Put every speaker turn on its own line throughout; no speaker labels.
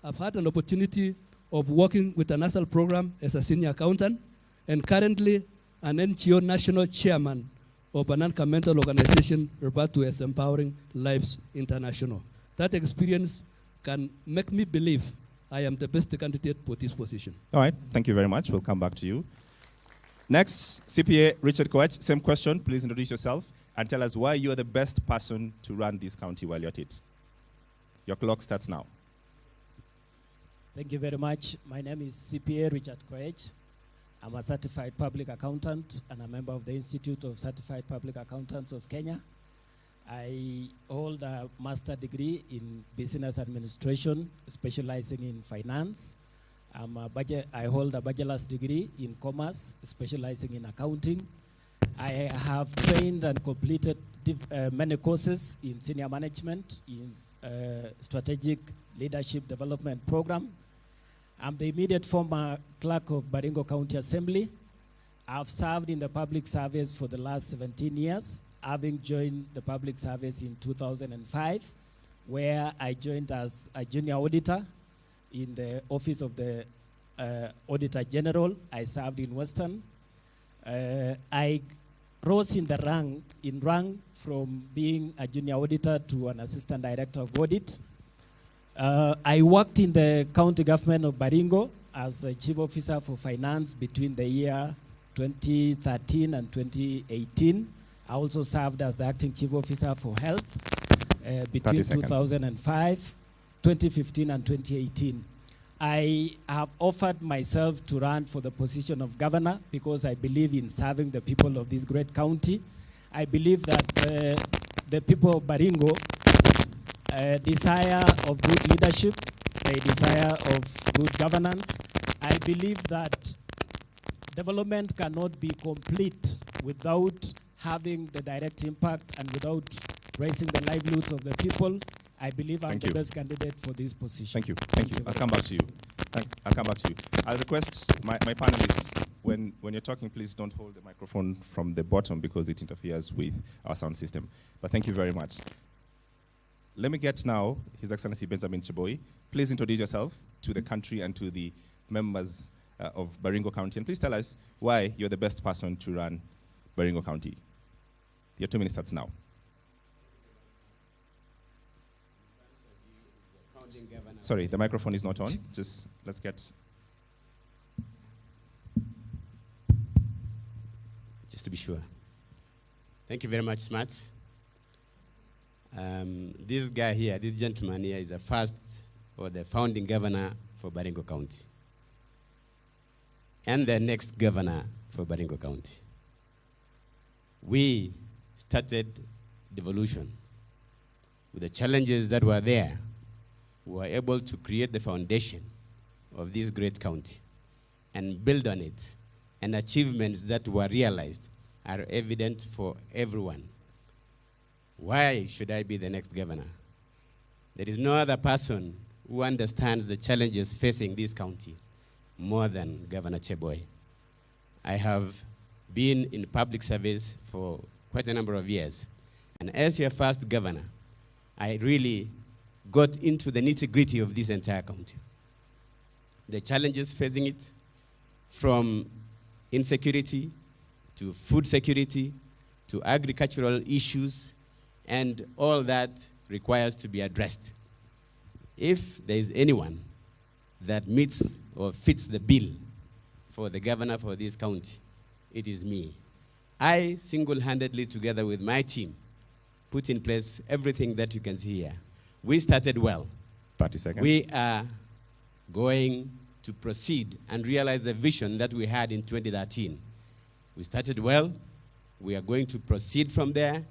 I've had an opportunity of working with a national program as a senior accountant, and currently an NGO national chairman of a non-governmental organization referred to as Empowering Lives International. That experience can make me believe I am the best candidate for this position.
All right, thank you very much. We'll come back to you. Next, CPA Richard Koech, same question. Please introduce yourself and tell us why you are the best person to run this county while you're at it. Your clock starts now.
Thank you very much. My name is CPA Richard Koech. I'm a certified public accountant and a member of the Institute of Certified Public Accountants of Kenya. I hold a master's degree in business administration, specializing in finance. I hold a bachelor's degree in commerce, specializing in accounting. I have trained and completed many courses in senior management, in strategic leadership development program. I'm the immediate former clerk of Baringo County Assembly. I've served in the public service for the last 17 years, having joined the public service in 2005, where I joined as a junior auditor in the office of the Auditor General. I served in Western. I rose in rank from being a junior auditor to an assistant director of audit. I worked in the county government of Baringo as a chief officer for finance between the year 2013 and 2018. I also served as the acting chief officer for health between 2005, 2015 and 2018. I have offered myself to run for the position of governor because I believe in serving the people of this great county. I believe that the people of Baringo desire of good leadership, they desire of good governance. I believe that development cannot be complete without having the direct impact and without raising the livelihoods of the people. I believe I'm the best candidate for this position.
Thank you. Thank you. I'll come back to you. I'll come back to you. I'll request my panelists, when you're talking, please don't hold the microphone from the bottom because it interferes with our sound system. But thank you very much. Let me get now His Excellency Benjamin Cheboy. Please introduce yourself to the country and to the members of Baringo County. And please tell us why you're the best person to run Baringo County. Your 2 minutes starts now. Sorry, the microphone is not on. Just let's get...
Just to be sure. Thank you very much, Smart. This guy here, this gentleman here is the first or the founding governor for Baringo County. And the next governor for Baringo County. We started devolution with the challenges that were there. We were able to create the foundation of this great county and build on it. And achievements that were realized are evident for everyone. Why should I be the next governor? There is no other person who understands the challenges facing this county more than Governor Cheboy. I have been in public service for quite a number of years. And as your first governor, I really got into the nitty-gritty of this entire county. The challenges facing it, from insecurity to food security to agricultural issues, and all that requires to be addressed. If there is anyone that meets or fits the bill for the governor for this county, it is me. I single-handedly, together with my team, put in place everything that you can see here. We started well.
30 seconds.
We are going to proceed and realize the vision that we had in 2013. We started well. We are going to proceed from there.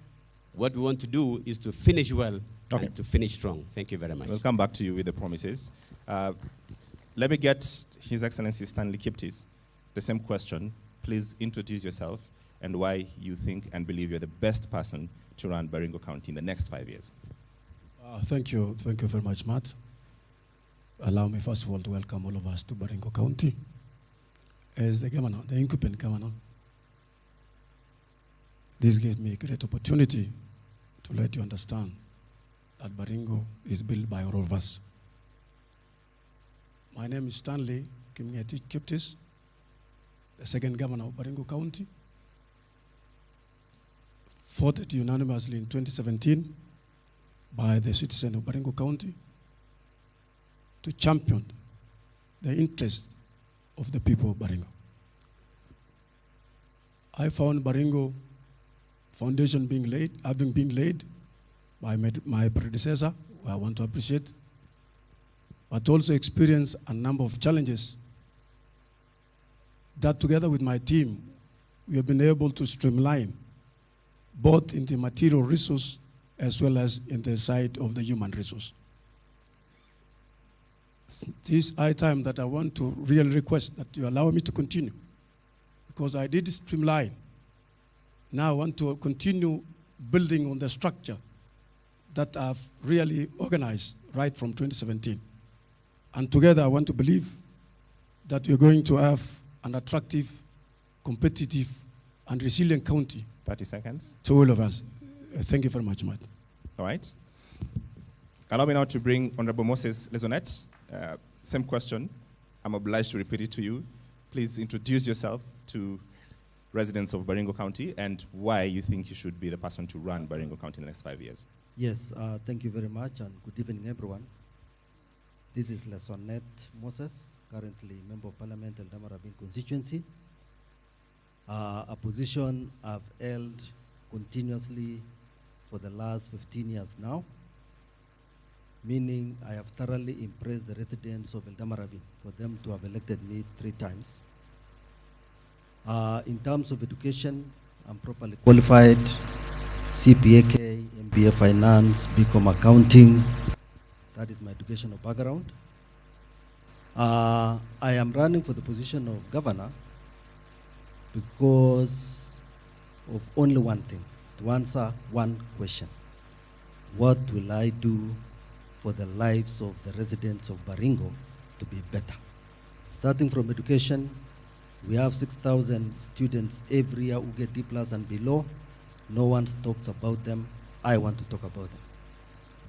What we want to do is to finish well and to finish strong. Thank you very much.
We'll come back to you with the promises. Let me get His Excellency Stanley Kiptis the same question. Please introduce yourself and why you think and believe you're the best person to run Baringo County in the next 5 years.
Thank you very much, Matt. Allow me first of all to welcome all of us to Baringo County. As the governor, the incumbent governor, this gives me a great opportunity to let you understand that Baringo is built by all of us. My name is Stanley Kimngeti Kiptis, the second governor of Baringo County, voted unanimously in 2017 by the citizens of Baringo County to champion the interest of the people of Baringo. I found Baringo foundation having been laid by my predecessor, who I want to appreciate, but also experienced a number of challenges that together with my team, we have been able to streamline both in the material resource as well as in the side of the human resource. This high time that I want to really request that you allow me to continue, because I did streamline. Now I want to continue building on the structure that I've really organized right from 2017. And together I want to believe that we're going to have an attractive, competitive, and resilient county.
30 seconds.
To all of us. Thank you very much, Matt.
All right. Allow me now to bring Honorable Moses Lezonet. Same question. I'm obliged to repeat it to you. Please introduce yourself to residents of Baringo County and why you think you should be the person to run Baringo County in the next 5 years.
Yes, thank you very much and good evening, everyone. This is Lezonet Moses, currently Member of Parliament, Ravine constituency. A position I've held continuously for the last 15 years now, meaning I have thoroughly impressed the residents of Ravine for them to have elected me 3 times. In terms of education, I'm properly qualified, CPAK, MBA Finance, BCom Accounting. That is my educational background. I am running for the position of governor because of only one thing, to answer one question. What will I do for the lives of the residents of Baringo to be better? Starting from education, we have 6,000 students every year who get D+ and below. No one talks about them. I want to talk about them.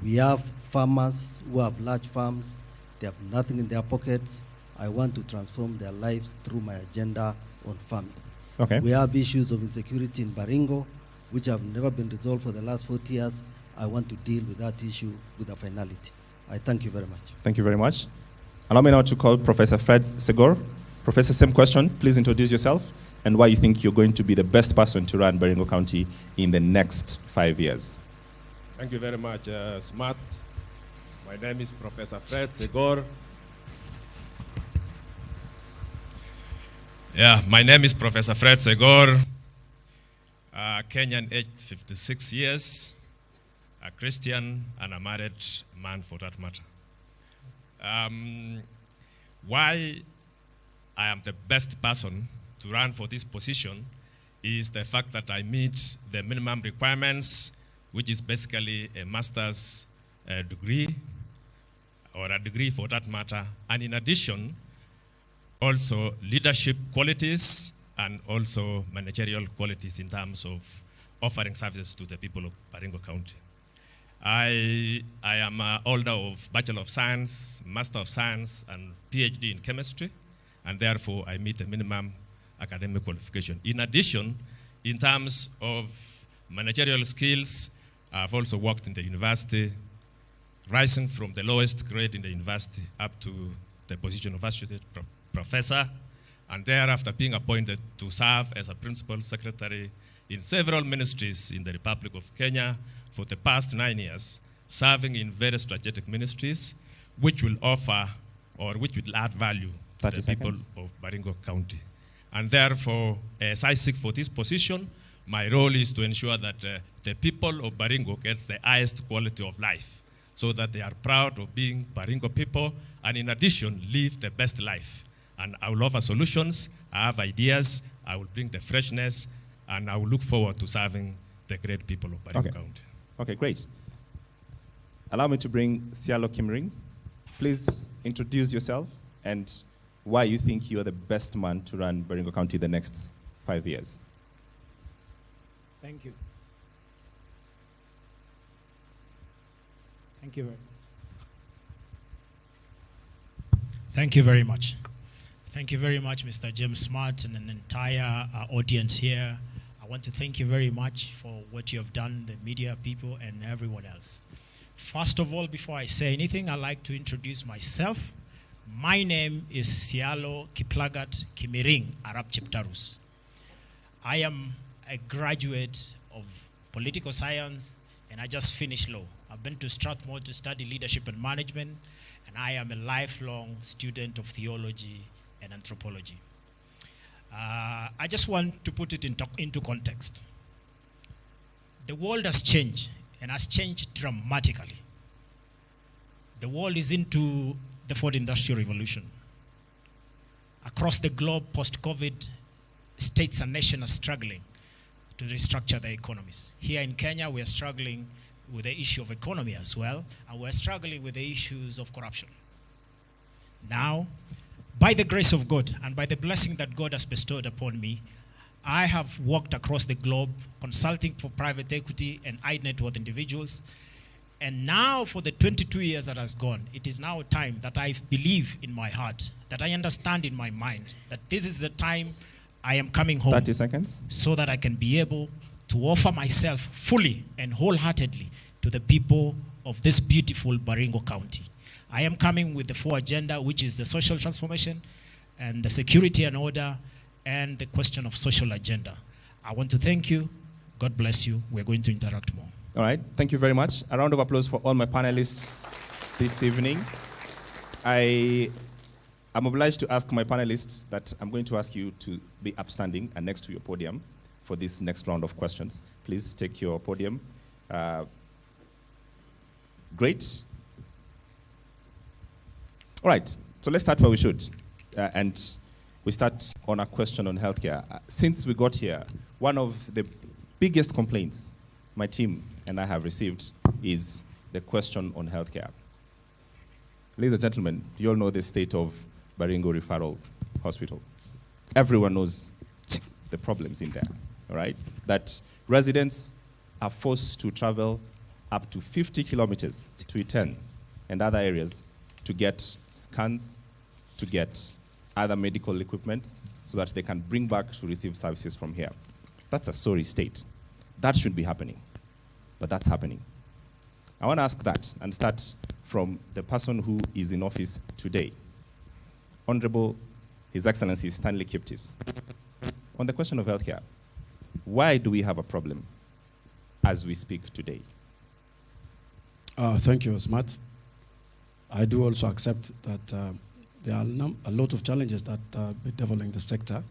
We have farmers who have large farms. They have nothing in their pockets. I want to transform their lives through my agenda on farming.
Okay.
We have issues of insecurity in Baringo, which have never been resolved for the last 40 years. I want to deal with that issue with a finality. I thank you very much.
Thank you very much. Allow me now to call Professor Fred Segor. Professor, same question. Please introduce yourself and why you think you're going to be the best person to run Baringo County in the next 5 years.
Thank you very much, Smart. My name is Professor Fred Segor. Yeah, my name is Professor Fred Segor, Kenyan, aged 56 years, a Christian and a married man for that matter. Why I am the best person to run for this position is the fact that I meet the minimum requirements, which is basically a master's degree, or a degree for that matter, and in addition, also leadership qualities and also managerial qualities in terms of offering services to the people of Baringo County. I am a holder of Bachelor of Science, Master of Science, and PhD in chemistry, and therefore I meet the minimum academic qualification. In addition, in terms of managerial skills, I've also worked in the university, rising from the lowest grade in the university up to the position of associate professor, and thereafter being appointed to serve as a principal secretary in several ministries in the Republic of Kenya for the past 9 years, serving in very strategic ministries, which will offer or which will add value to the people of Baringo County. And therefore, as I seek for this position, my role is to ensure that the people of Baringo gets the highest quality of life, so that they are proud of being Baringo people, and in addition, live the best life. And I will offer solutions, I have ideas, I will bring the freshness, and I will look forward to serving the great people of Baringo County.
Okay, great. Allow me to bring Sialo Kimring. Please introduce yourself and why you think you are the best man to run Baringo County the next 5 years.
Thank you. Thank you very much. Thank you very much. Thank you very much, Mr. James Smart, and an entire audience here. I want to thank you very much for what you have done, the media people and everyone else. First of all, before I say anything, I'd like to introduce myself. My name is Sialo Kiplagat Kimiring Arab Cheptarus. I am a graduate of political science, and I just finished law. I've been to Strathmore to study leadership and management, and I am a lifelong student of theology and anthropology. I just want to put it into context. The world has changed, and has changed dramatically. The world is into the fourth industrial revolution. Across the globe, post-COVID, states and nations are struggling to restructure their economies. Here in Kenya, we are struggling with the issue of economy as well, and we're struggling with the issues of corruption. Now, by the grace of God and by the blessing that God has bestowed upon me, I have walked across the globe consulting for private equity and high net worth individuals. And now for the 22 years that has gone, it is now time that I believe in my heart, that I understand in my mind, that this is the time I am coming home.
30 seconds.
So that I can be able to offer myself fully and wholeheartedly to the people of this beautiful Baringo County. I am coming with the 4 agenda, which is the social transformation and the security and order and the question of social agenda. I want to thank you. God bless you. We're going to interact more.
All right, thank you very much. A round of applause for all my panelists this evening. I'm obliged to ask my panelists that I'm going to ask you to be upstanding and next to your podium for this next round of questions. Please take your podium. Great. All right, so let's start where we should. And we start on a question on healthcare. Since we got here, one of the biggest complaints my team and I have received is the question on healthcare. Ladies and gentlemen, you all know the state of Baringo Referral Hospital. Everyone knows the problems in there, all right? That residents are forced to travel up to 50 kilometers to Iten and other areas to get scans, to get other medical equipment so that they can bring back to receive services from here. That's a sorry state. That should be happening, but that's happening. I want to ask that and start from the person who is in office today, Honorable His Excellency Stanley Kiptis. On the question of healthcare, why do we have a problem as we speak today?
Thank you, Smart. I do also accept that there are a lot of challenges that are bedeviling the sector,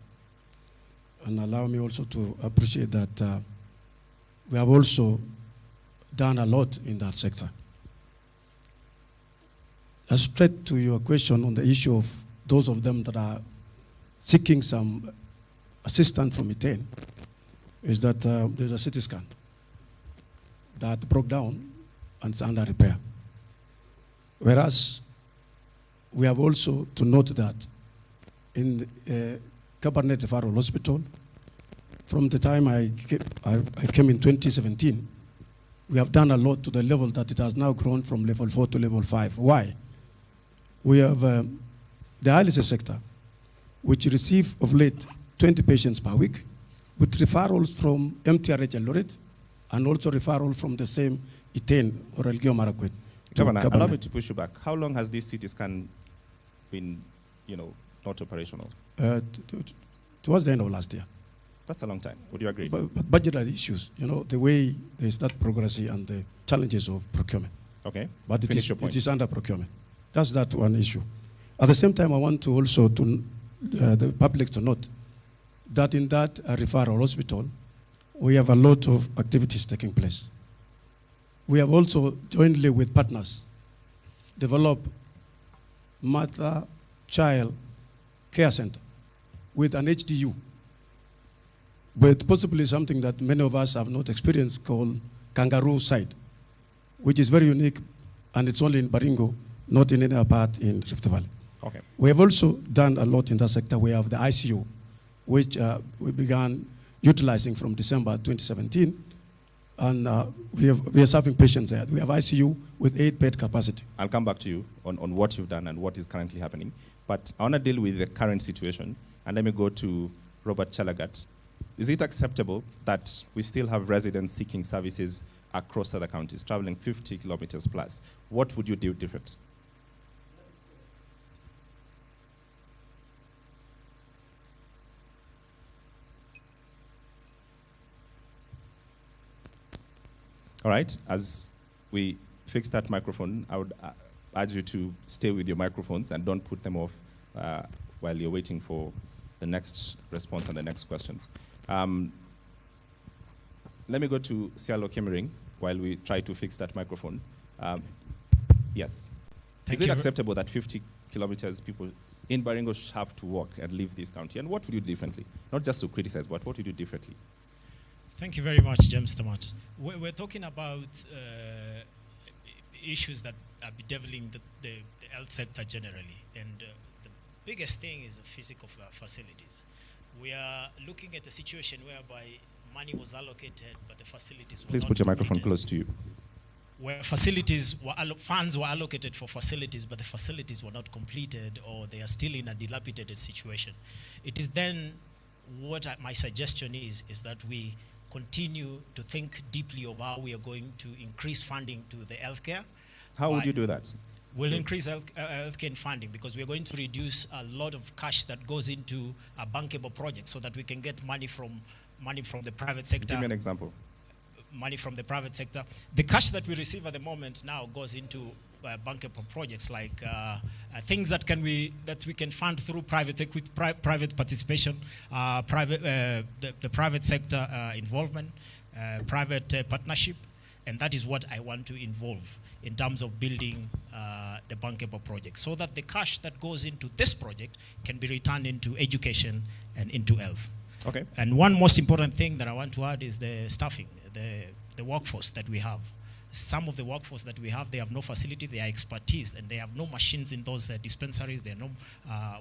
and allow me also to appreciate that we have also done a lot in that sector. Straight to your question on the issue of those of them that are seeking some assistance from Iten, is that there's a CT scan that broke down and is under repair. Whereas we have also to note that in the Kabarnet Referral Hospital, from the time I came in 2017, we have done a lot to the level that it has now grown from level 4 to level 5. Why? We have the dialysis sector, which receive of late 20 patients per week, with referrals from MTRH Eldoret and also referral from the same Iten or Elgeyo Marakwet.
Governor, allow me to push you back. How long has this CT scan been, not operational?
Towards the end of last year.
That's a long time. Would you agree?
But budgetary issues, the way there's that progress and the challenges of procurement.
Okay.
But it is under procurement. That's that one issue. At the same time, I want to also the public to note that in that referral hospital, we have a lot of activities taking place. We have also jointly with partners developed mother-child care center with an HDU, but possibly something that many of us have not experienced called kangaroo side, which is very unique, and it's only in Baringo, not in any other part in Rift Valley.
Okay.
We have also done a lot in that sector. We have the ICU, which we began utilizing from December 2017, And we are serving patients there. We have ICU with 8-bed capacity.
I'll come back to you on what you've done and what is currently happening. But I want to deal with the current situation, and let me go to Robert Chelagat. Is it acceptable that we still have residents seeking services across other counties, traveling 50 kilometers plus? What would you do different? All right, as we fix that microphone, I would urge you to stay with your microphones and don't put them off while you're waiting for the next response and the next questions. Let me go to Sialo Kemering while we try to fix that microphone. Yes. Is it acceptable that 50 kilometers people in Baringo have to walk and leave this county? And what would you do differently? Not just to criticize, but what would you do differently?
Thank you very much, James Tomat. We're talking about issues that are bedeviling the health sector generally. And the biggest thing is the physical facilities. We are looking at a situation whereby money was allocated, but the facilities were
Please
not
put your microphone
completed.
close to you.
Where facilities were funds were allocated for facilities, but the facilities were not completed, or they are still in a dilapidated situation. It is then what my suggestion is that we continue to think deeply of how we are going to increase funding to the healthcare.
How would you do that?
We'll increase healthcare funding because we're going to reduce a lot of cash that goes into a bankable project so that we can get money from the private sector.
Give me an example.
Money from the private sector. The cash that we receive at the moment now goes into bankable projects like things that we can fund through private equity, private participation, the private sector involvement, private partnership, and that is what I want to involve in terms of building the bankable project, so that the cash that goes into this project can be returned into education and into health.
Okay.
And one most important thing that I want to add is the staffing, the workforce that we have. Some of the workforce that we have, they have no facility, they are expertise, and they have no machines in those dispensaries, they are no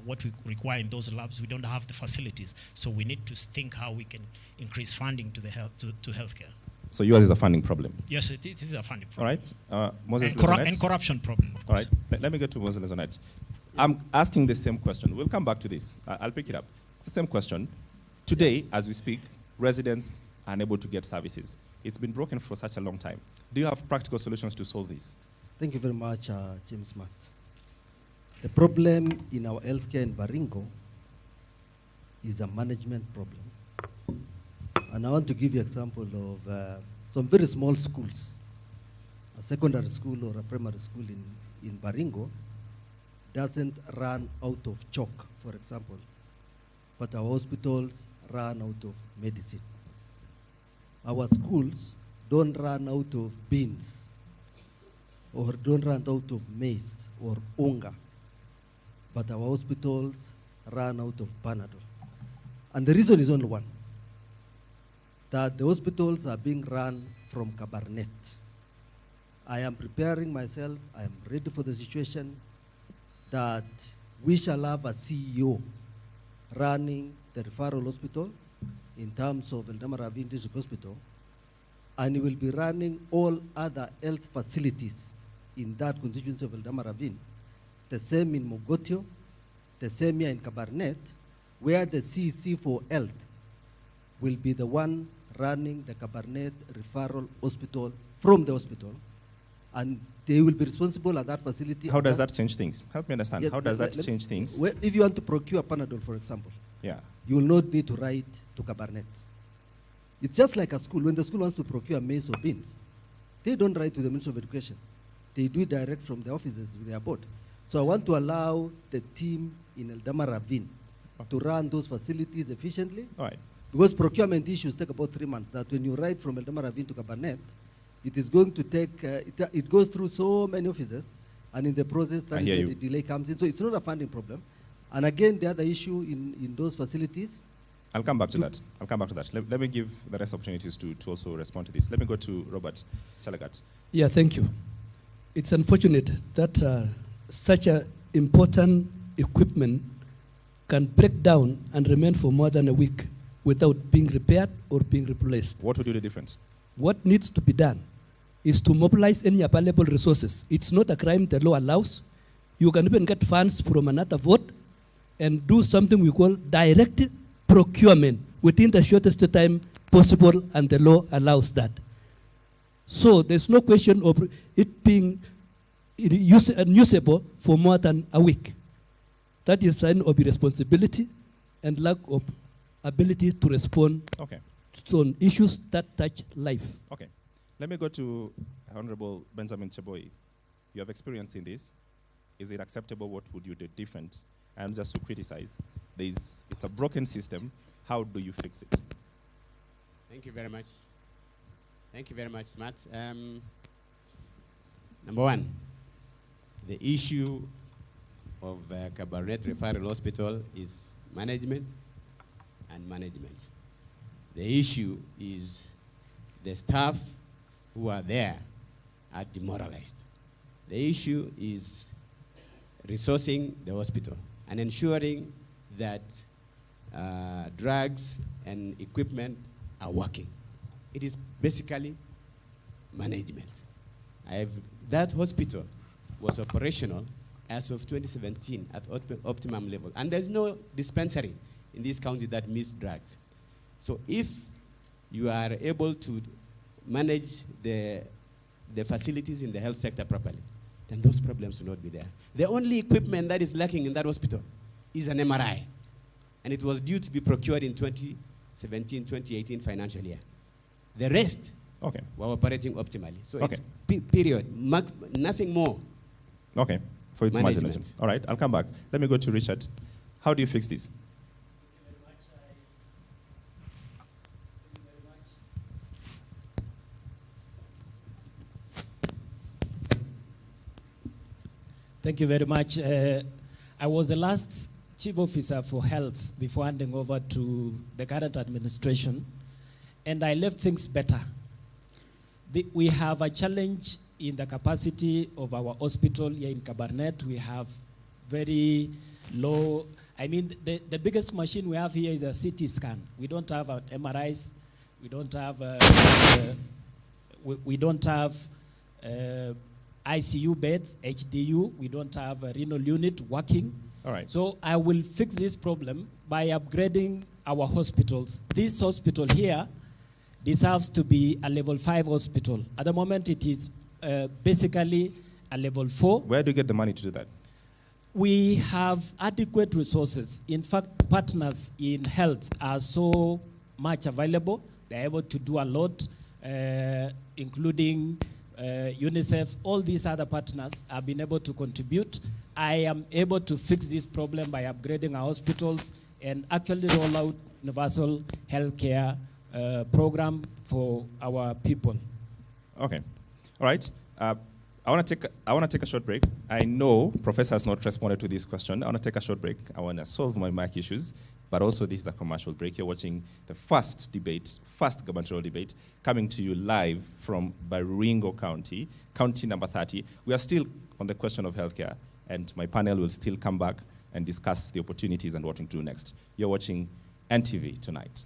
what we require in those labs. We don't have the facilities. So we need to think how we can increase funding to the to healthcare.
So yours is a funding problem?
Yes, it is a funding problem.
All right. Moses
and corruption problem, of course.
All right. Let me get to Moses Lesonet. I'm asking the same question. We'll come back to this. I'll pick it up. It's the same question. Today, as we speak, residents are unable to get services. It's been broken for such a long time. Do you have practical solutions to solve this?
Thank you very much, James Matt. The problem in our healthcare in Baringo is a management problem. And I want to give you an example of some very small schools. A secondary school or a primary school in Baringo doesn't run out of chalk, for example, but our hospitals run out of medicine. Our schools don't run out of beans or don't run out of maize or unga, but our hospitals run out of Panadol. And the reason is only one, that the hospitals are being run from Kabarnet. I am preparing myself, I am ready for the situation that we shall have a CEO running the referral hospital in terms of Ravine District Hospital, and he will be running all other health facilities in that constituency of Ravine, the same in Mogotio, the same here in Kabarnet, where the CEC for health will be the one running the Kabarnet referral hospital from the hospital, and they will be responsible at that facility.
How does that change things? Help me understand.
Yes,
how does that change things?
Well, if you want to procure Panadol, for example,
Yeah.
you will not need to write to Kabarnet. It's just like a school. When the school wants to procure maize or beans, they don't write to the Ministry of Education. They do it direct from the offices with their board. So I want to allow the team in Ravine to run those facilities efficiently.
All right.
Because procurement issues take about 3 months. That when you write from Ravine to Kabarnet, it is going to take, it goes through so many offices, and in the process, that is where the delay comes in. So it's not a funding problem. And again, the other issue in those facilities.
I'll come back to that. I'll come back to that. Let me give the rest opportunities to also respond to this. Let me go to Robert Chalagat.
Yeah, thank you. It's unfortunate that such an important equipment can break down and remain for more than a week without being repaired or being replaced.
What would you do different?
what needs to be done is to mobilize any available resources. It's not a crime the law allows. You can even get funds from another vote and do something we call direct procurement within the shortest time possible, and the law allows that. So there's no question of it being unusable for more than a week. That is a sign of irresponsibility and lack of ability to respond on issues that touch life.
Okay. Let me go to Honorable Benjamin Cheboy. You have experience in this. Is it acceptable? What would you do different? And just to criticize, it's a broken system. How do you fix it?
Thank you very much. Thank you very much, Smart. Number one, the issue of Kabarnet Referral Hospital is management and management. The issue is the staff who are there are demoralized. The issue is resourcing the hospital and ensuring that drugs and equipment are working. It is basically management. That hospital was operational as of 2017 at optimum level. And there's no dispensary in this county that meets drugs. So if you are able to manage the facilities in the health sector properly, then those problems will not be there. The only equipment that is lacking in that hospital is an MRI. And it was due to be procured in 2017-2018 financial year. The rest were operating optimally. So it's period, nothing more.
Okay, for its management. All right, I'll come back. Let me go to Richard. How do you fix this?
Thank you very much. I was the last chief officer for health before handing over to the current administration, and I left things better. We have a challenge in the capacity of our hospital here in Kabarnet. We have very low, the biggest machine we have here is a CT scan. We don't have MRIs. We don't have ICU beds, HDU. We don't have a renal unit working.
All right.
So I will fix this problem by upgrading our hospitals. This hospital here deserves to be a level 5 hospital. At the moment, it is basically a level 4.
Where do you get the money to do that?
We have adequate resources. In fact, partners in health are so much available. They're able to do a lot, including UNICEF. All these other partners have been able to contribute. I am able to fix this problem by upgrading our hospitals and actually roll out universal healthcare program for our people.
Okay. All right. I want to take a short break. I know Professor has not responded to this question. I want to take a short break. I want to solve my mic issues, but also this is a commercial break. You're watching the first gubernatorial debate, coming to you live from Baringo County, county number 30. We are still on the question of healthcare, and my panel will still come back and discuss the opportunities and what to do next. You're watching NTV tonight.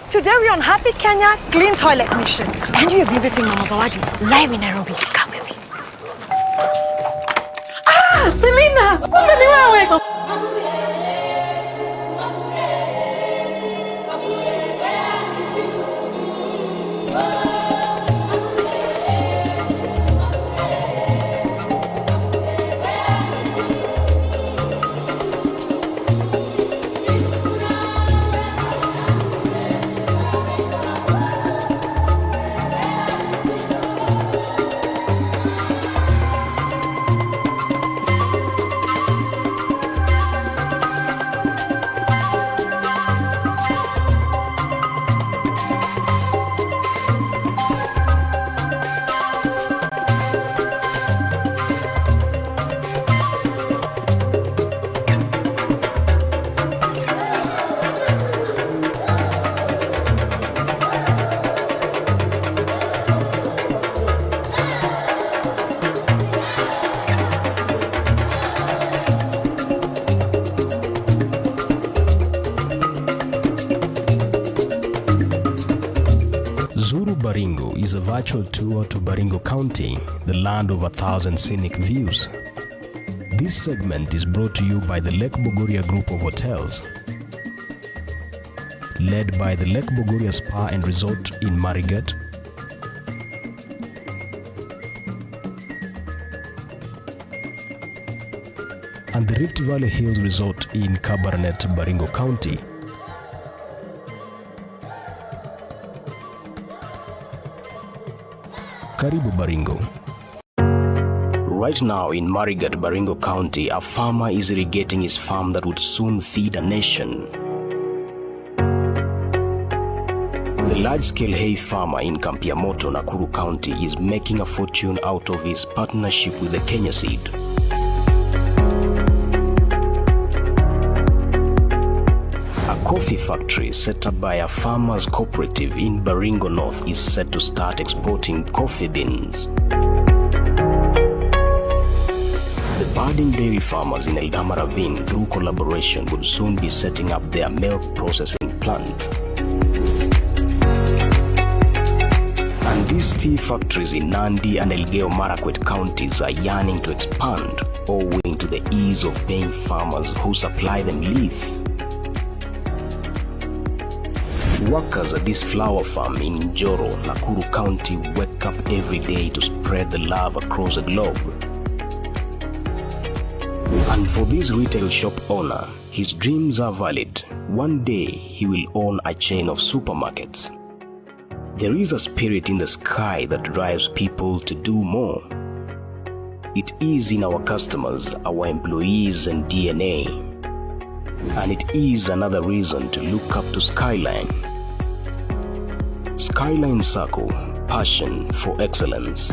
Today we're on Happy Kenya Clean Toilet Mission. And we're visiting Mama Zawadi live in Nairobi. Come with me. Ah, Selena! Kumbe ni wewe!
is a virtual tour to Baringo County, the land of 1,000 scenic views. This segment is brought to you by the Lake Bogoria Group of Hotels, led by the Lake Bogoria Spa and Resort in Marigat, and the Rift Valley Hills Resort in Kabarnet, Baringo County. Karibu Baringo. Right now in Marigat, Baringo County, a farmer is irrigating his farm that would soon feed a nation. The large-scale hay farmer in Kampiamoto, Nakuru County is making a fortune out of his partnership with the Kenya Seed. A coffee factory set up by a farmers cooperative in Baringo North is set to start exporting coffee beans. The budding dairy farmers in Ravine, through collaboration, would soon be setting up their milk processing plant. And these tea factories in Nandi and Elgeyo Marakwet counties are yearning to expand, owing to the ease of paying farmers who supply them leaf. Workers at this flower farm in Njoro, Nakuru County, wake up every day to spread the love across the globe. And for this retail shop owner, his dreams are valid. One day he will own a chain of supermarkets. There is a spirit in the sky that drives people to do more. It is in our customers, our employees and DNA. And it is another reason to look up to Skyline. Skyline Circle, passion for excellence.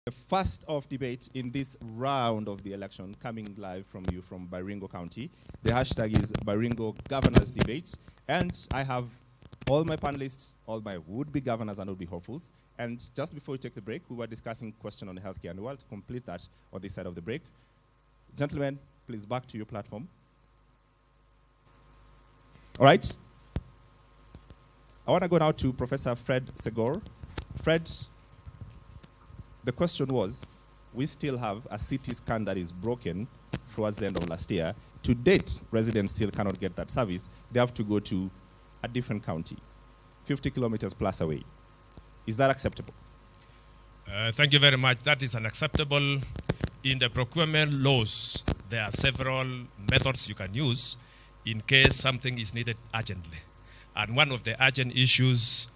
The first of debate in this round of the election, coming live from you from Baringo County. The hashtag is Baringo Governors Debate. And I have all my panelists, all my would-be governors and would-be hopefuls. And just before we take the break, we were discussing question on healthcare. And we want to complete that on this side of the break. Gentlemen, please back to your platform. All right. I want to go now to Professor Fred Segor. Fred, the question was, we still have a CT scan that is broken towards the end of last year. To date, residents still cannot get that service. They have to go to a different county, 50 kilometers plus away. Is that acceptable?
Thank you very much. That is unacceptable. In the procurement laws, there are several methods you can use in case something is needed urgently. And one of the urgent issues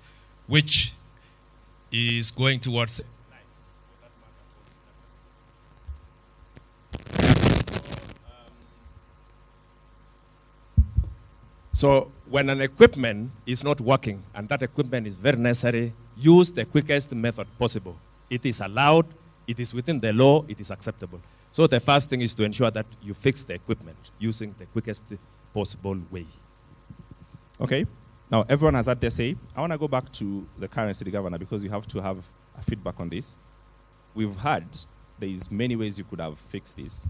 which is going towards so when an equipment is not working and that equipment is very necessary, use the quickest method possible. It is allowed, it is within the law, it is acceptable. So the first thing is to ensure that you fix the equipment using the quickest possible way.
Okay. Now, everyone has had their say. I want to go back to the current city governor because you have to have a feedback on this. We've heard there is many ways you could have fixed this.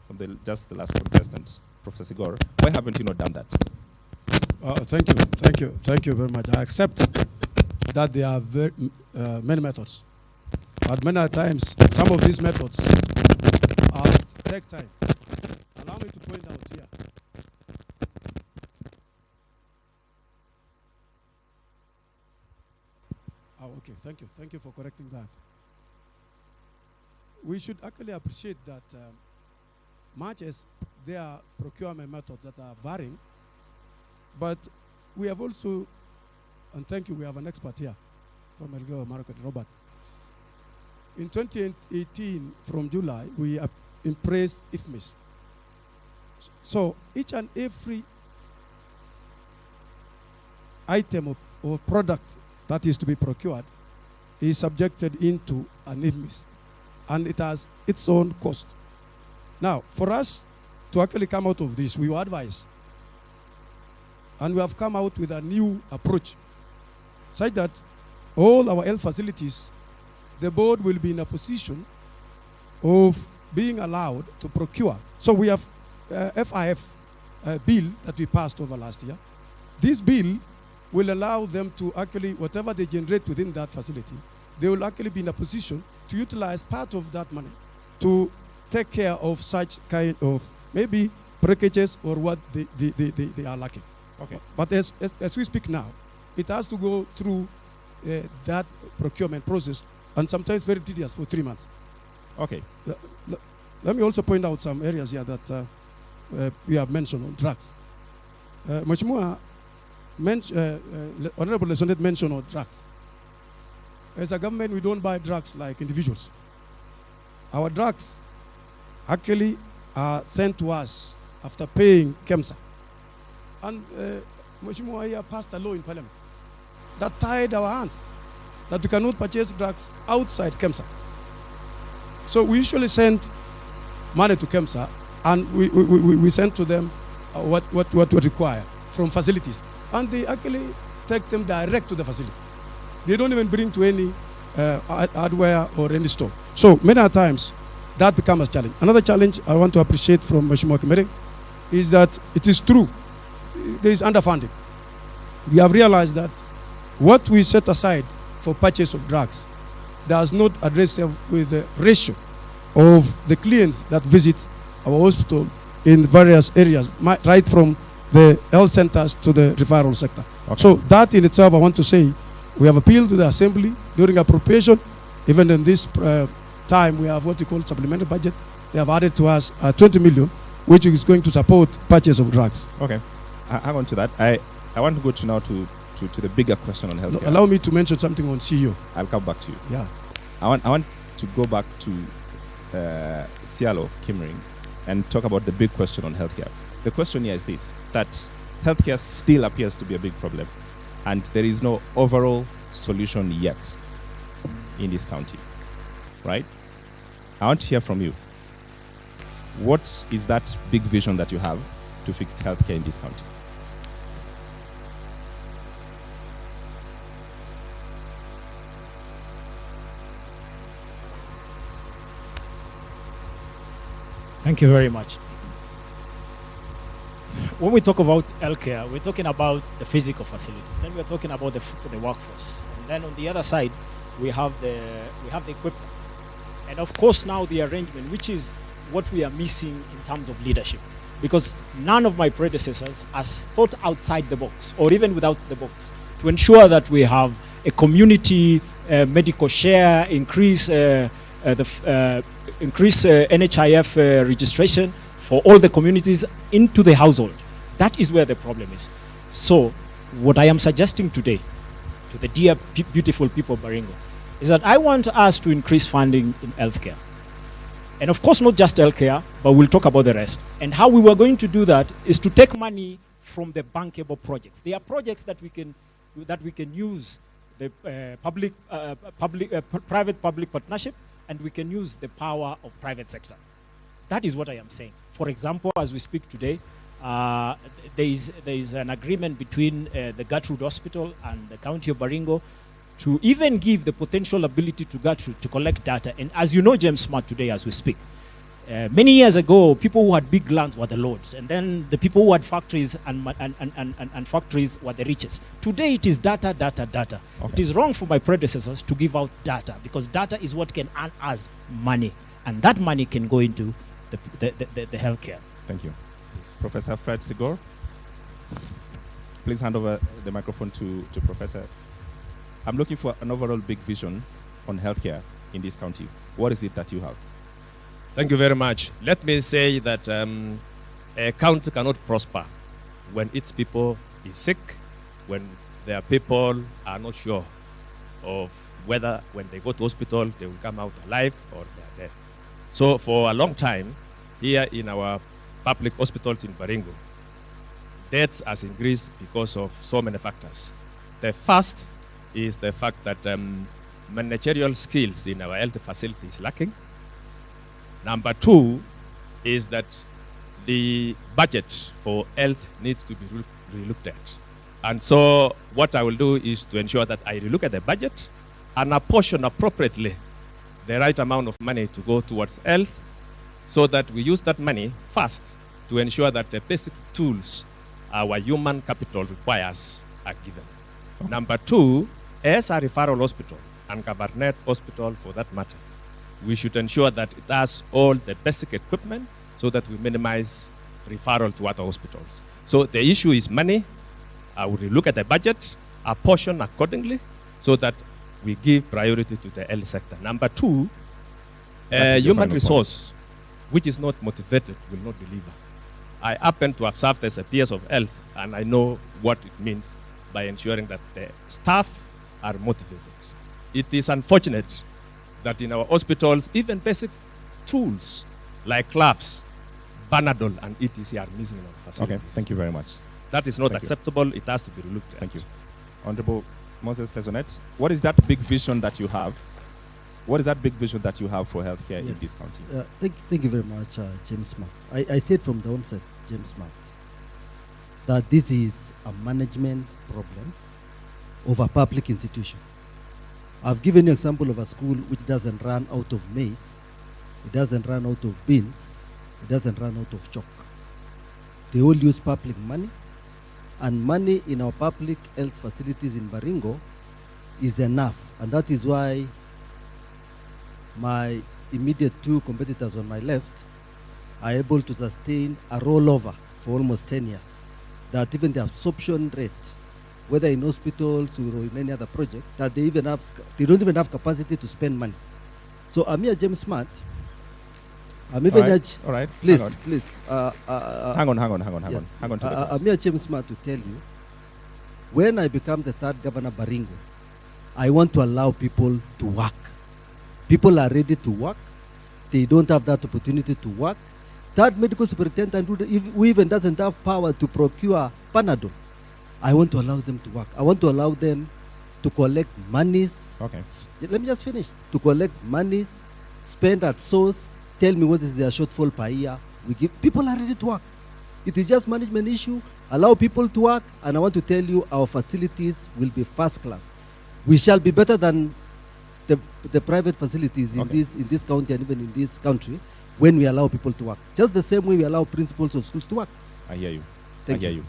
From just the last contestant, Professor Segor, why haven't you not done that?
Thank you very much. I accept that there are many methods. But many times, some of these methods take time. Allow me to point out here. Okay, thank you. Thank you for correcting that. We should actually appreciate that much as there are procurement methods that are varying, but we have also, and thank you, we have an expert here from Elgeyo, Marakwet, Robert. In 2018, from July, we embraced IFMIS. So each and every item or product that is to be procured is subjected into an IFMIS, and it has its own cost. Now, for us to actually come out of this, we were advised, and we have come out with a new approach, such that all our health facilities, the board will be in a position of being allowed to procure. So we have FIF bill that we passed over last year. This bill will allow them to actually, whatever they generate within that facility, they will actually be in a position to utilize part of that money to take care of such kind of maybe breakages or what they are lacking.
Okay.
But as we speak now, it has to go through that procurement process, and sometimes very tedious for 3 months.
Okay.
Let me also point out some areas here that we have mentioned on drugs. Mheshimiwa, Honorable Lesonet mentioned on drugs. As a government, we don't buy drugs like individuals. Our drugs actually are sent to us after paying KEMSA. And Mheshimiwa here passed a law in Parliament that tied our hands, that we cannot purchase drugs outside KEMSA. So we usually send money to KEMSA, and we send to them what we require from facilities. And they actually take them direct to the facility. They don't even bring to any hardware or any store. So many times that becomes a challenge. Another challenge I want to appreciate from Mheshimiwa Kimere is that it is true, there is underfunding. We have realized that what we set aside for purchase of drugs does not address with the ratio of the clients that visit our hospital in various areas, right from the health centers to the referral sector.
Okay.
So that in itself, I want to say, we have appealed to the Assembly during appropriation. Even in this time, we have what we call supplementary budget. They have added to us 20 million, which is going to support purchase of drugs.
Okay. Hang on to that. I want to go to now to the bigger question on healthcare.
No, allow me to mention something on CEO.
I'll come back to you.
Yeah.
I want to go back to Sialo Kimring and talk about the big question on healthcare. The question here is this, that healthcare still appears to be a big problem, and there is no overall solution yet in this county. right? I want to hear from you. What is that big vision that you have to fix healthcare in this county?
Thank you very much. When we talk about healthcare, we're talking about the physical facilities. Then we're talking about the workforce. And then on the other side, we have the equipment. And of course now the arrangement, which is what we are missing in terms of leadership. Because none of my predecessors has thought outside the box, or even without the box, to ensure that we have a community medical share, increase NHIF registration for all the communities into the household. That is where the problem is. So what I am suggesting today to the dear beautiful people of Baringo is that I want us to increase funding in healthcare. And of course not just healthcare, but we'll talk about the rest. And how we were going to do that is to take money from the bankable projects. They are projects that we can use the private-public partnership, and we can use the power of private sector. That is what I am saying. For example, as we speak today, there is an agreement between the Gertrude Hospital and the County of Baringo to even give the potential ability to Gertrude to collect data. And as you know, James Smart, today as we speak, many years ago, people who had big lands were the lords, and then the people who had factories and factories were the richest. Today it is data, data, data. Okay. It is wrong for my predecessors to give out data, because data is what can earn us money, and that money can go into the healthcare.
Thank you. Professor Fred Sigor, please hand over the microphone to Professor. I'm looking for an overall big vision on healthcare in this county. What is it that you have?
Thank you very much. Let me say that a county cannot prosper when its people is sick, when their people are not sure of whether when they go to hospital they will come out alive or they are dead. So for a long time, here in our public hospitals in Baringo, deaths has increased because of so many factors. The first is the fact that managerial skills in our health facility is lacking. Number two is that the budget for health needs to be relooked at. And so what I will do is to ensure that I relook at the budget and apportion appropriately the right amount of money to go towards health, so that we use that money first to ensure that the basic tools our human capital requires are given. Okay. Number two, as a referral hospital, and Kabarnet Hospital for that matter, we should ensure that it has all the basic equipment so that we minimize referral to other hospitals. So the issue is money. I will look at the budget, apportion accordingly, so that we give priority to the health sector. Number two, human resource, which is not motivated, will not deliver. I happen to have served as a PS of health, and I know what it means by ensuring that the staff are motivated. It is unfortunate that in our hospitals, even basic tools like gloves, Panadol, and etc. are missing in our facilities.
Okay, thank you very much.
That is not acceptable. It has to be relooked at.
Thank you. Honorable Moses Lesonet, what is that big vision that you have? What is that big vision that you have for healthcare in this county?
Thank you very much, James Smart. I said from the onset, James Smart, that this is a management problem of a public institution. I've given you an example of a school which doesn't run out of maize, it doesn't run out of beans, it doesn't run out of chalk. They all use public money, and money in our public health facilities in Baringo is enough, and that is why my immediate two competitors on my left are able to sustain a rollover for almost 10 years. That even the absorption rate, whether in hospitals or in any other project, that they don't even have capacity to spend money. So I'm here, James Smart. I'm even
all right.
Please.
Hang on.
Yes.
Hang on to the
I'm here, James Smart, to tell you, when I become the third governor Baringo, I want to allow people to work. People are ready to work. They don't have that opportunity to work. Third medical superintendent who even doesn't have power to procure Panadol, I want to allow them to work. I want to allow them to collect monies.
Okay.
Let me just finish. To collect monies spend at source, tell me what is their shortfall per year. We give, people are ready to work. It is just management issue. Allow people to work, and I want to tell you our facilities will be first class. We shall be better than the private facilities in this county and even in this country when we allow people to work. Just the same way we allow principals of schools to work.
I hear you.
Thank
I hear
you.
you.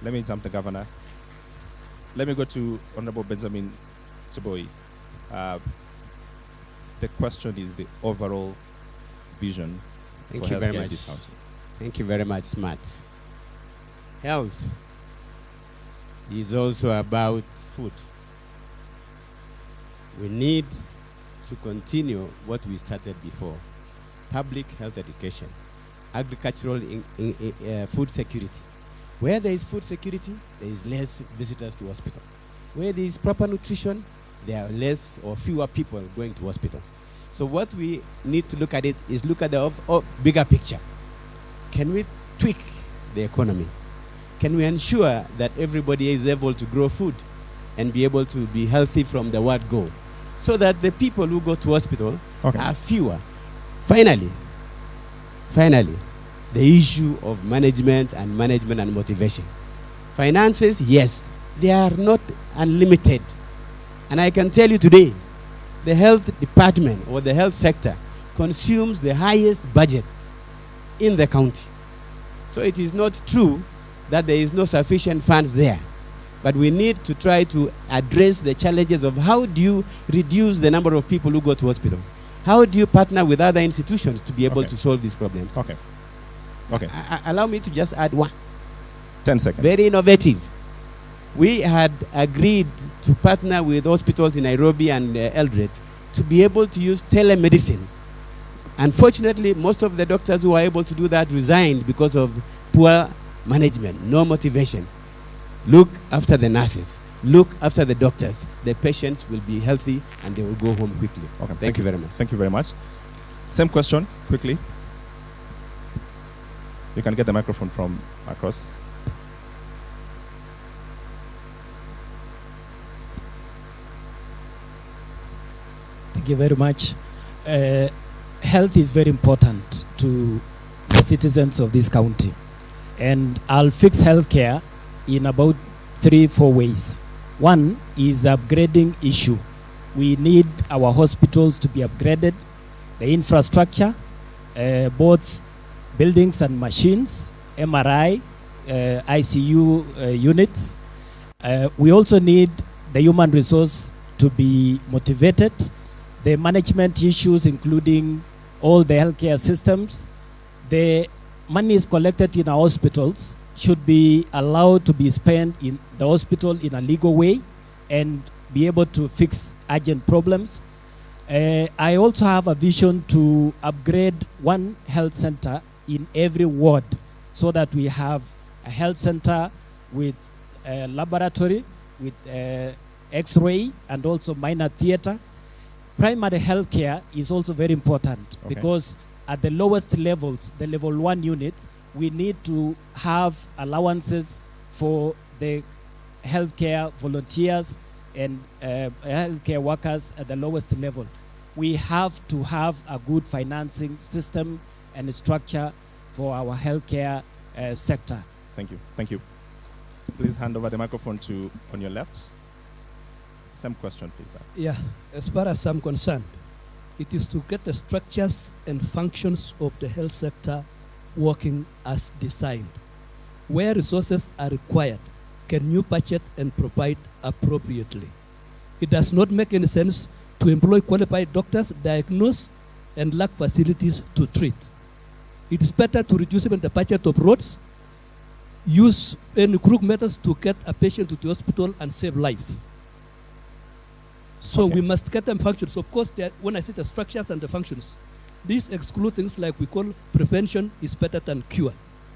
Let me jump the governor. Let me go to Honorable Benjamin Cheboy. The question is the overall vision
Thank
for
you very
healthcare in
much.
this county.
Thank you very much, Smart. Health is also about food. We need to continue what we started before. Public health education, agricultural food security. Where there is food security, there is less visitors to hospital. Where there is proper nutrition, there are less or fewer people going to hospital. So what we need to look at it is look at the bigger picture. Can we tweak the economy? Can we ensure that everybody is able to grow food and be able to be healthy from the word go, so that the people who go to hospital are fewer? Finally, the issue of management and motivation. Finances, yes, they are not unlimited. And I can tell you today, the health department or the health sector consumes the highest budget in the county. So it is not true that there is no sufficient funds there. But we need to try to address the challenges of how do you reduce the number of people who go to hospital? How do you partner with other institutions to be able to solve these problems?
Okay.
Allow me to just add one.
10 seconds.
Very innovative. We had agreed to partner with hospitals in Nairobi and Eldoret to be able to use telemedicine. Unfortunately, most of the doctors who were able to do that resigned because of poor management, no motivation. Look after the nurses. Look after the doctors. The patients will be healthy and they will go home quickly.
Okay.
Thank you very much.
Thank you very much. Same question, quickly. You can get the microphone from across.
Thank you very much. Health is very important to the citizens of this county. And I'll fix healthcare in about 3-4 ways. One is upgrading issue. We need our hospitals to be upgraded, the infrastructure, both buildings and machines, MRI, ICU units. We also need the human resource to be motivated, the management issues, including all the healthcare systems. The money is collected in our hospitals should be allowed to be spent in the hospital in a legal way and be able to fix urgent problems. I also have a vision to upgrade one health center in every ward so that we have a health center with a laboratory, with x-ray and also minor theater. Primary health care is also very important because at the lowest levels, the level 1 units, we need to have allowances for the healthcare volunteers and healthcare workers at the lowest level. We have to have a good financing system and structure for our healthcare sector.
Thank you. Thank you. Please hand over the microphone to on your left. Same question, please, sir.
Yeah, as far as I'm concerned, it is to get the structures and functions of the health sector working as designed. Where resources are required, can you budget and provide appropriately? It does not make any sense to employ qualified doctors, diagnose, and lack facilities to treat. It is better to reduce even the budget of roads, use any crook methods to get a patient to the hospital and save life. So we must get them functions. Of course, when I say the structures and the functions, these exclude things like we call prevention is better than cure.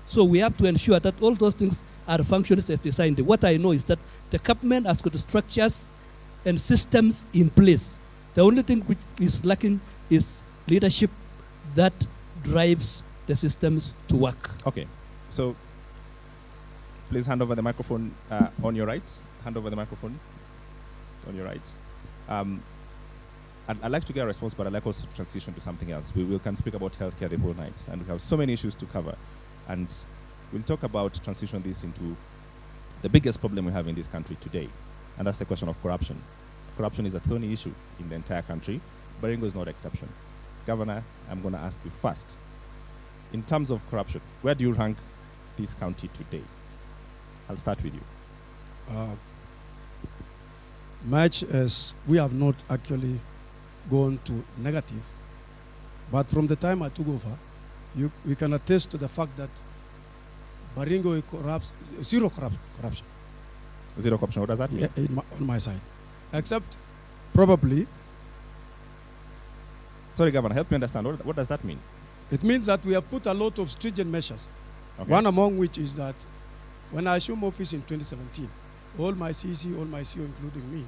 So we have to ensure that all those things are functions as designed. What I know is that the government has got the structures and systems in place. The only thing which is lacking is leadership that drives the systems to work.
Okay, so please hand over the microphone on your right. Hand over the microphone on your right. I'd like to get a response, but I'd like also to transition to something else. We can speak about healthcare the whole night, and we have so many issues to cover. And we'll talk about transition this into the biggest problem we have in this country today, and that's the question of corruption. Corruption is a thorny issue in the entire country. Baringo is no exception. Governor, I'm going to ask you first. In terms of corruption, where do you rank this county today? I'll start with you.
Much as we have not actually gone to negative, but from the time I took over, we can attest to the fact that Baringo corrupts, zero corruption.
Zero corruption, what does that mean?
On my side. Except probably...
Sorry, Governor, help me understand. What does that mean?
It means that we have put a lot of stringent measures.
Okay.
One among which is that when I assumed office in 2017, all my CC, all my CO, including me,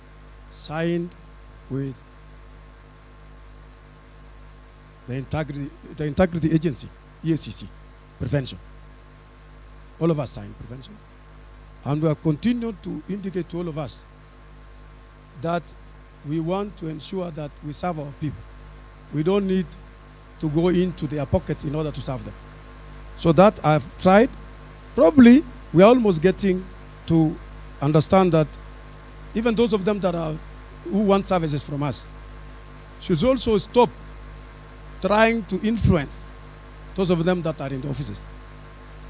signed with the integrity agency, EACC, prevention. All of us signed prevention. And we have continued to indicate to all of us that we want to ensure that we serve our people. We don't need to go into their pockets in order to serve them. So that I've tried. Probably we are almost getting to understand that even those of them who want services from us should also stop trying to influence those of them that are in the offices.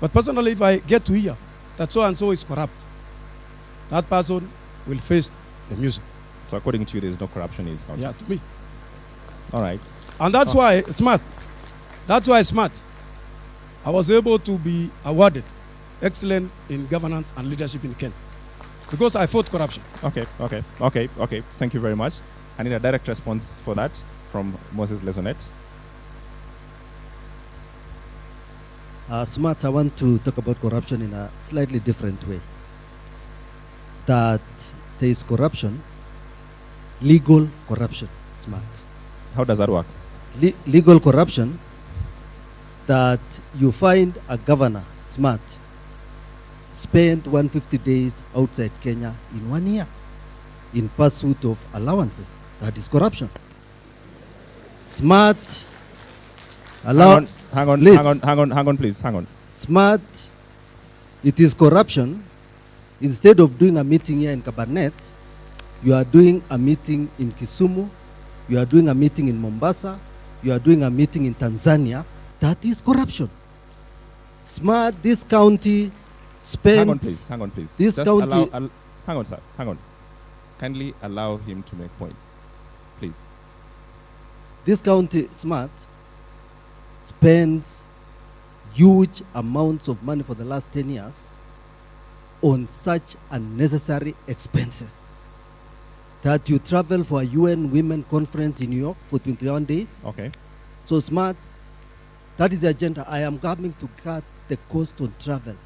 But personally, if I get to hear that so and so is corrupt, that person will face the music.
So according to you, there is no corruption in this country?
Yeah, to me.
All right.
And that's why smart. That's why smart. I was able to be awarded excellent in governance and leadership in Kenya because I fought corruption.
Okay. Thank you very much. I need a direct response for that from Moses Lesonet.
Smart, I want to talk about corruption in a slightly different way. That there is corruption, legal corruption, Smart.
How does that work?
Legal corruption, that you find a governor, Smart, spent 150 days outside Kenya in 1 year in pursuit of allowances. That is corruption. Smart,
Hang on, please.
Smart, it is corruption. Instead of doing a meeting here in Kabarnet, you are doing a meeting in Kisumu, you are doing a meeting in Mombasa, you are doing a meeting in Tanzania. That is corruption. Smart, this county spends...
Hang on, please.
This
just
county...
hang on, sir. Hang on. Kindly allow him to make points. Please.
This county, Smart, spends huge amounts of money for the last 10 years on such unnecessary expenses that you travel for a UN Women Conference in New York for 21 days.
Okay.
So Smart, that is the agenda. I am coming to cut the cost on travel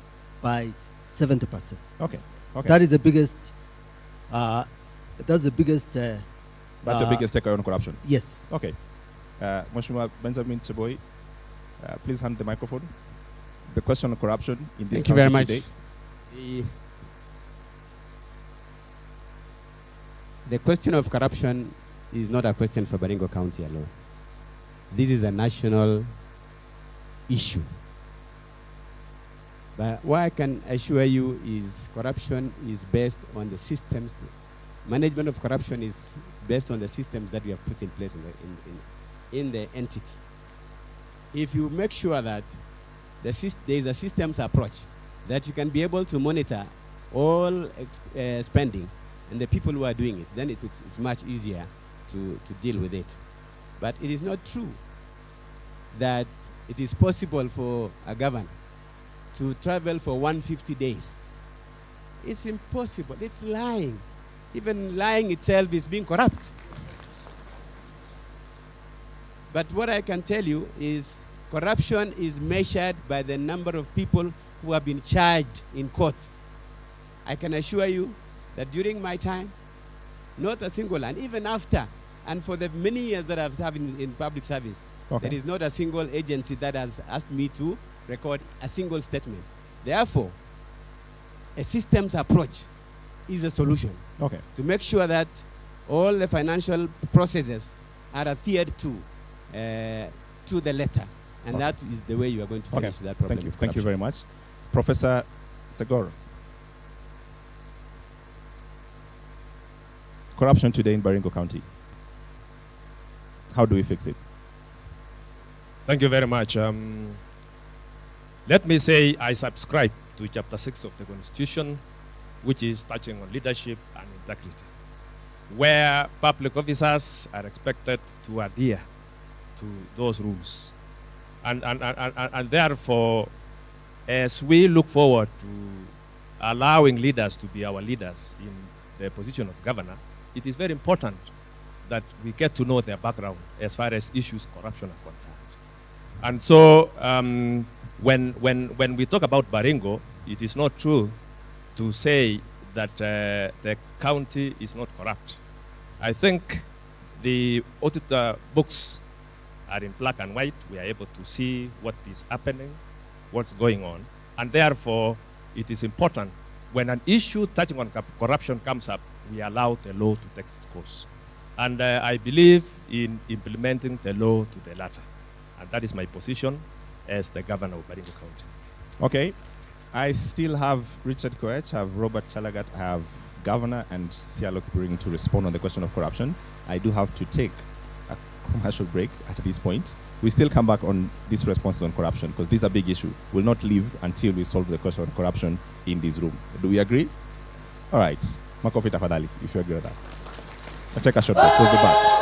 by 70%.
Okay.
That is the biggest, that's the biggest...
That's your biggest takeaway on corruption?
Yes.
Okay. Mheshimiwa Benjamin Cheboy, please hand the microphone. The question on corruption in this country today.
Thank you very much. The question of corruption is not a question for Baringo County alone. This is a national issue. But what I can assure you is corruption is based on the systems. Management of corruption is based on the systems that we have put in place in the entity. If you make sure that there is a systems approach, that you can be able to monitor all spending and the people who are doing it, then it's much easier to deal with it. But it is not true that it is possible for a governor to travel for 150 days. It's impossible. It's lying. Even lying itself is being corrupt. But what I can tell you is corruption is measured by the number of people who have been charged in court. I can assure you that during my time, not a single, and even after, and for the many years that I've served in public service, there is not a single agency that has asked me to record a single statement. Therefore, a systems approach is a solution to make sure that all the financial processes are adhered to the letter. And that is the way you are going to finish that problem.
Thank you. Thank you very much. Professor Segoro. Corruption today in Baringo County. How do we fix it?
Thank you very much. Let me say I subscribe to Chapter 6 of the Constitution, which is touching on leadership and integrity, where public officers are expected to adhere to those rules. And therefore, as we look forward to allowing leaders to be our leaders in the position of governor, it is very important that we get to know their background as far as issues corruption are concerned. And so when we talk about Baringo, it is not true to say that the county is not corrupt. I think the audit books are in black and white. We are able to see what is happening, what's going on. And therefore, it is important when an issue touching on corruption comes up, we allow the law to take its course. And I believe in implementing the law to the latter. And that is my position as the governor of Baringo County.
Okay. I still have Richard Koech, I have Robert Chalagat, I have Governor and Sialo Kipring to respond on the question of corruption. I do have to take a commercial break at this point. We still come back on these responses on corruption because this is a big issue. We'll not leave until we solve the question on corruption in this room. Do we agree? All right. Makofi tafadhali, if you agree with that. I'll take a short break. We'll be back.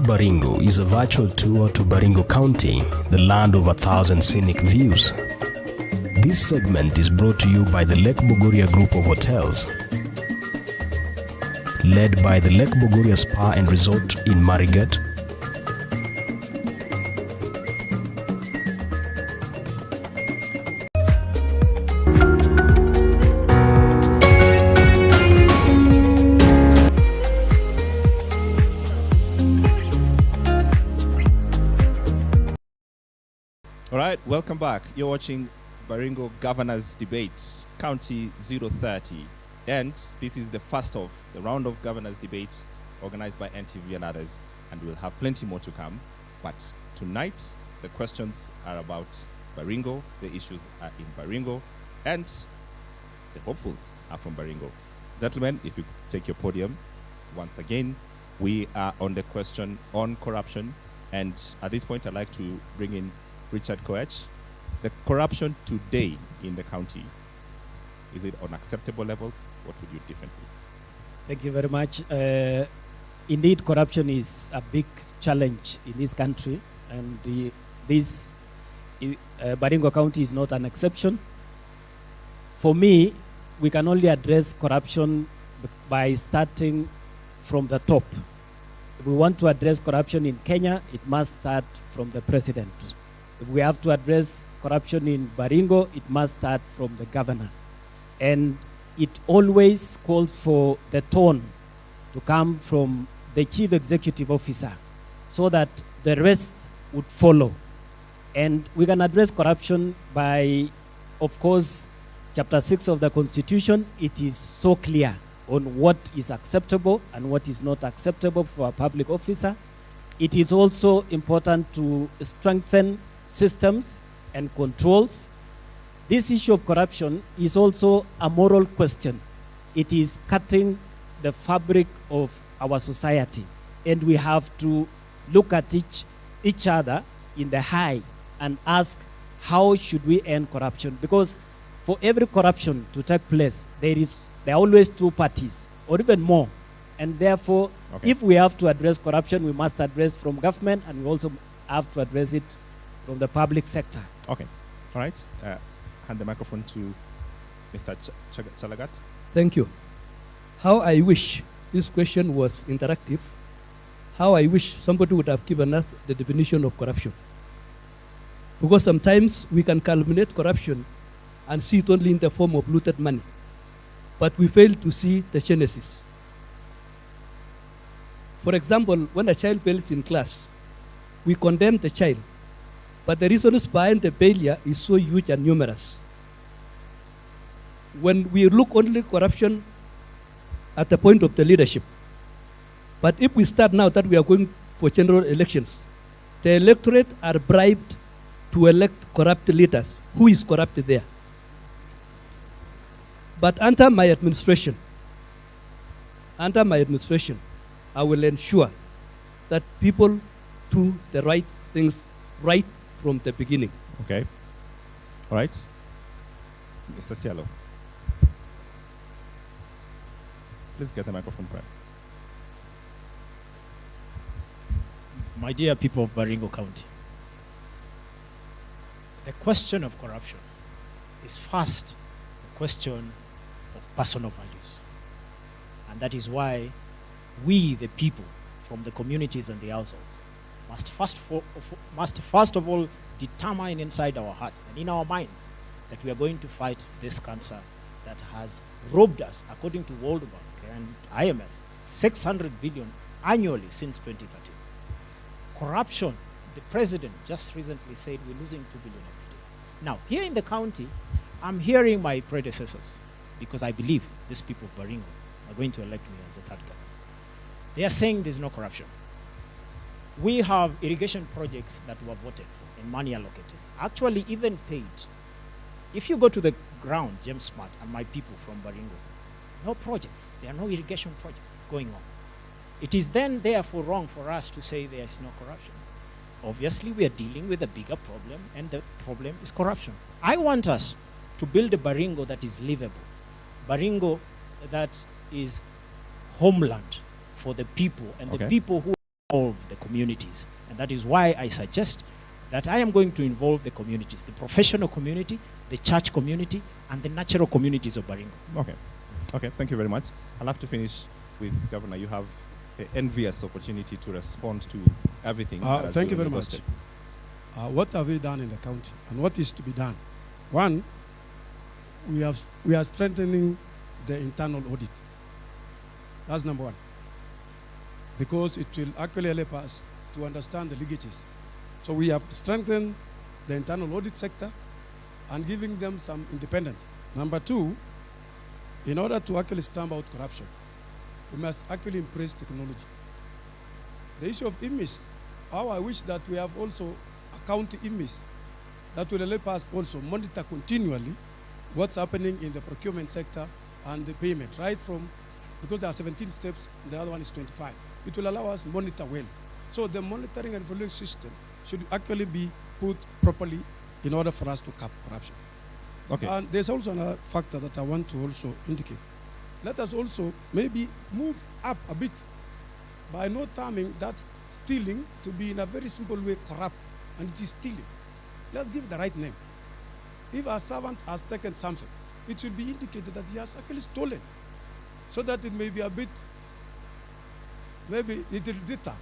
Baringo is a virtual tour to Baringo County, the land of 1,000 scenic views. This segment is brought to you by the Lake Bogoria Group of Hotels, led by the Lake Bogoria Spa and Resort in Marigat,
All right, welcome back. You're watching Baringo Governor's Debate, County 030. And this is the first of the round of Governor's Debate organized by NTV and others. And we'll have plenty more to come. But tonight, the questions are about Baringo, the issues are in Baringo, and the hopefuls are from Baringo. Gentlemen, if you take your podium once again, we are on the question on corruption. And at this point, I'd like to bring in Richard Koech. The corruption today in the county, is it on acceptable levels? What would you do differently?
Thank you very much. Indeed, corruption is a big challenge in this country, and Baringo County is not an exception. For me, we can only address corruption by starting from the top. If we want to address corruption in Kenya, it must start from the president. If we have to address corruption in Baringo, it must start from the governor. And it always calls for the tone to come from the chief executive officer so that the rest would follow. And we can address corruption by, of course, Chapter 6 of the Constitution. It is so clear on what is acceptable and what is not acceptable for a public officer. It is also important to strengthen systems and controls. This issue of corruption is also a moral question. It is cutting the fabric of our society, and we have to look at each other in the eye and ask, how should we end corruption? Because for every corruption to take place, there are always two parties or even more. And therefore, if we have to address corruption, we must address from government, and we also have to address it from the public sector.
Okay. All right. Hand the microphone to Mr. Chalagat.
Thank you. How I wish this question was interactive. How I wish somebody would have given us the definition of corruption. Because sometimes we can culminate corruption and see it only in the form of looted money. But we fail to see the genesis. For example, when a child fails in class, we condemn the child. But the reasons behind the failure is so huge and numerous. When we look only corruption at the point of the leadership, but if we start now that we are going for general elections, the electorate are bribed to elect corrupt leaders. Who is corrupted there? But under my administration, I will ensure that people do the right things right from the beginning.
Okay. All right. Mr. Cielo. Please get the microphone back.
My dear people of Baringo County, the question of corruption is first a question of personal values. And that is why we, the people from the communities and the households, must first of all determine inside our heart and in our minds that we are going to fight this cancer that has robbed us, according to World Bank and IMF, 600 billion annually since 2013. Corruption, the president just recently said we're losing 2 billion every day. Now, here in the county, I'm hearing my predecessors, because I believe these people of Baringo are going to elect me as the third governor. They are saying there's no corruption. We have irrigation projects that were voted for and money allocated, actually even paid. If you go to the ground, James Smart and my people from Baringo, no projects. There are no irrigation projects going on. It is then therefore wrong for us to say there is no corruption. Obviously, we are dealing with a bigger problem, and the problem is corruption. I want us to build a Baringo that is livable, Baringo that is homeland for the people, and the people who
involve the communities. And that is why I suggest that I am going to involve the communities, the professional community, the church community, and the natural communities of Baringo.
Okay. Okay, thank you very much. I'll have to finish with Governor. You have an envious opportunity to respond to everything.
Thank you very much. What have we done in the county and what is to be done? One, we are strengthening the internal audit. That's number one. Because it will actually help us to understand the leakages. So we have strengthened the internal audit sector and giving them some independence. Number two, in order to actually stamp out corruption, we must actually embrace technology. The issue of IMIS, how I wish that we have also a county IMIS that will help us also monitor continually what's happening in the procurement sector and the payment, right from, because there are 17 steps and the other one is 25. It will allow us to monitor well. So the monitoring and evaluation system should actually be put properly in order for us to cap corruption.
Okay.
And there's also another factor that I want to also indicate. Let us also maybe move up a bit by not terming that stealing to be in a very simple way corrupt, and it is stealing. Let's give the right name. If a servant has taken something, it should be indicated that he has actually stolen, so that it may be a bit, maybe it will deter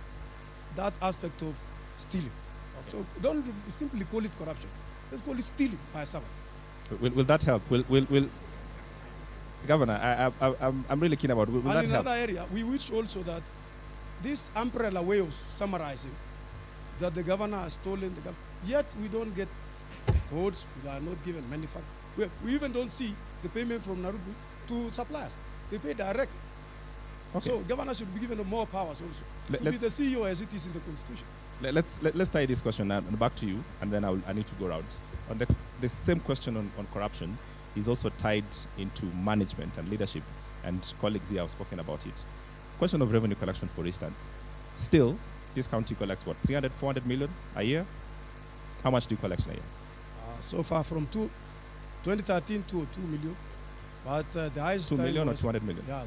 that aspect of stealing. Okay. So don't simply call it corruption. Let's call it stealing by a servant.
Will that help? Will Governor, I'm really keen about. Will that help?
And in another area, we wish also that this umbrella way of summarizing that the governor has stolen, yet we don't get the codes, we are not given many facts. We even don't see the payment from Nairobi to suppliers. They pay direct. Okay. So governor should be given more powers also to be the CEO as it is in the constitution.
Let's tie this question now and back to you, and then I need to go around. On the same question on corruption is also tied into management and leadership, and colleagues here have spoken about it. Question of revenue collection, for instance. Still, this county collects what, 300, 400 million a year? How much do you collect a year?
So far from 2013 to 2 million, but the highest
2 million or 200 million?
Yeah,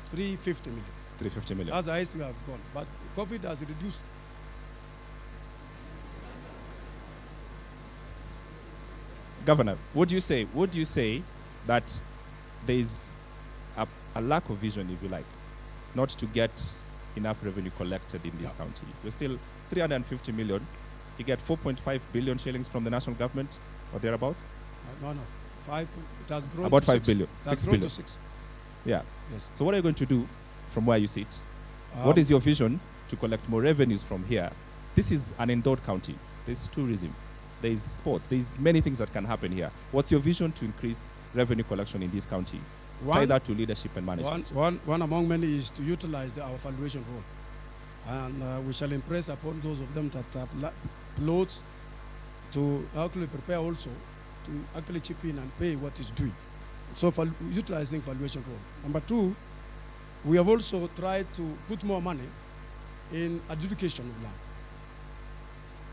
350 million.
350 million.
That's the highest we have gone, but COVID has reduced.
Governor, would you say that there is a lack of vision, if you like, not to get enough revenue collected in this county? You're still 350 million. You get 4.5 billion shillings from the national government or thereabouts?
No. 5. It has grown
about
to
5
6.
billion.
It has
6
grown
billion.
to 6.
Yeah.
Yes.
So what are you going to do from where you sit? What is your vision to collect more revenues from here? This is an endowed county. There's tourism. There is sports. There is many things that can happen here. What's your vision to increase revenue collection in this county? Tie that to leadership and management.
One among many is to utilize our valuation role. And we shall impress upon those of them that have plots to actually prepare also to actually chip in and pay what is due. So utilizing valuation role. Number two, we have also tried to put more money in adjudication of land.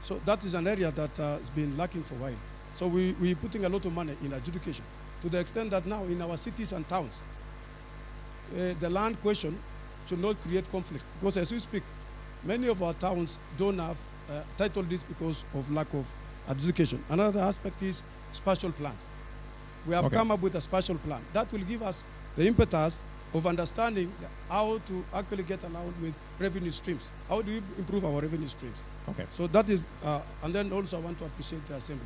So that is an area that has been lacking for a while. So we're putting a lot of money in adjudication to the extent that now in our cities and towns, the land question should not create conflict. Because as we speak, many of our towns don't have title deeds because of lack of adjudication. Another aspect is spatial plans. We have come up with a spatial plan. That will give us the impetus of understanding how to actually get along with revenue streams. How do we improve our revenue streams?
Okay.
So that is, and then also I want to appreciate the Assembly.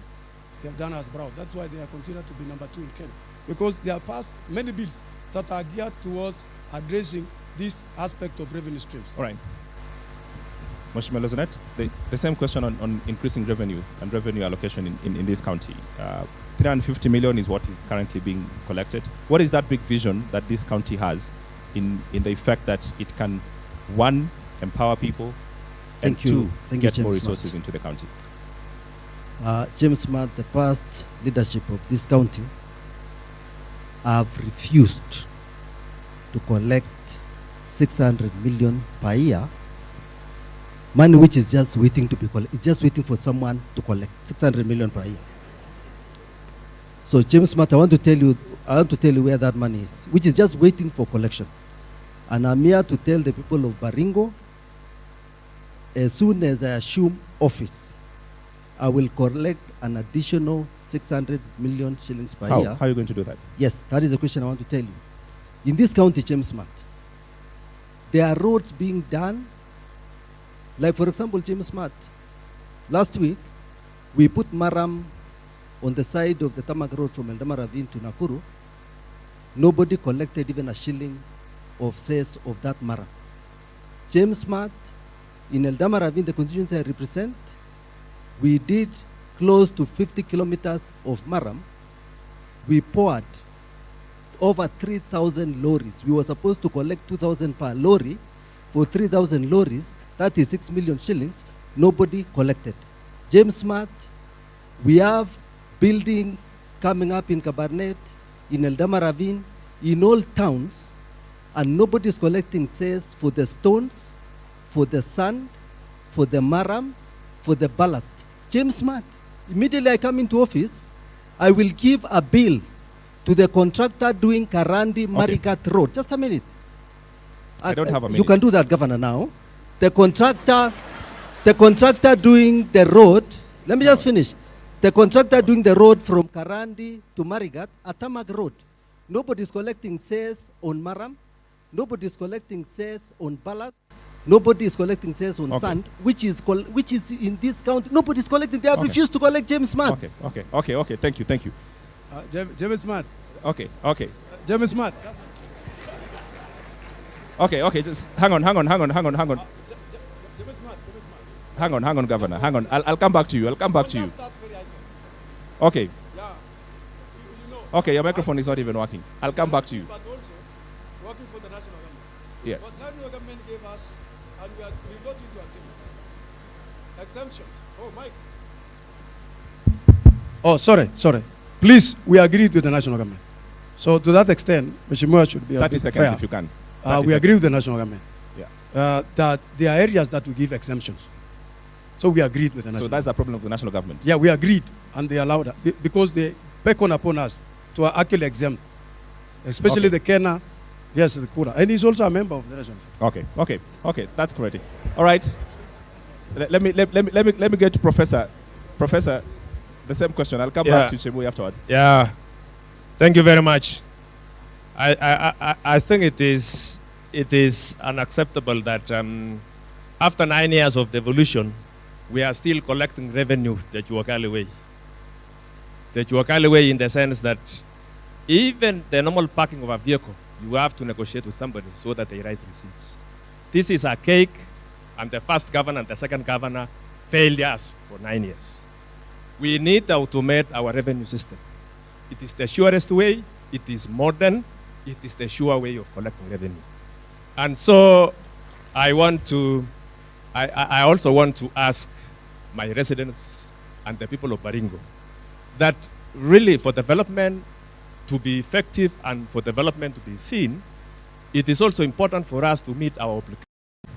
They have done us proud. That's why they are considered to be number 2 in Kenya. Because they have passed many bills that are geared towards addressing this aspect of revenue streams.
All right. Mheshimiwa Lozanet, the same question on increasing revenue and revenue allocation in this county. 350 million is what is currently being collected. What is that big vision that this county has in the effect that it can, one, empower people, and two, get more resources into the county?
James Smart, the past leadership of this county have refused to collect 600 million per year, money which is just waiting to be collected. It's just waiting for someone to collect 600 million per year. So James Smart, I want to tell you where that money is, which is just waiting for collection. And I'm here to tell the people of Baringo as soon as I assume office, I will collect an additional 600 million shillings per year.
How are you going to do that?
Yes, that is the question I want to tell you. In this county, James Smart, there are roads being done. Like, for example, James Smart, last week, we put Maram on the side of the Tarmac Road from Ravine to Nakuru. Nobody collected even a shilling of cess of that Maram. James Smart, in Ravine, the constituency I represent, we did close to 50 kilometers of Maram. We poured over 3,000 lorries. We were supposed to collect 2,000 per lorry. For 3,000 lorries, 36 million shillings, nobody collected. James Smart, we have buildings coming up in Kabarnet, in Ravine, in all towns, and nobody is collecting cess for the stones, for the sand, for the maram, for the ballast. James Smart, immediately I come into office, I will give a bill to the contractor doing Karandi Marigat Road. Just a minute.
I don't have a minute.
You can do that, Governor, now. The contractor doing the road, let me just finish. The contractor doing the road from Karandi to Marigat, a tarmac road. Nobody is collecting cess on maram. Nobody is collecting cess on ballast. Nobody is collecting cess on sand, which is in this county. Nobody is collecting. They have refused to collect James Smart.
Okay. Thank you.
James Smart.
Okay.
James Smart.
Okay. Just hang on.
James Smart.
Hang on, Governor. Hang on. I'll come back to you. Okay. Okay, your microphone is not even working. I'll come back to you.
But also, working for the national government.
Yeah.
But national government gave us, and we got into agreement. Exemptions. Oh, Mike. Oh, sorry. Please, we agreed with the national government. So to that extent, Mheshimiwa should be
30 seconds
fair.
if you can.
We agree with the national government.
Yeah.
That there are areas that we give exemptions. So we agreed with the national
So that's the problem of the national government.
Yeah, we agreed, and they allowed us because they beckon upon us to actually exempt, especially the Kena, yes, the Kura, and he's also a member of the national assembly.
Okay, that's correct. All right, let me get to Professor, the same question. I'll come back to Chebui afterwards.
Yeah, thank you very much. I think it is unacceptable that after 9 years of devolution, we are still collecting revenue the Juakali way. The Juakali way in the sense that even the normal parking of a vehicle, you have to negotiate with somebody so that they write receipts. This is a cake, and the first governor and the second governor failed us for 9 years. We need to automate our revenue system. It is the surest way, it is modern, it is the sure way of collecting revenue. And so I also want to ask my residents and the people of Baringo that really for development to be effective and for development to be seen, it is also important for us to meet our obligations.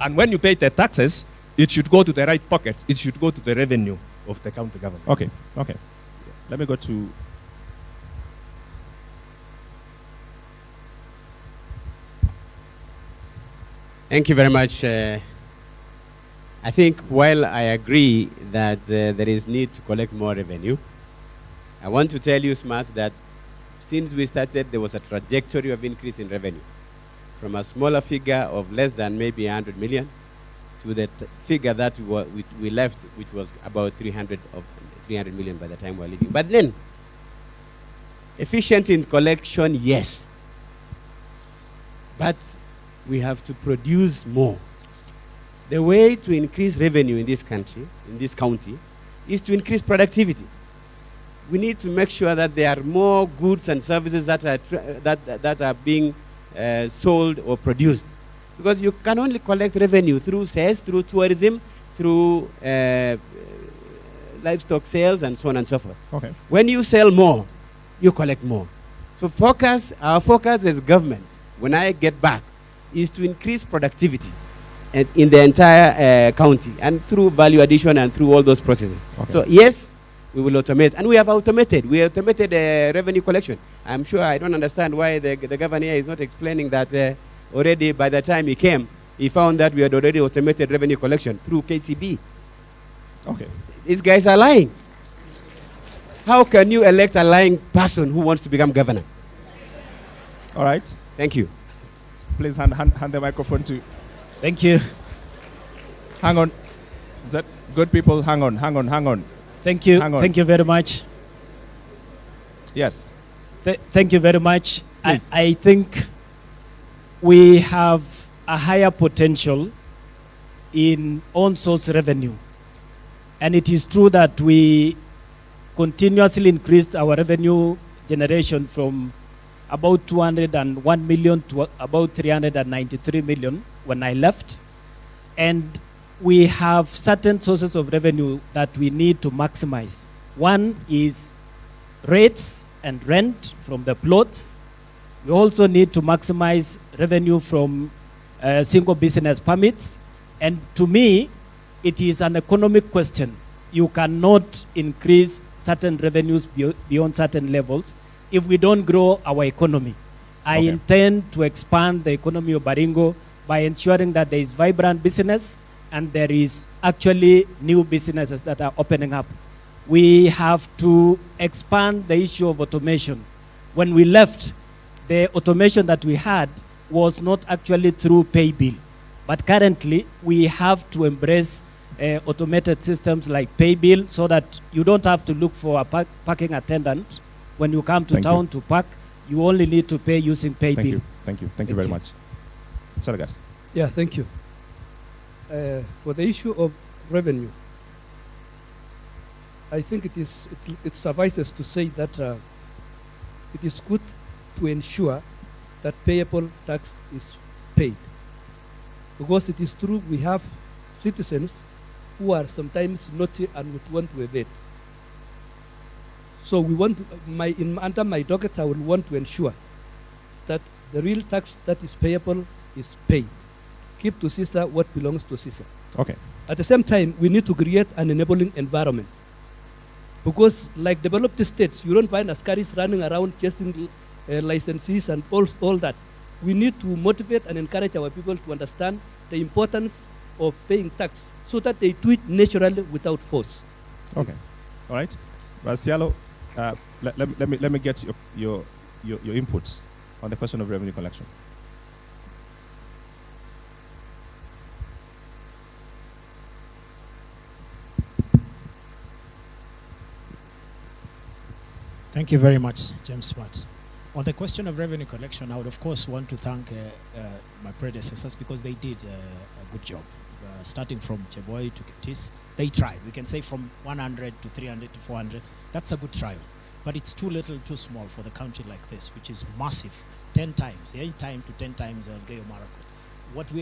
And when you pay the taxes, it should go to the right pocket. It should go to the revenue of the county government.
Okay. Let me go to...
Thank you very much. I think while I agree that there is need to collect more revenue, I want to tell you, Smart, that since we started, there was a trajectory of increase in revenue from a smaller figure of less than maybe 100 million to the figure that we left, which was about 300 million by the time we were leaving. But then, efficiency in collection, yes. But we have to produce more. The way to increase revenue in this country, in this county, is to increase productivity. We need to make sure that there are more goods and services that are being sold or produced. Because you can only collect revenue through sales, through tourism, through livestock sales, and so on and so forth.
Okay.
When you sell more, you collect more. So our focus as government, when I get back, is to increase productivity in the entire county, and through value addition and through all those processes.
Okay.
So yes, we will automate, and we have automated. We automated revenue collection. I'm sure I don't understand why the governor is not explaining that already by the time he came, he found that we had already automated revenue collection through KCB.
Okay.
These guys are lying. How can you elect a lying person who wants to become governor?
All right.
Thank you.
Please hand the microphone to.
Thank you.
Hang on. Is that good people? Hang on.
Thank you.
Hang on.
Thank you very much.
Yes.
Thank you very much.
Please.
I think we have a higher potential in on-source revenue. And it is true that we continuously increased our revenue generation from about 201 million to about 393 million when I left. And we have certain sources of revenue that we need to maximize. One is rates and rent from the plots. We also need to maximize revenue from single business permits. And to me, it is an economic question. You cannot increase certain revenues beyond certain levels if we don't grow our economy. I intend to expand the economy of Baringo by ensuring that there is vibrant business and there is actually new businesses that are opening up. We have to expand the issue of automation. When we left, the automation that we had was not actually through pay bill. But currently, we have to embrace automated systems like pay bill so that you don't have to look for a parking attendant when you come to town to park. You only need to pay using pay bill.
Thank you very much. Saragat.
Yeah, thank you. For the issue of revenue, I think it suffices to say that it is good to ensure that payable tax is paid. Because it is true we have citizens who are sometimes naughty and would want to evade. So we want to, under my docket, I will want to ensure that the real tax that is payable is paid. Keep to Caesar what belongs to Caesar.
Okay.
At the same time, we need to create an enabling environment. Because like developed states, you don't find askaris running around chasing licensees and all that. We need to motivate and encourage our people to understand the importance of paying tax so that they do it naturally without force.
Okay. All right. Razialo, let me get your input on the question of revenue collection.
Thank you very much, James Smart. On the question of revenue collection, I would of course want to thank my predecessors because they did a good job. Starting from Cheboy to Kitis, they tried. We can say from 100 to 300 to 400. That's a good trial. But it's too little, too small for the country like this, which is massive. 10 times, 8 times to 10 times Elgeyo Marakwet. What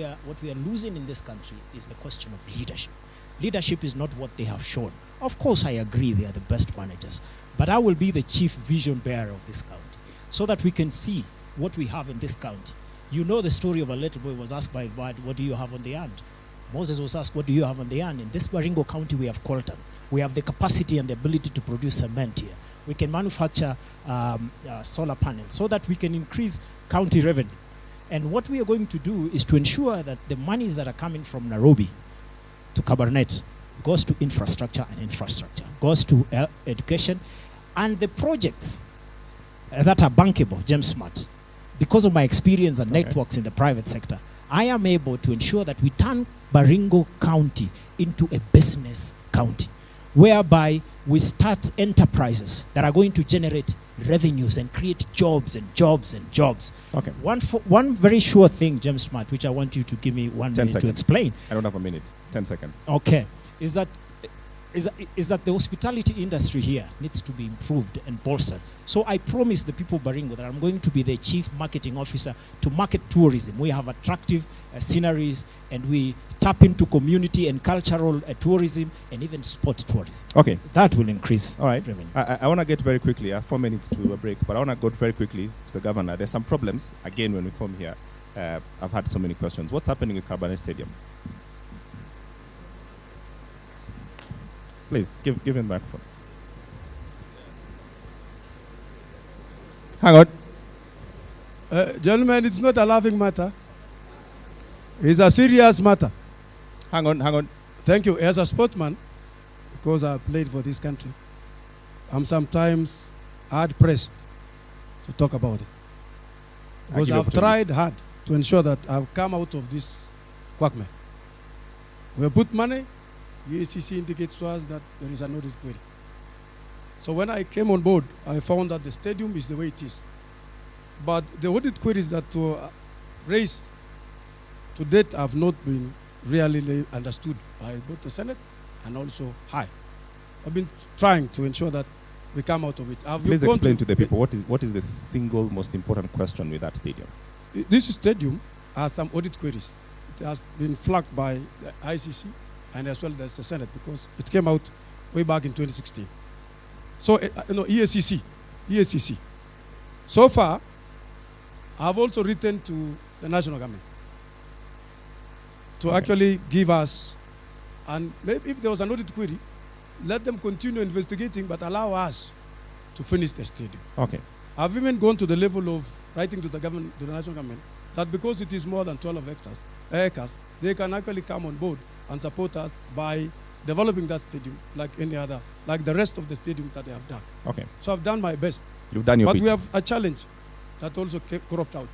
we are losing in this country is the question of leadership. Leadership is not what they have shown. Of course, I agree they are the best managers, but I will be the chief vision bearer of this county so that we can see what we have in this county. You know the story of a little boy was asked by God, what do you have on the hand? Moses was asked, what do you have on the hand? In this Baringo County, we have coltan. We have the capacity and the ability to produce cement here. We can manufacture solar panels so that we can increase county revenue. And what we are going to do is to ensure that the monies that are coming from Nairobi to Kabarnet goes to infrastructure, goes to education, and the projects that are bankable, James Smart. Because of my experience and networks in the private sector, I am able to ensure that we turn Baringo County into a business county, whereby we start enterprises that are going to generate revenues and create jobs and jobs and jobs. Okay. One very sure thing, James Smart, which I want you to give me 1 minute to explain.
I don't have a minute. 10 seconds.
Okay. Is that the hospitality industry here needs to be improved and bolstered. So I promise the people of Baringo that I'm going to be the chief marketing officer to market tourism. We have attractive sceneries and we tap into community and cultural tourism and even sports tourism.
Okay.
That will increase revenue.
I want to get very quickly, 4 minutes to a break, but I want to go very quickly to the governor. There's some problems, again, when we come here. I've had so many questions. What's happening at Kabarnet Stadium? Please, give him the microphone.
Hang on. Gentlemen, it's not a laughing matter. It's a serious matter.
Hang on.
Thank you. As a sportsman, because I played for this country, I'm sometimes hard-pressed to talk about it. Because I've tried hard to ensure that I've come out of this quagmire. We have put money, the ACC indicates to us that there is an audit query. So when I came on board, I found that the stadium is the way it is. But the audit queries that were raised to date have not been really understood by both the Senate and also high. I've been trying to ensure that we come out of it.
Please explain to the people what is the single most important question with that stadium?
This stadium has some audit queries. It has been flagged by the ICC and as well as the Senate because it came out way back in 2016. So, EACC. So far, I've also written to the national government to actually give us, and maybe if there was an audit query, let them continue investigating, but allow us to finish the stadium.
Okay.
I've even gone to the level of writing to the government, to the national government, that because it is more than 12 acres, they can actually come on board and support us by developing that stadium like any other, like the rest of the stadiums that they have done.
Okay.
So I've done my best.
You've done your bit.
But we have a challenge that also cropped out,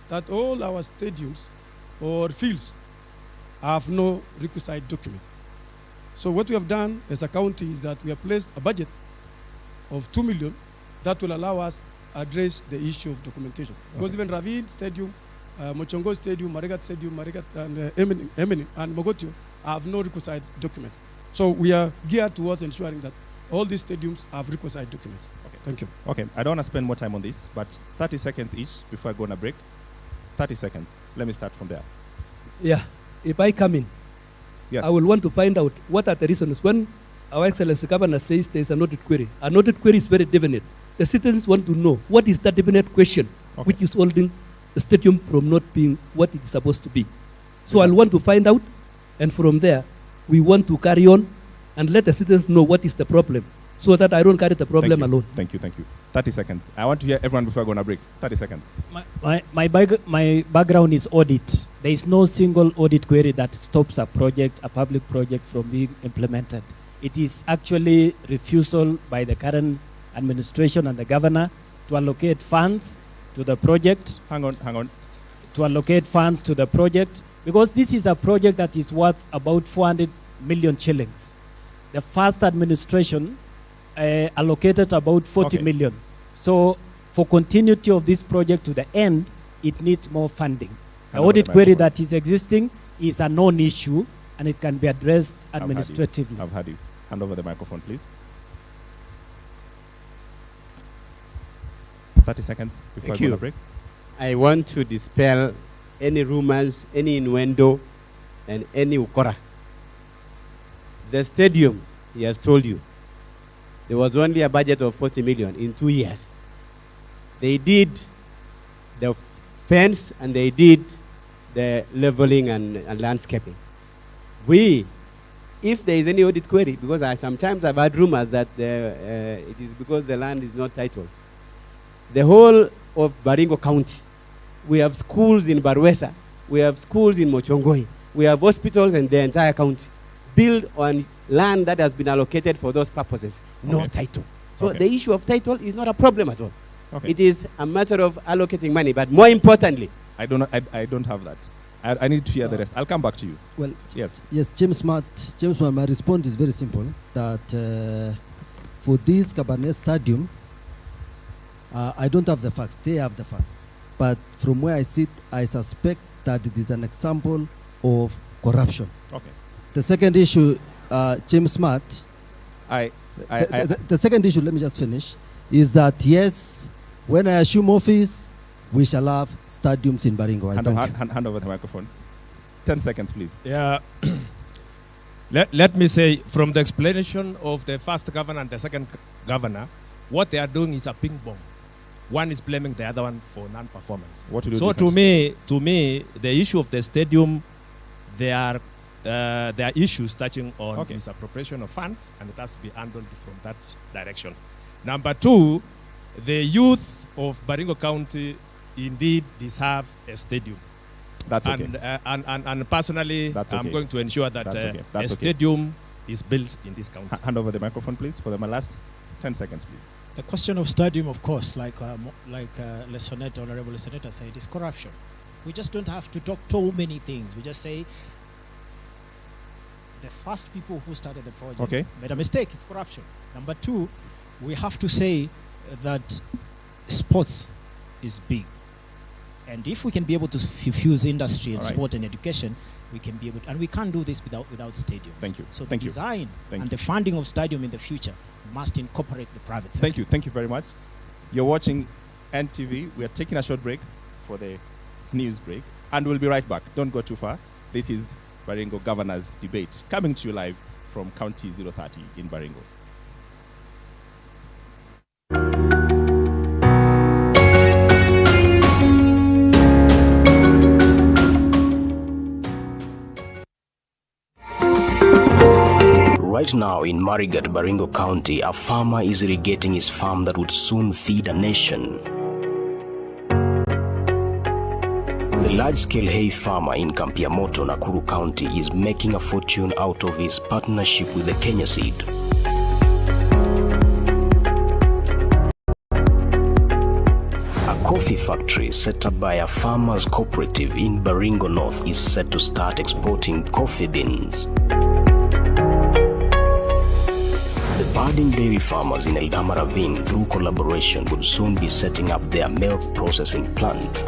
that all our stadiums or fields have no requisite document. So what we have done as a county is that we have placed a budget of 2 million that will allow us address the issue of documentation. Because even Ravine Stadium, Mochongo Stadium, Marakwet Stadium, and Embu and Mogotio have no requisite documents. So we are geared towards ensuring that all these stadiums have requisite documents.
Okay.
Thank you.
Okay, I don't want to spend more time on this, but 30 seconds each before I go on a break. 30 seconds. Let me start from there.
Yeah, if I come in,
Yes.
I will want to find out what are the reasons when Our Excellency Governor says there is an audit query. An audit query is very definite. The citizens want to know what is that definite question which is holding the stadium from not being what it is supposed to be. So I'll want to find out, and from there, we want to carry on and let the citizens know what is the problem so that I don't carry the problem alone.
Thank you. 30 seconds. I want to hear everyone before I go on a break. 30 seconds.
My background is audit. There is no single audit query that stops a project, a public project, from being implemented. It is actually refusal by the current administration and the governor to allocate funds to the project.
Hang on.
To allocate funds to the project, because this is a project that is worth about 400 million shillings. The first administration allocated about 40 million. So for continuity of this project to the end, it needs more funding. The audit query that is existing is a non-issue and it can be addressed administratively.
I've heard you. Hand over the microphone, please. 30 seconds before I go on a break.
I want to dispel any rumors, any innuendo, and any ukora. The stadium, he has told you, there was only a budget of 40 million in 2 years. They did the fence and they did the leveling and landscaping. If there is any audit query, because sometimes I've had rumors that it is because the land is not titled. The whole of Baringo County, we have schools in Barwesa, we have schools in Mochongoi, we have hospitals in the entire county, built on land that has been allocated for those purposes, no title. So the issue of title is not a problem at all. It is a matter of allocating money, but more importantly,
I don't have that. I need to hear the rest. I'll come back to you.
Well,
yes,
James Smart, my response is very simple. That for this Kabarnet Stadium, I don't have the facts. They have the facts. But from where I sit, I suspect that it is an example of corruption.
Okay.
The second issue, James Smart. The second issue, let me just finish, is that yes, when I assume office, we shall have stadiums in Baringo.
Hand over the microphone. 10 seconds, please.
Yeah. Let me say, from the explanation of the first governor and the second governor, what they are doing is a ping pong. One is blaming the other one for non-performance. So to me, the issue of the stadium, there are issues touching on misappropriation of funds, and it has to be handled from that direction. Number two, the youth of Baringo County indeed deserve a stadium.
That's okay.
And personally,
That's
I'm
okay.
going to ensure that
That's okay.
a
That's okay.
stadium is built in this county.
Hand over the microphone, please, for the last 10 seconds, please.
The question of stadium, of course, like Honorable Senator said, is corruption. We just don't have to talk too many things. We just say the first people who started the project made a mistake. It's corruption. Number two, we have to say that sports is big. And if we can be able to fuse industry and sport and education, we can be able to, and we can't do this without stadiums.
Thank you.
So
Thank
the
you.
design
Thank
and
you.
the funding of stadium in the future must incorporate the private sector.
Thank you. Thank you very much. You're watching NTV. We are taking a short break for the news break, and we'll be right back. Don't go too far. This is Baringo Governor's Debate, coming to you live from County 030 in Baringo.
Right now in Marigat, Baringo County, a farmer is irrigating his farm that would soon feed a nation. The large-scale hay farmer in Kampiamoto, Nakuru County is making a fortune out of his partnership with the Kenya Seed. A coffee factory set up by a farmers cooperative in Baringo North is set to start exporting coffee beans. The budding dairy farmers in Ravine, through collaboration, would soon be setting up their milk processing plant.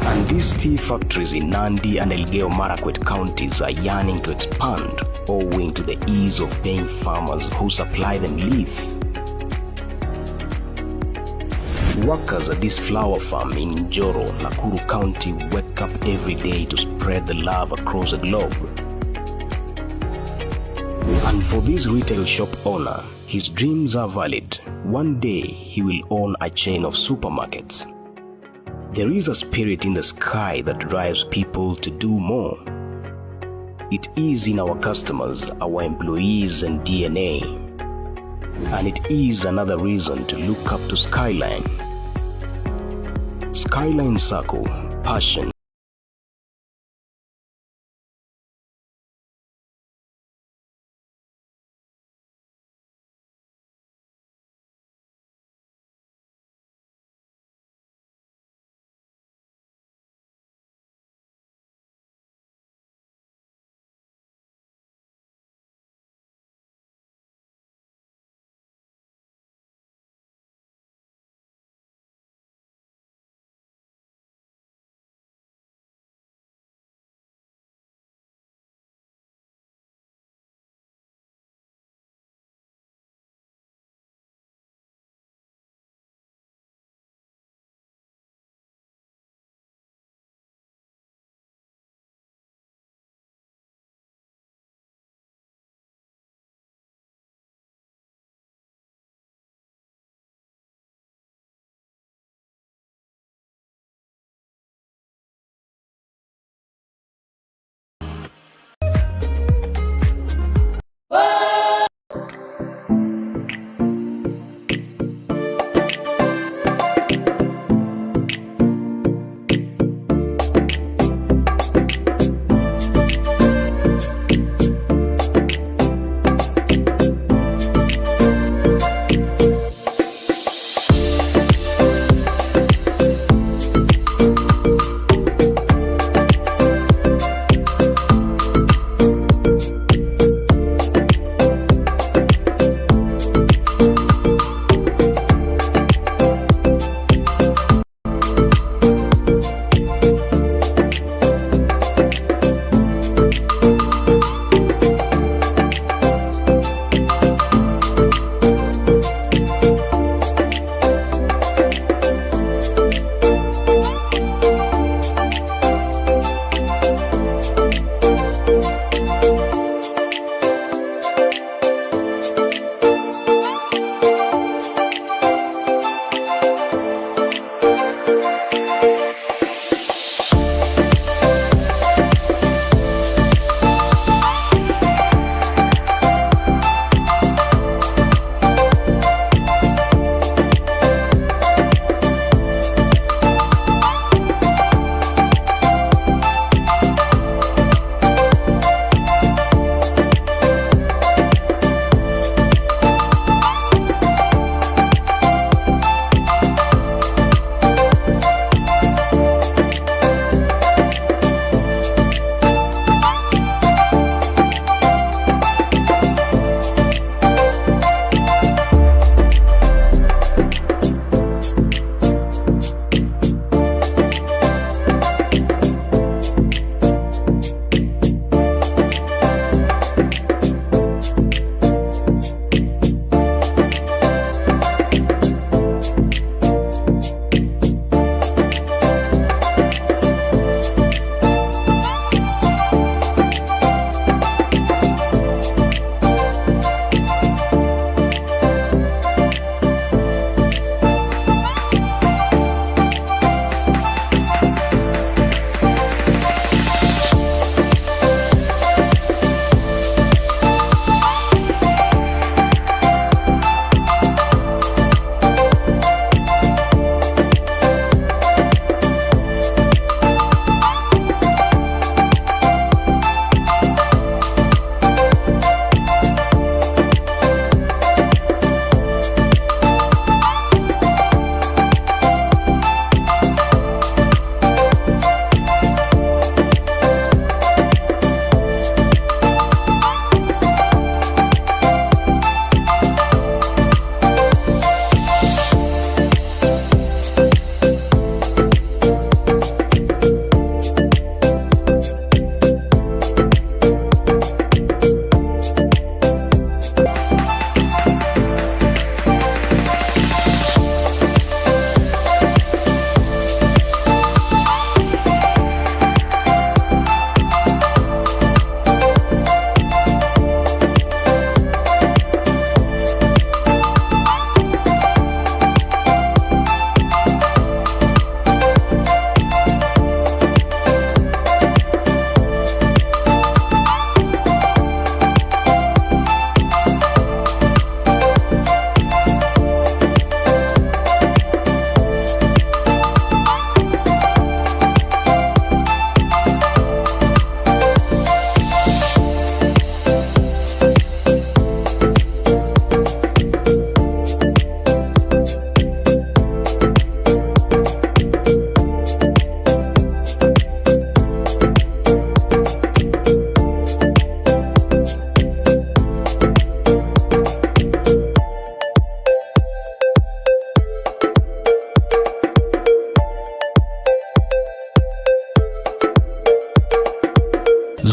And these tea factories in Nandi and Elgeyo Marakwet counties are yearning to expand, owing to the ease of paying farmers who supply them leaf. Workers at this flower farm in Njoro, Nakuru County, wake up every day to spread the love across the globe. And for this retail shop owner, his dreams are valid. One day, he will own a chain of supermarkets. There is a spirit in the sky that drives people to do more. It is in our customers, our employees and DNA. And it is another reason to look up to Skyline. Skyline Circle, passion.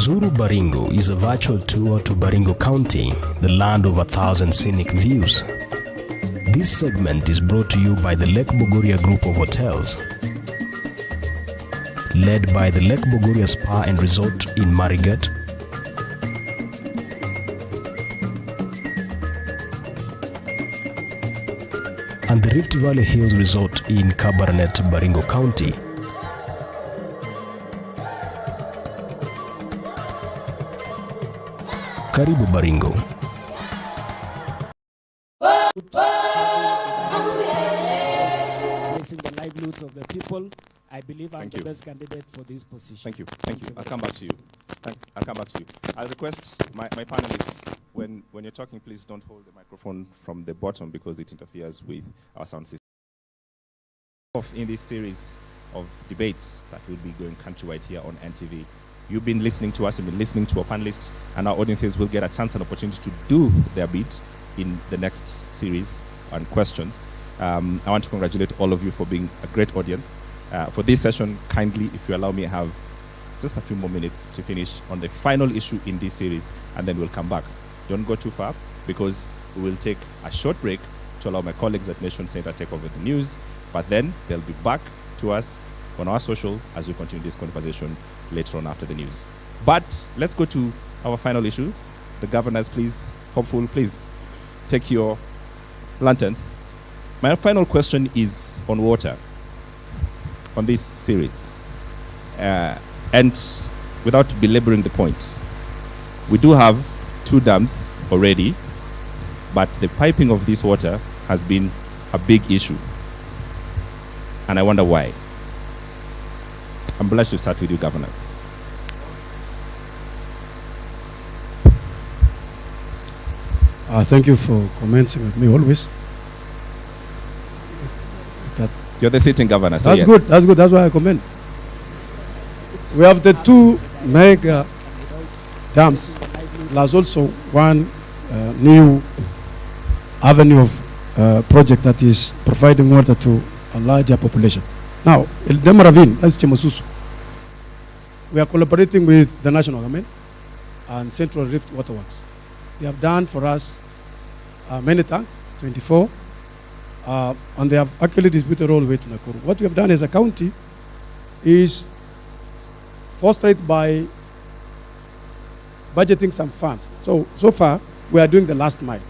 Zuru Baringo is a virtual tour to Baringo County, the land of 1,000 scenic views. This segment is brought to you by the Lake Bogoria Group of Hotels, led by the Lake Bogoria Spa and Resort in Marigat, and the Rift Valley Hills Resort in Kabarnet, Baringo County. Karibu Baringo.
Placing the livelihoods of the people, I believe I'm the best candidate for this position.
Thank you. Thank you. I'll come back to you. I'll come back to you. I'll request my panelists, when you're talking, please don't hold the microphone from the bottom because it interferes with our sound system. In this series of debates that will be going countrywide here on NTV, you've been listening to us, you've been listening to our panelists, and our audiences will get a chance and opportunity to do their bit in the next series on questions. I want to congratulate all of you for being a great audience. For this session, kindly, if you allow me, I have just a few more minutes to finish on the final issue in this series, and then we'll come back. Don't go too far, because we will take a short break to allow my colleagues at Nation Center take over the news, but then they'll be back to us on our social as we continue this conversation later on after the news. But let's go to our final issue. The governors, please, hopeful, please take your lanterns. My final question is on water, on this series. And without belaboring the point, we do have 2 dams already, but the piping of this water has been a big issue. And I wonder why. I'm blessed to start with you, Governor.
Thank you for commenting with me always.
You're the sitting governor, so
that's
yes.
good. That's good. That's why I comment. We have the 2 mega dams. There's also one new avenue of project that is providing water to a larger population. Now, Ravine, that's Chemosusu. We are collaborating with the national government and Central Rift Waterworks. They have done for us many tanks, 24, and they have actually distributed all the way to Nakuru. What we have done as a county is frustrated by budgeting some funds. So far, we are doing the last mile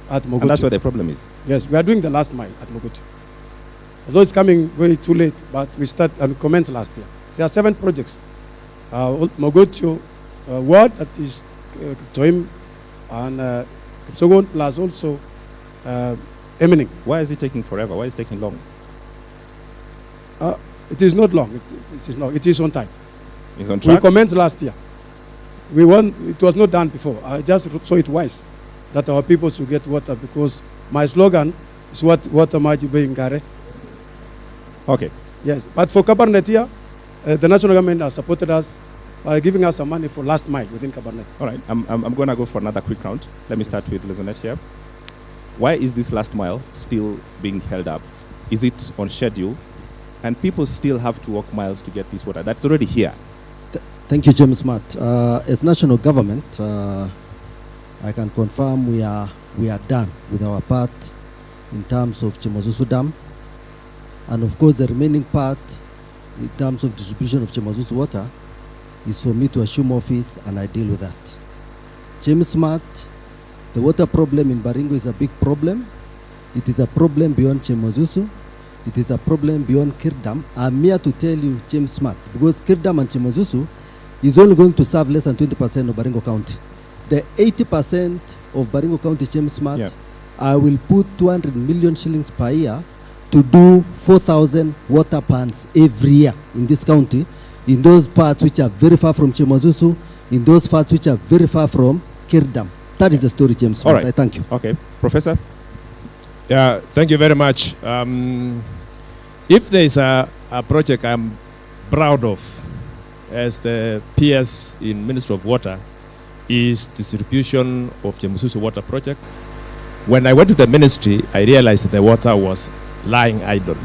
at Mogoti.
And that's where the problem is.
Yes, we are doing the last mile at Mogoti. Although it's coming very too late, but we start and commenced last year. There are 7 projects. Mogoti ward, that is Toim and Kipsogon, plus also Emening.
Why is it taking forever? Why is it taking long?
It is not long. It is on time.
It's on track?
We commenced last year. It was not done before. I just saw it wise that our people should get water, because my slogan is water maji beingare.
Okay.
Yes, but for Kabarnet here, the national government has supported us by giving us some money for last mile within Kabarnet.
All right, I'm going to go for another quick round. Let me start with Lizonet here. Why is this last mile still being held up? Is it on schedule? And people still have to walk miles to get this water. That's already here.
Thank you, James Matt. As national government, I can confirm we are done with our part in terms of Chemosusu Dam. And of course, the remaining part in terms of distribution of Chemosusu water is for me to assume office, and I deal with that. James Matt, the water problem in Baringo is a big problem. It is a problem beyond Chemosusu. It is a problem beyond Kirdam. I'm here to tell you, James Smart, because Kirdam and Chemosusu is only going to serve less than 20% of Baringo County. The 80% of Baringo County, James Smart, I will put 200 million shillings per year to do 4,000 water pans every year in this county, in those parts which are very far from Chemosusu, in those parts which are very far from Kirdam. That is the story, James Smart.
All right.
I thank you.
Okay. Professor?
Yeah, thank you very much. If there is a project I'm proud of as the PS in Ministry of Water, is distribution of Chemosusu water project. When I went to the ministry, I realized that the water was lying idle.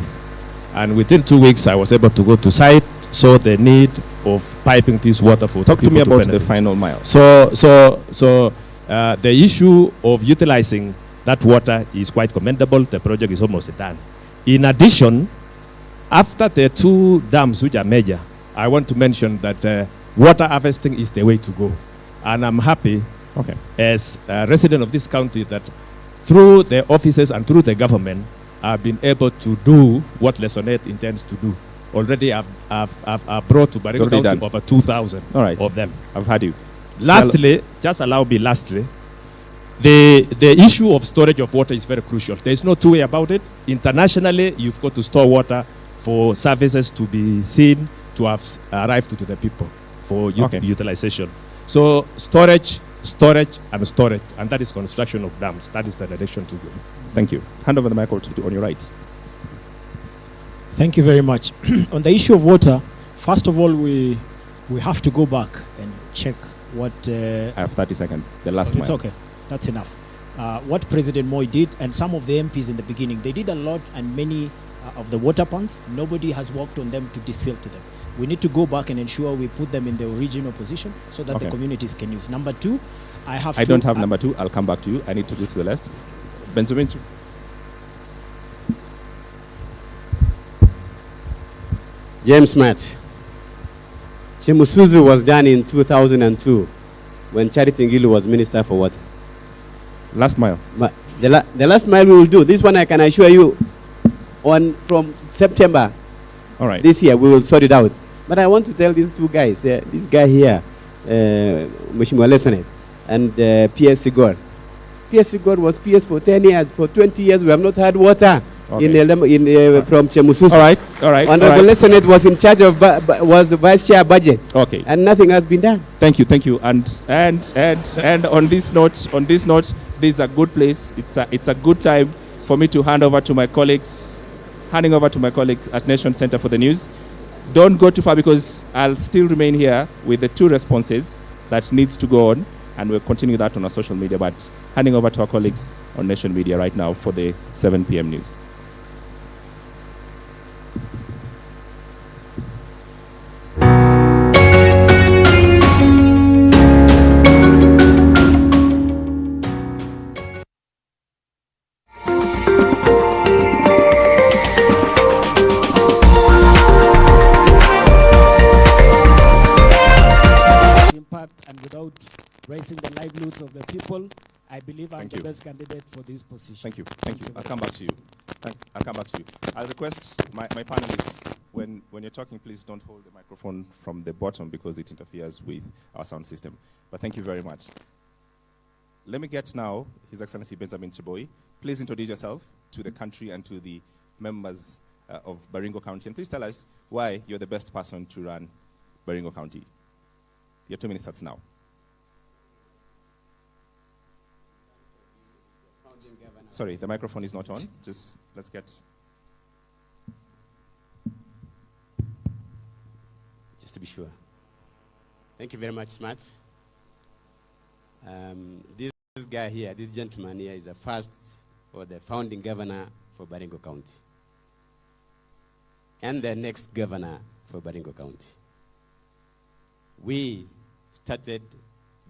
And within 2 weeks, I was able to go to site, saw the need of piping this water for
Talk to me
people
about the
benefit.
final mile.
The issue of utilizing that water is quite commendable. The project is almost done. In addition, after the two dams which are major, I want to mention that water harvesting is the way to go. And I'm happy as a resident of this county that through the offices and through the government, I've been able to do what Lesonet intends to do. Already I've brought to Baringo County
done.
over 2,000
of
them.
I've had you.
Lastly, just allow me lastly, the issue of storage of water is very crucial. There is no two way about it. Internationally, you've got to store water for services to be seen, to have arrived to the people for utilization. So storage, and that is construction of dams. That is the direction to go.
Thank you. Hand over the microphone on your right.
Thank you very much. On the issue of water, first of all, we have to go back and check what...
I have 30 seconds. The last
It's okay. That's enough. What President Moi did, and some of the MPs in the beginning, they did a lot, and many of the water ponds, nobody has worked on them to desilt them. We need to go back and ensure we put them in the original position so that the communities can use. Number two, I
don't have number two. I'll come back to you. I need to do to the list. Benjamin.
James Matt. Chemusuzu was done in 2002 when Charity Ngilu was Minister for Water.
Last mile.
The last mile we will do. This one I can assure you from September this year we will sort it out. But I want to tell these two guys, this guy here, Mheshimiwa Lesonet, and PS Sigor. PS Sigor was PS for 10 years. For 20 years we have not had water from Chemusuzu.
All right.
Honorable Lesonet was in charge of, was the vice chair budget.
Okay.
And nothing has been done.
Thank you. And on this note, this is a good place. It's a good time for me to hand over to my colleagues. Handing over to my colleagues at Nation Center for the News. Don't go too far because I'll still remain here with the two responses that needs to go on, and we'll continue that on our social media. But handing over to our colleagues on Nation Media right now for the 7 p.m. news.
raising the livelihoods of the people, I believe I'm the best candidate for this position.
Thank you. I'll come back to you. I'll request my panelists, when you're talking, please don't hold the microphone from the bottom because it interferes with our sound system. But thank you very much. Let me get now His Excellency Benjamin Cheboy. Please introduce yourself to the country and to the members of Baringo County. And please tell us why you're the best person to run Baringo County. Your 2 minutes starts now. Sorry, the microphone is not on. Just let's get...
Just to be sure. Thank you very much, Smart. This guy here, this gentleman here is the first or the founding governor for Baringo County. And the next governor for Baringo County. We started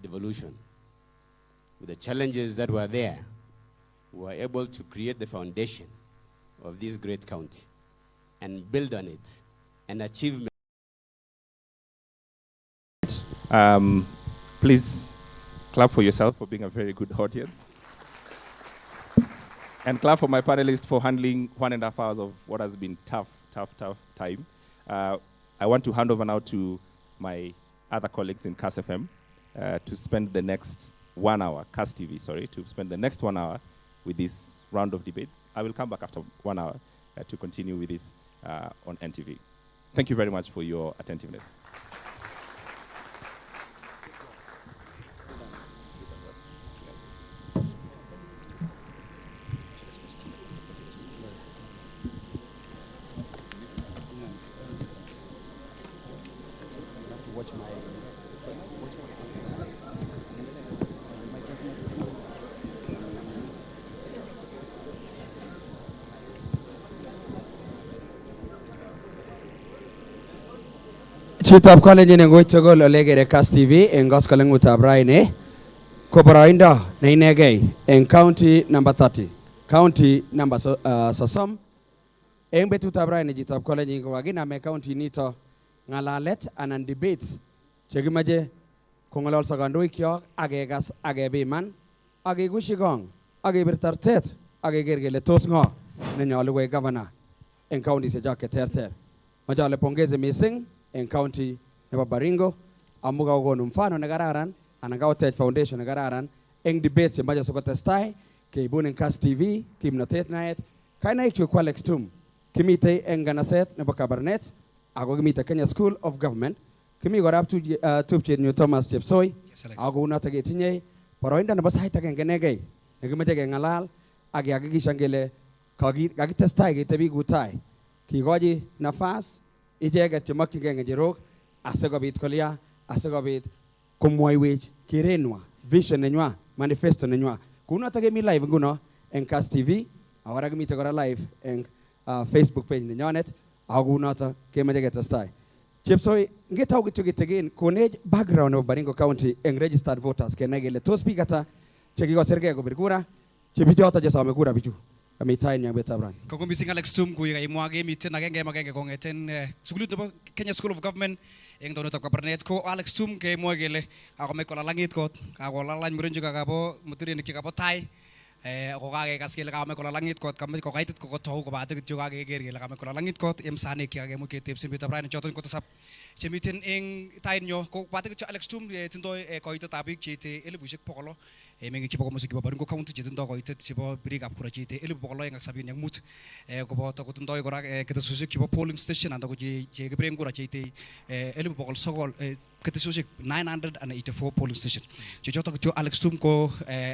devolution with the challenges that were there. We were able to create the foundation of this great county and build on it and achieve.
Please clap for yourself for being a very good audience. And clap for my panelists for handling 1.5 hours of what has been tough time. I want to hand over now to my other colleagues in KAS FM to spend the next 1 hour, KAS TV, sorry, to spend the next 1 hour with this round of debates. I will come back after 1 hour to continue with this on NTV. Thank you very much for your attentiveness.
Chitab Kalenjin en goitogol olegere Kas TV en goskoleng'utab raini ko boroindo ne inegei en county number 30. County number sosom en betutab raini chitab Kalenjin ko kakiname county nito ng'alalet anan debates chekimache kong'ololso kandoikyok ak kekas ak kebiman ak kekushi kong ak kebir tartet ak keker kele tos ng'o nenyolu koik governor en countisyechok cheterter. Moche ale pongeze missing en county nebo Baringo amu kakokonu mfano nekararan anan kakotech foundation nekararan en debates chemoche sikotestai keibun en Kas TV kimnotet naet kainaik chu ko Alex Tum kimitei en nganaset nebo Kabarnet ako kimitei Kenya School of Government kimi kora tupchenyu Thomas Chepsoi ako kounoto ketinye boroindo nebo sait agenge negei nekimoche keng'alal ak kehakikishan kele kakitestai ketebi kutai kikochi nafas icheket chemokyingei ng'echerok asikobit kolya asikobit komwoiwech kerenwa vision nenywa manifesto nenywa kounoto kemi live nguno en Kas TV ako kora kimite kora live en Facebook page nenyonet ako kounoto kemoche ketestai. Chepsoi ngetau kityo kitikin konech background nebo Baringo County en registered voters kenai kele tos biik ata chekikosirgei kopir kura chebichoto chesome kura bichu kamitain yang betab rani.
Kongoi missing Alex Tum kuya kaimwa kemiten agenge kong'eten sukulit nebo Kenya School of Government eng taunetab Kabarnet ko Alex Tum kemwoe kele kakomech kolalangit kot kakolalany murenchuk akabo mutirenik chekabo tai ako kakekas kele kakomech kolalangit kot kamech kokaitit kokotou kobate kityo kakeker kele kamech kolalangit kot en sanik chekakemuch ketebsen betab rani choton kotisab chemiten eng tainyo ko kobate kityo Alex Tum tindoi koitetab biik cheite 1,600 meng'ik chebo komosik chebo Baringo County chetindoi koitet chebo birikab kura cheite 275 koboto kotindoi kora ketesosiek chebo polling station anan ko chekibiren kura cheite 900 ketesosiek 984 polling station chechoto kityo Alex Tum ko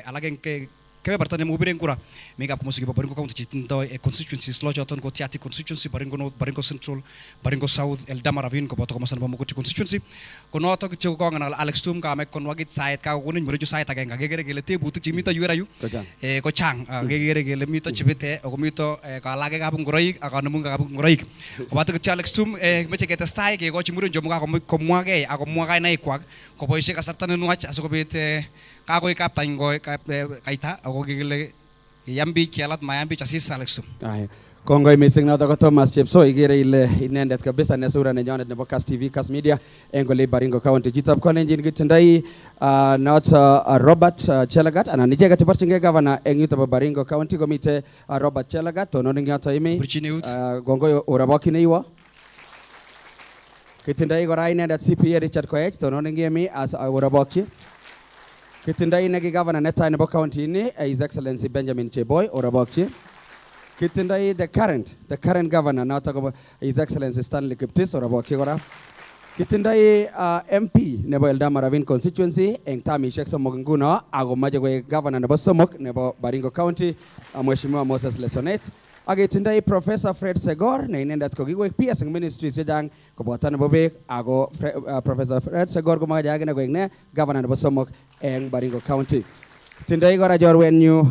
alak eng kebeberta nemo kibiren kura meng'ikab komosik chebo Baringo County chetindoi constituencies lo choton ko Tiaty constituency, Baringo North, Baringo Central, Baringo South, Eldama Ravine koboto komosta nebo Mogoti constituency konoto kityo kong'alal Alex Tum kamek konwagit sait kakokonech murechu sait agenge kekere kele tebutik chemito yu erayu ko chang kekere kele mito chebete ako mito kalakekab ngoroik ak kanemung'ikab ngoroik kobate kityo Alex Tum meche ketestai kekochi muren chomo kakomwagei akomwa kainaikwak koboisie kasarta nenwach asikobit kakoik kaptany kaita ako kikile kiyam biik kialat mayam biik asis Alex Tum.
Kongoi missing noto ko Thomas Chepsoi ikere ile inendet kabisa ne sura nenyonet nebo Kas TV Kas Media en kole Baringo County. Chitab Kalenjin kitindoi noto Robert Chelagat anan icheket cheborchingei governor en yuto bo Baringo County komite Robert Chelagat tonon eng yoto imi kongoi orabokyineyo. Kitindoi kora inendet CPA Richard Koech tonon eng imi as orabokyi. Kitindoi neki governor netai nebo county ini His Excellency Benjamin Cheboy orabokyi. Kitindoi the current governor noto ko His Excellency Stanley Kiptis orabokyi kora. Kitindoi MP nebo Eldama Ravine constituency eng tamishek somok nguno ako mache koek governor nebo somok nebo Baringo County Mheshimiwa Moses Lesonet. Ak kitindoi Professor Fred Segor ne inendet ko kikoek PS eng ministries chechang koboto nebo beek ako Professor Fred Segor ko mache akine koek ne governor nebo somok eng Baringo County. Tindoi kora jorwenyu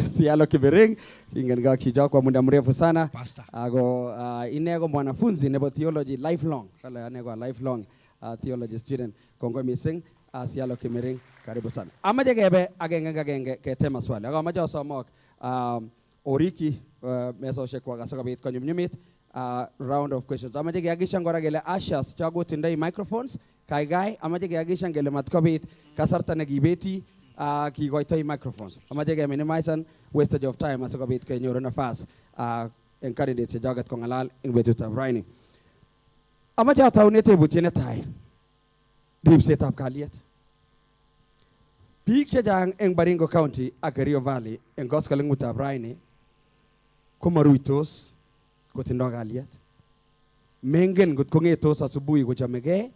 Sialo Kibering ingen ga chicho kwa muda mrefu sana ako ine ko mwanafunzi nebo theology lifelong kala ane ko lifelong theology student kongoi missing Sialo Kibering karibu sana amaje kebe agenge ketema swali ako amaje osomok oriki mesoshek kwa asikobit konyumnyumit round of questions amaje kehakikishan kora kele ashas chakotindoi microphones kaikai amaje kehakikishan kele matkobit kasarta nekibeti kikoitoi microphones amache ke minimize wastage of time asikobit kenyoru nafas en candidates chejoget kong'alal eng betutab raini. Amache ataune tebutiet netai ripsetab kalyet. Biik chechang eng Baringo County ak Kerio Valley eng koskoleng'utab raini komaruitos kotindoi kalyet. Mengen ngot kong'etos asubuhi kochamegei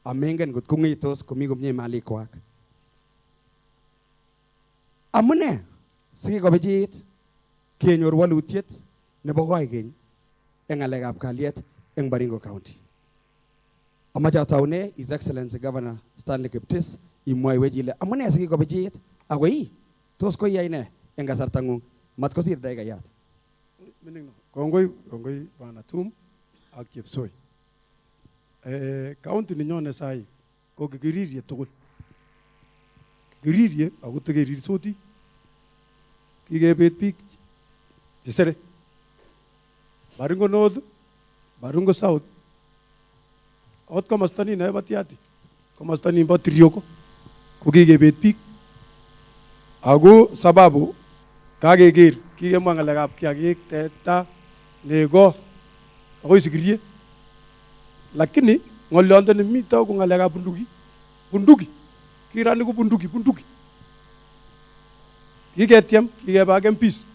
amengen ngot kong'etos komi komie malikwak. Amune sikikobijit kenyor walutiet nebo koigeny eng ng'alekab kalyet eng Baringo County. Amache ataune His Excellency Governor Stanley Kiptis imwoiwech ile amune sikikobijit ako tos koiyai ne eng kasartang'ung matkosir dakikayat.
Kongoi Bwana Tum ak Chepsoi. county ninyone sai ko kikirirye tugul. Kikirirye ako tikerirsoti. Kikebet biik chesere. Baringo North, Baringo South. Ot komosta nin nebo Tiaty. Komosta nin bo Trioko. Ko kikebet biik. Ako sababu kakeker kikemwa ng'alekab kiagik, teta, nego, akoi sikirie. Lakini ng'olyondoni mito ko ng'alekab bunduki. Bunduki. Kirani ko bunduki. Kiketyem, kikeba ak MPs.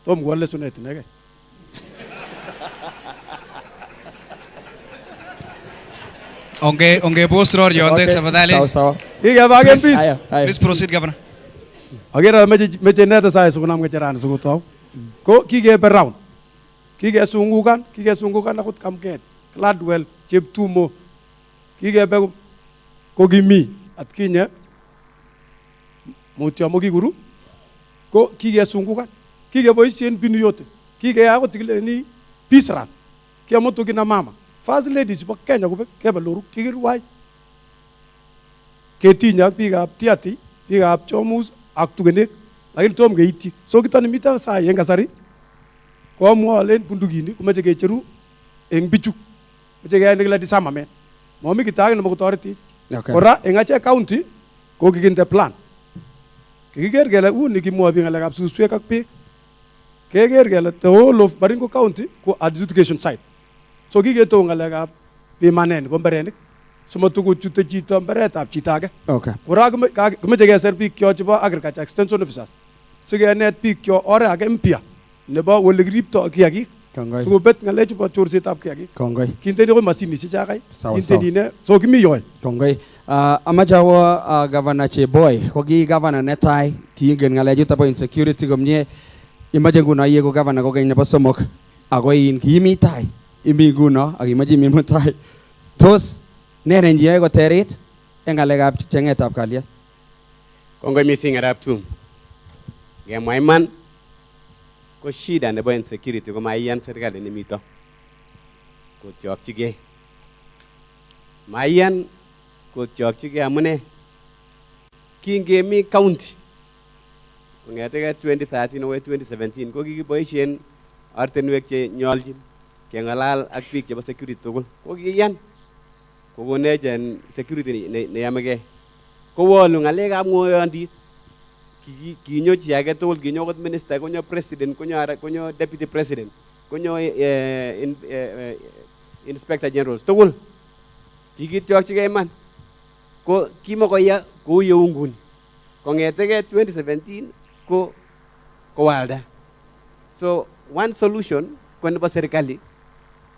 Tom ko lesonet inegei.
Onge boss rorionde tafadhali.
Sawa. Kikeba ak MPs.
Please proceed, Governor.
Agera meche neta sai sukunam ngecherani sukutau. Ko kikebe round. Kikesungukan akot Kamket, Gladwell, Cheptumo. Kikebe kokimi atkinye mutyo mokikuru. Ko kikesungukan. Kikeboisien binu yote. Kikeya akot kileni peace run. Kiamutu kina mama. First ladies bo Kenya kubek kebe loru kikirwai. Ketinya ak biikab Tiaty, biikab Chomus ak tugenek. Lakini tom keityi. So kitoni mito sai en kasari. Komwa len bundukini komeche kecheru eng bichu. Meche keyai nekile disarmament. Momi kitake nebo kotoretech. Kora eng achek county ko kikinde plan. Kikiker kele uni kimwa biik ng'alekab suswek ak beek. Keker kele the whole of Baringo County ko adjudication site. So kiketou ng'alekab pimanet nebo mbarenik. Simatukuchute chito mbaretab chito age. Kora komeche keser biik kyok chebo agriculture extension officers. Sikenet biik kyok oret age mpya nebo ole kiriptoi kiagik. Sikobet ng'alechu bo chorsetab kiagik. Kindeni ko mashinishek chakai. Kindeni ne so kimi yoe.
Kongoi. Amache awo Governor Cheboy, ko ki governor netai tiingen ng'alechuto bo insecurity komie. Imache nguno iyegu governor kokeny nebo somok. Ako in kimi tai. Imi nguno ak imache imi mutai. Tos ne nenjiyoe koterit eng ng'alekab chengetab kalyet?
Kongoi mising arap tum. Ngemwa iman ko shida nebo insecurity ko maiyan serikali nimito. Kotyokchigei. Maiyan kotyokchigei amune kingemi county kong'etege 2013 akoi 2017 ko kikiboisien ortinwek che nyoljin keng'alal ak biik chebo security tugul. Ko kiyan kokonech security neyamegei. Kowolu ng'alekab ng'oyondit. Kinyo chi age tugul, kinyo kot minister, konyo president, konyo deputy president, konyo inspector generals tugul. Kikityokchigei iman. Ko kimokoya kou yeu nguni. Kong'etege 2017 ko walda. So one solution ko nebo serikali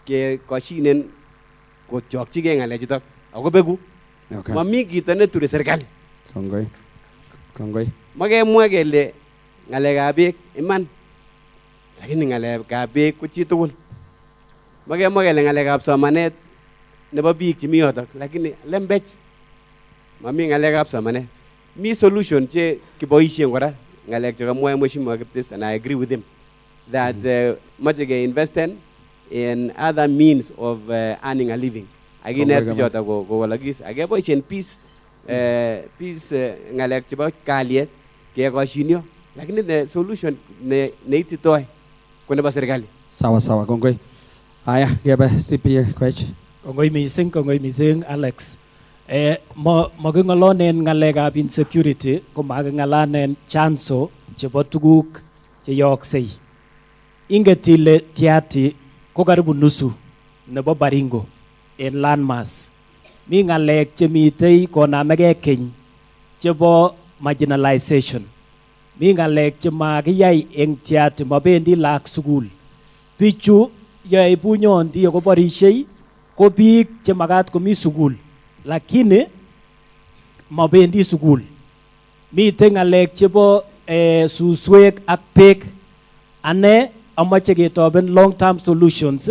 ke koshinen kotyokchigei ng'alechutok ako beku. Mami kito neture serikali.
Kongoi.
Makemwa kele ng'alekab beek iman. Lakini ng'alekab beek ko chi tugul. Makemwa kele ng'alekab somanet nebo biik chemi yotok. Lakini lembech. Mami ng'alekab somanet. Mi solution che kiboisien kora ng'alek chekamwae Mheshimiwa Kiptis, and I agree with him that mache ke investen in other means of earning a living. Akinet bichotok kowalakis. Akeboisien peace ng'alek chebo kalyet kekoshinyo. Lakini the solution neititoi ko nebo serikali.
Sawa, kongoi. Aya, kebe CPA Koech.
Kongoi mising Alex. Making'olonen ng'alekab insecurity ko making'alanen chanzo chebo tuguk cheyooksei. Inget ile Tiaty ko karibu nusu nebo Baringo en landmass. Mi ng'alek chemitei konamegei keny chebo marginalization. Mi ng'alek chemakiyai eng Tiaty, mabendi laak sukul. Bichu yoe bunyondi ako borishei ko biik chemakat komi sukul, lakini mabendi sukul. Mitei ng'alek chebo suswek ak beek. Ane amache ketoben long term solutions,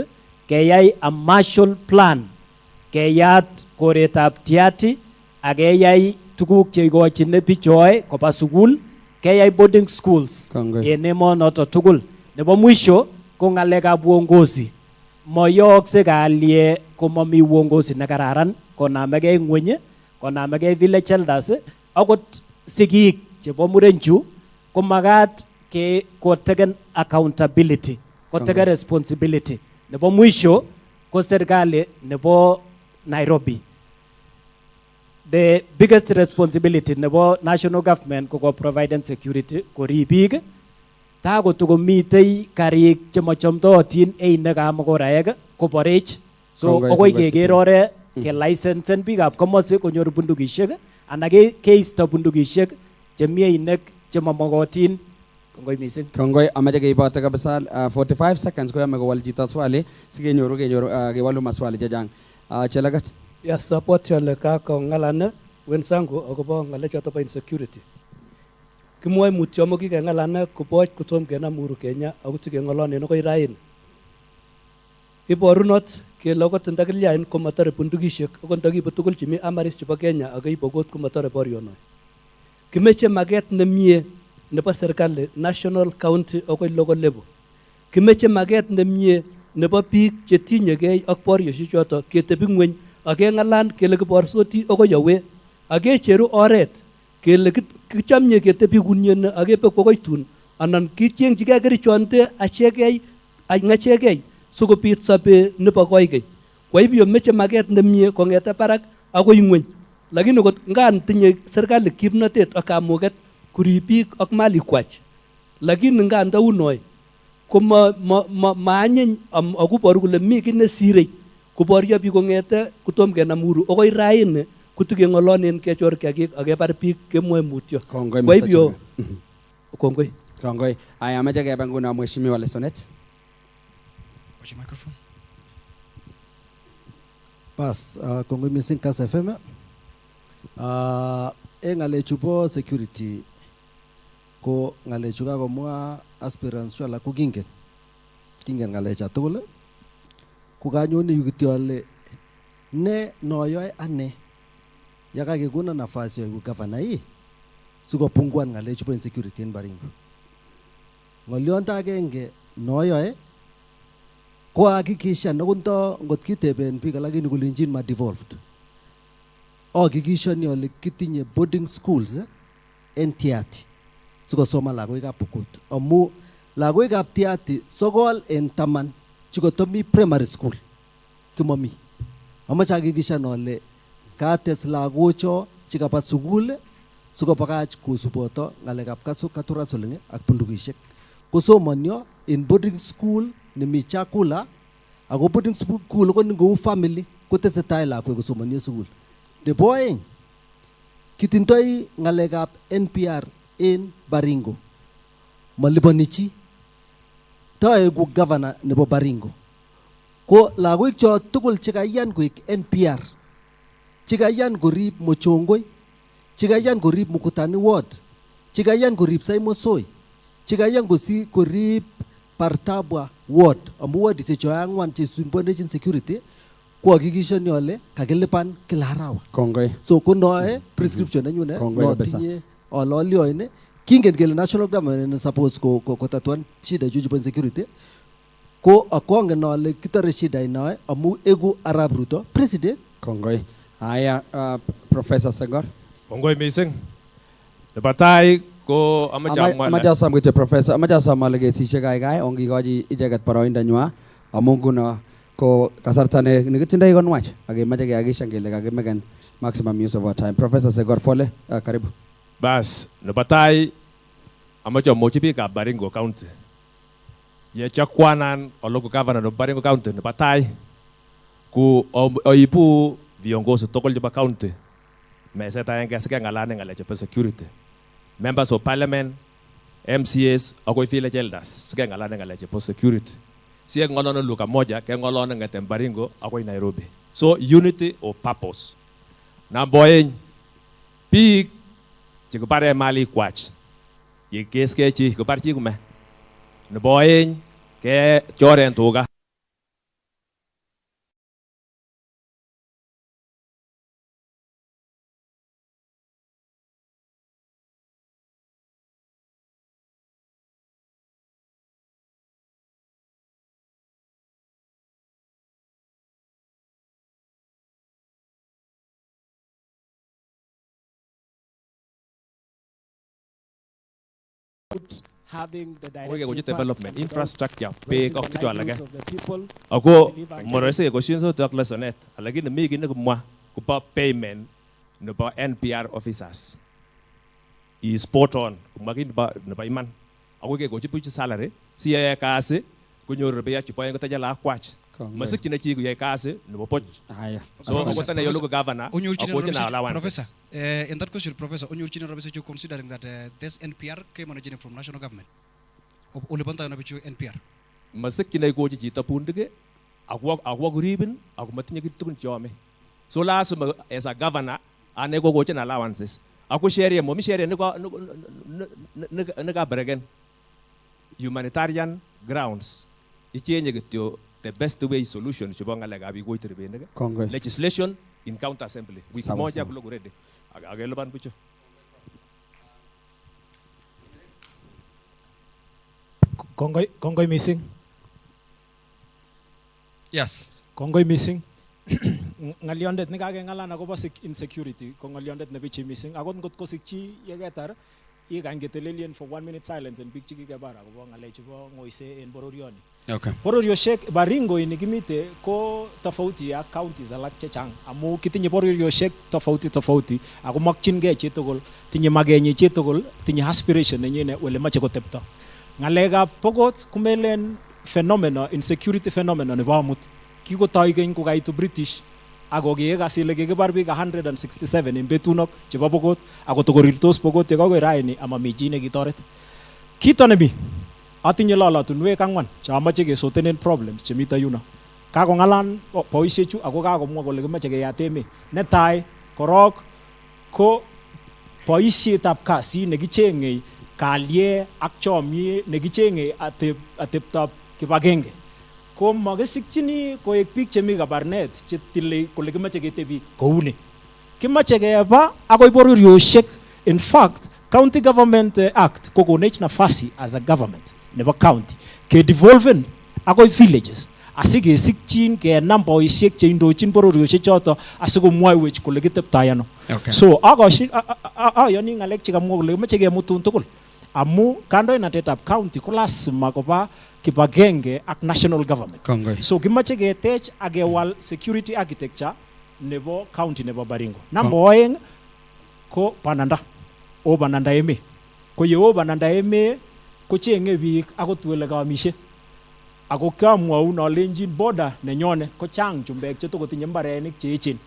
keyai a Marshall Plan, keyat koretab Tiaty ak keyai tuguk cheikochine bichoe koba sukul, keyai boarding schools en emonoto tugul. Nebo mwisho ko ng'alekab uongozi. Moyookse kalyet komami uongozi nekararan, konamegei ngweny, konamegei village elders, akot sigik chebo murenchu komagat ke koteken accountability, koteken responsibility. Nebo mwisho ko serikali nebo Nairobi. The biggest responsibility nebo national government ko provide security, ko ribik, ta ko mitei karik chemachamdootin einek ab mogoraek koborech. So okoi keker ore ke licensen biikab komosi konyor bundukishek anan keisto bundukishek chemi einek chemamogotin. Kongoi mising.
Kongoi, amache keibote kabisa 45 seconds koyame kowal chito swali sikenyoru kewalu maswali chechang. Chelagat.
Yes, support yole kako ngalane wenzangu akobo ngalechoto bo insecurity. Kimwoe mutyo mo kikengalane koboch kotom kenam Uhuru Kenya ako sikeng'olonen akoi raini. Iborunot kele okot ndakilyain komatore bundukishek akot ndakiibu tugul chemi amaris chebo Kenya akeibu okot komatore borionoi. Kimeche maket nemie nebo serikali national, county akoi local level. Kimeche maket nemie nebo biik chetinyegei ak borioshek choto ketebi ngweny akeng'alan kele kiborsoti akoi yawe akecheru oret kele kichomye ketebi kunyene akebe akoi tun anan kichengchigei kerichonde achegei ng'achegei sikobit sobe nebo koigeny. Kwa hivyo meche maket nemie kong'ete barak akoi ngweny. Lakini kot ngan tinye serikali kimnotet ak kamuket kurib biik ak malikwach. Lakini ngan taunoi ko maanyiny akoboru kole mi kiy nesirei koboryo biik kong'ete kotom kenam Uhuru akoi raini kotikeng'olonen kechor kiagik akebar biik kemwoe mutyo. Kwa hivyo kongoi.
Kongoi. Aya amache kebe nguno mheshimiwa Lesonet.
Kwa microphone.
Bas, kongoi mising Kass FM. Ngalechu bo security ko ngalechu kakomwa aspirants chu alak ko kingen ngalecha tugul ko kanyoni yu kityo ale ne noyoe ane yakakekona nafasi yoiku governor hii sikopunguan ngalechu bo insecurity en Baringo. Ng'olionto agenge noyoe ko hakikisha nokundo ngot kiteben biik alak kolenjin ma devolved. Hakikishani ale kitinye boarding schools en Tiaty sikosoma lagoikab Pokot. Amu lagoikab Tiaty sokol en taman chikotomi primary school kimomi. Amache hakikishan ale kates lagocho chikaba sukul sikobakach kosuboto ngalekab katurasoling ak bundukishek. Kosomonyo in boarding school nemi chakula ako boarding school ko ngou family kotesetai lakwet kosomonye sukul. Nebo oeng kitindoi ngalekab NPR en Baringo maliponi chi taegu governor nebo Baringo ko lagoik cho tugul chekaiyan koik NPR chekaiyan korib Mochongoi chekaiyan korib Mukutani ward chekaiyan korib Saimosoi chekaiyan korib Partabwa ward amu ward isecho angwan chesumbonechin security ko hakikishani ole kakilipan kila arawa.
Kongoi.
So kunoe prescription nenyune notinye ololioine kingen kele national government suppose ko tatuan shida juju bo insecurity ko akongen ole kitore shida inoe amu egu Arab Ruto president.
Kongoi. Haya, Professor Senghor.
Kongoi mising. Nebo tai ko
amache asom kityo Professor, amache asom ale kesishek kaikai ongikochi icheket boroindonywa amu nguno ko kasarta nekitindoi konwach akemache kehakikishan kele kakimeken maximum use of our time. Professor Senghor, pole, karibu.
Bas, nebo tai amache amwochi biikab Baringo County. Yechakwanan ologo governor nebo Baringo County nebo tai ku oibu viongozi tugul chebo county meset aenge sikeng'alane ng'alek chebo security. Members of parliament, MCAs akoi village elders sikeng'alane ng'alek chebo security. Sikeng'olone lugha moja keng'olone ng'eten Baringo akoi Nairobi. So unity of purpose. Number oeng biik chekibare malikwach yekeskei chi kibar chi kume. Nebo oeng ke choren tuga
having the
Oke ko
direct
development,
impact
infrastructure,
raising
pe ko
the
kitu alage.
livelihoods of the people.
Ako
Believe I
morese ko shinzo to klasonet. Alagi na migi na kumwa kupa payment no pa NPR officers. Is spot on. Kumagi na pa iman. Ako ke ko chipu salary. Siya kasi kunyor be ya chipo yang taja la kwach. Masik kina chi ku ya kasi no po. So ako tane yo local governor. Ako kina allowance.
Professor, in that question, Professor, on your general you considering that this NPR came originating from national government? Only one time NPR.
Masik kina ko chi tapundige. Ako guribin, ako matinya kitukun chome. So last as a governor, ane ko kina allowances. Ako share mo mi share nega bergen humanitarian grounds. Ichenye gitu the best way solution chibonga lega bi go itrebe nega. Legislation in counter assembly. We moja kulo gurede. Agelo ban pucho.
Kongoi missing.
Yes.
Kongoi missing. Ngaliondet nikakengalan akobo insecurity ko ngaliondet nebichi missing akot ngot ko sikchi yeketar ikangetelelien for 1 minute silence en biik chikikebar akobo ngalechu bo ngoise en bororioni.
Okay.
Bororioshek Baringo ini kimite ko tofauti ya counties alak chechang amu kitinye bororioshek tofauti ako makchingei chitugul tinye magenyi chitugul tinye aspiration nenyine ole mache kotepto. Ngalekab Pokot kumelen phenomena insecurity phenomena nebo amut kikotoi keny kokaitu British ako kikasile kikibar biik 167 en betunok chebo Pokot ako tokorirtos Pokot yekakoi raini amami chi nekitoret. Kito nemi atinye lolotunwek 4 chamache kesotenen problems chemito yuno. Kakongalan boisiechu ako kakomwa kole kimache keyat emet. Netai korok ko boisietab kasi nekichengei kalye ak chomie nekichengei ateptab kibagenge. Ko makisikchini koek biik chemi Kabarnet chetile kole kimache ketebi kouni. Kimache keba akoi bororioshek. In fact, County Government Act kokonech nafasi as a government nebo county ke devolven akoi villages asikesikchin kenam boisiek cheindochin bororioshek choto asikomwoiwech kole kiteptoi ano. So ayoni ngalek chekamwa kole kimache kemutun tugul amu kandoinatetab county ko lazima koba kibagenge ak national government. So kimache ketech ak kewal security architecture nebo county nebo Baringo. Number 2 ko bananda. O bananda eme. Ko ye o bananda eme ko chenge biik akot wele kaamishe. Ako kamwaun alenjin border nenyone ko chang chumbek chetokotinye mbarenik cheechen.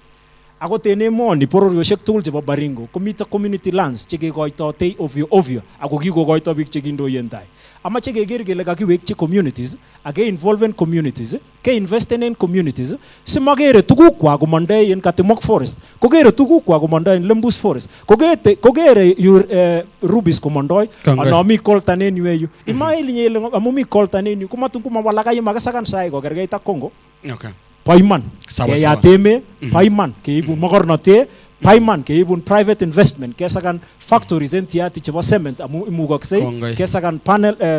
Akot en emoni bororioshek tugul chebo Baringo komito community lands chekekoitotei ovyo ako kikokoito biik chekindoi en tai. Amache keker kele kakiwekchi communities ak involven communities keinvesten en communities simakere tugukwak komondoi en Katimok forest kokere tugukwak komondoi en Lembus forest kokere Rubis komondoi anomi koltan en yu imaili nyele amu mi koltan en yu komatun kumawalaka yemakesakan sai kokerkeit ak Congo. Paiman keyat emet, paiman keibun mokornotet, paiman keibun private investment, kesakan factories en tiati chebo cement amu imukoksei, kesakan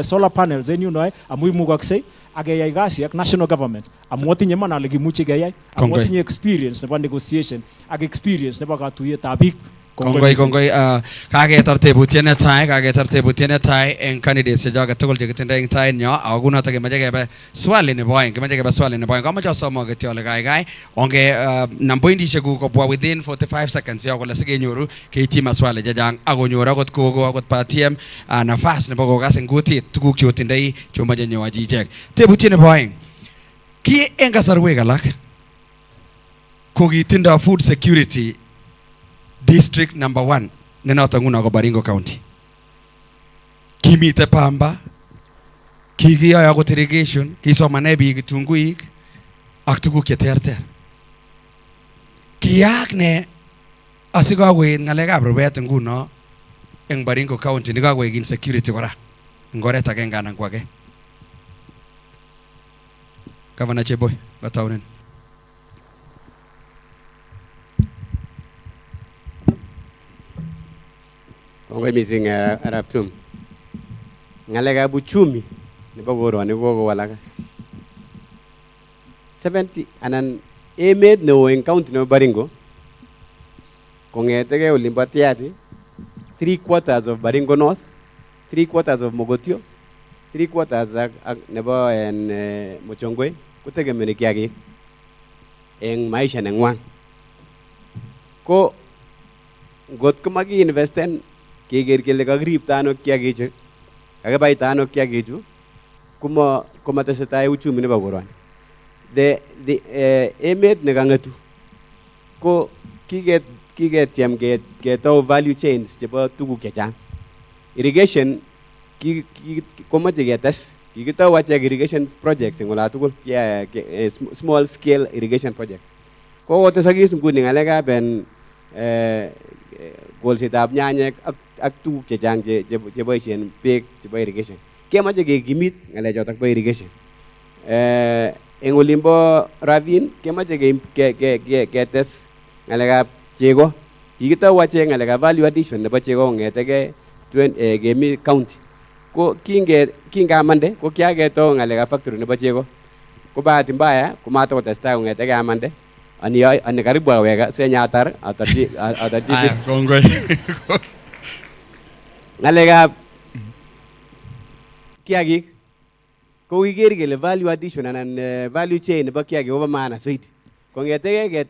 solar panels en yunoe amu imukoksei, ak keyai kasi ak national government amu atinye man ale kimuche keyai, amu atinye experience nebo negotiation ak experience nebo katuyetab biik.
Kongoi kaketar tebutiet netai en candidates chechoket tugul chekitindoi en tait nyo ako kunoto kemoche kebe swali nebo oeng komoche asom kityo ole kaikai onge nam pointishekuk kobwa within 45 seconds yo kole sikenyoru keityi maswali chechang akonyor akot kogo akot patiem nafas nebo kokas en kutit tuguk chotindoi chomoche nyoachi ichek. Tebutiet nebo oeng, ki en kasarwek alak ko kitindoi food security District number 1 nenoto nguno ko Baringo County. Kimite pamba, kikiyoe akot irrigation, kisomane biik kitunguik ak tuguk cheterter. Kiyaak ne asikakoet ngalekab rubet nguno eng Baringo County nikakoek insecurity kora eng oret agenge anan ko age. Governor Cheboy, bataunen.
Kongoi missing Arab Tum. Ngalekab uchumi nebo koroni kokowalak. 70 anan emet neo en county nebo Baringo kongetege olimbo Tiati 3/4 of Baringo North, 3/4 of Mogotio, 3/4 ak nebo en Mochongwe kutegemeni kiagik eng maisha nengwan. Ko ngot ko maki-investen keger kele kakiripta ano kiagichu, kakibaita ano kiagichu, komatesetai uchumi nebo koroni. The emet nekangetu ko kiketiem ketau value chains chebo tuguk chechang. Irrigation komache ketes. Kikitau achek irrigation projects eng ola tugul, small scale irrigation projects. Ko kotesakis nguni ngalekab kolsetab nyanyek ak tuguk chechang cheboisien beek chebo irrigation. Kemache kekimit ngalechotok bo irrigation. Eng olimbo Ravine kemache ketes ngalekab chego. Kikitau achek ngalekab value addition nebo chego kongetege kemi county. Ko kingamande ko kiaketau ngalekab factory nebo chego. Ko bahati mbaya komatokotestai kongetege amande. Ani karibu aweka senyatar atarji
kongoi.
Ngalekab kiagik ko kiker kele value addition anan value chain nebo kiagik kobo maana zaidi. Kongetege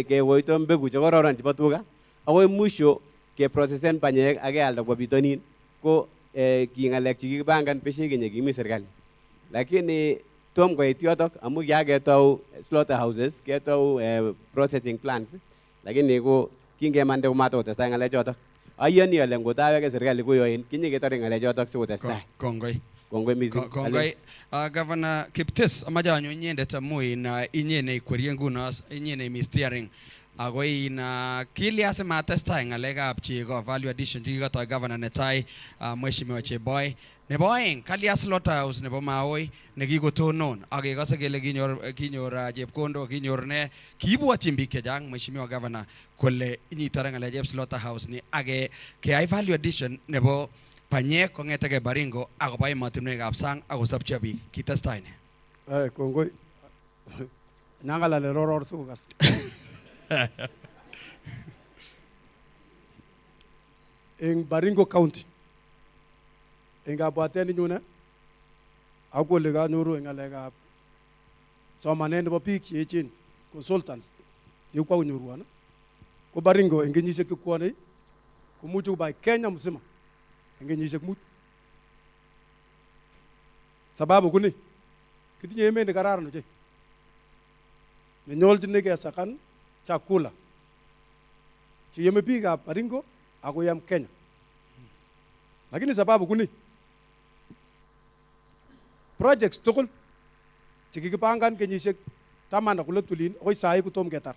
kewoito mbegu chekororon chebo tuga akoi mwisho keprocesen banyek ak kealda kwa bitonin ko kingalek chikikipangan beshe kenye kimi serikali. Lakini tom koit yotok amu kiaketau slaughterhouses, ketau processing plants, lakini ko kingemande komatokotestai ngalechotok. Ayani ale ngotaweke serikali koyoin kinyeketore ngalechotok sikotestai.
Kongoi.
Kongoi missing.
Kongoi. Governor Kiptis, amache anyo inyendet amu inye neikwerie nguno, inye neimi steering. Ako kilya simatestai ngalekab chego value addition chekikotoi governor netai Mheshimiwa Cheboy. Nebo aeng kalya slaughterhouse nebo Maoi nekikotonon ak kekose kele kinyor chepkondok, kinyor ne, kiibwotyin biik chechang Mheshimiwa Governor kole inyitore ngalekab slaughterhouse ni ak keyai value addition nebo banyek kongetege Baringo akobo emotinwekab sang akosopcho biik. Kitestai ne?
Kongoi. Nangalale roror sukas. In Baringo County, in Gabwateni Nuna, Aguliga Nuru in Alega, some an end of a peak, consultants, you call Nuruana, Go Baringo in Genisha Kukwane, Kumutu by Kenya Musima, and Genisha Mut Sababu Guni, Kitty made the Garano. The Noldi Nega Sakan, Chakula. Chiyemepiga Baringo, agoyam Kenya. Lakini sababu kuni projects tukul chikikipangan kenyisiek 10 kule tulin oi sai kutom ketar.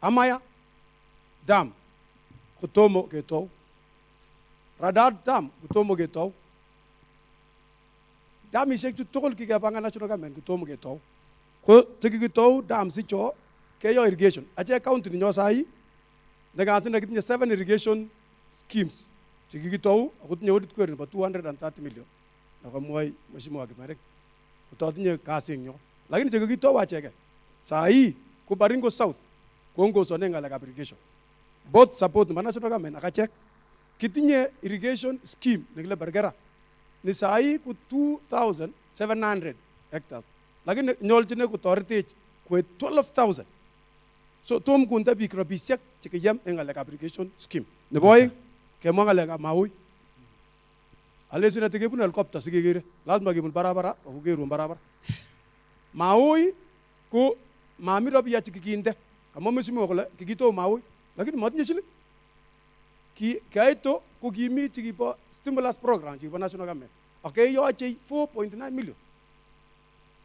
Amaya dam kutomo ketou. Radar dam kutomo ketou. Dam isek tukul kikapangan national government kutomo ketou. Ko chikikitou dam sicho keyo irrigation. Ache county ninyo sai Nagasin nakitinye 7 irrigation schemes. Chikikitou akutinye audit query about 230 million. Nakamwai Mheshimiwa Kimarek. Kutotinye kasi nyo. Lakini chikikitou acheke. Sai ku Baringo South Kongo sone ngalekab irrigation. Both support national government akachek. Kitinye irrigation scheme nikile Bergera. Ni sai ku 2,700 hectares. Lakini nyoljine kutoretech ku 12,000. So tom kunta bik rabisiek chekiyam eng ngalekab irrigation scheme. Nebo aeng kemwa ngalekab Maui. Alesina tekebun helicopter sikekere. Lazima kebun barabara akukeru barabara. Maui ko mami rabia chekikinde. Kama mheshimiwa kole kikito Maui lakini matinye shiling. Kaito ko kimi chikibo stimulus program chikibo national government. Okay, yoche 4.9 million.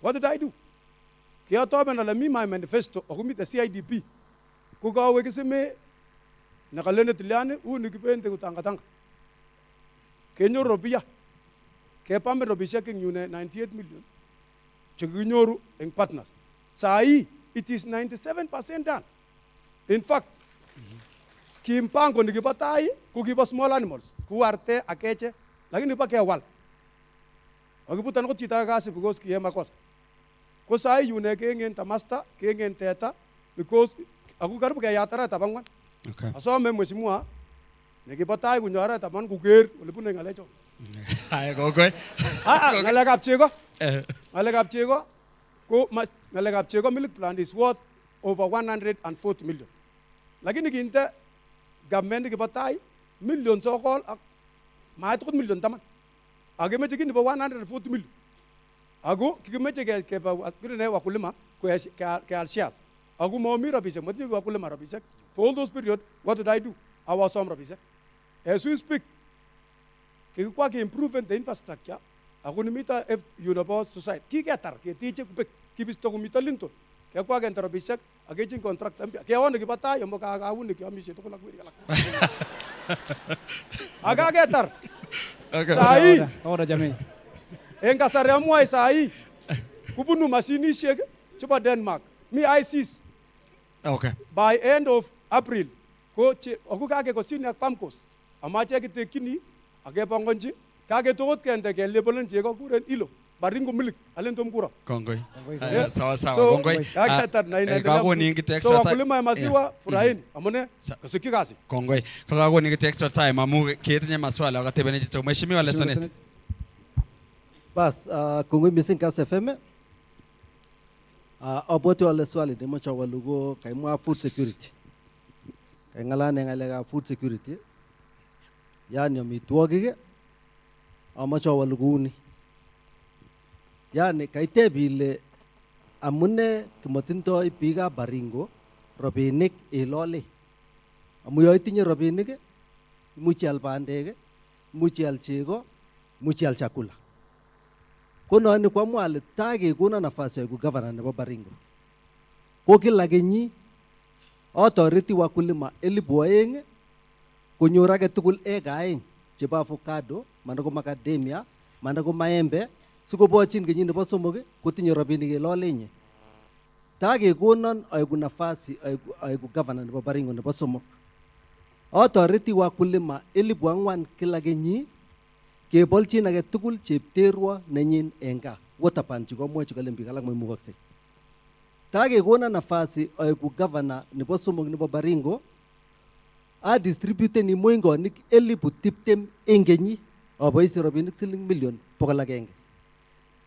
What did I do? Kia tobe na lami my manifesto akumita CIDP kukawe kiseme nakalene tiliane nikipende kutangatanga kenyo robia kepambe robisha kinyune 98 million chikinyoru eng partners sai it is 97% done. In fact kimpango nikipatai kukipa small animals kuarte akeche lakini pa kewal akiputan ko chita kasi because kiyema kosa ko sai yune kengen tamasta kengen teta because aku karibu kaya yatara tabangwan. Okay. Asome mheshimiwa Nekibo tai kunyo oret taman kuker ole bune ngalecho.
Ay kongoi.
Ngalekab chego. Ngalekab chego ko ngalekab chego milk plant is worth over 140 million. Lakini kinte government kibo tai million sokol ak maat kot million taman. Agemeche kini bo 140 million. Ago kikimeche keba askirine wakulima ke shares. Ago momi rabishek motinye wakulima rabishek. For all those period, what did I do? I was some rabishek. As we speak, kikikwa ke improve the infrastructure. Ago nimita Universal Society. Kiketar ke tiche kubek kibisto kumita linton. Kikwa ke rabishek agejin contract ambia. Ke ono kibata yo moka agawuni ke amishe to kula kwiri kala. Aga ketar. Sai.
Ora jamii.
Enga sare amwai sai. Kubunu mashini shege chupa Denmark. Me ICs.
Okay.
By end of April, ko aku kage ko sini ak pamkos. Amache kite kini age pangonji kage togot kende ke lebolen jego kuren ilo. Baringo milik alen tom kura.
Kongoi.
Sawa
Sawa.
so,
Kongoi.
Kage tar na ina.
Kago ni ngite extra
time. So
time.
wakulima ya maziwa furahini. Amone kasiki kasi.
Kongoi. Kago ni ngite extra time. Amu kiyetenye maswali wakati bene jito. Mheshimiwa Lesonet.
Bas, kongoi missing Kass FM. Aboti wale swali ni mocha walugo kaimwa food security. Kaingalane ngalega food security. Yani amitwogik amacha waluguni. Yani kaitebi ile amune kimotindoi biikab Baringo robinik ilole. Amu yo itinye robinik imuchi al bandek, imuchi al chego, imuchi al chakula. Kono ni kwa mwale tage kuna nafasi ya governor nebo Baringo. Ko kila kenyi authority wakulima 2,000 konyor age tugul eka aeng chebo avocado, manda ko macadamia, manda ko maembe, sikobochin kenyi nebo somok kotinye robinik kelolenye. Tage konon aiku nafasi aiku governor nebo Baringo nebo somok. Authority wakulima 4,000 kila kenyi kebolchin age tugul chepterwa nenyin enga waterpan chikomwochi kale biik alak moimukoksei. Tage kona nafasi aiku governor nebo somok nebo Baringo a distribute ni moingonik 20,000 eng kenyi aboisi robinik siling million 100.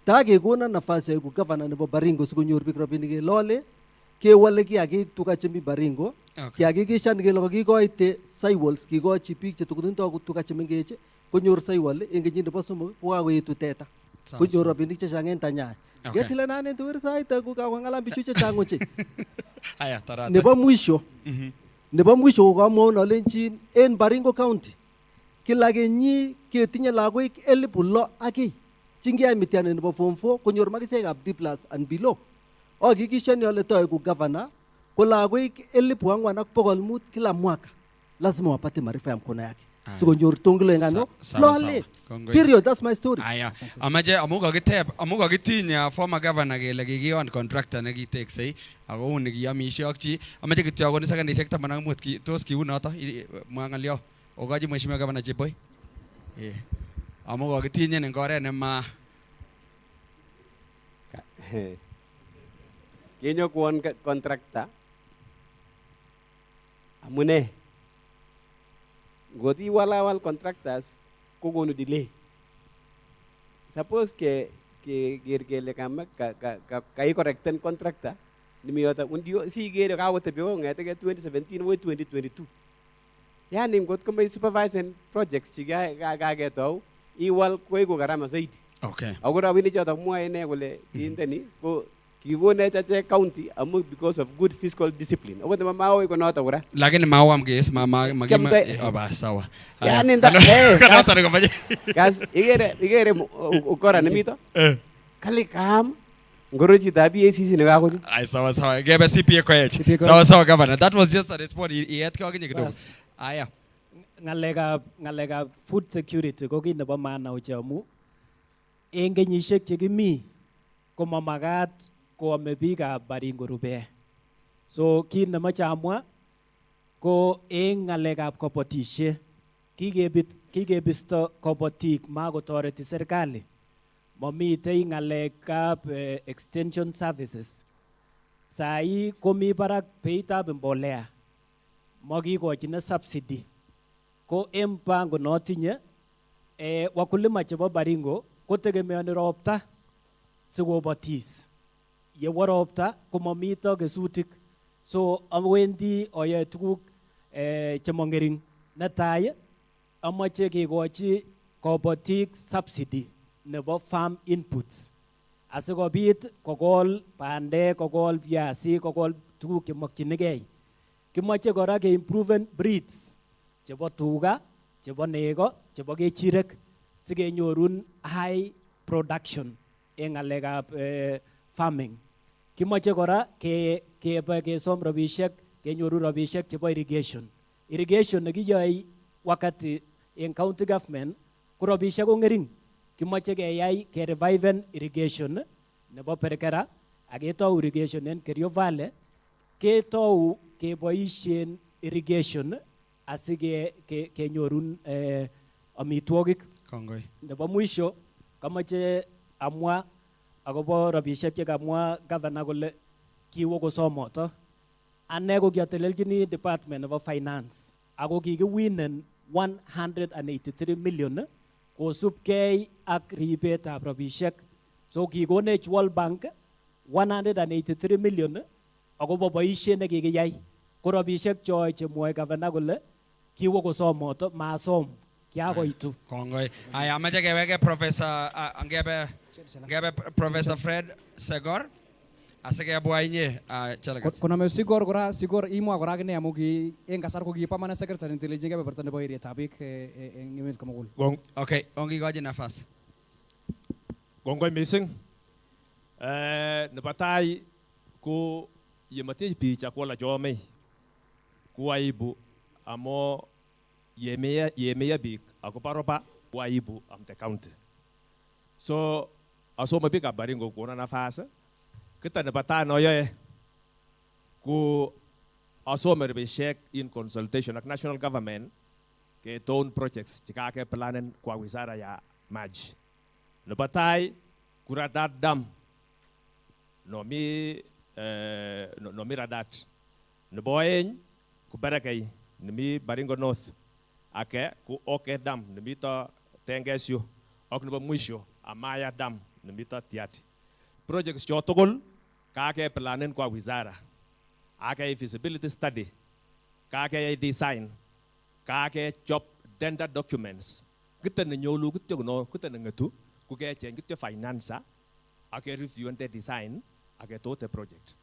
Tage kona nafasi aiku governor nebo Baringo sikonyor biik robinik kelole kewale kiagik tuga chemi Baringo. Kiagik kishan kele kokikoite saiwals kikochi biik chetukutindoi tuga chemengech konyor saiwal eng kenyit nebo somok kokakoetu teta. Konyor robinik chechang eng tanyai. Ketile nane tuwer sait ko kawangalan bichu chechang ochei.
Aya tarata.
Nebo mwisho. Nebo mwisho ko kamwaun alenjin en Baringo County kila kenyi ketinye lagoik 6,000 akei. Chingiyai mitihani nebo form 4 konyor makisiekab D+ and below. Hakikishani ale toe ku governor ko lagoik 4,500 kila mwaka lazima wapate maarifa ya mkono yake. Sikonyor tongilo engano lole. Period, that's my story.
Aya. Amaje amuka kitinya former governor kele kikion contractor nekiteksei ako uni kiyamishe ak chi. Amaje kityo akoni sekendishek 15 tos kiunoto mwangalio. Ogaji mheshimiwa governor Cheboy. Amuka kitinye eng oret nema
Kenyo kuon contractor amune goti walawal contractors kogonu delay. Suppose ke gergele kamak kai correcten contractor nimiyota undio si gere kawote bio ngete 2017 wo 2022. Yani ngot ko may supervising projects chiga gageto iwal koy ko garama zaidi.
Okay.
Agora wini jota mwa ene kole inteni ko kigone chache county amu because of good fiscal discipline. Ogo de mama iko nota ura.
Lakini mawam kes magima bas sawa.
Yani nda
kanota ko baje.
Gas igere ukora nimito. Kali kam ngoroji tabi ACC ne gako.
Ai sawa. Gebe CPA ko yech. Sawa governor. That was just a response yet ko kinyi kidogo. Aya.
Ngalekab food security ko kit nebo maana ochei amu eng kenyisiek chekimi ko mamagat koame biikab Baringo rubet. So kit nemoche amwa ko eng ngalekab kabatisiet kikebisto kabatik makotoreti serikali. Momitei ngalekab extension services. Sai komi barak beitab mbolea. Makikochine subsidy. ko mpango notinye wakulima chebo Baringo kotegemeani ropta sikobotis. Yewo ropta komamito kesutik. So awendi oyoe tuguk chemongering. Netai amache kekochi kobotik subsidy nebo farm inputs. Asikobit kokol bandek, kokol viazi, kokol tuguk chemokyinigei. Kimoche kora ke improven breeds chebo tuga, chebo nego, chebo kechirek sikenyorun high production en ngalekab farming. Kimoche kora kesom rabishek, kenyoru rabishek chebo irrigation. Irrigation nekiyoe wakati en county government ko rabishek ko ngering. Kimoche keyai ke reviven irrigation nebo Perkera ak ketou irrigation en Kerio Valley, ketou keboisien irrigation asike kenyorun amitwogik.
Kongoi.
Nebo mwisho kamache amwa akobo rabishek chekamwa governor kole kiwo kosomoto. Ane ko kiatelelchini department nebo finance ako kikiwinen 183 million kosubkei ak ribetab rabishek. So kikonech World Bank 183 million akobo boisiet nekikiyai. Ko rabishek choe chemwoe governor kole kiwo kosomoto masom kiakoitu.
Kongoi. Aya amache keweke Professor ngebe Professor Fred Segor asikebwa inye Chelagat.
Konome Sigor kora, Sigor imwa kora akine amu ki en kasar ko ki permanent secretary intelligence kebeberta nebo eretab biik en emet komugul.
Okay, ongikochi nafas.
Kongoi missing. Nebo tai ko yematech biik chakula chomei ko aibu amo yemeya biik akobo roba ko aibu am the county. So asoma biik ab Baringo kona nafas. Kita nebo tai noyoe ko asome rabishek in consultation ak national government ke town projects chikake planen kwa wizara ya maji. Nebo tai kuradat dam no mi radat. Nebo aeng ku Berekei nimi Baringo North ake ku Oke dam nimi to Tengesio ak nebo mwisho Amaya dam nimi to Tiati. Projects chotugul kake planen kwa wizara. Ake feasibility study. Kake design. Kake chop tender documents. Kita nyolu kita kuno kita ngetu kuke cheng kita finance ake review and design ake tote project.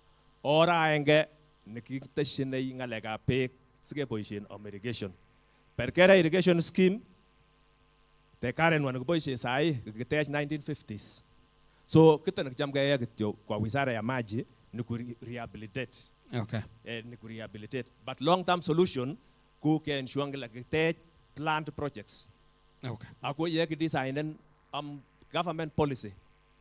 Ora enge nekita shinei ngalega pek sige boisien irrigation. Perkera irrigation scheme te karen wan boisien sai kita 1950s. So kita nakjam gaya kityo kwa wizara ya maji ni ku rehabilitate.
Okay.
Ni ku rehabilitate. But long term solution ku ke ensure ngala kita plant projects.
Okay.
Ako yek design government policy.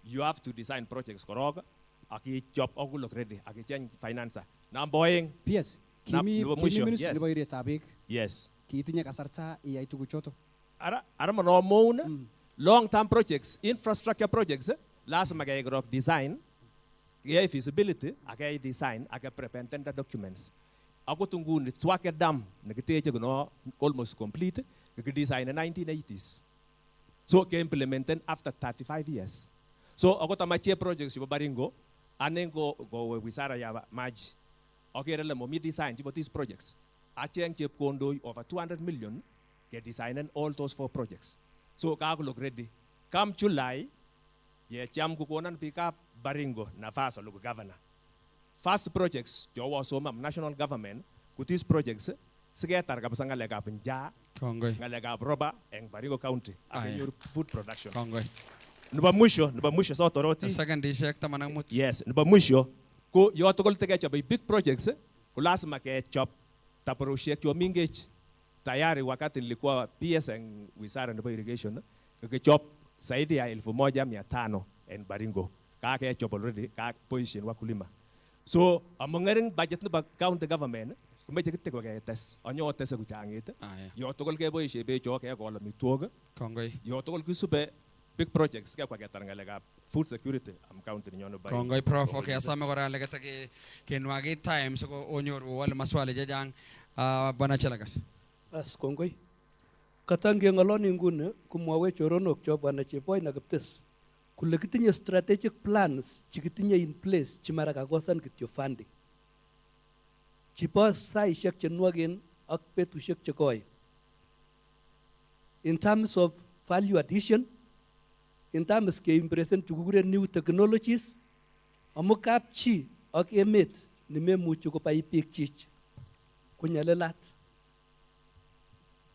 You have to design projects korog aki job ogulok ready aki change financer. Namboing
PS. Kimi minister nebo eretab biik.
Yes.
Kiitinye kasarta iyai tuguchoto.
Ara mono long term projects, infrastructure projects. Lazima kaya grok design, kaya feasibility, kaya design, kaya prepare tender documents. Ako tunggu ni Twake Dam, nakiteje kuno almost complete, kaya design in 1980s. So kaya implemented after 35 years. So ako tamache projects yung Baringo, aneng go wizara ya maji. Okay, rela mo mi design tipo these projects. Acheng chep kondo over 200 million, kaya design all those 4 projects. So kaya ako look ready. Come July. Ye cham kukonan pika Baringo nafasa local governor. First projects jowa soma national government ku these projects sekitar kabisa ngalega penja ngalega roba eng Baringo county akenyor food production.
Kongoi.
Nuba mwisho so toroti.
Second district tamanang mut.
Yes, nuba mwisho ko yotokol tege chobe big projects ku lazima ke chop taparushek cho mingech tayari wakati nilikuwa PS eng wizara nebo irrigation ke chop zaidi ya 1,500 en Baringo. Kake chop already kake position wakulima. So amongering budget no county government kumeche kitte ko ketes. Onyo tese kuchangit. Yo tokol ke boishe be cho ke kola mitwog.
Kongoi.
Yo tokol kisube big projects ke kwa ketar ngalega food security am county nyono Baringo.
Kongoi Prof. Okay, asame kora legeta ke nwagi time so onyor wale maswali jajang Bwana Chelagat.
Bas kongoi. katangeng'oloni nguni kumwawech choronok cho bwana Cheboy na Kiptis kole kitinye strategic plans chekitinye in place chimara kakosan kityo funding chipo saishek chenwoken ak betushek chekoi in terms of value addition, in terms ke impression chukukure new technologies amu kapchi ak emet nimemuchi kobai biik chich kunyalelat.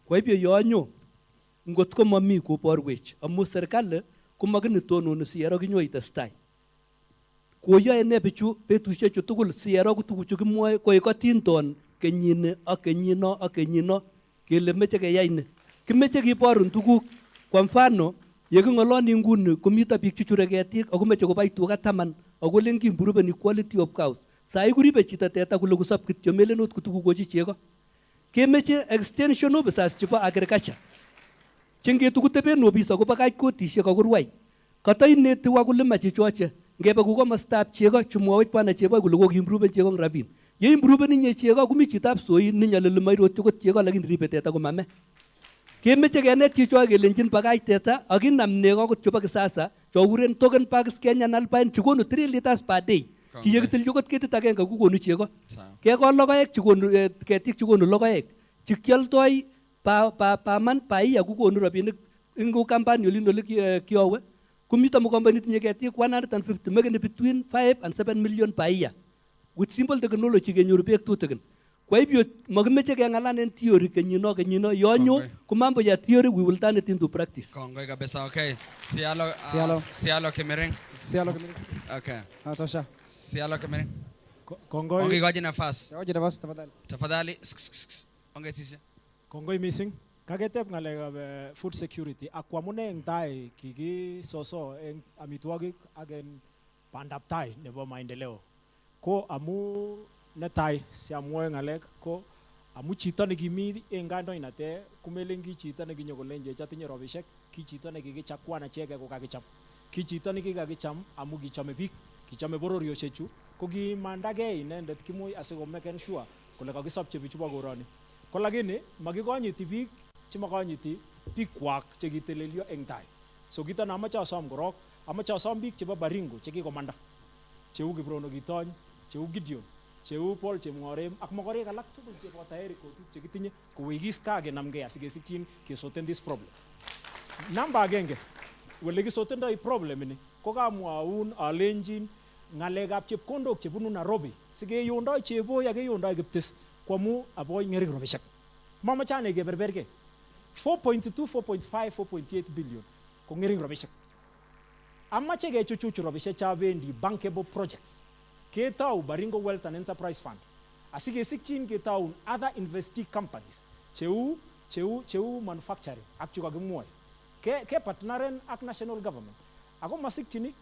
Kwa hivyo yoanyo ngot ko mami koborwech amu serikali komakini tononi siyero kinyoitestai. Koyoe ne bichu betushechu tugul siyero tuguchu kimwoe koek kotinton kenyini ak kenyino ak kenyino kele meche keyai ni. Kimeche kiborun tuguk. Kwa mfano yeking'oloni nguni komito biik chuchure ketik ako meche kobai tuga 10 ako len kimprove quality of cows. Sai kuribe chito teta kule kusop kityo melenot kutukukochi chego. Kemeche extension officers chebo agriculture. Chengetu kuteben office akobo kotishek akurwai. Kata ineti wakulima chichoche. Ngebe ku komostab chego chumwawech bwana Cheboy kule kokimprove chego eng Ravine. Ye improve ninye chego komi chitab soi ninyalili mairot chokot chego lakini ribe teta komame. Kemeche kenet chicho kelenjin bakach teta ak inam nego akot chebo kisasa chokuren token bags Kenyan Alpine chekonu 3 liters per day. Chi yekitil chokot ketit agenge kokonu chego. Kekol logoek chekonu ketik chekonu logoek. Chikyoldoi pa man pa iya kokonu rabinik ingo kampani olin ole kiowe. Kumito mo company tinye ketik 150 making between 5 and 7 million per year. With simple technology kenyoru beek tutigin. Kwa hivyo makimeche keng'alan en theory kenyino yonyo kumambo ya theory we will turn it into practice.
Kongoi kabisa. Okay. Sialo Kemereng. Okay.
Tosha.
Sialo Kemereng.
Kongoi.
Ongegoje nafasi.
Ngoje nafasi tafadhali.
Tafadhali. Ongetisha.
Kongoi missing. Kaketep ng'alekab food security ak amune eng tai kikisoso eng amitwogik ak en bandab tai nebo maendeleo. Ko amu netai siamwoe ng'alek ko amu chito nekimi eng kandoinatet kumelen ki chito nekinyokolenjech atinye robishek, ki chito nekikichakwan acheke kokakicham. Ki chito nekikakicham amu kichome biik, kichome bororioshechu ko kimandagei inendet kimoi asikomeken sure kole kakisopche bichu bo koroni. Ko lakini makikonyiti biik chemakonyiti biikwak chekitelelio eng tai. So kito namache asom korok, amache asom biik chebo Baringo chekikomanda cheu Kiprono Kitony, cheu Gideon, cheu Paul Chemng'orem ak mokorek alak tugul chebo Taheri kotut chekitinye kowekis kaa kenamgei asikesikyin kesoten this problem. Namba agenge wele kisotendoi problem ini ko kamwaun alenjin ng'alekab chepkondok chebunu Nairobi sikeyondoi Cheboy ak keyondoi Kiptis kwamu aboy ng'ering robishek. Mamache ane keberberge 4.2, 4.5, 4.8 billion ko ng'ering robishek. Amache kechuchuch robishek chabendi bankable projects. Ketau Baringo Wealth and Enterprise Fund. Asikesikyin ketau other investee companies cheu manufacturing ak chukakimwoe. Ke partneren ak national government. Ako masikyini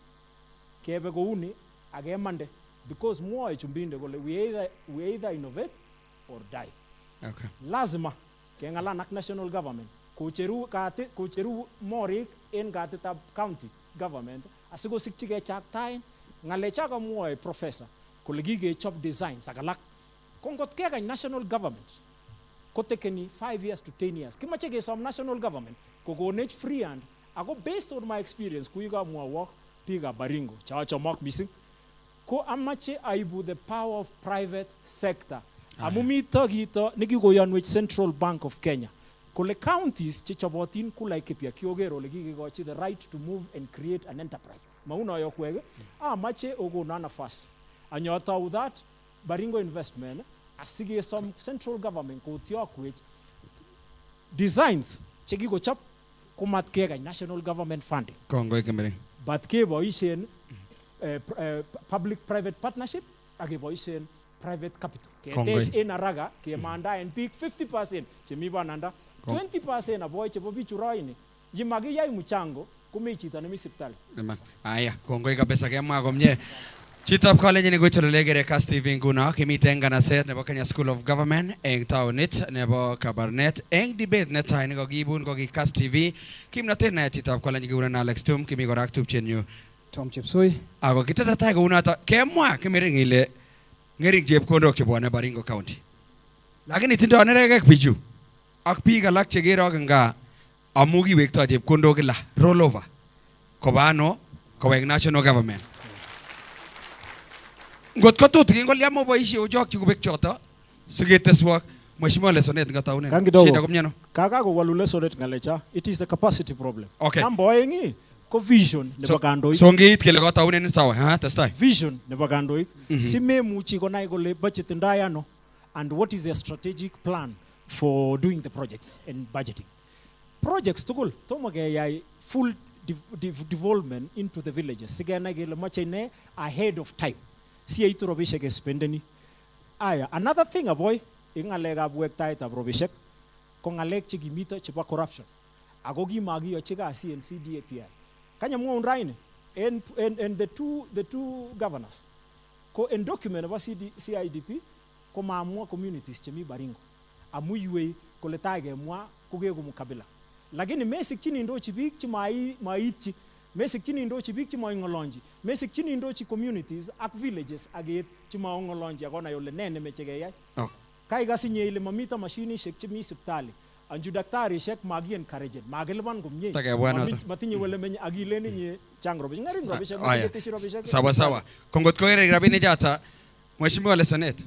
kebe kouni ak kemande because mwoe chumbinde kole we either innovate or die.
Okay.
Lazima keng'alan ak national government kocheru morik en katitab county government asikosikyi kechaktaen ng'alecha kamwoe professor kole kikechop designs ak alak ko ngot kekany national government kotekeni 5 years to 10 years kimache kesom national government kokonech free hand ako based on my experience kuikamwawok biikab Baringo chachomok missing ko amache aibu the power of private sector amu mito kito nekikoyonwech Central Bank of Kenya kole counties chechobotin ku Laikipia kioger ole kikikochi the right to move and create an enterprise mauno yokwege amache okona nafasi anyotau that Baringo investment asige some central government kotiokwech designs chekikochop kumat kekany national government funding
Kongoi Kemereng.
but keboisien public private partnership ak keboisien private capital. Ketech en Araga kemandaen biik 50% chemi bananda 20% aboy chebo bichu raini yimakiyai mchango komi chito nemi sipitali.
Aya, kongoi kabisa kemwa komie. Chitab kalenjin kochorole kere Kass TV nguno kimiten nganaset nebo Kenya School of Government eng taonit nebo Kabarnet eng debate netai nekakibun ko ki Kass TV kimnatet na chitab kalenjin kiguren Alex Tum kimi kora ak tupchenyu
Tom Chepsoi.
Ako kitesetai kounoto kemwa Kemereng ile ng'ering chepkondok chebwone Baringo County. Lakini tindoi neregek bichu ak biik alak chekerok nga
amu kiwekto chepkondok kila roll over koba ano kowek national government. Ngot ko tutikin ko liamo boisie ochokyi kobek choto siketeswok. Mheshimiwa Lesonet ngataunen. Shida komnyano.
Kaka ko walu Lesonet ngalecha. It is a capacity problem.
Okay.
Number oeng ko vision nebo kandoik.
So ngeit kele kataunen sawa, ha, testai.
Vision nebo kandoik. Simemuchi konai kole budget ndai ano and what is their strategic plan for doing the projects and budgeting. Projects tugul tomo keyai full development into the villages. Sigana kele mache ne ahead of time. Si eitu robishek spendeni. Aya, another thing aboy ingalek ab wektaet ab robishek ko ngalek chekimito chebo corruption. Ako kimakiyochi kasi en CDAPI. Kanya mwa raini and the two governors ko en document about CIDP ko maamua communities chemi Baringo amu iwe kole tage mwa kugego mukabila lakini mesikchini ndochi biik chimaitchi mesikchini ndochi biik chimaingolonji mesikchini ndochi communities ak villages aget chimaongolonji akona yole nene mechegeyai kai gasinye ile mamita mashinishek chemi sipitali anju daktarishek magi encourage magilban komye matinye wele menye agileni nye changrobish ngarin robishek machigetishi robishek
sawa kongot ko ere rabinik chata Mheshimiwa Lesonet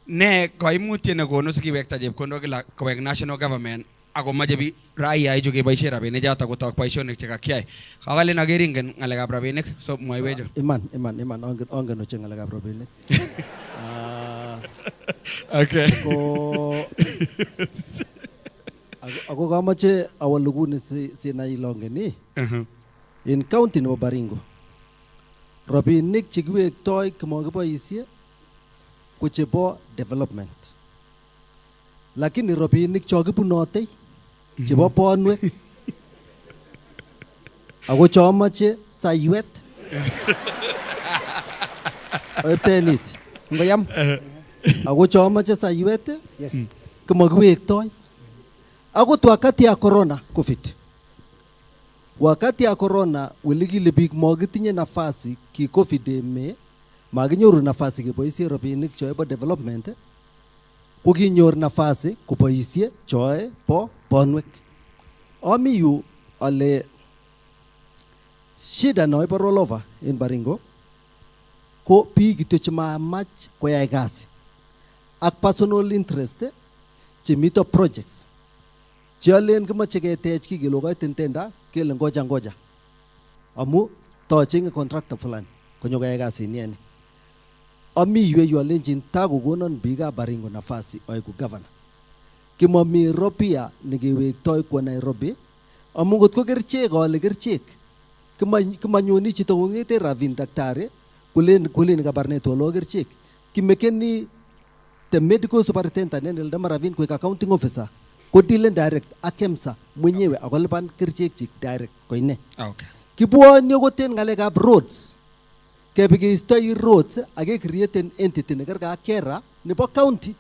ne koimutye ne konu sikiwekta chepkondok kila kowek national government ako mache bi raia ichu keboisie rabinik chata kotok boisionik chekakiyai kakalen akeringen ngalekab rabinik so mwaiwecho
iman ongen ocheng ngalekab rabinik
okay
ako kamache awaluguni sinai ilongeni in county nebo Baringo rabinik chekiwektoi komakiboisie ko chebo development lakini rabinik chokibunote chebo bonwek ako chomache saiwet epenit
ngoyam
ako chomache saiwet
yes
komakiwektoi akot wakati ya corona covid wakati ya corona welikile biik makitinye nafasi ki covid eme makinyoru nafasi keboisie rabinik choe development ko kinyor nafasi koboisie choe bo bonwek ami yu ale shida noe bo rollover in Baringo ko biik kityo chemamach koyai kasi ak personal interest chemito projects chialen kimache ketech kikilokoi tenda kele ngoja amu tochenge contractor fulani konyo koyai kasi nieni ami yu alenjin takokonon biikab Baringo nafasi oiku governor kimami ropia nekewektoi kwa Nairobi amu ngot ko kerchek ale kerchek kimanyoni chito kongete Ravine daktari kulen Kabarnet walo kerchek kimekeni the medical superintendent Elgeyo Ravine kwa accounting officer ko deal direct akemsa mwenyewe akolipan kerchek chik direct koine
okay
kibwoni koten ngalekab roads kebigeistoi roads ake create an entity nekerga kera nebo county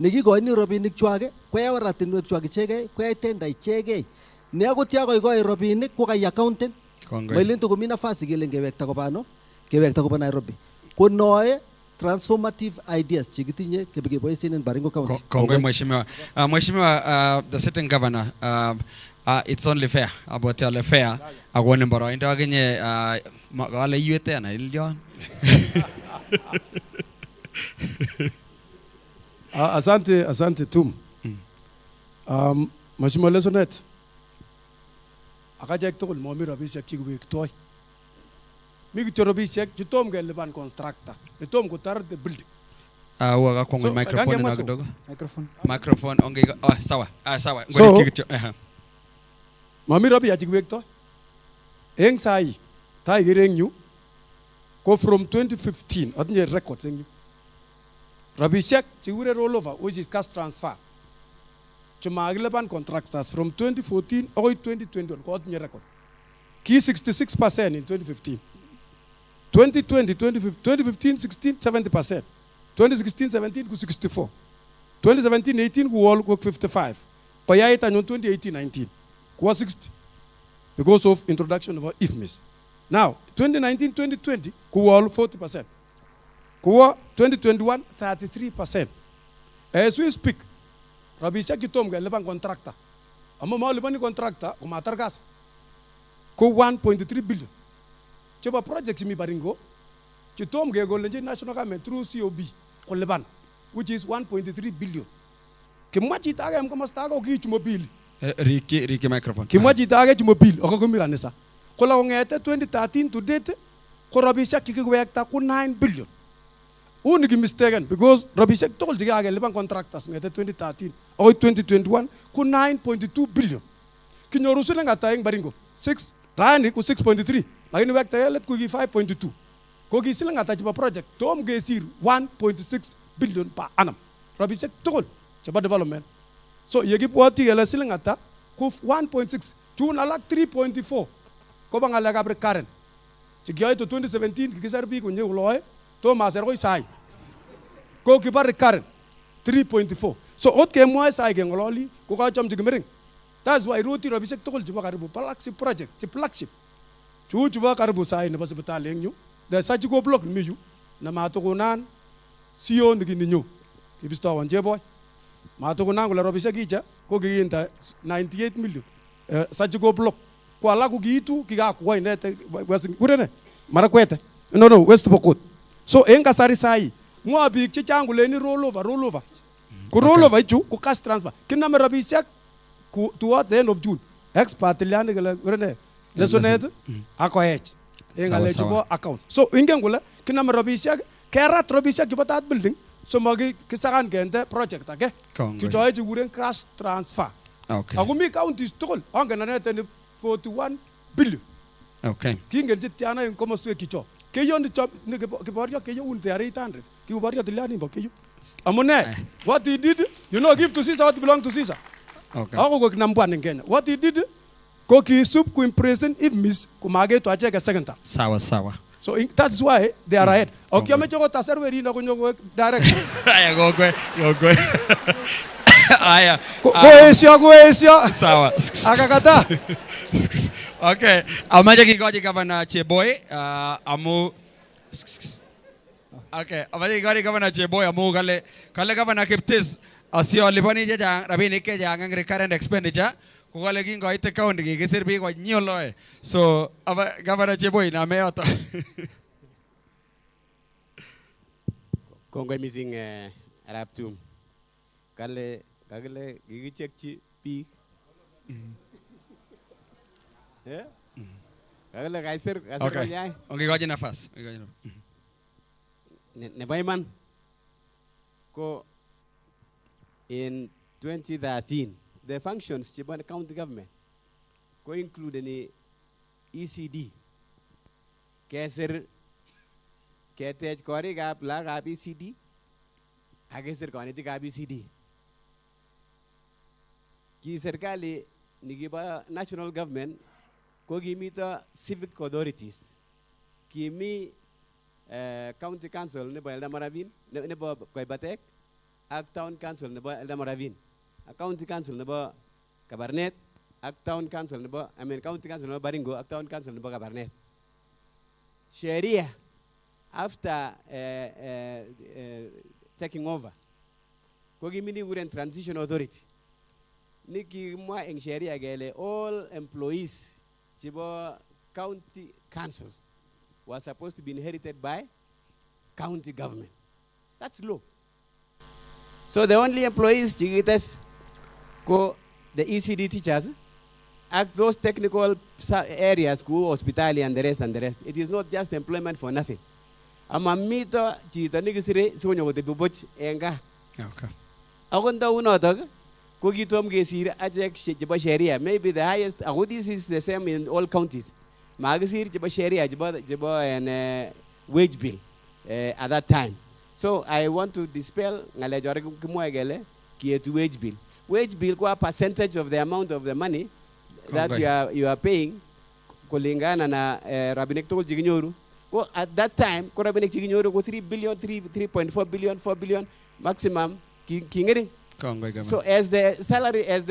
nekikoini rabinik chwake koyai oratinwek chwake ichegei koyai tenda ichegei ne akot yakoikoi rabinik ko kai accountant mailento komi nafasi kele ngewekta kobano kewekta koba Nairobi ko noe transformative ideas chekitinye kebikeboisien en Baringo County.
Kongoi Mheshimiwa. Mheshimiwa, the sitting governor, it's only fair. About all fair. Agone boroindo akinye kale yuete ana iljon.
Asante Tum. Mheshimiwa Lesonet. Akajek tugul momi rabisiek chekiwektoi. Mi kityo rabisiek chetom kelipan constructor. Netom kotar the building.
Uaga kongoi microphone na kidogo. Microphone onge sawa. Sawa.
Ngoni
kityo.
Momi rabisiek chekiwektoi. Eng sai tai gereng yu ko from 2015 atinye record eng yu. Rabisiek chekure rollover which is cash transfer. Chumagilipan contractors from 2014 or 2021 ko atinye record. Ki 66% in 2015. 2020, 2015, 16, 70%. 2016, 17 ku 64. 2017, 18 ku all ku 55. Paya ita nyon 2018, 19 ku 60. Because of introduction of IFMIS. Now, 2019, 2020 ku all 40%. Ku 2021, 33%. As we speak, Rabisha kitom ga leban contractor. Amma malipani contractor kumatar gas. Ko 1.3 billion. Cheba project mi Baringo. Chitom ge golenje national government through COB Koleban, which is 1.3 billion. Kimwachi taga mkamastaga ki chumobili.
Riki microphone.
Kimwachi taga chumobili okakumira nesa. Kola ngete 2013 to date ko Rabishek kikiwekta ku 9 billion. Unigi mistaken because Rabishek told the guy Leban contractors ngete 2013 or 2021 ku 9.2 billion. Kinyoru sila ngata Baringo 6 rani ku 6.3 lakini wekta let ku 5.2. Kogi sila ngata chiba project tom gesir 1.6 billion per annum. Rabishek told chiba development. So yegi puati ele sila ngata ku 1.6 tuna lak 3.4 ko banga laga bre karen. Chigia to 2017 kikisar bi kunye uloy to maser ko sai. Ko kibar karen 3.4. So ot ke mo sai ke ngololi ko ka cham jigmering. That's why Ruto Rabishek told chiba karibu flagship project, chi flagship. Chiba karibu sai ne bas betaleng nyu. The Sajiko block Miju, Namatokunan, Sion the Guinea, if you start one J boy. Matokunan will Robisagija, Kogi in the 98 million. Sajiko block, Kualaku Gitu, Kiga, Waynet, was in Marakwet, no, West Pokot. So Enkasari Sai, Moabi, Chichangul, any rollover. Roll over you, cash transfer. Kinama Rabishak towards the end of June. Expert Liana, Lessonet, Akoech. Account. So ingengula kinama Rabishak kerat Rabishak kibatat building so magi kisakan gente project okay. Kijoy ji cash transfer.
Okay.
Agumi count is told angana 41 billion.
Okay.
Kingel jitiana in komo swe kicho. Keyo ni chop ni kibarja keyo un 800. Kibarja dilani ba keyo. Amone what he did give to Caesar what belong to Caesar.
Okay.
Ako go number in Kenya. What he did Koki soup ku imprison if miss kumage to check a second time.
Sawa.
So that's why they are ahead. Okay, I'm going to serve na kunyo direct.
Aya go. Aya.
Go Asia.
Sawa.
Akakata.
Okay. Amaja kigoji Governor Cheboy amu. Okay. Amaja kigoji Governor Cheboy amu kale Governor Kiptis asio lipani jang Ravine ke jang current expenditure. Kukale kingo ite account kisir bi ko nyolo so aba Governor Cheboy na meoto.
Kongo missing Arab tum. Kale gigi check chi pi. Yeah. Kale kaiser
okay. Okay, goji nafas.
Ne bayman ko in 2013 the functions Chibana county government ko include any ECD keser ketej kori gap la gap ECD ageser koni ti gap ECD ki serikali nigiba national government ko gimita civic authorities kimi county council ne ba Ravine ne ba Batek ak town council ne ba Ravine county council nebo Kabarnet, town council nebo county council nebo Baringo, town council nebo Kabarnet. Sheria after taking over, kogi mini uren transition authority. Niki mwa eng sheria gele all employees chibo county councils were supposed to be inherited by county government. That's law. So the only employees chigitas go the ECD teachers at those technical areas go hospitality and the rest. It is not just employment for nothing. Amamito chito nigisire sonyo wote buboch enga.
Okay.
Agonda unotog ko gitom gesir ajek jiba sheria maybe the highest this is the same in all counties. Magisir jiba sheria jiba and wage bill at that time. So I want to dispel ngale jore kumwegele kietu wage bill. Wage bill ko a percentage of the amount of the money that you are paying kulingana na Rabinek to jiginyoru. Ko at that time ko Rabinek jiginyoru ko 3 billion 3.4 billion 4 billion maximum kingeri. So as the salary as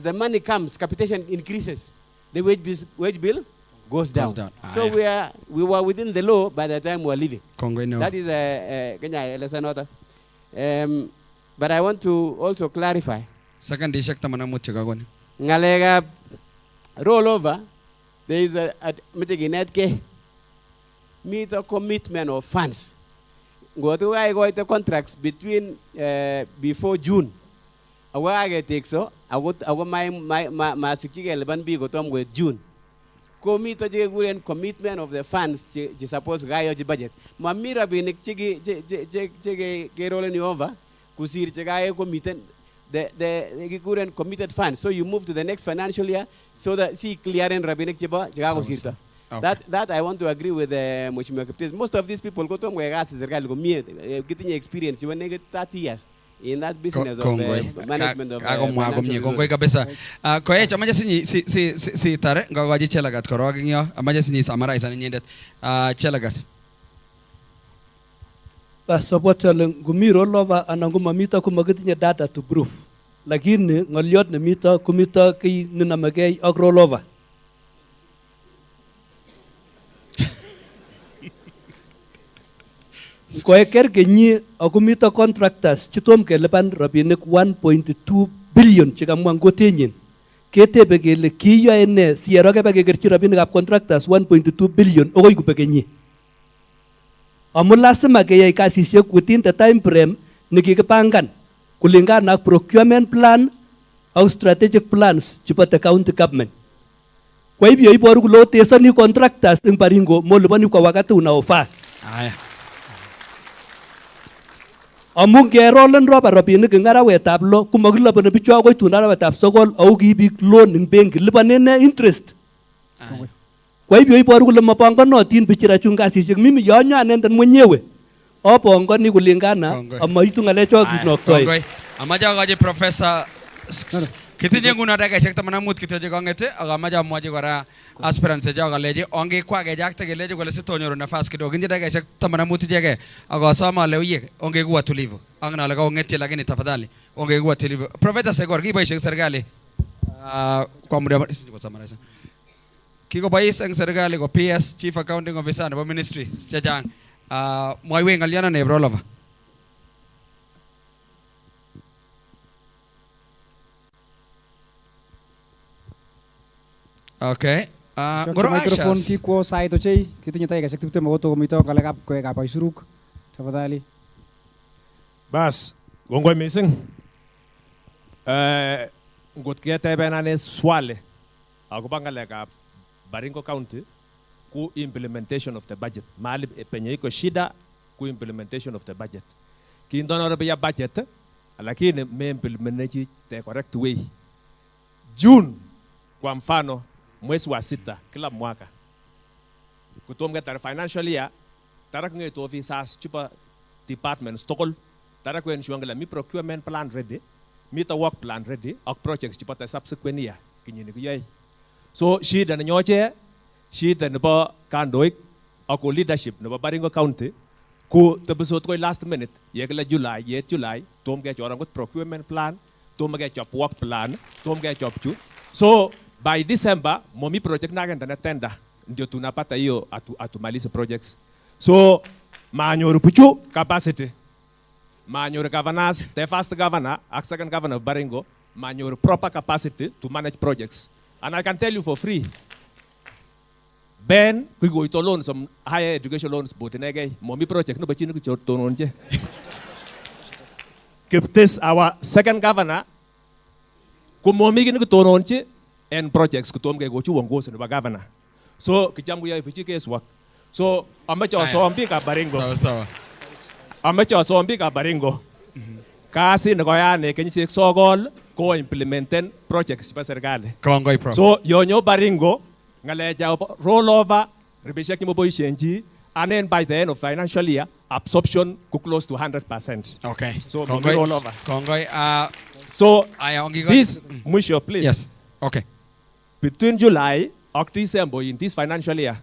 the money comes capitation increases the wage bill goes down. So we were within the law by the time we were leaving. That is Kenya lesson. But I want to also clarify
Secondishek tamanamut chekakoni.
Ngalega rollover, there is a meet a commitment of funds. Go to I got the contracts between before June. I take so I would my 60 11 go to with June. Commit a commitment of the funds to suppose guy budget. Mamira be rolling over, Kusir Chagaya committed the current committed funds. So you move to the next financial year so that see clear and rabbinic Jago. That I want to agree with most of these people go to getting experience when they get 30 years in that business of management of
Kongoi kabisa. Koe chamaje si tare ngagaji chelagat korogin yo amaje sini summarize ani nyendet chelagat.
Support gumiro lova ananguma mita kumagitinya data to proof. Lakini ngoliot ne mita kumita ki ninamagay agro lova. Koe kerke nyi agumita contractors chitom ke lepan rabinik 1.2 billion chika mwangote nyin. Ketebe kele kiyo ene siyero ke pake kerchi rabinik ap contractors 1.2 billion okoi kupeke nyi. Amun lazima keyai kasisiek within the time frame nikikipangan kulingana na procurement plan au strategic plans chebo the county government. Kwa hivyo iboru kulo tesoni contractors in Baringo molipani kwa wakati unaofaa.
Aya.
Amun kerolen roba rabinik ing arawetab lo kumakilipani bichu akoi tun arawetab sokol au kiibik loan ing benki lipanen interest. Kwa hivyo iboru kule mapanganotin bichira chungasisiek mimi yonyo anendet mwenyewe opongoni kulingana amaitu ngalecho kinoktoi.
Kongoi. Amaje akaji professor kitinye nguno dakikaishek 15 kityo chekongete akamache amwochi kora aspirants chechok kalechi ongekwa jakte kelechi kole sitonyoru nafas kidogo nje dakikaishek 15 ichekei akasome ale uyie ongekuwa tulivu angen ale kaong'etye lakini tafadhali ongekuwa tulivu. Professor Sekor kiboishe serikali kwa muda kikobois eng serikali ko PS Chief Accounting Officer nebo ministry chechang mwaiwe ng'alyana ne rollover. Okay.
Microphone kikwo sait ochei kitinye dakikaishek 20 ako tokomito ngalekab koekab aisuruk. Tafadhali.
Bas, kongoi mising. Ngot ketebenane swali akobo ngalekab Baringo County ku implementation of the budget. Mahali penye iko shida ku implementation of the budget. Kindono ya budget lakini me implement the correct way. June kwa mfano mwezi wa 6 kila mwaka kutomga financial year tarak ngeto officers chupa departments tokol tarak wen shuangala mi procurement plan ready mi ta work plan ready ak projects chupa ta subsequent year kinyini kuyai. So shida na nyoche shida nebo kandoik ak leadership nebo Baringo County ku tebisot ko last minute yekla July tom ge choran got procurement plan tom ge chop work plan tom ge chop chu. So by December momi project na ganda na tenda ndio tunapata hiyo atumalize projects. So manyoru puchu capacity manyoru governors the first governor and second governor of Baringo manyoru proper capacity to manage projects. And I can tell you for free, Ben, we go to loans, some higher education loans, but in again, mommy project, no, but you know, to keep this our second governor, Kumomi in the and projects, Kutomge go to one goes in the governor. So, Kijamuya, case work. So, amateur so big at Baringo. Amateur so big at Baringo. Kasi Nagoyane, can you say so goal? Go implementing projects pa serikali. So yonyo Baringo ngaleja roll over ribishaki mo boy change and then by the end of financial year absorption go close to 100%.
Okay.
So roll over.
So
this Musho please.
Yes. Okay.
Between July and December in this financial year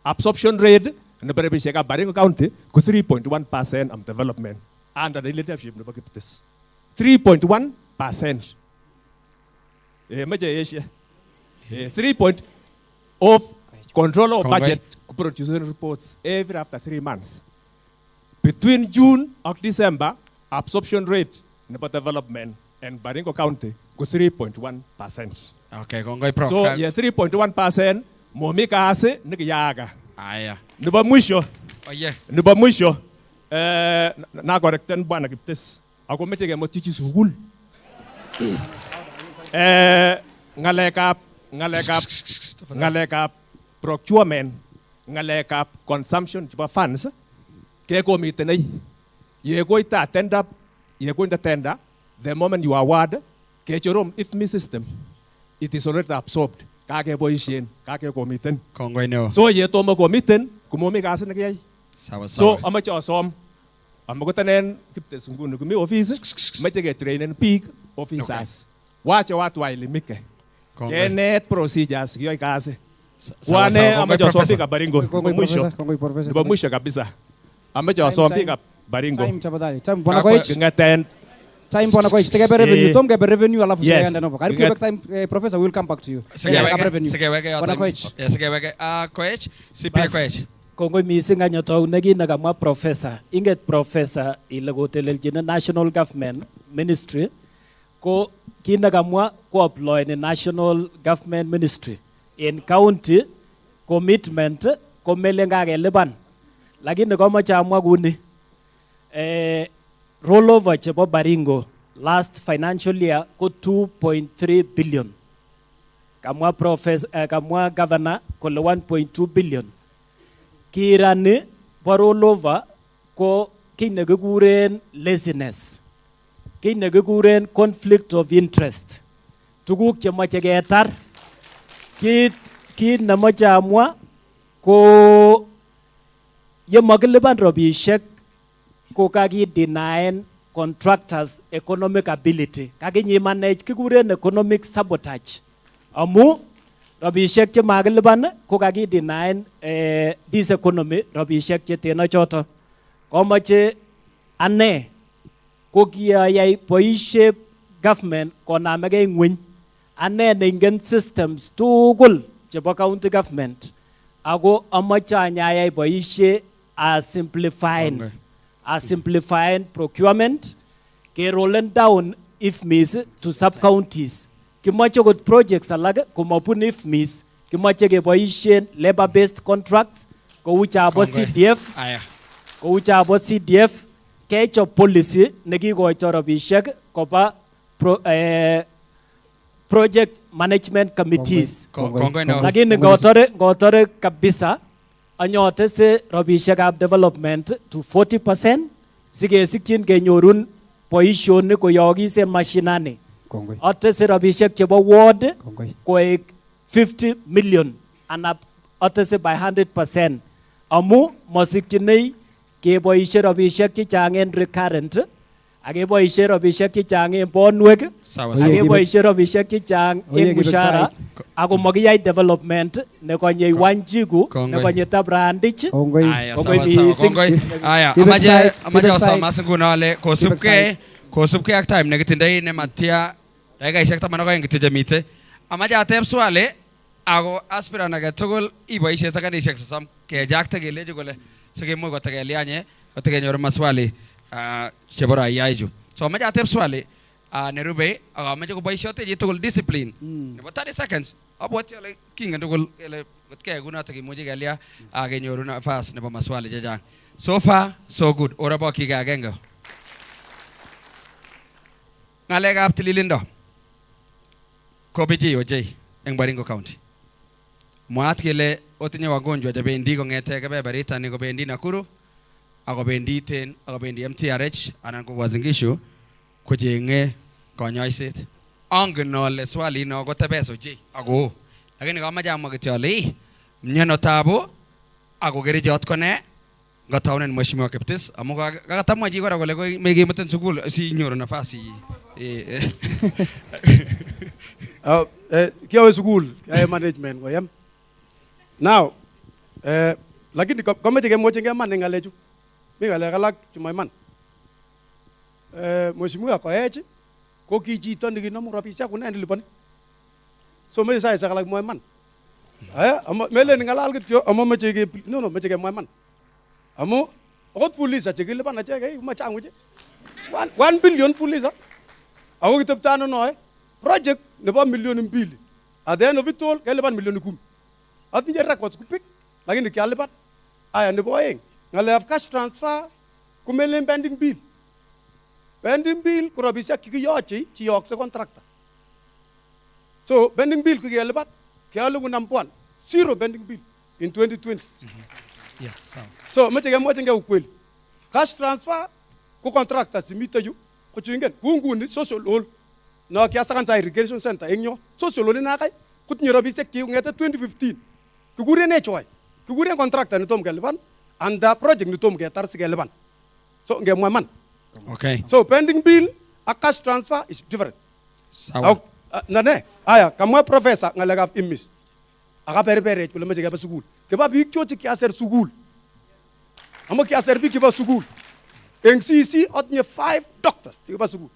absorption rate in the Baringo County go 3.1% of development under the leadership of this 3.1%. 3 point of control of budget producing reports every after 3 months. Between June and December, absorption rate in development and Baringo County ko 3.1%.
Okay, kongoi Prof.
So ye 3.1% momi kasi nikiyaga.
Aya.
Niba mwisho.
Oh yeah.
Niba mwisho na correcten bwana Kiptis. Ako meche ke motichi sukul. Ngalekap procurement, ngalekap consumption chapa funds ke ko mitenay. Ye ko ita tender, ye ko ita tender. The moment you award, ke chorom if me system, it is already absorbed. Kake boishen, kake komiten.
Kongoi no.
So ye tomo komiten, kumomi kasi na kiyay.
Sawa
So
sawa.
amache asom, amagotanen Kiptis nguni kumi office, mache ke trainen peak officers. Wache watu wailimike. Kenet procedures kiyoy kasi. Wane amache asom pika Baringo. Niba mwisho kabisa. Amache asom pika Baringo.
Time tafadhali. Time bwana Koech.
Ngaten.
Time bwana Koech. Sige revenue. Tom gebe revenue alafu
Yes.
sige ndio. Karibu back time professor, we'll come back to you.
Sige wege
Bwana Koech.
Sige wege Koech, CPA Koech.
Kongoi mising anyotau nekinamwa professor. Inget professor ile kotelelchin national government ministry ko kinakamwa ko apply in national government ministry in county commitment ko melenga kelipan. Lakini komoche amwa kuni rollover chebo Baringo last financial year ko 2.3 billion. Kamwa professor kamwa governor kole 1.2 billion. Kirani bo rollover ko kiy nekikuren laziness. Kiy nekikuren conflict of interest. Tuguk chemoche ketar. Kit nemoche amwa ko yemakilipan robishek ko kakidinaen contractors economic ability. Kakinyimanech kikuren economic sabotage. Amu robishek che makilipan ko kakidinaen this economy robishek che teno choto. Komoche ane ko kiyayai boisiet government konamegei ngweny. Ane neingen systems tugul chebo county government. Ako amache anyayai boisiet simplifying procurement, ke rolling down IFMIS to sub-counties. Kimoche kot projects alak komabun IFMIS, kimoche keboisien labor-based contracts, kou chabo CDF, kou chabo CDF, kechob policy nekikoito robishek koba project management committees. Lakini ngotore kabisa anyotese robishekab development to 40% sikesikyin kenyorun boisionik koyokis en mashinani. Atese robishek chebo ward koek 50 million and atese by 100%. Amu masikyinei keboishe robishek chechang en recurrent, akeboishe robishek chechang en bonwek, akeboishe robishek chechang en mushara, ako makiyai development nekonye Wanjiku, nekonye Tabrandich.
Aya, amache asomas nguno ale kosubkei ak time nekitindoi nematya dakikaishek 12 kityo chemite. Amache ateb swali ako aspirant age tugul iboishe sekanishek 30 kejakte kelechi kole sikemuch kotekelianye kotekenyoru maswali chebo raia ichu. So amache ateb swali nerube ak amache koboishote chi tugul discipline nebo 30 seconds. Abwoti ale kingen tugul ele kotkei kunoto kimuchi kelia kenyoru nafas nebo maswali chechang. So far so good. Ora bokike agenge. Ngalekab tililindo kobiji ochei eng Baringo County. Mwaat kele otinye wagonjwa chebendi kong'ete kebeberitani kobendi Nakuru akobendi Ten akobendi MTRH anan ko Uasin Gishu kocheng'e konyoiset. Angen ale swali no kotebes ochei ako lakini kamache amwa kityo ale mnyono tabu ako kerichot kone ngataunen mheshimiwa Kiptis amu kakatamwa chi kora kole mekemutin sukul sinyoru nafasi.
Kiawe sukul management koyam. Now, lakini komeche kemwochingei iman eng ngalechu. Mi ngalek alak chemo iman. Mheshimiwa Koech ko ki chito nekinomu rabisiek kune neliponi. So meche saishek alak mwa iman. Melen ngalal kityo amu meche meche kemwa iman. Amu akot fuliza chekilipan achek komachang ochei. 1 billion fuliza. Ako kiteptano noe project nebo milioni 2. At the end of it all, kelipan milioni 10. At nije records kupik, lakini kialipan. Aya nebo aeng, ngalek cash transfer kumelen pending bill. Pending bill ko rabisiek chekiyoche chiyokse contractor. So pending bill kikelipan, kialipu number 1, 0 pending bill in 2020.
Yeah,
so meche kemwochi nge ukweli. Cash transfer ko contractor simite yu ko chingen kunguni social hall no kiasakansa irrigation center engyo social hall nakai kutinye rabisiek chi ngete 2015 kikuren HOI kikuren contractor nitom kelipan and the project nitom ketar sikelipan. So ngemwa man.
Okay.
So pending bill a cash transfer is different.
Sawa.
Nane aya kamwa professor ngalekab immis akaberberech kole meche keba sukul keba biik choche kiaser sukul amo kiaser biik keba sukul eng CC otinye 5 doctors keba sukul.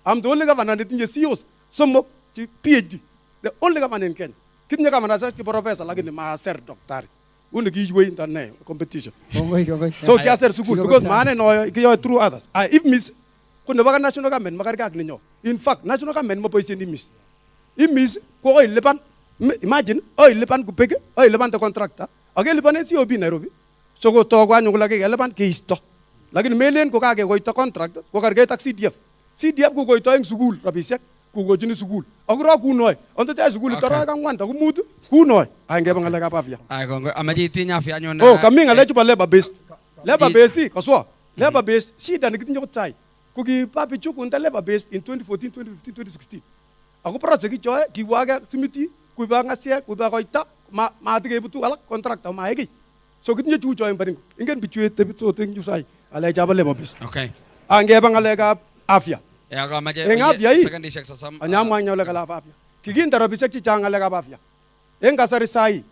I'm the only governor netinye CEOs somok chi PhD, the only governor in Kenya. Kitinye governor sa ki professor lakini maaser daktari uni kiiwei ndane competition. So kiaser sukul because maane no kiyo through others. If miss kuna baka national government makarika ak ninyo. In fact national government mo poison immis. Immis ko oil lipan. Imagine oil lipan kupeke oil lipan the contractor age lipan COB Nairobi so ko to kwa nyungula ke lipan ke isto lakini melen ko kage koito contract ko karge tak CDF ko koito eng sukul rabisiek ko gojini sukul agro kunoy onto ta sukul tara kang wan ta kumut kunoy ange bangala ka afya
ay kongo amaji tinya afya nyona
oh kami ngale chupa labor based ko so labor based shida nikitinyo kutsai ko ki papi chukunta labor based in 2014 2015 2016 ako project ki choe ki waga simiti kuiba ngasia kuiba koita ma tige butu alak contractor ma egi so kitinye chu choe Baringo ingen bichwe te bitso ting jusai ale jabale mabis.
Okay.
Ange bangale ka afya
ya ga maje
second shek sasam anyamwa nyole kala afya kiginda rabisek chi changale ka afya enga sari sai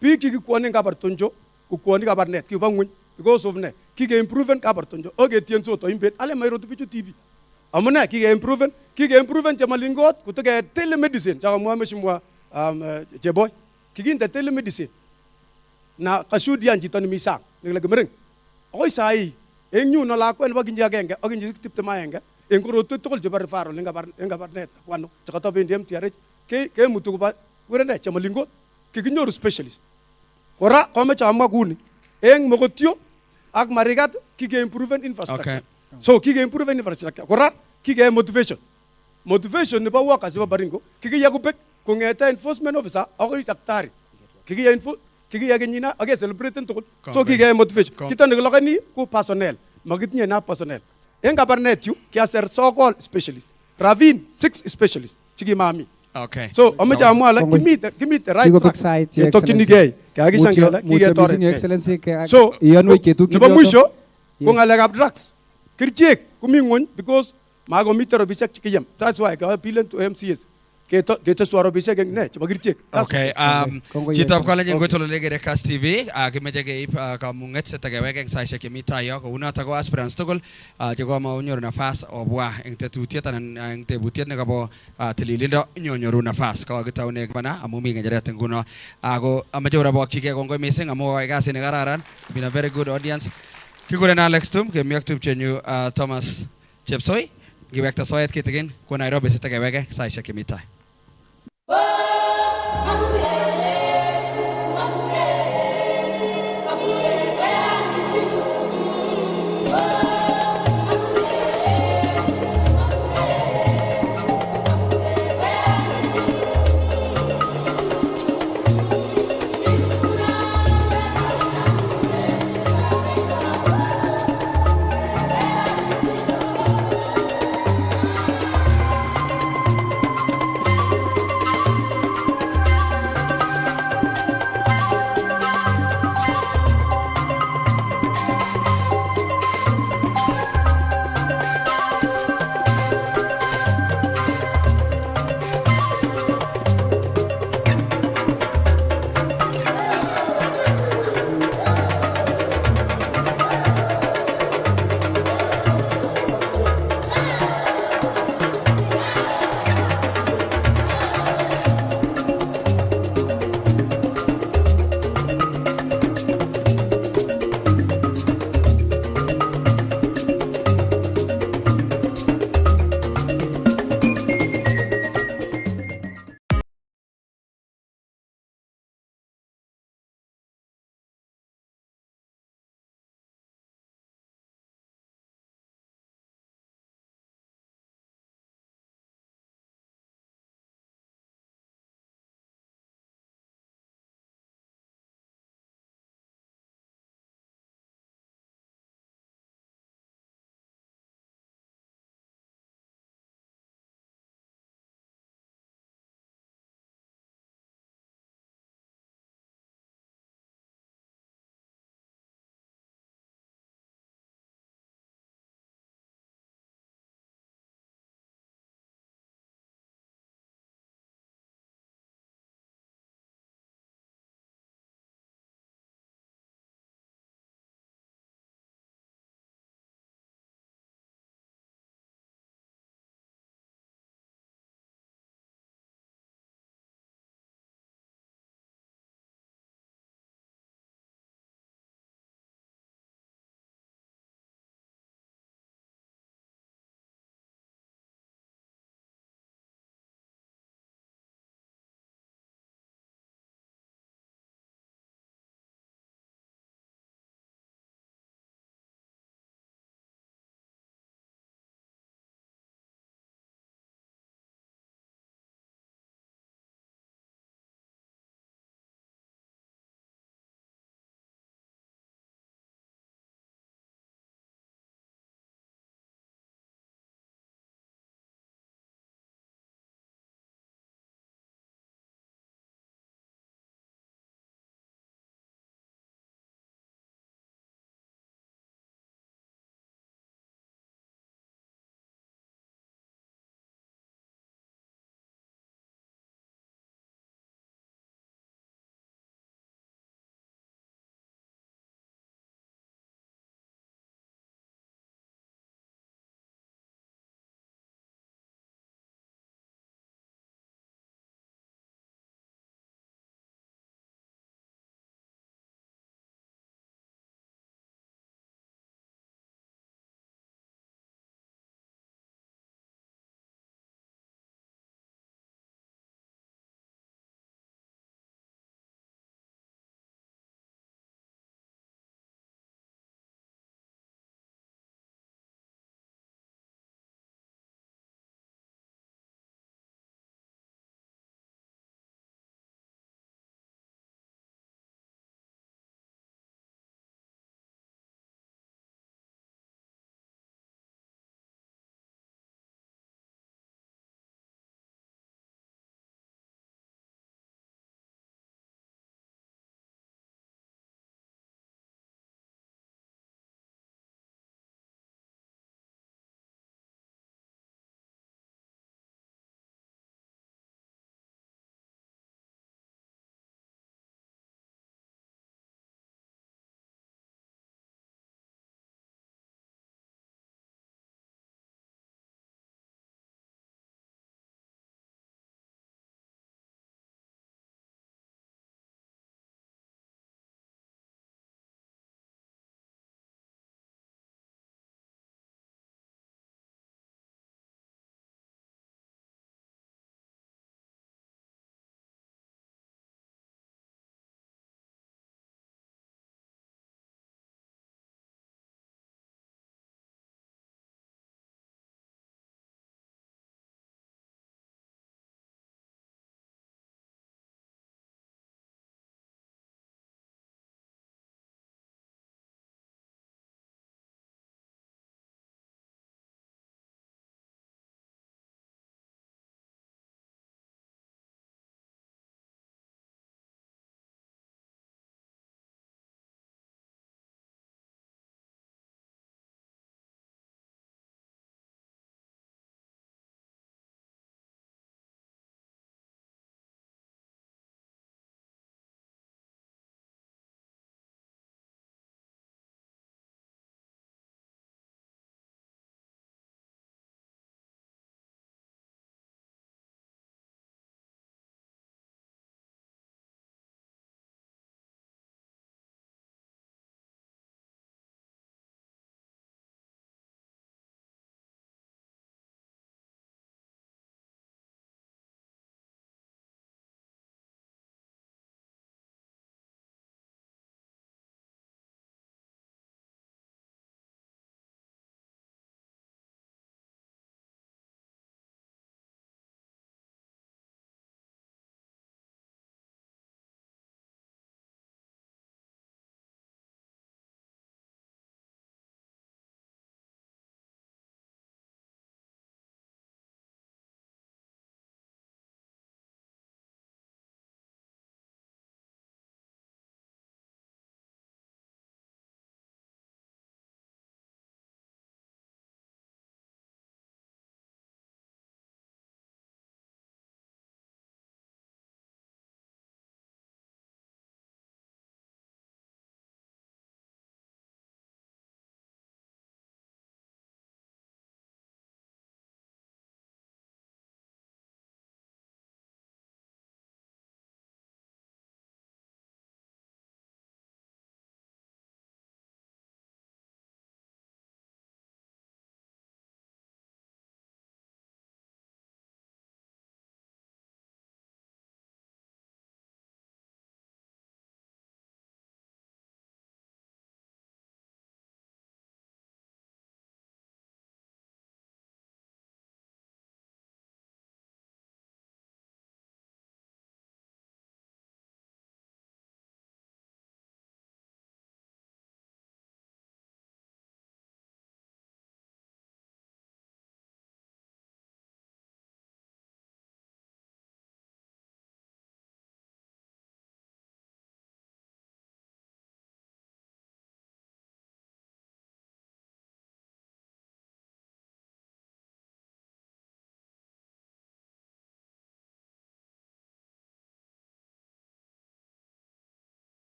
pi ki kuoni ka bartonjo ku kuoni ka barnet ki bangun because of ne ki ge improve ka bartonjo oge tienso to imbet ale mayro to bichu TV amuna ki ge improve jamalingot kutoke telemedicine cha mwa mheshimiwa jeboy kiginda telemedicine na kasudian jitoni misang ngela gemereng oy sai enyu no la kwen baginja genge oginji tipte mayenga engoro to tol jebar faro lenga barnet wano chakato bendem tiare ke mutu ba werene jamalingot kiginyoru specialist ora kome chamwa kuni eng mogotio ak marigat kige improve infrastructure. Okay. So kige improve infrastructure ora kige motivation ne ba workers ba Baringo kige yakupek kungeta enforcement officer ako daktari kige yagenyina age celebrate to so kige motivation kita ne lokani ku personnel magitnya na personnel en Kabarnet yu kiaser so-called specialist Ravine 6 specialist chigi mami.
Okay.
So amacha amwala give me the right track to nigay kagi shangela kige tore so
iyanwe ketu
kibo mwisho ko ngalekab drugs kirchek kumingon because mago mitero bisek chikiyam that's why ka appeal to MCS keto swaro bisek ne chaba kirchek.
Okay. Chitop kala nyen gotolo legere Kas TV kimeje ke ka munget setagewek eng saishe kemita yo ko una tago aspirants tugul jago ma unyor nafas obwa eng tetutiet anan eng tebutiet ne kabo tililindo nyonyoru nafas ka gitaune bana amumi ngejere tenguno ago amaje ora bok chike kongo missing amo kasi ne kararan been a very good audience kiguren Alex Tum kemiak tupchenyu Thomas Chepsoi giwekta soet kitikin ko Nairobi setagewek saishe kemita.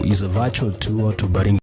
is a virtual tour to Baringo.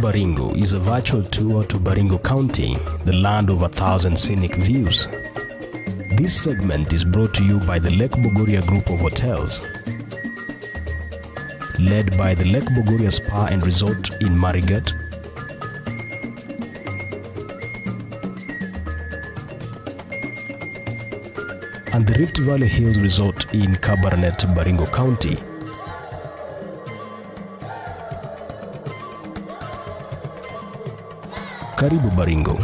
Baringo is a virtual tour to Baringo County, the land of 1,000 scenic views. This segment is brought to you by the Lake Bogoria Group of Hotels, led by the Lake Bogoria Spa and Resort in Marakwet, and the Rift Valley Hills Resort in Kabarnet, Baringo County. Karibu Baringo.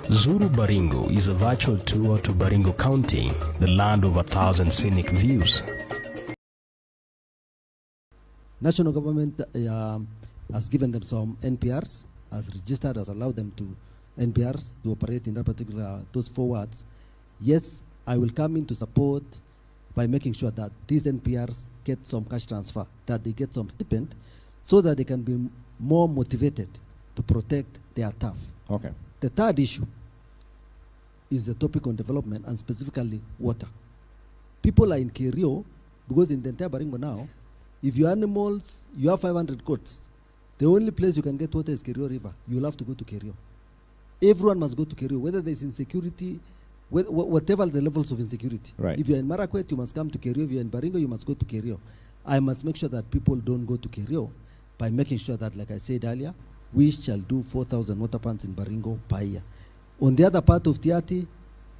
Zuru Baringo is a virtual tour to Baringo County, the land of 1,000 scenic views.
National government has given them some NPRs, has registered, has allowed them to NPRs to operate in that particular, those 4 wards. Yes, I will come in to support by making sure that these NPRs get some cash transfer, that they get some stipend, so that they can be more motivated to protect their turf.
Okay.
The third issue is the topic on development, and specifically water. People are in Kericho, because in the entire Baringo now, if your animals, you have 500 goats, the only place you can get water is Kericho River. You'll have to go to Kericho. Everyone must go to Kericho, whether there's insecurity, whatever the levels of insecurity.
Right.
If you're in Marakwet, you must come to Kericho. If you're in Baringo, you must go to Kericho. I must make sure that people don't go to Kericho by making sure that, like I said earlier, we shall do 4,000 water plants in Baringo per year. On the other part of Tiati,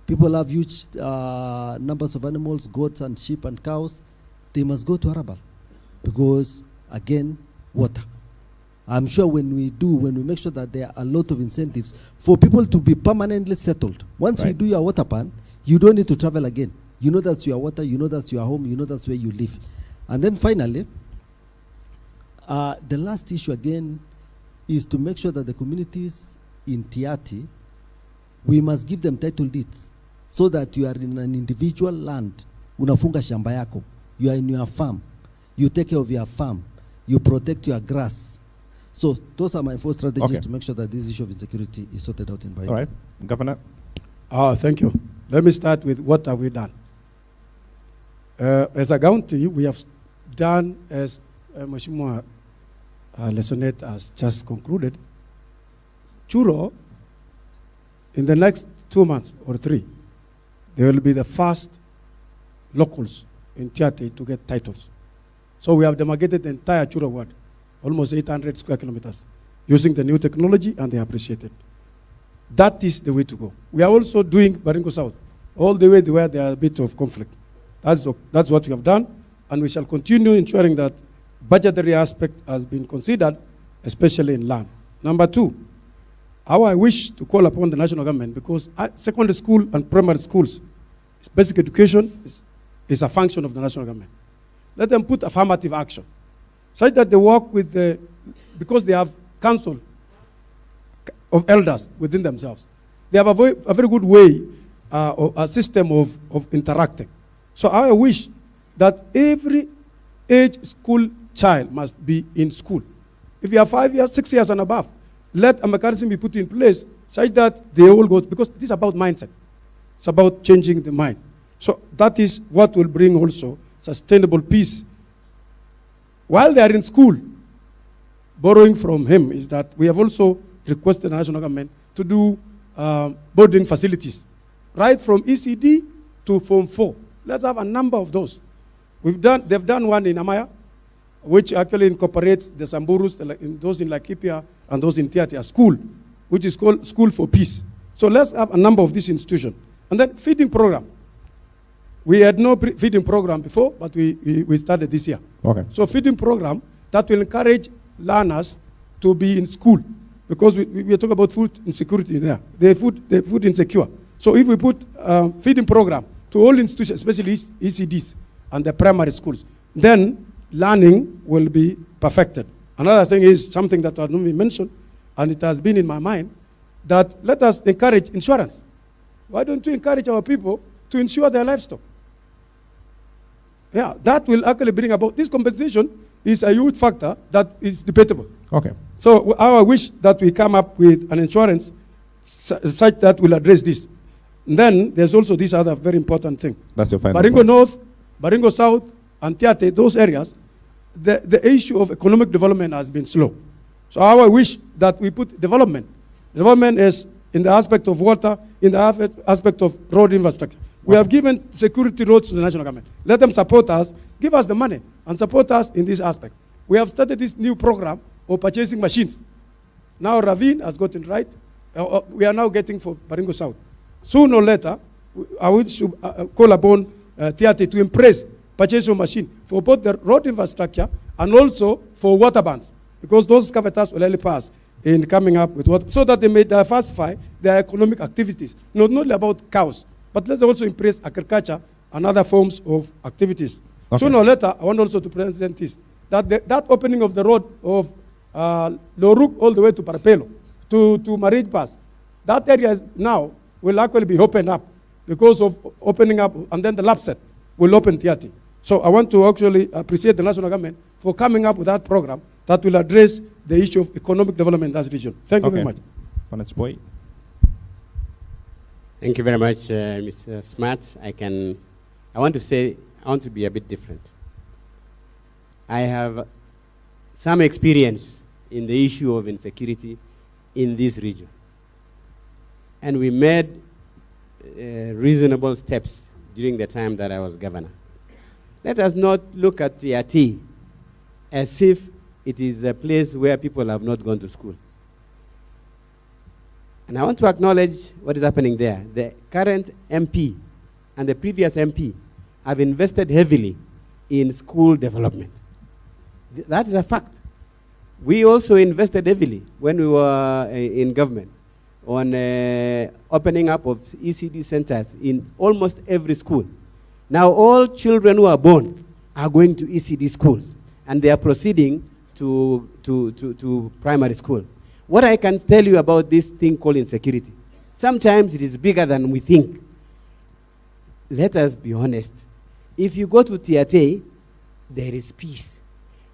people have huge numbers of animals, goats and sheep and cows. They must go to Arabal because, again, water. I'm sure when we make sure that there are a lot of incentives for people to be permanently settled. Once you do your water plan, you don't need to travel again. You know that's your water, you know that's your home, you know that's where you live. And then finally, the last issue again is to make sure that the communities in Tiati, we must give them title deeds so that you are in an individual land. Unafunga shamba yako. You are in your farm. You take care of your farm. You protect your grass. So those are my 4 strategies to make sure that this issue of insecurity is sorted out in Baringo.
All right. Governor?
Thank you. Let me start with what have we done. As a county, we have done, as Mheshimiwa Lesonet has just concluded, Churo, in the next 2 months or 3, they will be the first locals in Tiati to get titles. So we have demarcated the entire Churo ward, almost 800 square kilometers, using the new technology, and they appreciate it. That is the way to go. We are also doing Baringo South, all the way where there are a bit of conflict. That's what we have done, and we shall continue ensuring that budgetary aspect has been considered, especially in land. Number 2, how I wish to call upon the national government, because secondary school and primary schools, basic education is a function of the national government. Let them put affirmative action, such that they work with because they have council of elders within themselves. They have a very good way, a system of interacting. So I wish that every age school child must be in school. If you are 5 years, 6 years and above, let a mechanism be put in place such that they all go, because this is about mindset. It's about changing the mind. So that is what will bring also sustainable peace. While they are in school, borrowing from him is that we have also requested the national government to do boarding facilities, right from ECD to Form 4. Let's have a number of those. They've done one in Amaya, which actually incorporates the Samburus, those in Laikipia and those in Tiati, a school, which is called School for Peace. So let's have a number of these institutions. And then feeding program. We had no feeding program before, but we started this year.
Okay.
So feeding program that will encourage learners to be in school, because we are talking about food insecurity there. They're food insecure. So if we put feeding program to all institutions, especially ECDs and the primary schools, then learning will be perfected. Another thing is something that has not been mentioned, and it has been in my mind, that let us encourage insurance. Why don't we encourage our people to insure their livestock? Yeah, that will actually bring about, this compensation is a huge factor that is debatable.
Okay.
So I wish that we come up with an insurance such that will address this. And then there's also this other very important thing.
That's your final
Baringo
point.
North, Baringo South, and Tiate, those areas, the issue of economic development has been slow. So I wish that we put development. Development is in the aspect of water, in the aspect of road infrastructure. We have given security roads to the national government. Let them support us, give us the money, and support us in this aspect. We have started this new program of purchasing machines. Now Ravine has gotten right. We are now getting for Baringo South. Sooner or later, I would call upon Tiati to impress purchase of machine for both the road infrastructure and also for water bans, because those cavities will help us in coming up with water, so that they may diversify their economic activities. Not only about cows, but let's also embrace agriculture and other forms of activities.
Okay.
Sooner or later, I want also to present this, that that opening of the road of Loruk all the way to Parapelo, to Marij Pass, that area is now will actually be opened up because of opening up, and then the LAPSET will open Tiati. So I want to actually appreciate the national government for coming up with that program that will address the issue of economic development in that region. Thank you very much.
Panach boy.
Thank you very much, Mr. Smart. I want to be a bit different. I have some experience in the issue of insecurity in this region. And we made reasonable steps during the time that I was governor. Let us not look at Tiati as if it is a place where people have not gone to school. And I want to acknowledge what is happening there. The current MP and the previous MP have invested heavily in school development. That is a fact. We also invested heavily when we were in government on opening up of ECD centers in almost every school. Now all children who are born are going to ECD schools, and they are proceeding to primary school. What I can tell you about this thing called insecurity, sometimes it is bigger than we think. Let us be honest. If you go to Tiate, there is peace.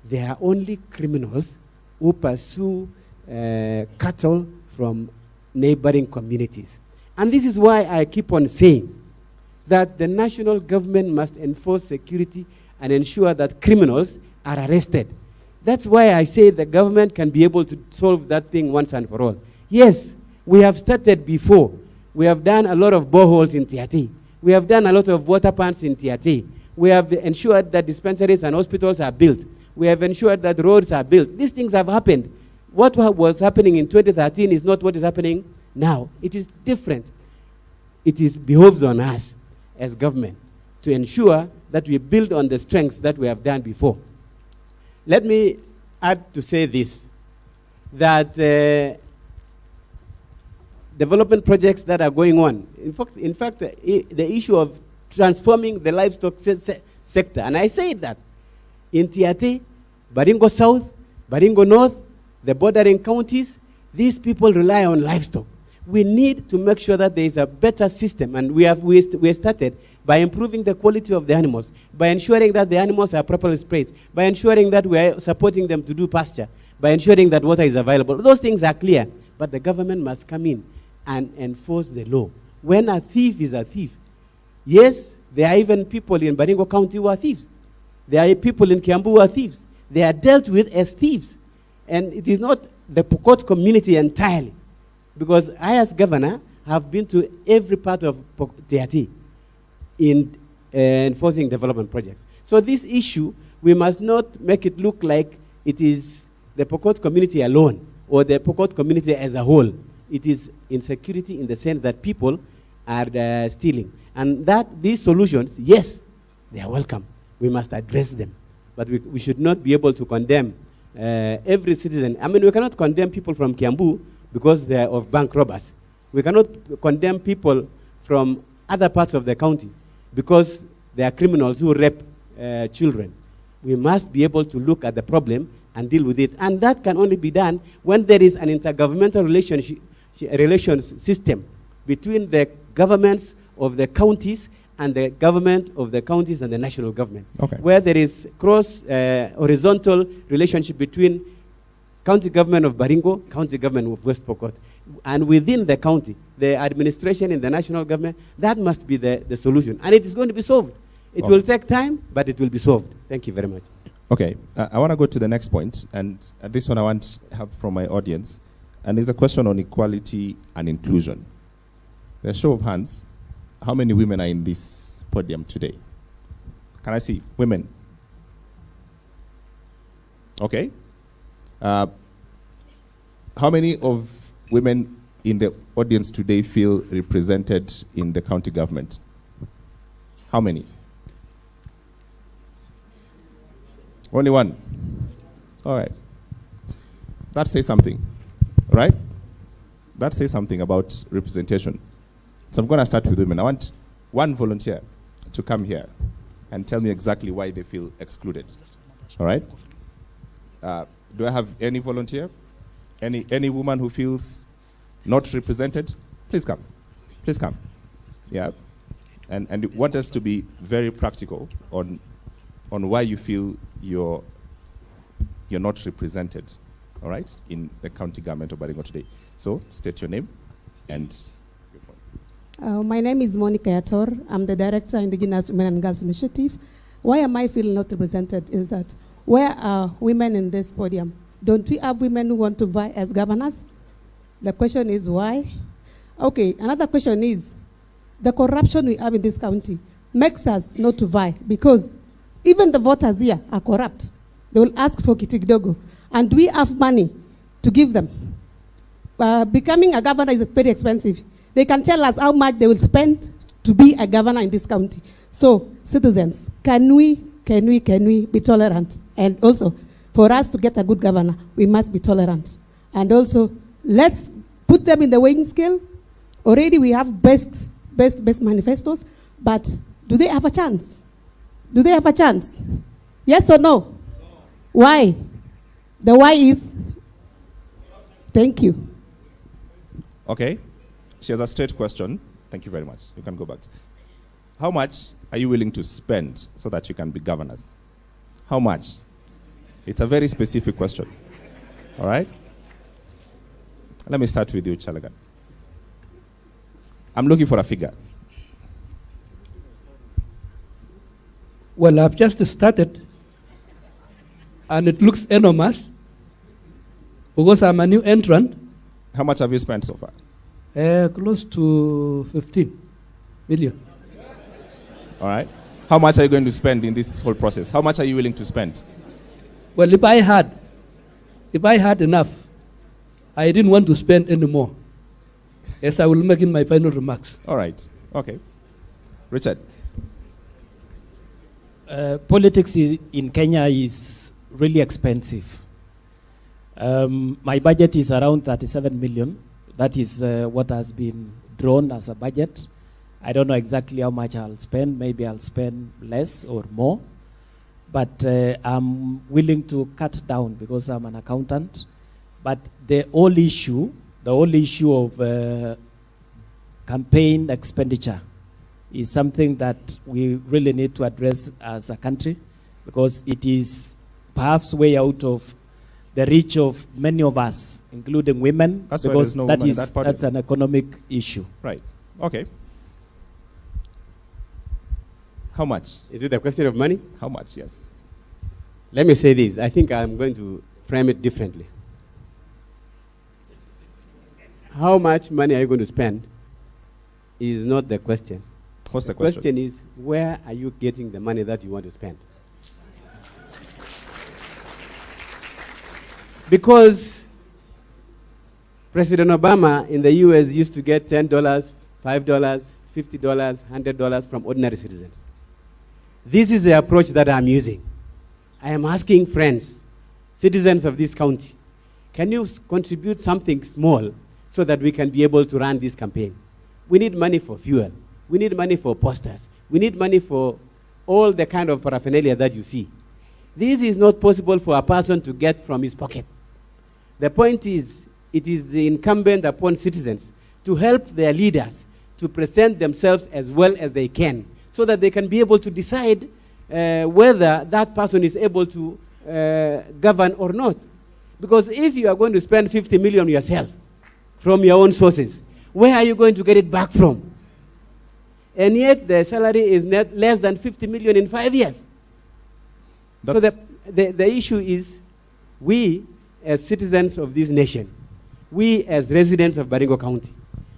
There are only criminals who pursue cattle from neighboring communities. And this is why I keep on saying that the national government must enforce security and ensure that criminals are arrested. That's why I say the government can be able to solve that thing once and for all. Yes, we have started before. We have done a lot of boreholes in Tiati. We have done a lot of water pumps in Tiati. We have ensured that dispensaries and hospitals are built. We have ensured that roads are built. These things have happened. What was happening in 2013 is not what is happening now. It is different. It behoves on us as government to ensure that we build on the strengths that we have done before. Let me add to say this, that development projects that are going on, in fact, the issue of transforming the livestock sector, and I say that in Tiate, Baringo South, Baringo North, the bordering counties, these people rely on livestock. We need to make sure that there is a better system, and we started by improving the quality of the animals, by ensuring that the animals are properly sprayed, by ensuring that we are supporting them to do pasture, by ensuring that water is available. Those things are clear, but the government must come in and enforce the law. When a thief is a thief, yes, there are even people in Baringo County who are thieves. There are people in Kiambu who are thieves. They are dealt with as thieves. And it is not the Pokot community entirely. Because I, as governor, have been to every part of Tiati in enforcing development projects. So this issue, we must not make it look like it is the Pokot community alone or the Pokot community as a whole. It is insecurity in the sense that people are stealing. And that these solutions, yes, they are welcome. We must address them. But we should not be able to condemn every citizen. I mean, we cannot condemn people from Kiambu because they are of bank robbers. We cannot condemn people from other parts of the county because they are criminals who rape children. We must be able to look at the problem and deal with it. And that can only be done when there is an intergovernmental relations system between the governments of the counties and the government of the counties and the national government.
Okay.
Where there is horizontal relationship between county government of Baringo, county government of West Pokot. And within the county, the administration in the national government, that must be the solution. And it is going to be solved. It will take time, but it will be solved. Thank you very much.
Okay, I want to go to the next point, and this one I want help from my audience, and it's a question on equality and inclusion. A show of hands, how many women are in this podium today? Can I see women? Okay. How many of women in the audience today feel represented in the county government? How many? Only one. All right. That says something, right? that says something about representation. So I'm going to start with women. I want one volunteer to come here and tell me exactly why they feel excluded. All right? Do I have any volunteer? Any woman who feels not represented? Please come. Please come. Yeah. And want us to be very practical on why you feel you're not represented, all right, in the county government of Baringo today. So state your name and your point.
My name is Monica Yator. I'm the director in the Indigenous Women and Girls Initiative. Why am I feeling not represented is that where are women in this podium? Don't we have women who want to vie as governors? The question is why? Okay, another question is, the corruption we have in this county makes us not to vie because even the voters here are corrupt. They will ask for kitigdogo, and we have money to give them. Becoming a governor is very expensive. They can tell us how much they will spend to be a governor in this county. So, citizens, can we be tolerant? And also, for us to get a good governor, we must be tolerant. And also, let's put them in the weighing scale. Already we have best manifestos, but do they have a chance? Do they have a chance? Yes or no? Why? The why is, thank you.
Okay. She has a straight question. Thank you very much. You can go back. How much are you willing to spend so that you can be governors? How much? It's a very specific question. All right? Let me start with you, Chalagan. I'm looking for a figure.
Well, I've just started, and it looks enormous because I'm a new entrant.
How much have you spent so far?
Close to 15 million.
All right. How much are you going to spend in this whole process? How much are you willing to spend?
Well, if I had enough, I didn't want to spend any more. Yes, I will make in my final remarks.
All right. Okay. Richard.
Politics in Kenya is really expensive. My budget is around 37 million. That is what has been drawn as a budget. I don't know exactly how much I'll spend. Maybe I'll spend less or more. But I'm willing to cut down because I'm an accountant. But the whole issue of campaign expenditure is something that we really need to address as a country because it is perhaps way out of the reach of many of us, including women,
That's
because
no
that's an economic issue.
Right. Okay. How much?
Is it a question of money?
How much, yes.
Let me say this. I think I'm going to frame it differently. How much money are you going to spend is not the question.
What's the question?
The question is, where are you getting the money that you want to spend? Because President Obama in the US used to get $10, $5, $50, $100 from ordinary citizens. This is the approach that I'm using. I am asking friends, citizens of this county, can you contribute something small so that we can be able to run this campaign? We need money for fuel. We need money for posters. We need money for all the kind of paraphernalia that you see. This is not possible for a person to get from his pocket. The point is, it is the incumbent upon citizens to help their leaders to present themselves as well as they can so that they can be able to decide whether that person is able to govern or not. Because if you are going to spend 50 million yourself from your own sources, where are you going to get it back from? And yet the salary is net less than 50 million in 5 years. So the issue is, we as citizens of this nation, we as residents of Baringo County,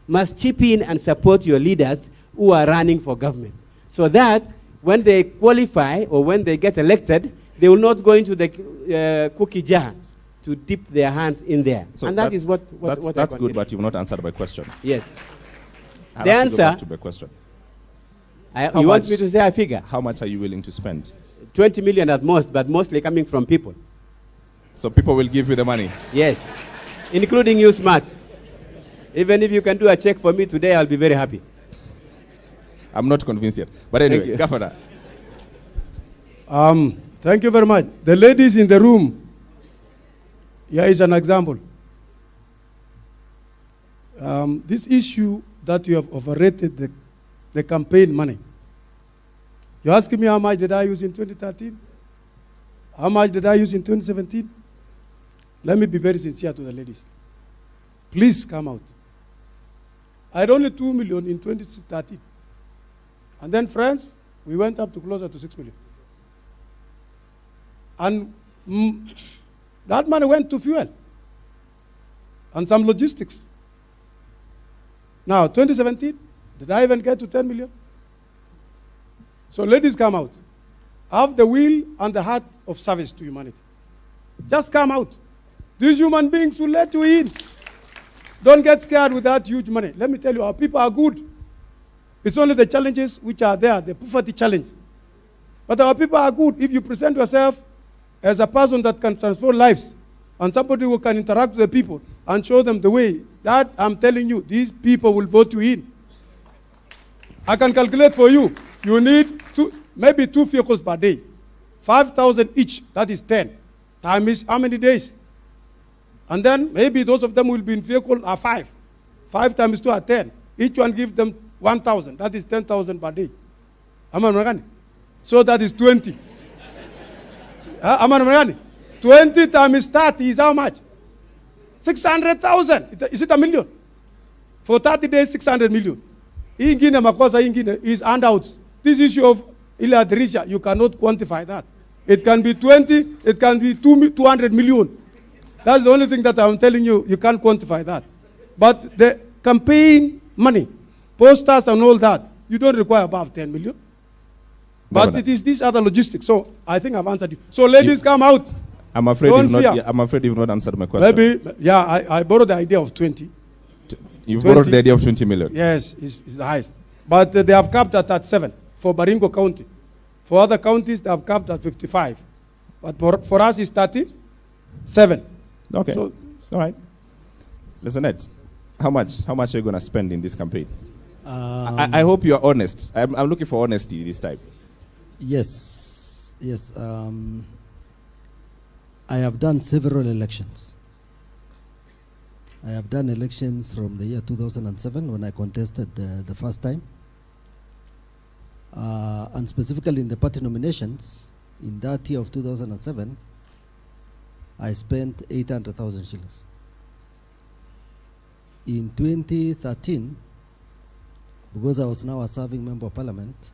must chip in and support your leaders who are running for government, so that when they qualify or when they get elected, they will not go into the cookie jar to dip their hands in there.
So
and that is what
that's good, but you've not answered my question.
Yes.
I'll
The
have to go
answer.
back to my question.
You want me to say a figure?
How much are you willing to spend?
20 million at most, but mostly coming from people.
So people will give you the money?
Yes, including you, Smart. Even if you can do a check for me today, I'll be very happy.
I'm not convinced yet. But anyway, Governor.
Thank you very much. The ladies in the room, here is an example. This issue that you have overrated the campaign money. You're asking me how much did I use in 2013? How much did I use in 2017? Let me be very sincere to the ladies. Please come out. I had only 2 million in 2013. And then, friends, we went up to closer to 6 million. And that money went to fuel and some logistics. Now, 2017, did I even get to 10 million? So ladies, come out. Have the will and the heart of service to humanity. Just come out. These human beings will let you in. Don't get scared with that huge money. Let me tell you, our people are good. It's only the challenges which are there, the poverty challenge. But our people are good. If you present yourself as a person that can transform lives and somebody who can interact with the people and show them the way, that I'm telling you, these people will vote you in. I can calculate for you. You need maybe 2 vehicles per day. 5,000 each, that is 10. Time is how many days? And then maybe those of them will be in vehicle are 5. 5 times 2 are 10. Each one give them 1,000. That is 10,000 per day. So that is 20. 20 times 30 is how much? 600,000. Is it a million? For 30 days, 600 million. Ingine makosa ingine is handouts. This issue of Iladrisha, you cannot quantify that. It can be 20, it can be 200 million. That's the only thing that I'm telling you, you can't quantify that. But the campaign money, posters and all that, you don't require above 10 million. But it is these other logistics. So I think I've answered you. So ladies, come out.
I'm afraid you've not answered my question.
Maybe, yeah, I borrowed the idea of 20.
You've borrowed the idea of 20 million?
Yes, it's the highest. But they have capped that at 7 for Baringo County. For other counties, they have capped at 55. But for us, it's 37.
Okay.
So,
all right. Listen, Ed, how much are you going to spend in this campaign? I hope you are honest. I'm looking for honesty this time.
Yes. I have done several elections. I have done elections from the year 2007 when I contested the first time. And specifically in the party nominations, in that year of 2007, I spent 800,000 shillings. In 2013, because I was now a serving member of parliament,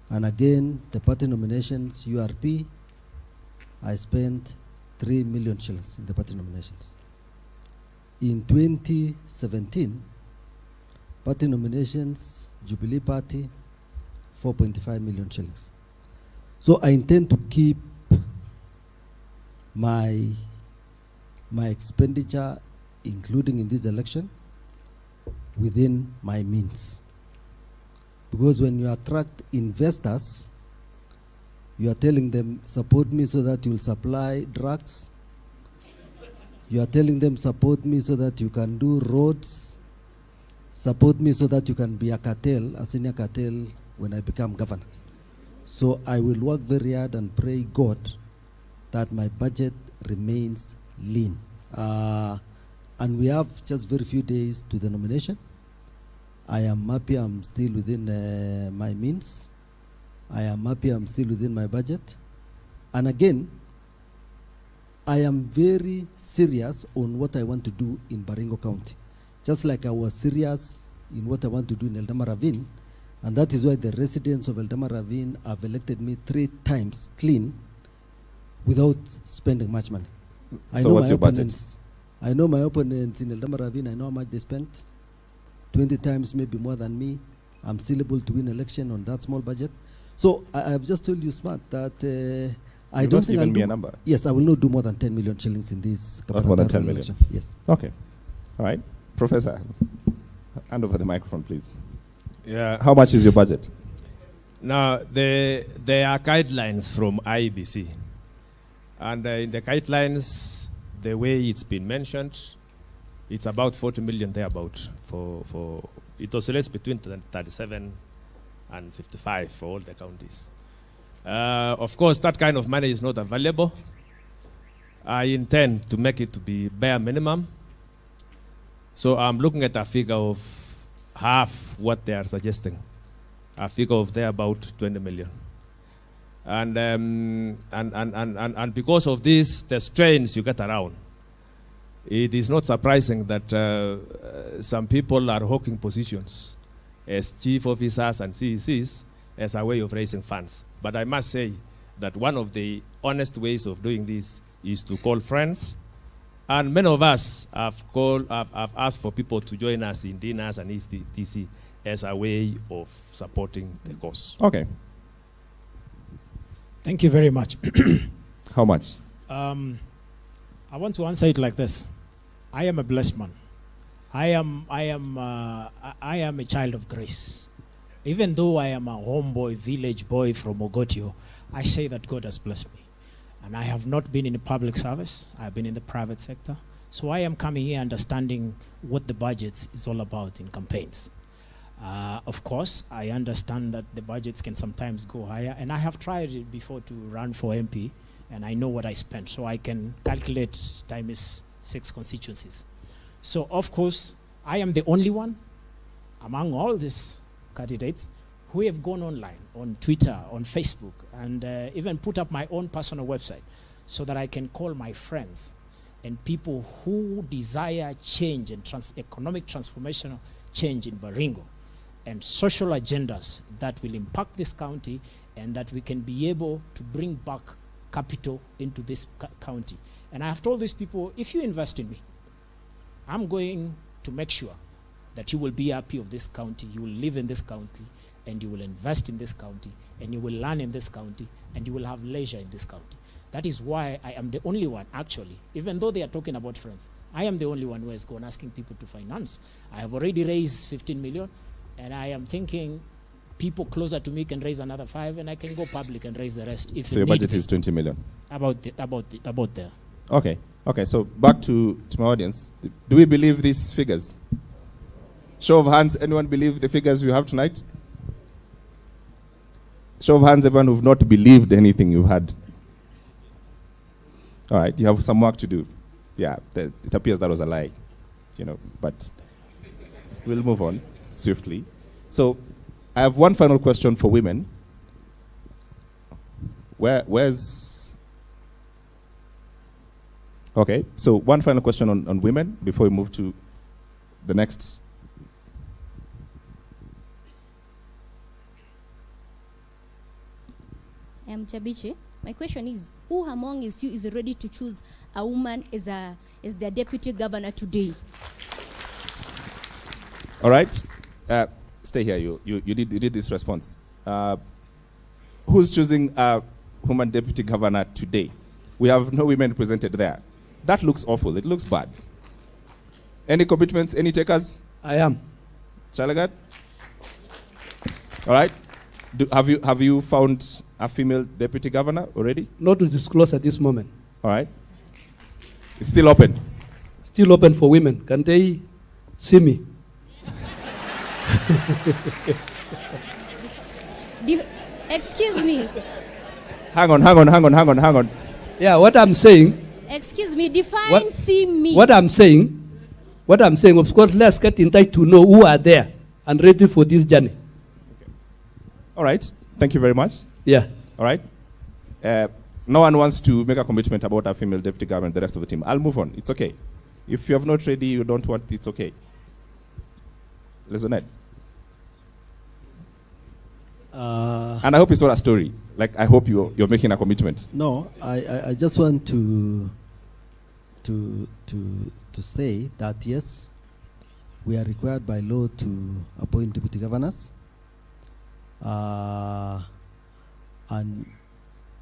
and again, the party nominations, URP, I spent 3 million shillings in the party nominations. In 2017, party nominations, Jubilee Party, 4.5 million shillings. So I intend to keep my expenditure, including in this election, within my means. Because when you attract investors, you are telling them, support me so that you will supply drugs. You are telling them, support me so that you can do roads. Support me so that you can be a cartel, a senior cartel, when I become governor. So I will work very hard and pray God that my budget remains lean. And we have just very few days to the nomination. I am happy I'm still within my means. I am happy I'm still within my budget. And again, I am very serious on what I want to do in Baringo County. Just like I was serious in what I want to do in Ravine. And that is why the residents of Ravine have elected me 3 times clean without spending much money. I know my opponents. I know my opponents in Ravine. I know how much they spent. 20 times, maybe more than me. I'm still able to win election on that small budget. So I have just told you, Smart, that I don't think I'll do. A number. Yes, I will not do more than 10 million shillings in this.
Not more than 10 million.
Election. Yes.
Okay. All right, Professor, hand over the microphone, please.
Yeah.
How much is your budget?
Now, there are guidelines from IEBC. And in the guidelines, the way it's been mentioned, It's about 40 million thereabout for it oscillates between 37 and 55 for all the counties. Of course, that kind of money is not available. I intend to make it to be bare minimum. So I'm looking at a figure of half what they are suggesting, a figure of there about 20 million. And because of this, the strains you get around, it is not surprising that some people are hawking positions as chief officers and CECs as a way of raising funds. But I must say that one of the honest ways of doing this is to call friends. And many of us have asked for people to join us in dinners and etc. as a way of supporting the cause.
Okay.
Thank you very much.
How much?
I want to answer it like this. I am a blessed man. I am a child of grace. Even though I am a homeboy, village boy from Ogotio, I say that God has blessed me. And I have not been in the public service. I've been in the private sector. So I am coming here understanding what the budgets is all about in campaigns. Of course, I understand that the budgets can sometimes go higher. And I have tried it before to run for MP. And I know what I spent. So I can calculate times 6 constituencies. So, of course, I am the only one among all these candidates who have gone online, on Twitter, on Facebook, and even put up my own personal website so that I can call my friends and people who desire change and economic transformational change in Baringo and social agendas that will impact this county and that we can be able to bring back capital into this county. And I have told these people, if you invest in me, I'm going to make sure that you will be happy of this county, you will live in this county, and you will invest in this county, and you will learn in this county, and you will have leisure in this county. That is why I am the only one, actually, even though they are talking about friends, I am the only one who has gone asking people to finance. I have already raised 15 million, and I am thinking people closer to me can raise another 5, and I can go public and raise the rest. If
So your budget is 20 million?
About there.
Okay, so back to my audience. Do we believe these figures? Show of hands, anyone believe the figures we have tonight? Show of hands, everyone who've not believed anything you've had. All right, you have some work to do. Yeah, it appears that was a lie, but we'll move on swiftly. So I have one final question for women. Where's... Okay, so one final question on women before we move to the next.
Chabiche, my question is, who among you is ready to choose a woman as their deputy governor today?
All right, stay here. You did this response. Who's choosing a woman deputy governor today? We have no women represented there. That looks awful. It looks bad. Any commitments? Any takers?
I am.
Chalagat? All right. Have you found a female deputy governor already?
Not to disclose at this moment.
All right. It's still open.
Still open for women. Can they see me?
Excuse me.
Hang on.
Yeah, what I'm saying.
Excuse me, define see me.
What I'm saying, of course, let's get in touch to know who are there and ready for this journey.
Okay. All right. Thank you very much.
Yeah.
All right. No one wants to make a commitment about a female deputy governor and the rest of the team. I'll move on. It's okay. If you have not ready, you don't want it, it's okay. Lesonet. And I hope it's not a story. Like, I hope you're making a commitment.
No, I just want to say that yes, we are required by law to appoint deputy governors. And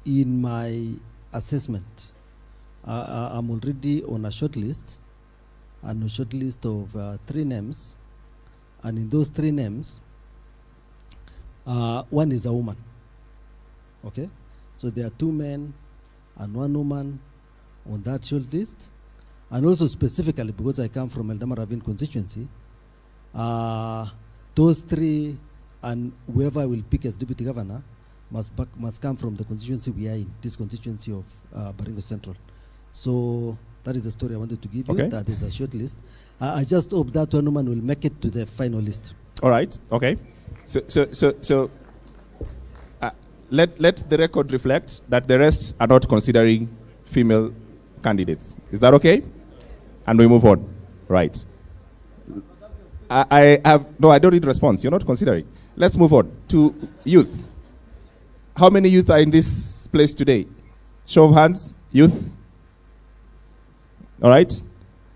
in my assessment, I'm already on a short list, and a short list of 3 names. And in those 3 names, one is a woman. Okay? So there are 2 men and 1 woman on that short list. And also specifically, because I come from Ravine constituency, those three and whoever will pick as deputy governor must come from the constituency we are in, this constituency of Baringo Central. So that is the story I wanted to give you. That is a short list. I just hope that one woman will make it to the final list.
All right. Okay. So let the record reflect that the rest are not considering female candidates. Is that okay? And we move on. Right. I don't need response. You're not considering. Let's move on to youth. How many youth are in this place today? Show of hands. Youth. All right.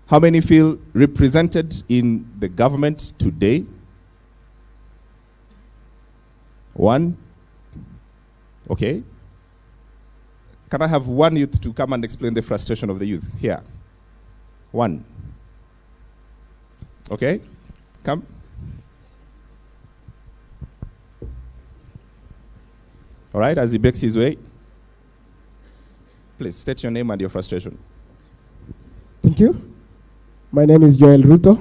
How many feel represented in the government today? One. Okay. Can I have one youth to come and explain the frustration of the youth here? One. Okay. Come. All right, as he makes his way. Please state your name and your frustration.
Thank you. My name is Joel Ruto.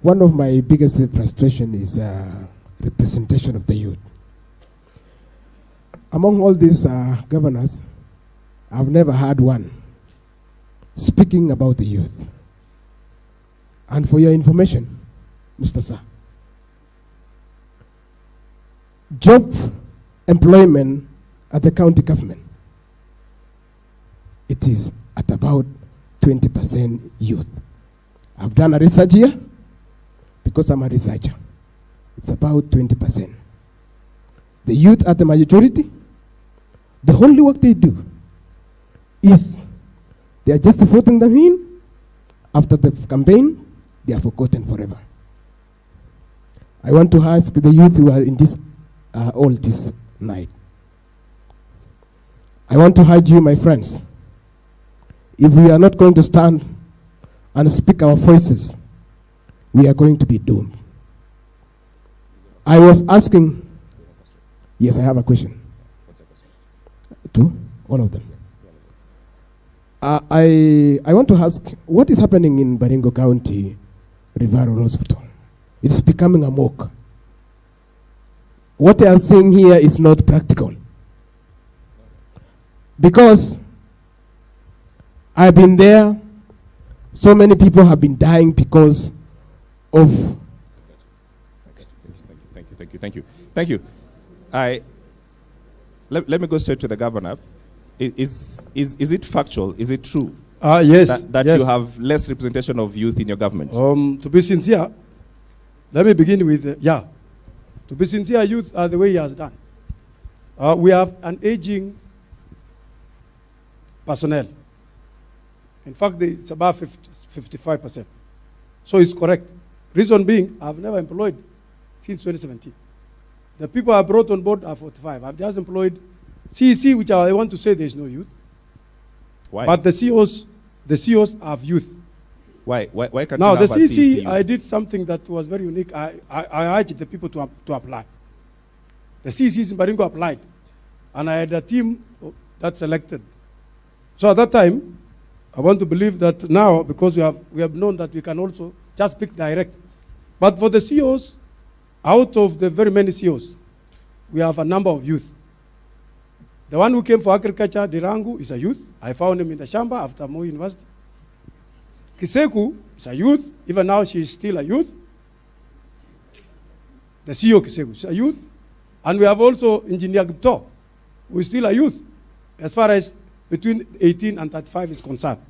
One of my biggest frustration is representation of the youth. Among all these governors, I've never had one speaking about the youth. And for your information, Mr. Sir, job employment at the county government, it is at about 20% youth. I've done a research here because I'm a researcher. It's about 20%. The youth are the majority. The only work they do is they are just voting them in. After the campaign, they are forgotten forever. I want to ask the youth who are in this all this night. I want to urge you, my friends, if we are not going to stand and speak our voices, we are going to be doomed. I was asking, yes, I have a question. Two? All of them. I want to ask, what is happening in Baringo County Referral Hospital? It's becoming a mock. What I am saying here is not practical. Because I've been there, so many people have been dying because of...
Thank you. Let me go straight to the governor. Is it factual? Is it true?
Yes.
That
yes.
you have less representation of youth in your government?
To be sincere, let me begin with, to be sincere, youth are the way he has done. We have an aging personnel. In fact, it's about 55%. So it's correct. Reason being, I've never employed since 2017. The people I brought on board are 45. I've just employed CEC, which I want to say there is no youth.
Why?
But the CEOs have youth.
Why can't
now,
you have
the
a CEC?
I did something that was very unique. I urged the people to apply. The CECs in Baringo applied. And I had a team that selected. So at that time, I want to believe that now, because we have known that we can also just pick direct. But for the CEOs, out of the very many CEOs, we have a number of youth. The one who came for agriculture, Dirangu, is a youth. I found him in the Shamba after Moi University. Kiseku is a youth. Even now, she is still a youth. The CEO Kiseku is a youth. And we have also Engineer Gupto, who is still a youth, as far as between 18 and 35 is concerned.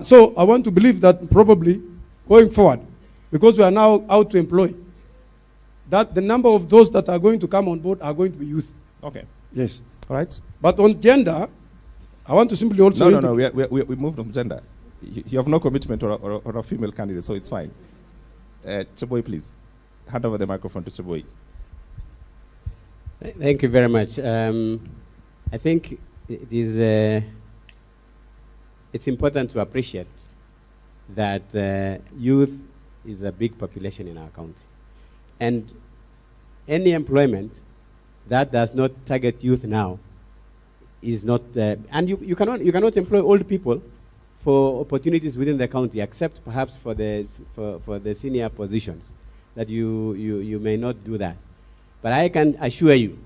So I want to believe that probably going forward, because we are now out to employ, that the number of those that are going to come on board are going to be youth.
Okay.
Yes.
All right.
But on gender, I want to simply also...
No. We moved on gender. You have no commitment or a female candidate, so it's fine. Chaboy, please. Hand over the microphone to Chaboy.
Thank you very much. I think it is it's important to appreciate that youth is a big population in our county. And any employment that does not target youth now is not, and you cannot employ old people for opportunities within the county, except perhaps for the senior positions, that you may not do that. But I can assure you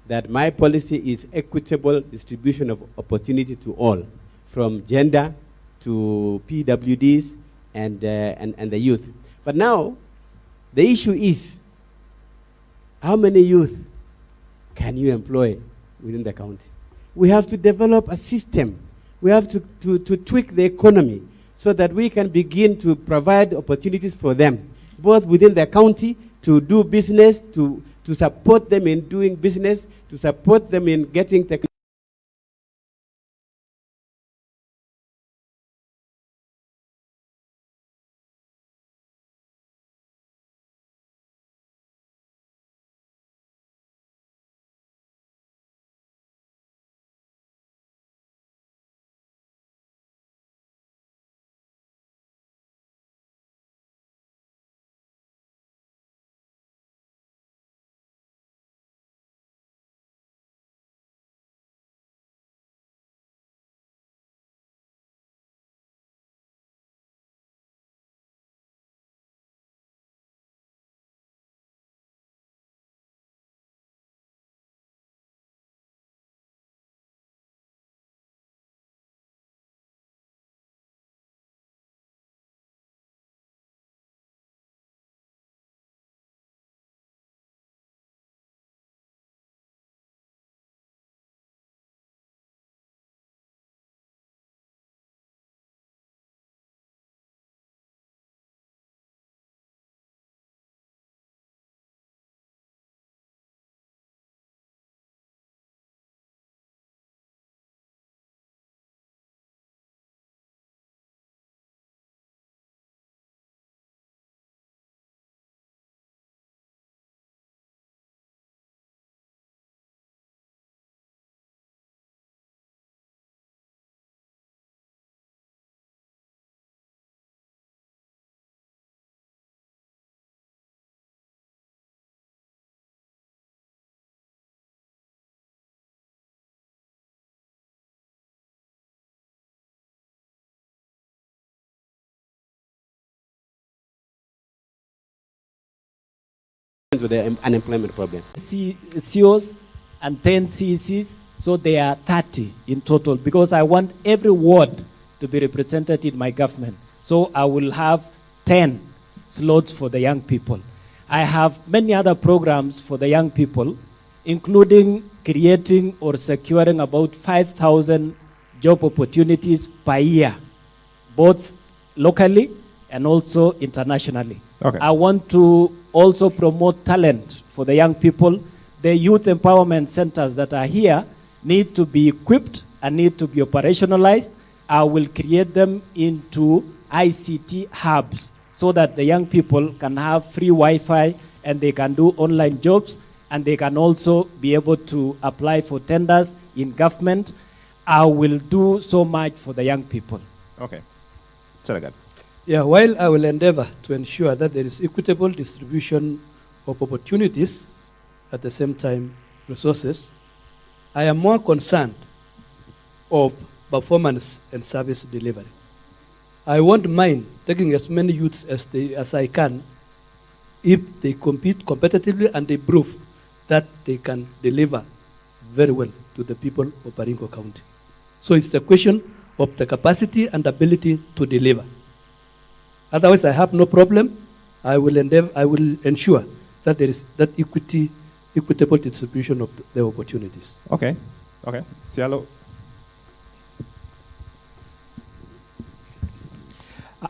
that my policy is equitable distribution of opportunity to all, from gender to PWDs and the youth. But now, the issue is, how many youth can you employ within the county? We have to develop a system. We have to tweak the economy so that we can begin to provide opportunities for them, both within the county to do business, to support them in doing business, to support them in getting technology. To the unemployment problem.
COs and 10 CECs, so there are 30 in total, because I want every ward to be represented in my government. So I will have 10 slots for the young people. I have many other programs for the young people, including creating or securing about 5,000 job opportunities per year, both locally and also internationally.
Okay.
I want to also promote talent for the young people. The youth empowerment centers that are here need to be equipped and need to be operationalized. I will create them into ICT hubs so that the young people can have free Wi-Fi and they can do online jobs, and they can also be able to apply for tenders in government. I will do so much for the young people.
Okay. Chalagat.
Yeah, while I will endeavor to ensure that there is equitable distribution of opportunities, at the same time resources, I am more concerned of performance and service delivery. I won't mind taking as many youths as I can if they compete competitively and they prove that they can deliver very well to the people of Baringo County. So it's the question of the capacity and ability to deliver. Otherwise, I have no problem. I will ensure that there is that equitable distribution of the opportunities.
Okay. Okay. Cialo.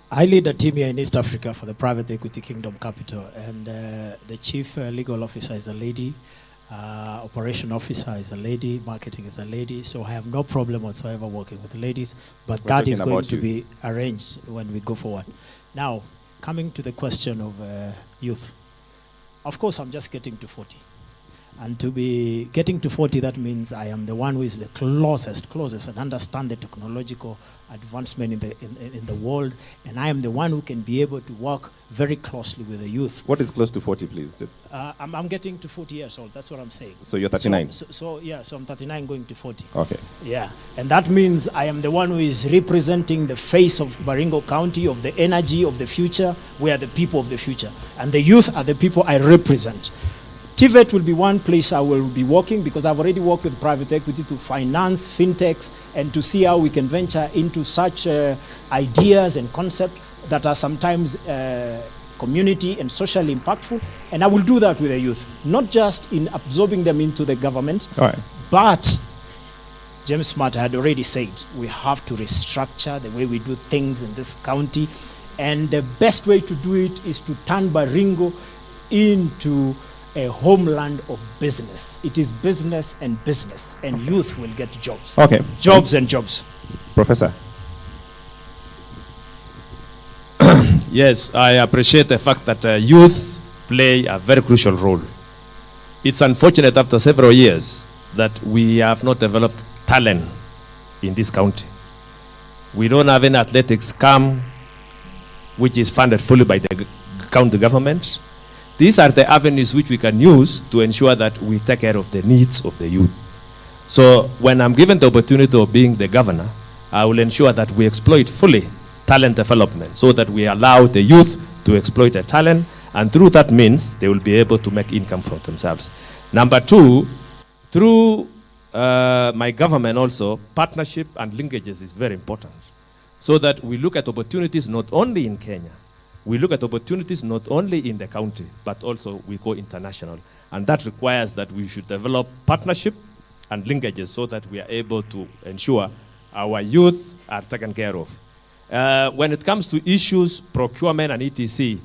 I lead a team here in East Africa for the Private Equity Kingdom Capital, and the chief legal officer is a lady, operation officer is a lady, marketing is a lady, so I have no problem whatsoever working with ladies, but that is going to be arranged when we go forward. Now, coming to the question of youth, of course I'm just getting to 40. And to be getting to 40, that means I am the one who is the closest, and understand the technological advancement in the world. And I am the one who can be able to work very closely with the youth.
What is close to 40, please?
I'm getting to 40 years old. That's what I'm saying.
So you're 39?
So I'm 39 going to 40.
Okay.
Yeah. And that means I am the one who is representing the face of Baringo County, of the energy of the future. We are the people of the future. And the youth are the people I represent. TVET will be one place I will be working, because I've already worked with private equity to finance fintechs and to see how we can venture into such ideas and concepts that are sometimes community and socially impactful. And I will do that with the youth, not just in absorbing them into the government, but James Smart had already said we have to restructure the way we do things in this county. And the best way to do it is to turn Baringo into a homeland of business. It is business, and youth will get jobs.
Okay.
Jobs and jobs.
Professor.
Yes, I appreciate the fact that youth play a very crucial role. It's unfortunate after several years that we have not developed talent in this county. We don't have any athletics camp which is funded fully by the county government. These are the avenues which we can use to ensure that we take care of the needs of the youth. So when I'm given the opportunity of being the governor, I will ensure that we exploit fully talent development so that we allow the youth to exploit their talent, and through that means they will be able to make income for themselves. Number two, through my government also, partnership and linkages is very important, so that we look at opportunities not only in Kenya, we look at opportunities not only in the county, but also we go international. And that requires that we should develop partnership and linkages so that we are able to ensure our youth are taken care of. When it comes to issues, procurement and etc.,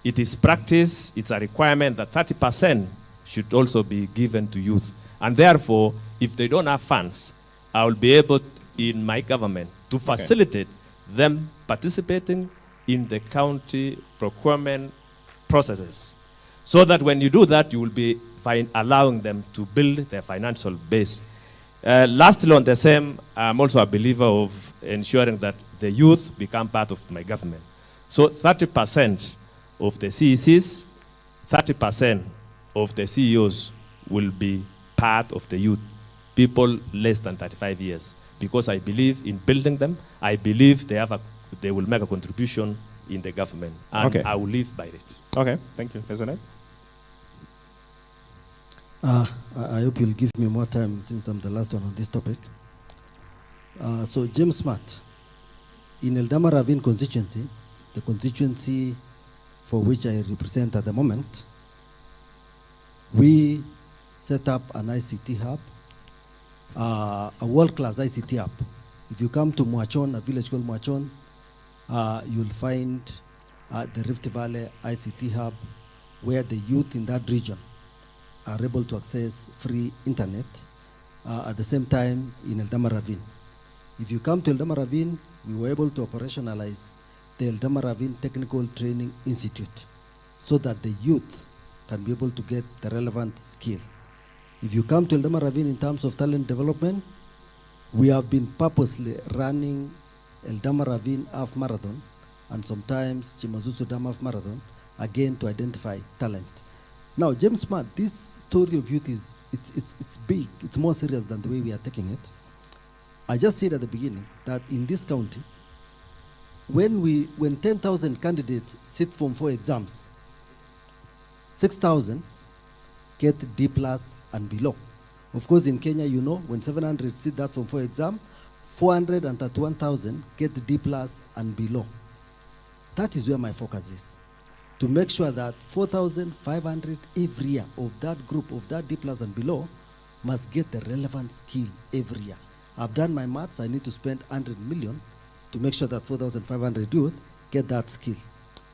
it is practice, it's a requirement that 30% should also be given to youth. And therefore, if they don't have funds, I will be able, in my government, to facilitate them participating in the county procurement processes, so that when you do that, you will be allowing them to build their financial base. Lastly, on the same, I'm also a believer of ensuring that the youth become part of my government. So 30% of the CECs, 30% of the CEOs will be part of the youth, people less than 35 years, because I believe in building them. I believe they will make a contribution in the government, and I will live by it.
Okay, thank you. President?
I hope you'll give me more time since I'm the last one on this topic. So James Smart, in Eldama Ravine constituency, the constituency for which I represent at the moment, we set up an ICT hub, a world-class ICT hub. If you come to Mwachon, a village called Mwachon, you'll find the Rift Valley ICT hub, where the youth in that region are able to access free internet. At the same time, in Eldama Ravine. If you come to Eldama Ravine, we were able to operationalize the Eldama Ravine Technical Training Institute, so that the youth can be able to get the relevant skill. If you come to Eldama Ravine in terms of talent development, we have been purposely running Eldama Ravine Half Marathon and sometimes Chimazuzu Dam Half Marathon, again to identify talent. Now, James Smart, this story of youth it's big. It's more serious than the way we are taking it. I just said at the beginning that in this county, when 10,000 candidates sit Form 4 exams, 6,000 get D+ and below. Of course, in Kenya, you know, when 700 sit that Form 4 exam, 431,000 get D+ and below. That is where my focus is, to make sure that 4,500 every year of that group, of that D+ and below, must get the relevant skill every year. I've done my maths. I need to spend 100 million to make sure that 4,500 youth get that skill.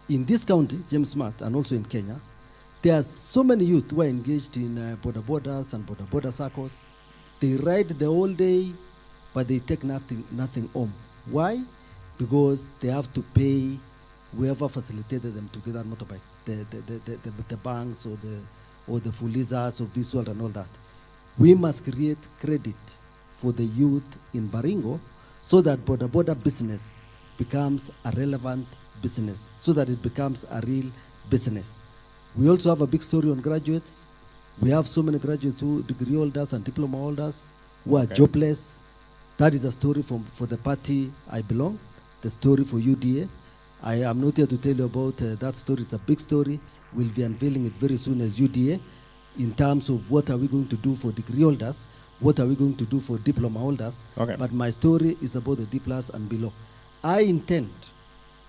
In this county, James Smart, and also in Kenya, there are so many youth who are engaged in border-borders and border-border circles. They ride the whole day, but they take nothing home. Why? Because they have to pay whoever facilitated them to get that motorbike, the banks or the Fulizas of this world and all that. We must create credit for the youth in Baringo so that border business becomes a relevant business, so that it becomes a real business. We also have a big story on graduates. We have so many graduates who degree holders and diploma holders who are jobless. That is a story for the party I belong, the story for UDA. I am not here to tell you about that story. It's a big story. We'll be unveiling it very soon as UDA in terms of what are we going to do for degree holders, what are we going to do for diploma holders.
Okay.
But my story is about the D+ and below. I intend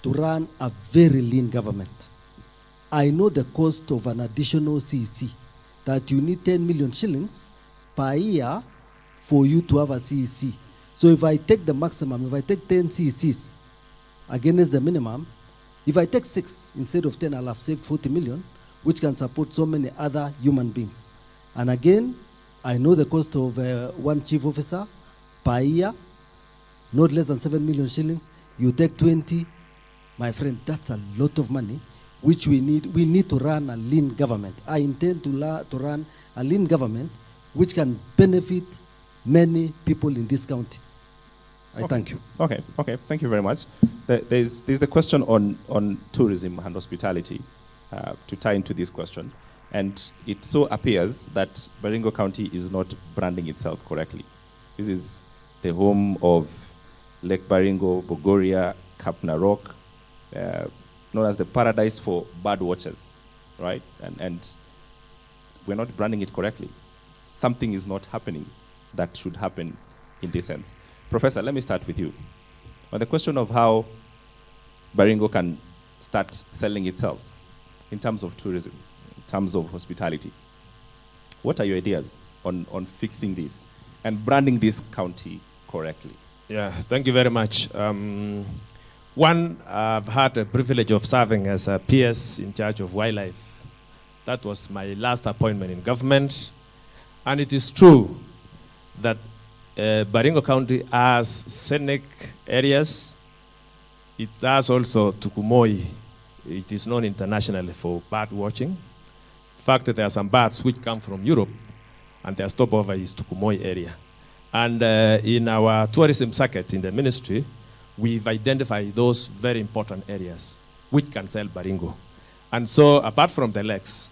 to run a very lean government. I know the cost of an additional CEC, that you need 10 million shillings per year for you to have a CEC. So if I take the maximum, if I take 10 CECs against the minimum, if I take 6 instead of 10, I'll have saved 40 million, which can support so many other human beings. And again, I know the cost of one chief officer per year, not less than 7 million shillings. You take 20, my friend, that's a lot of money, which we need. We need to run a lean government. I intend to run a lean government which can benefit many people in this county. I thank you.
Okay, thank you very much. There's the question on tourism and hospitality to tie into this question. And it so appears that Baringo County is not branding itself correctly. This is the home of Lake Baringo, Bogoria, Cap Narok, known as the paradise for bird watchers, right? And we're not branding it correctly. Something is not happening that should happen in this sense. Professor, let me start with you. On the question of how Baringo can start selling itself in terms of tourism, in terms of hospitality, what are your ideas on fixing this and branding this county correctly?
Yeah, thank you very much. One, I've had the privilege of serving as a PS in charge of wildlife. That was my last appointment in government. And it is true that Baringo County has scenic areas. It has also Tukumoi. It is known internationally for bird watching. In fact, there are some birds which come from Europe, and their stopover is Tukumoi area. And in our tourism circuit in the ministry, we've identified those very important areas which can sell Baringo. And so, apart from the lakes,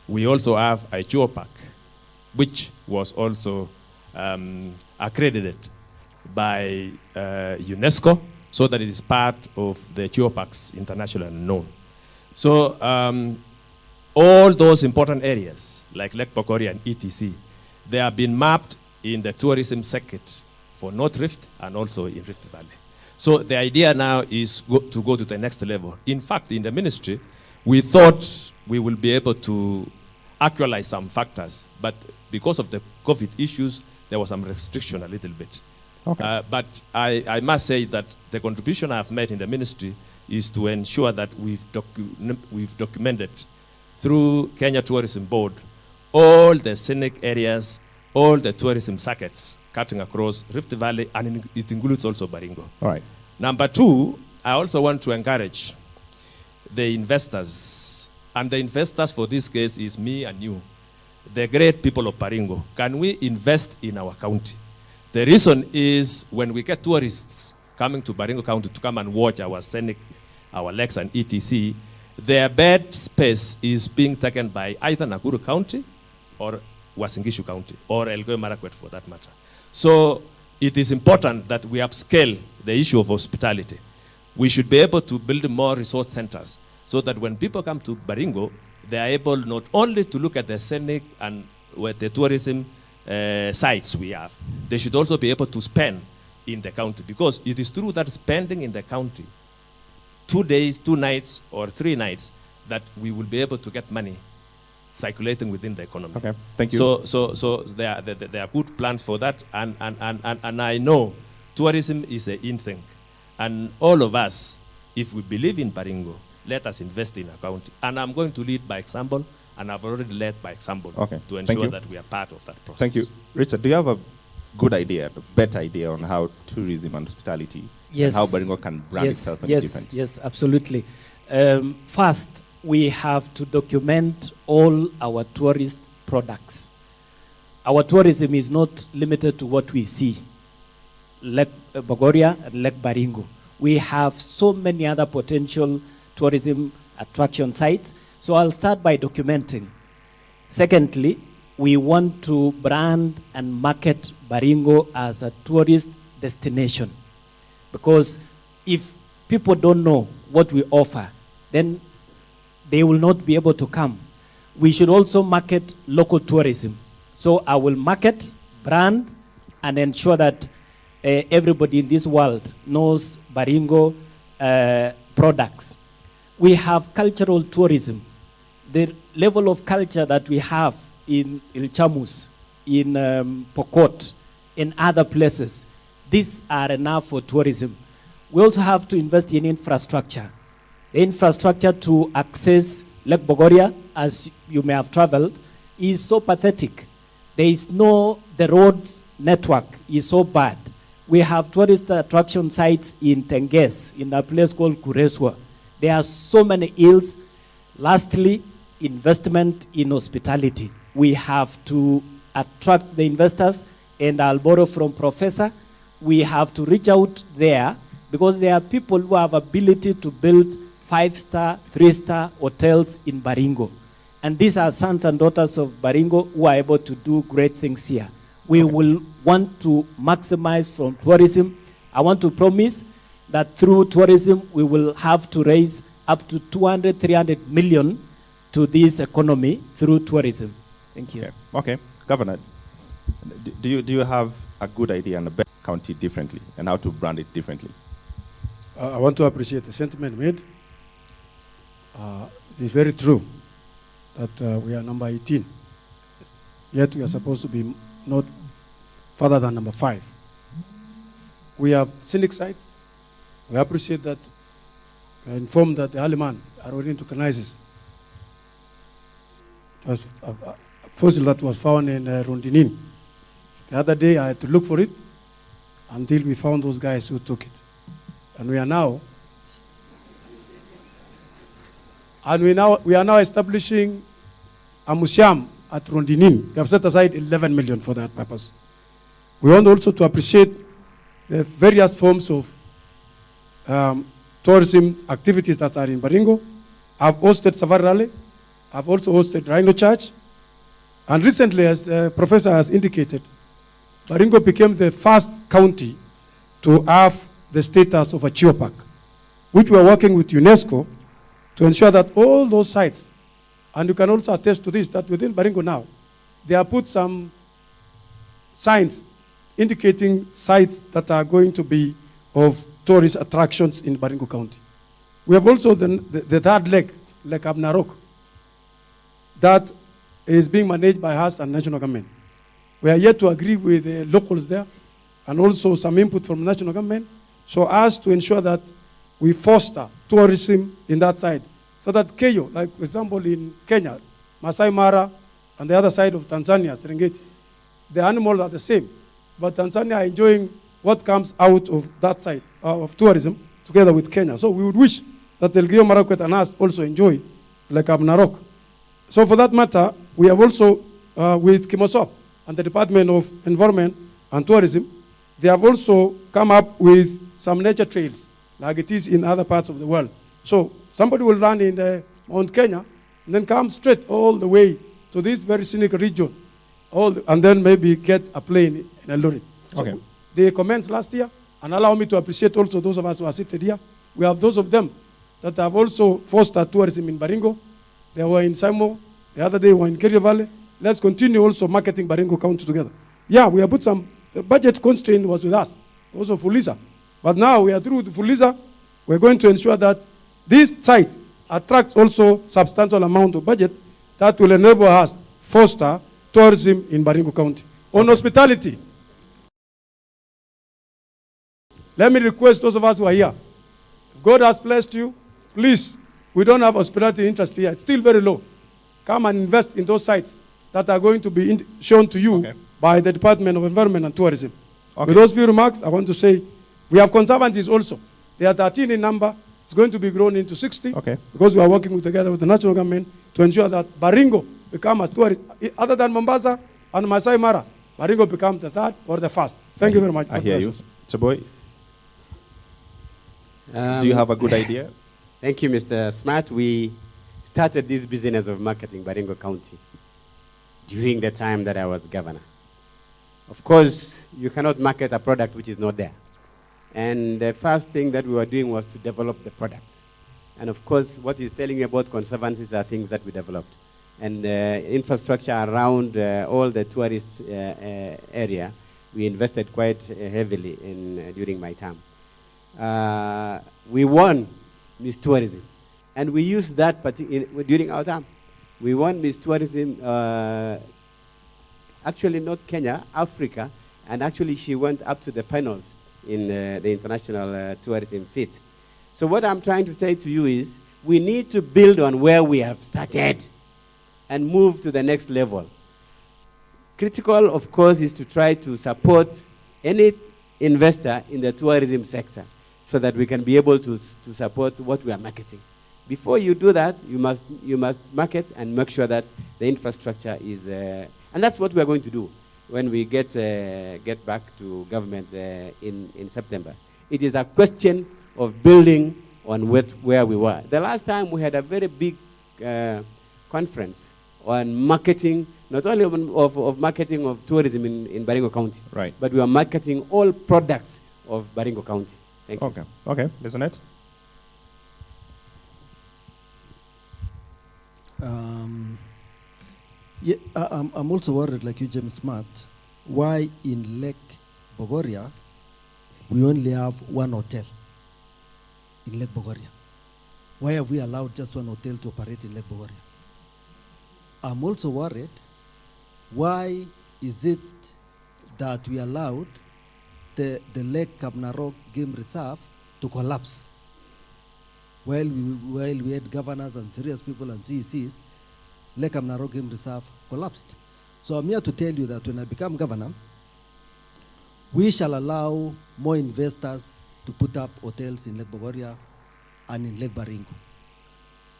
we also have a geopark, which was also accredited by UNESCO, so that it is part of the geoparks internationally known. So all those important areas, like Lake Bogoria and ETC, they have been mapped in the tourism circuit for North Rift and also in Rift Valley. So the idea now is to go to the next level. In fact, in the ministry, we thought we will be able to actualize some factors, but because of the COVID issues, there was some restriction a little bit. Okay. But I must say that the contribution I've made in the ministry is to ensure that we've documented through Kenya Tourism Board all the scenic areas, all the tourism circuits cutting across Rift Valley, and it includes also Baringo.
All right.
Number two, I also want to encourage the investors, and the investors for this case is me and you, the great people of Baringo. Can we invest in our county? The reason is when we get tourists coming to Baringo County to come and watch our scenic, our lakes and ETC, their bed space is being taken by either Nakuru County or Uasin Gishu County, or Elgeyo Marakwet for that matter. So it is important that we upscale the issue of hospitality. We should be able to build more resort centers so that when people come to Baringo, they are able not only to look at the scenic and the tourism sites we have, they should also be able to spend in the county, because it is through that spending in the county, 2 days, 2 nights, or 3 nights, that we will be able to get money circulating within the economy.
Okay, thank you.
So there are good plans for that, and I know tourism is an in thing, and all of us, if we believe in Baringo, let us invest in our county. And I'm going to lead by example, and I've already led by example to ensure that we are part of that process.
Thank you. Richard, do you have a good idea, a better idea on how tourism and hospitality and how Baringo can brand itself in different?
Yes, absolutely. First, we have to document all our tourist products. Our tourism is not limited to what we see, Lake Bogoria and Lake Baringo. We have so many other potential tourism attraction sites. So I'll start by documenting. Secondly, we want to brand and market Baringo as a tourist destination. Because if people don't know what we offer, then they will not be able to come. We should also market local tourism. So I will market, brand, and ensure that everybody in this world knows Baringo products. We have cultural tourism. The level of culture that we have in Ilchamus, in Pokot, in other places, these are enough for tourism. We also have to invest in infrastructure. The infrastructure to access Lake Bogoria, as you may have traveled, is so pathetic. The roads network is so bad. We have tourist attraction sites in Tenges, in a place called Kureswa. There are so many ills. Lastly, investment in hospitality. We have to attract the investors, and I'll borrow from Professor. We have to reach out there because there are people who have ability to build 5-star, 3-star hotels in Baringo. And these are sons and daughters of Baringo who are able to do great things here. We will want to maximize from tourism. I want to promise that through tourism, we will have to raise up to 200, 300 million to this economy through tourism. Thank you.
Okay. Governor, do you have a good idea on the best county differently and how to brand it differently?
I want to appreciate the sentiment made. It is very true that we are number 18. Yet we are supposed to be not further than number 5. We have scenic sites. We appreciate that. We are informed that the early man are already into Canizes. It was a fossil that was found in Rondinin. The other day I had to look for it until we found those guys who took it. And we are now establishing a museum at Rondinin. We have set aside 11 million for that purpose. We want also to appreciate the various forms of tourism activities that are in Baringo. I've hosted Safari Rally. I've also hosted Rhino Church. And recently, as Professor has indicated, Baringo became the first county to have the status of a geopark, which we are working with UNESCO to ensure that all those sites, and you can also attest to this, that within Baringo now, they have put some signs indicating sites that are going to be of tourist attractions in Baringo County. We have also the third leg, Lake Narok, that is being managed by us and national government. We are yet to agree with the locals there, and also some input from national government, so as to ensure that we foster tourism in that side. So that Keyo, like for example in Kenya, Masai Mara, and the other side of Tanzania, Serengeti, the animals are the same. But Tanzania are enjoying what comes out of that side of tourism together with Kenya. So we would wish that Elgeyo, Marakwet, and us also enjoy like Narok. So for that matter, we have also, with Kimosop and the Department of Environment and Tourism, they have also come up with some nature trails, like it is in other parts of the world. So somebody will run in Mount Kenya, and then come straight all the way to this very scenic region, and then maybe get a plane in a lorry.
Okay.
So they commenced last year, and allow me to appreciate also those of us who are seated here. We have those of them that have also fostered tourism in Baringo. They were in Samo, the other day were in Kericho Valley. Let's continue also marketing Baringo County together. Yeah, we have put some, the budget constraint was with us, also Fuliza. But now we are through with Fuliza. We're going to ensure that this site attracts also substantial amount of budget that will enable us foster tourism in Baringo County. On hospitality, let me request those of us who are here, if God has blessed you, please, we don't have hospitality interest here. It's still very low. Come and invest in those sites that are going to be shown to you by the Department of Environment and Tourism. With those few remarks, I want to say we have conservancies also. They are 13 in number. It's going to be grown into 60.
Okay.
Because we are working together with the national government to ensure that Baringo become a tourist, other than Mombasa and Masai Mara, Baringo becomes the third or the first. Thank you very much.
I hear you. Chaboy, do you have a good idea?
Thank you, Mr. Smart. We started this business of marketing Baringo County during the time that I was governor. Of course, you cannot market a product which is not there. And the first thing that we were doing was to develop the products. And of course, what he's telling you about conservancies are things that we developed. And infrastructure around all the tourist area, we invested quite heavily in during my term. We won Miss Tourism, and we used that during our time. We won Miss Tourism, actually not Kenya, Africa, and actually she went up to the finals in the international tourism fit. So what I'm trying to say to you is, we need to build on where we have started and move to the next level. Critical, of course, is to try to support any investor in the tourism sector so that we can be able to support what we are marketing. Before you do that, you must market and make sure that the infrastructure is, and that's what we are going to do when we get back to government in September. It is a question of building on where we were. The last time we had a very big conference on marketing, not only of marketing of tourism in Baringo County,
right,
but we are marketing all products of Baringo County. Thank you.
Okay. Okay. Listeners.
Yeah, I'm also worried, like you, James Smart, why in Lake Bogoria we only have one hotel in Lake Bogoria. Why have we allowed just one hotel to operate in Lake Bogoria? I'm also worried, why is it that we allowed the Lake Narok Game Reserve to collapse? While we had governors and serious people and CECs, Lake Narok Game Reserve collapsed. So I'm here to tell you that when I become governor, we shall allow more investors to put up hotels in Lake Bogoria and in Lake Baringo.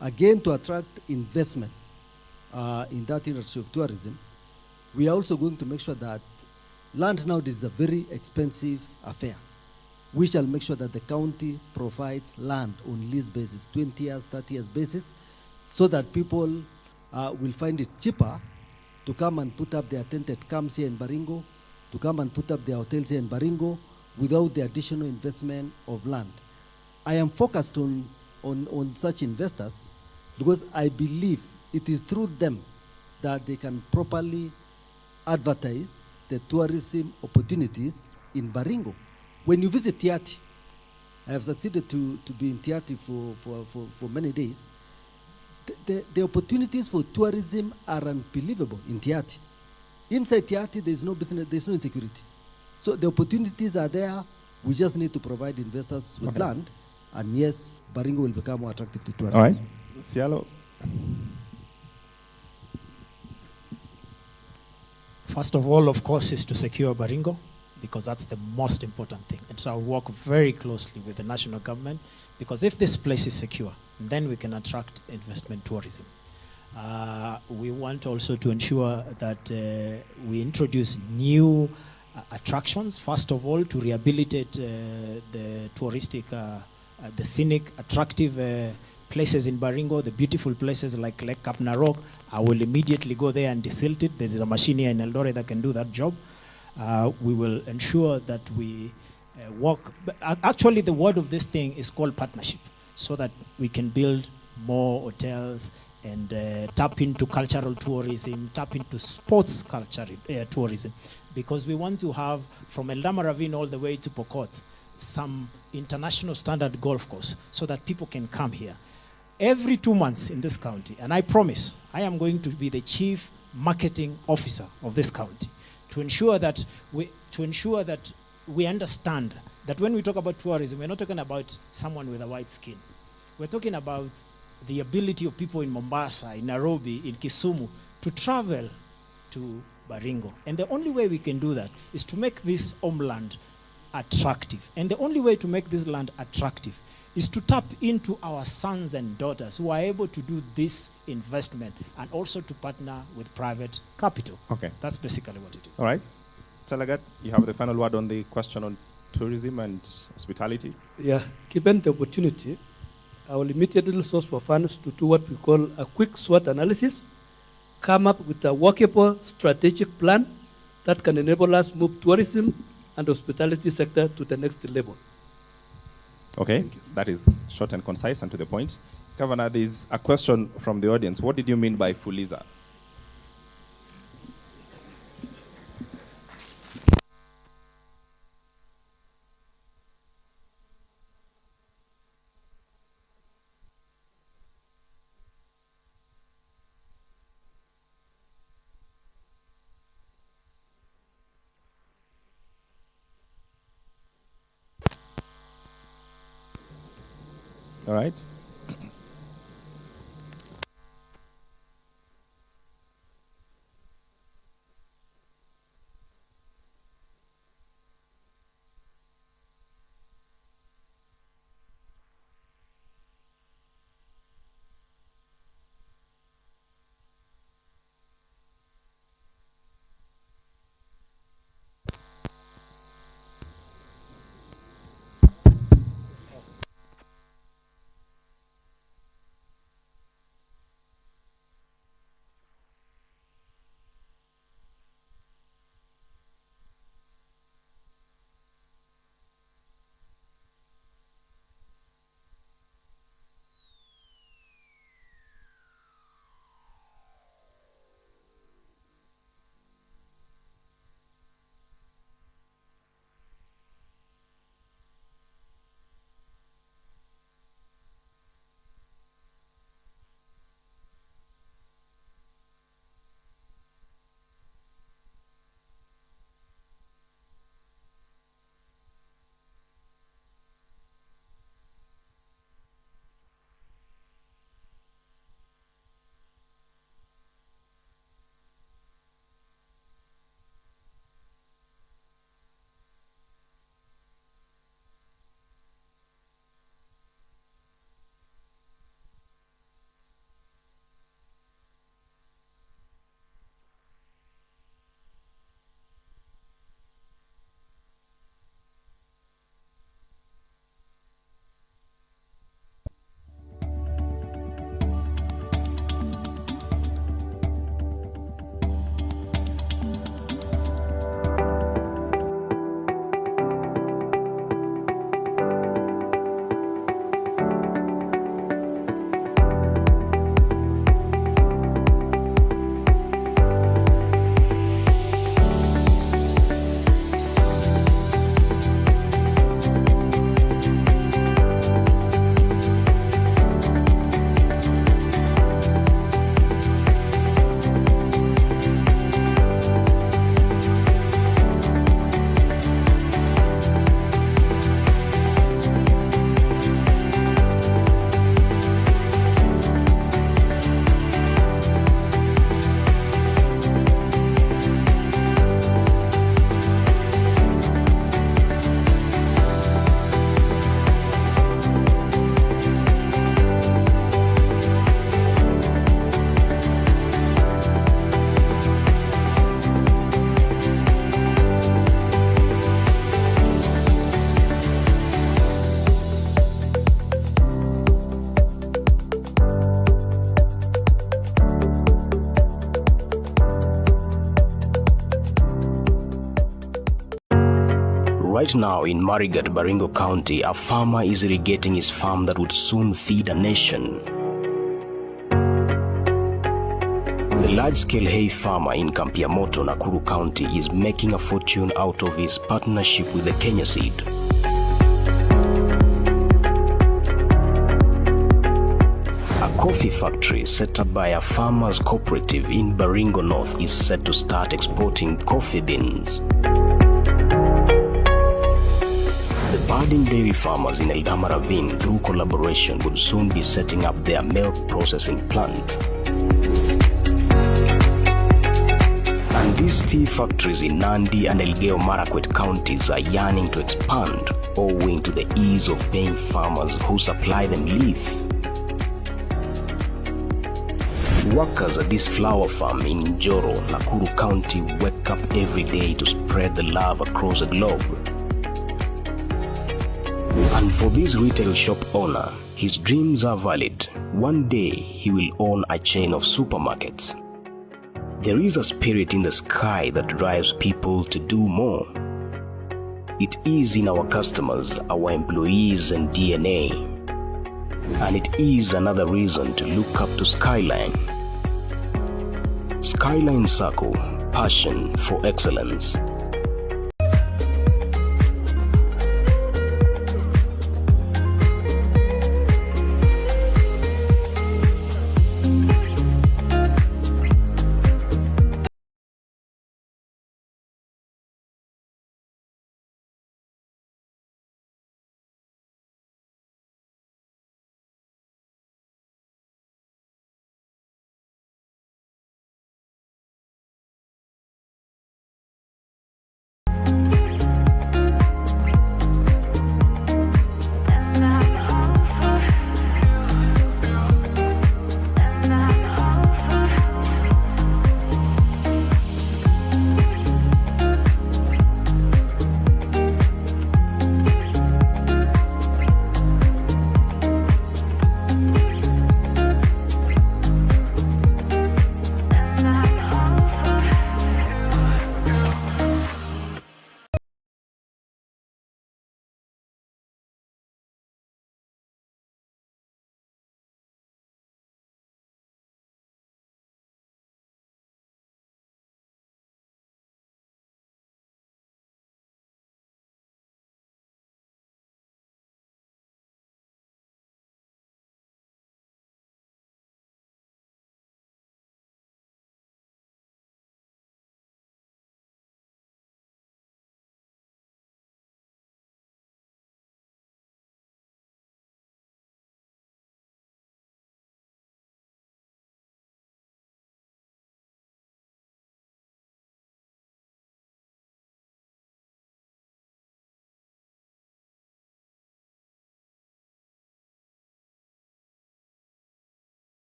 Again, to attract investment in that industry of tourism, we are also going to make sure that land now is a very expensive affair. We shall make sure that the county provides land on lease basis, 20 years, 30 years basis, so that people will find it cheaper to come and put up their tented camps here in Baringo, to come and put up their hotels here in Baringo without the additional investment of land. I am focused on such investors because I believe it is through them that they can properly advertise the tourism opportunities in Baringo. When you visit Tiati, I have succeeded to be in Tiati for many days. The opportunities for tourism are unbelievable in Tiati. Inside Tiati, there is no business, there is no insecurity. So the opportunities are there. We just need to provide investors with land, and yes, Baringo will become more attractive to tourists.
All right, Cialo.
First of all, of course, is to secure Baringo, because that's the most important thing. And so I work very closely with the national government, because if this place is secure, then we can attract investment tourism. We want also to ensure that we introduce new attractions, first of all, to rehabilitate the touristic, the scenic, attractive places in Baringo, the beautiful places like Lake Narok. I will immediately go there and desilt it. There's a machine here in Eldoret that can do that job. We will ensure that we work. Actually, the word of this thing is called partnership, so that we can build more hotels and tap into cultural tourism, tap into sports culture tourism, because we want to have from Eldama Ravine all the way to Pokot some international standard golf course, so that people can come here every 2 months in this county. And I promise I am going to be the chief marketing officer of this county, to ensure that we understand that when we talk about tourism, we're not talking about someone with a white skin. We're talking about the ability of people in Mombasa, in Nairobi, in Kisumu to travel to Baringo. And the only way we can do that is to make this homeland
attractive. And the only way to make this land attractive is to tap into our sons and daughters who are able to do this investment and also to partner with private capital.
Okay.
That's basically what it is.
All right. Talagat, you have the final word on the question on tourism and hospitality.
Yeah, given the opportunity, I will immediately source for funds to do what we call a quick SWOT analysis, come up with a workable strategic plan that can enable us move tourism and hospitality sector to the next level.
Okay, that is short and concise and to the point. Governor, there's a question from the audience. What did you mean by Fuliza? All right.
Right now in Marigat, Baringo County, a farmer is irrigating his farm that would soon feed a nation. The large-scale hay farmer in Kampiamoto, Nakuru County, is making a fortune out of his partnership with the Kenya Seed. A coffee factory set up by a farmers' cooperative in Baringo North is set to start exporting coffee beans. The budding dairy farmers in Ravine, through collaboration, would soon be setting up their milk processing plant. And These tea factories in Nandi and Elgeyo Marakwet counties are yearning to expand, owing to the ease of paying farmers who supply them leaf. Workers at this flower farm in Njoro, Nakuru County wake up every day to spread the love across the globe. And for this retail shop owner, his dreams are valid. One day he will own a chain of supermarkets. There is a spirit in the sky that drives people to do more. It is in our customers, our employees and DNA. And it is another reason to look up to Skyline. Skyline Circle, passion for excellence.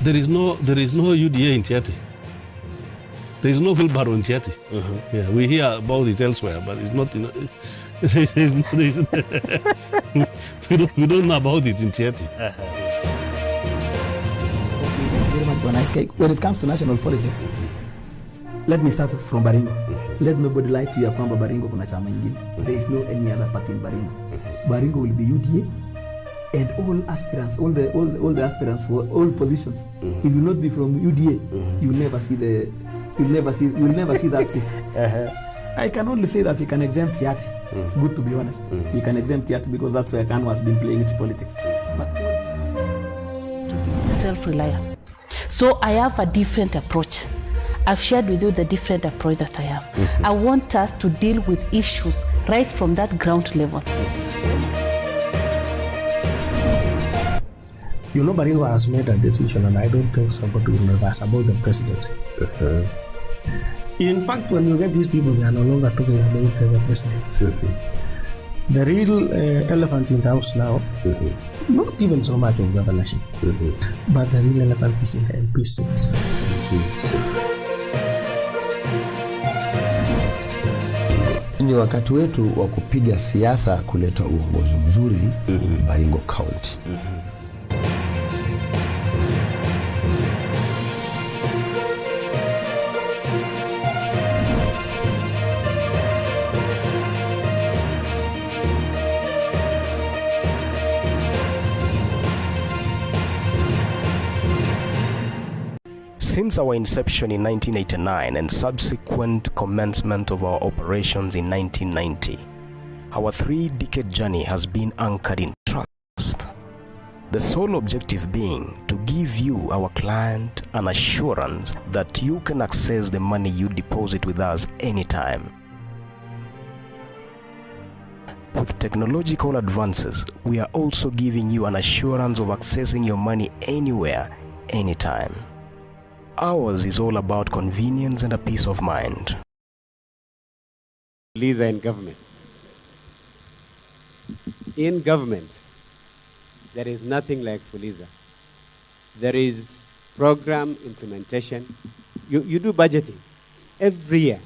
There is no UDA in Tiati. There is no wheelbarrow in Tiati. Yeah, we hear about it elsewhere, but it's not. We don't know about it in Tiati.
Okay, thank you very much, Bonaske. When it comes to national politics, let me start from Baringo. Let nobody lie to you about Baringo kuna chama ingine. There is no any other party in Baringo. Baringo will be UDA. And all aspirants, all the aspirants for all positions, it will not be from UDA. You will never see that seat. I can only say that you can exempt Tiati. It's good to be honest. You can exempt Tiati because that's where Kanu has been playing its politics. But
self-reliant. So I have a different approach. I've shared with you the different approach that I have. I want us to deal with issues right from that ground level.
You know, Baringo has made a decision, and I don't think somebody will nervous about the presidency. In fact, when you get these people, they are no longer talking about the president. The real elephant in the house now, not even so much of governorship, but the real elephant is in the MP seats.
Ni wakati wetu wa kupiga siasa kuleta uongozi mzuri Baringo County.
Since our inception in 1989 and subsequent commencement of our operations in 1990, our 3-decade journey has been anchored in trust, The sole objective being to give you, our client, an assurance that you can access the money you deposit with us anytime. With technological advances, we are also giving you an assurance of accessing your money anywhere, anytime. Ours is all about convenience and a peace of mind.
Fuliza in government. In government, there is nothing like Fuliza. There is program implementation. You do budgeting every year,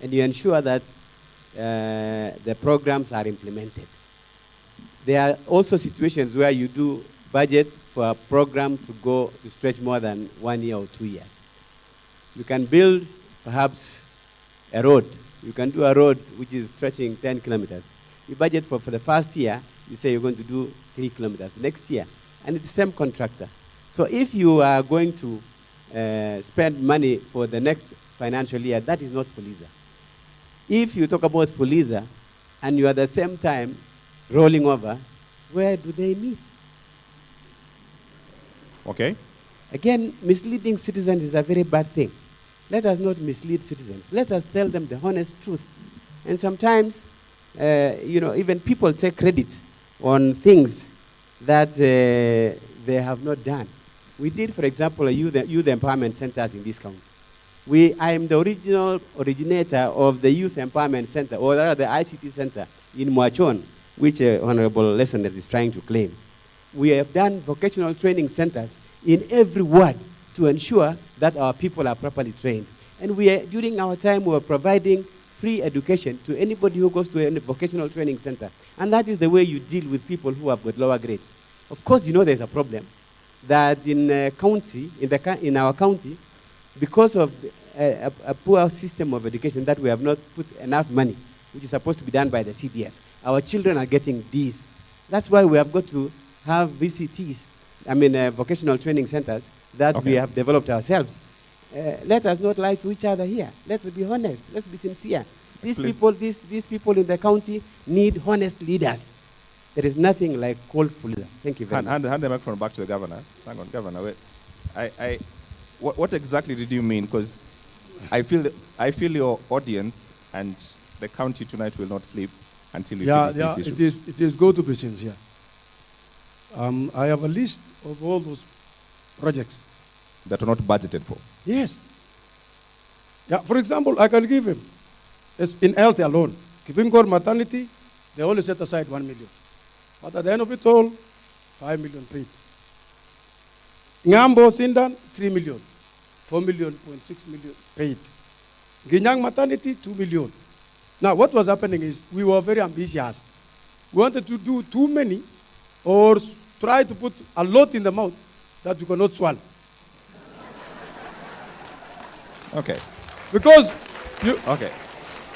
and you ensure that the programs are implemented. There are also situations where you do budget for a program to stretch more than 1 year or 2 years. You can build perhaps a road. You can do a road which is stretching 10 kilometers. You budget for the first year, you say you're going to do 3 kilometers next year, and it's the same contractor. So if you are going to spend money for the next financial year, that is not Fuliza. If you talk about Fuliza and you are at the same time rolling over, where do they meet?
Okay.
Again, misleading citizens is a very bad thing. Let us not mislead citizens. Let us tell them the honest truth. And sometimes, even people take credit on things that they have not done. We did, for example, youth empowerment centers in this county. I am the originator of the Youth Empowerment Center, or rather the ICT Center in Mwachon, which Honorable Listener is trying to claim. We have done vocational training centers in every ward to ensure that our people are properly trained. And during our time, we were providing free education to anybody who goes to a vocational training center. And that is the way you deal with people who have got lower grades. Of course, there's a problem that in our county, because of a poor system of education that we have not put enough money, which is supposed to be done by the CDF, our children are getting Ds. That's why we have got to have VCTs, vocational training centers that we have developed ourselves. Let us not lie to each other here. Let's be honest. Let's be sincere. These people in the county need honest leaders. There is nothing like cold Fuliza. Thank you very much.
Hand the microphone back to the governor. Hang on, governor. Wait. What exactly did you mean? Because I feel your audience and the county tonight will not sleep until we finish this issue.
It is good to be sincere. I have a list of all those projects
that are not budgeted for.
Yes. Yeah. For example, I can give him in health alone, Kipingor maternity, they only set aside 1 million, but at the end of it all, 5 million paid. Ngambo Sindan, 3 million. 4 million, 0.6 million paid. Ginyang maternity, 2 million. Now, what was happening is we were very ambitious. We wanted to do too many or try to put a lot in the mouth that you cannot swallow.
Okay.
Because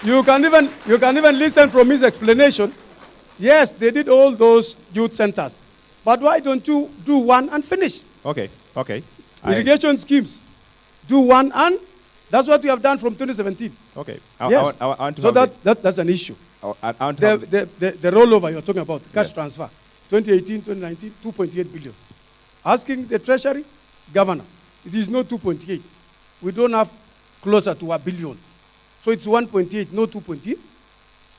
you can even listen from his explanation. Yes, they did all those youth centers. But why don't you do one and finish?
Okay.
Irrigation schemes. Do one and that's what we have done from 2017.
Okay.
So that's an issue. The rollover you're talking about, cash transfer. 2018, 2019, 2.8 billion. Asking the Treasury, Governor, it is not 2.8. We don't have closer to $1 billion. So it's 1.8, not 2.8.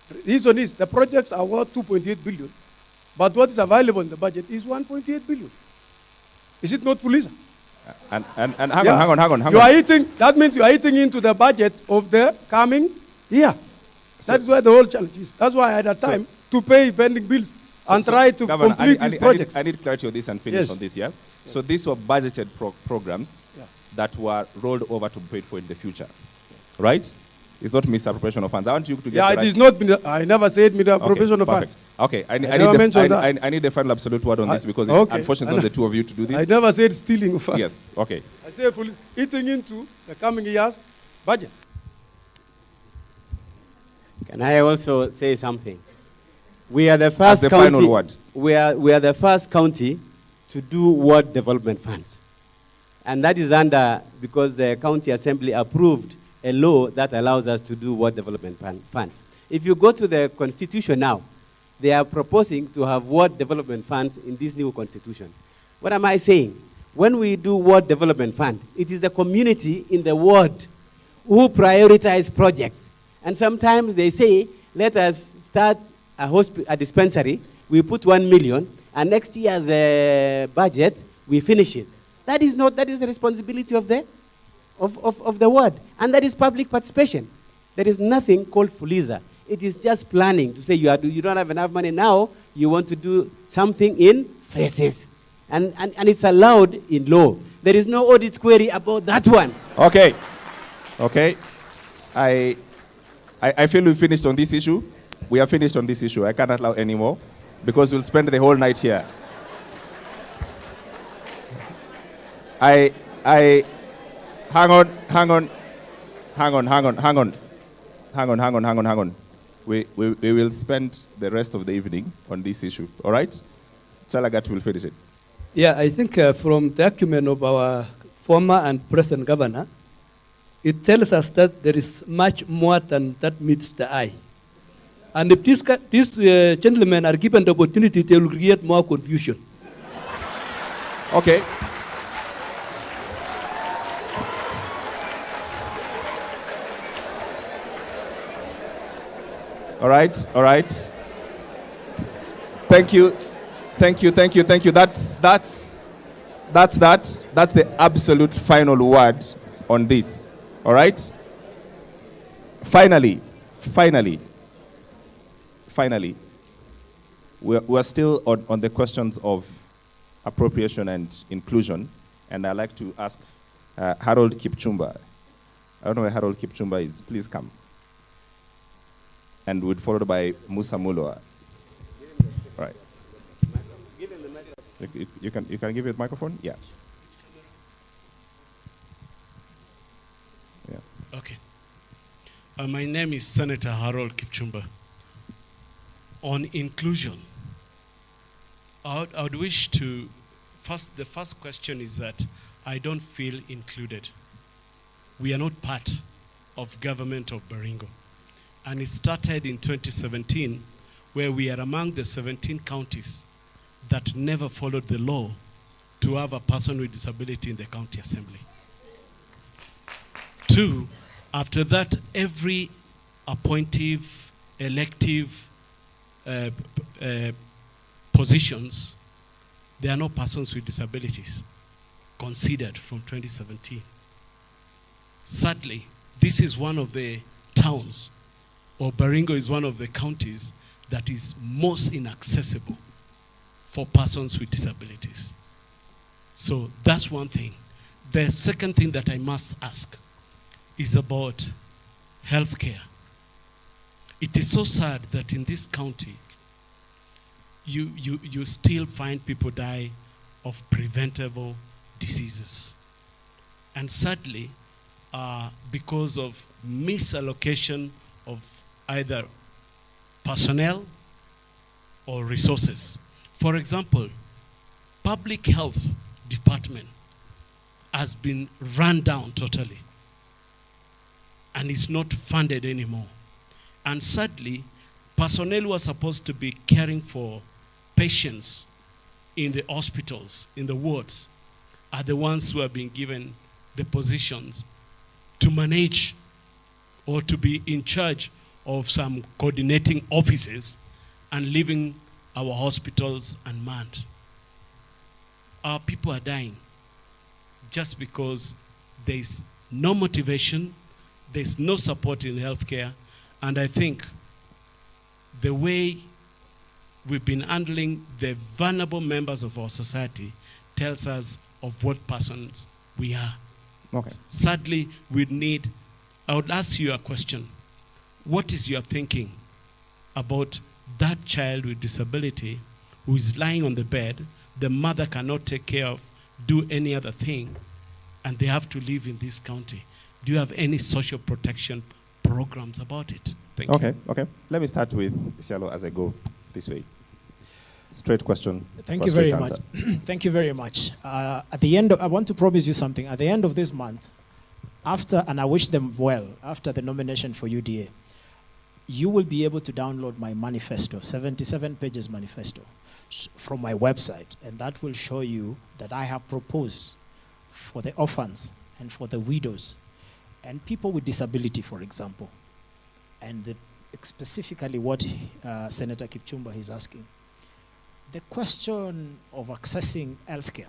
The reason is the projects are worth 2.8 billion, but what is available in the budget is 1.8 billion. Is it not Fuliza?
And hang on.
That means you are eating into the budget of the coming year. That's where the whole challenge is. That's why I had a time to pay pending bills and try to complete these projects.
I need clarity on this and finish on this, yeah? So these were budgeted programs that were rolled over to be paid for in the future, right? It's not misappropriation of funds. I want you to get
it is not. I never said misappropriation of funds.
Okay, I need the final absolute word on this because unfortunately it's not the two of you to do this.
I never said stealing of funds.
Yes, okay.
I said eating into the coming year's budget.
Can I also say something? We are the first county.
Final word.
We are the first county to do ward development funds, and that is because the county assembly approved a law that allows us to do ward development funds. If you go to the constitution now, they are proposing to have ward development funds in this new constitution. What am I saying? When we do ward development fund, it is the community in the ward who prioritize projects. And sometimes they say, let us start a dispensary, we put 1 million, and next year's budget, we finish it. That is the responsibility of the ward. And that is public participation. There is nothing called Fuliza. It is just planning to say you don't have enough money now, you want to do something in phases. And it's allowed in law. There is no audit query about that one.
Okay. Okay. I feel we finished on this issue. We are finished on this issue. I cannot allow any more because we'll spend the whole night here. Hang on. We will spend the rest of the evening on this issue. All right? Chalagat will finish it.
Yeah, I think from the acumen of our former and present governor, it tells us that there is much more than that meets the eye. And if these gentlemen are given the opportunity, they will create more confusion.
Okay. All right. Thank you. That's the absolute final word on this. All right? Finally, we're still on the questions of appropriation and inclusion, and I'd like to ask Harold Kipchumba. I don't know where Harold Kipchumba is. Please come. And we'll followed by Musa Mulwa. Right. You can give it the microphone? Yeah.
Okay. My name is Senator Harold Kipchumba. On inclusion, I would wish to, the first question is that I don't feel included. We are not part of government of Baringo. And it started in 2017, where we are among the 17 counties that never followed the law to have a person with disability in the county assembly. 2, after that, every appointive, elective positions, there are no persons with disabilities considered from 2017. Sadly, this is one of the towns, or Baringo is one of the counties that is most inaccessible for persons with disabilities. So that's one thing. The second thing that I must ask is about healthcare. It is so sad that in this county, you still find people die of preventable diseases. And sadly, because of misallocation of either personnel or resources. For example, public health department has been run down totally and is not funded anymore. And sadly, personnel who are supposed to be caring for patients in the hospitals, in the wards, are the ones who are being given the positions to manage or to be in charge of some coordinating offices and leaving our hospitals unmanned. Our people are dying just because there's no motivation, there's no support in healthcare, and I think the way we've been handling the vulnerable members of our society tells us of what persons we are.
Okay.
Sadly, I would ask you a question. What is your thinking about that child with disability who is lying on the bed, the mother cannot take care of, do any other thing, and they have to live in this county? Do you have any social protection programs about it? Thank you.
Okay. Let me start with Isialo as I go this way. Straight question.
Thank you very much. Thank you very much. At the end, I want to promise you something. At the end of this month, and I wish them well, after the nomination for UDA, you will be able to download my manifesto, 77 pages manifesto, from my website, and that will show you that I have proposed for the orphans and for the widows and people with disability, for example, and specifically what Senator Kipchumba is asking. The question of accessing healthcare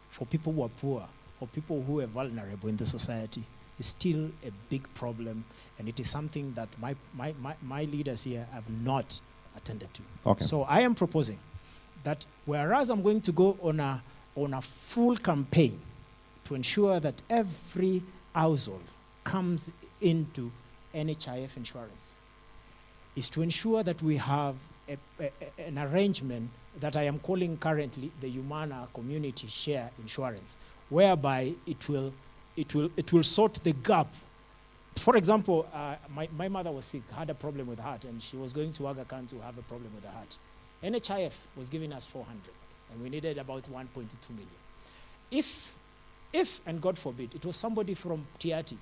for people who are poor or people who are vulnerable in the society is still a big problem, and it is something that my leaders here have not attended to.
Okay.
So I am proposing that whereas I'm going to go on a full campaign to ensure that every household comes into NHIF insurance, is to ensure that we have an arrangement that I am calling currently the Humana Community Share Insurance, whereby it will sort the gap. For example, my mother was sick, had a problem with her heart, and she was going to Aga Khan to have a problem with her heart. NHIF was giving us 400, and we needed about 1.2 million. If, and God forbid, it was somebody from Tiati,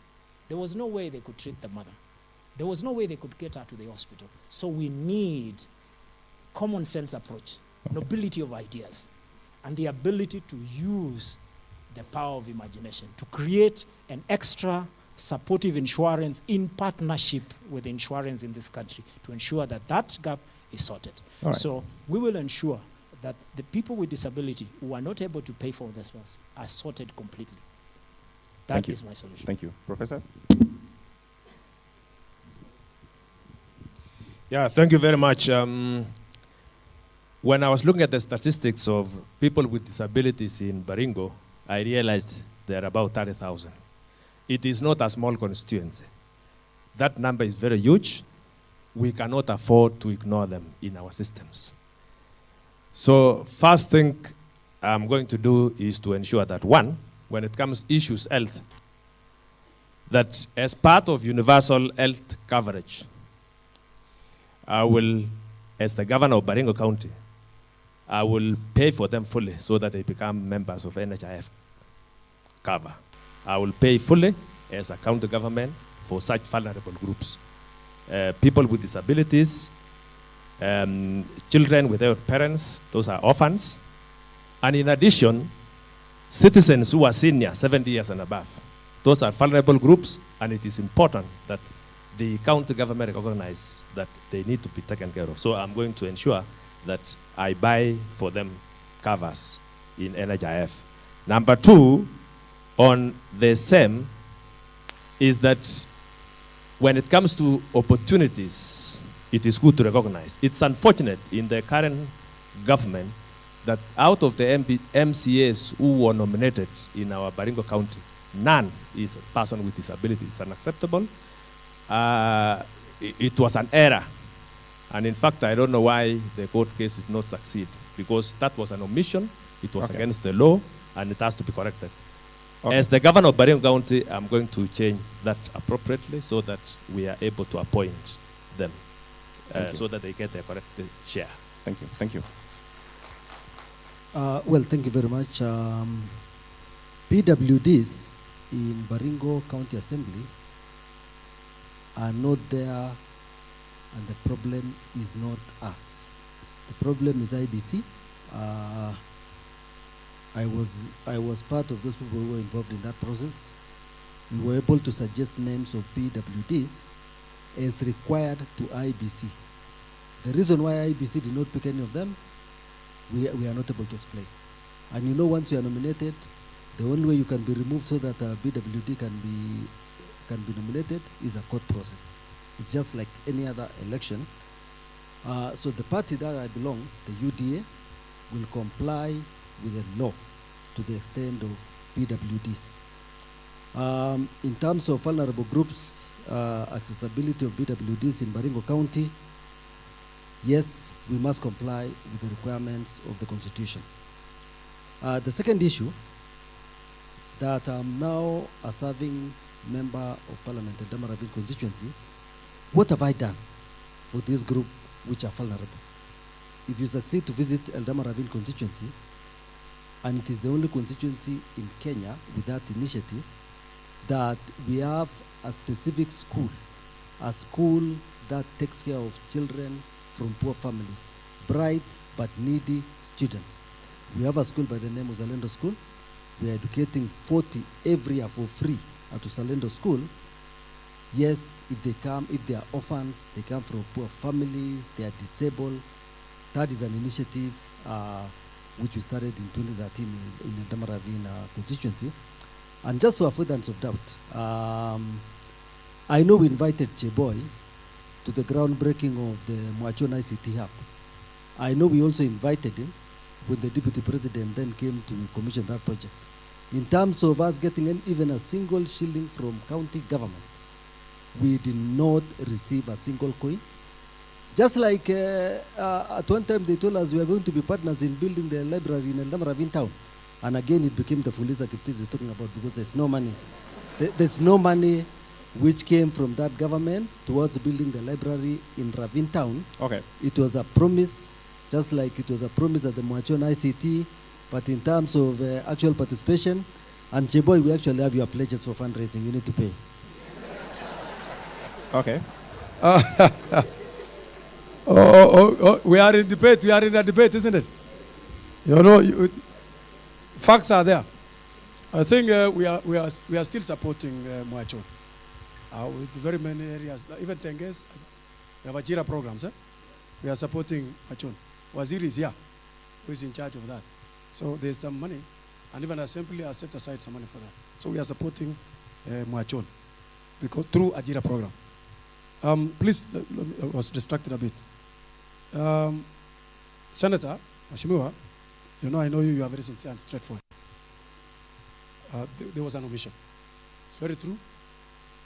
there was no way they could treat the mother. There was no way they could get her to the hospital. So we need common sense approach, nobility of ideas, and the ability to use the power of imagination to create an extra supportive insurance in partnership with insurance in this country to ensure that that gap is sorted.
Right.
So we will ensure that the people with disability who are not able to pay for this ones are sorted completely. That is my solution.
Thank you. Professor?
Yeah, thank you very much. When I was looking at the statistics of people with disabilities in Baringo, I realized there are about 30,000. It is not a small constituency. That number is very huge. We cannot afford to ignore them in our systems. So first thing I'm going to do is to ensure that, one, when it comes to issues health, that as part of universal health coverage, I will, as the governor of Baringo County, I will pay for them fully so that they become members of NHIF cover. I will pay fully as a county government for such vulnerable groups. People with disabilities, children without parents, those are orphans. And in addition, citizens who are senior, 70 years and above. Those are vulnerable groups, and it is important that the county government recognize that they need to be taken care of. So I'm going to ensure that I buy for them covers in NHIF. Number two, on the same, is that when it comes to opportunities, it is good to recognize. It's unfortunate in the current government that out of the MCAs who were nominated in our Baringo County, none is a person with disability. It's unacceptable. It was an error. And in fact, I don't know why the court case did not succeed, because that was an omission, it was against the law, and it has to be corrected.
Okay.
As the governor of Baringo County, I'm going to change that appropriately so that we are able to appoint them so that they get their correct share.
Thank you. Thank you.
Well, thank you very much. PWDs in Baringo County Assembly are not there, and the problem is not us. The problem is IBC. I was part of those people who were involved in that process. We were able to suggest names of PWDs as required to IBC. The reason why IBC did not pick any of them, we are not able to explain. And you know, once you are nominated, the only way you can be removed so that a BWD can be nominated is a court process. It's just like any other election. So the party that I belong, the UDA, will comply with the law to the extent of PWDs. In terms of vulnerable groups, accessibility of PWDs in Baringo County, yes, we must comply with the requirements of the Constitution. The second issue, that I'm now a serving member of Parliament in the Ravine constituency, what have I done for this group which are vulnerable? If you succeed to visit Eldama Ravine constituency, and it is the only constituency in Kenya with that initiative, that we have a specific school, a school that takes care of children from poor families, bright but needy students. We have a school by the name of Uzalendo School. We are educating 40 every year for free at Uzalendo School. Yes, if they are orphans, they come from poor families, they are disabled. That is an initiative which we started in 2013 in the Ravine constituency. And just for avoidance of doubt, I know we invited Cheboy to the groundbreaking of the Mwachon ICT Hub. I know we also invited him when the Deputy President then came to commission that project. In terms of us getting even a single shilling from county government, we did not receive a single coin. Just like at one time they told us we are going to be partners in building the library in El Ravine town. And again it became the Fuliza Kiptis is talking about, because there's no money. There's no money which came from that government towards building the library in Ravine town.
Okay.
It was a promise, just like it was a promise at the Mwachon ICT, but in terms of actual participation, and Cheboy, we actually have your pledges for fundraising. You need to pay.
Okay.
We are in debate. We are in a debate, isn't it? You know, facts are there. I think we are still supporting Mwachon with very many areas. Even Tenges, we have Ajira programs. We are supporting Mwachon. Waziri is here, who is in charge of that. So there's some money, and even Assembly has set aside some money for that. So we are supporting Mwachon because through Ajira program. Please, I was distracted a bit. Senator Mheshimiwa, you know, I know you are very sincere and straightforward. There was an omission. It's very true.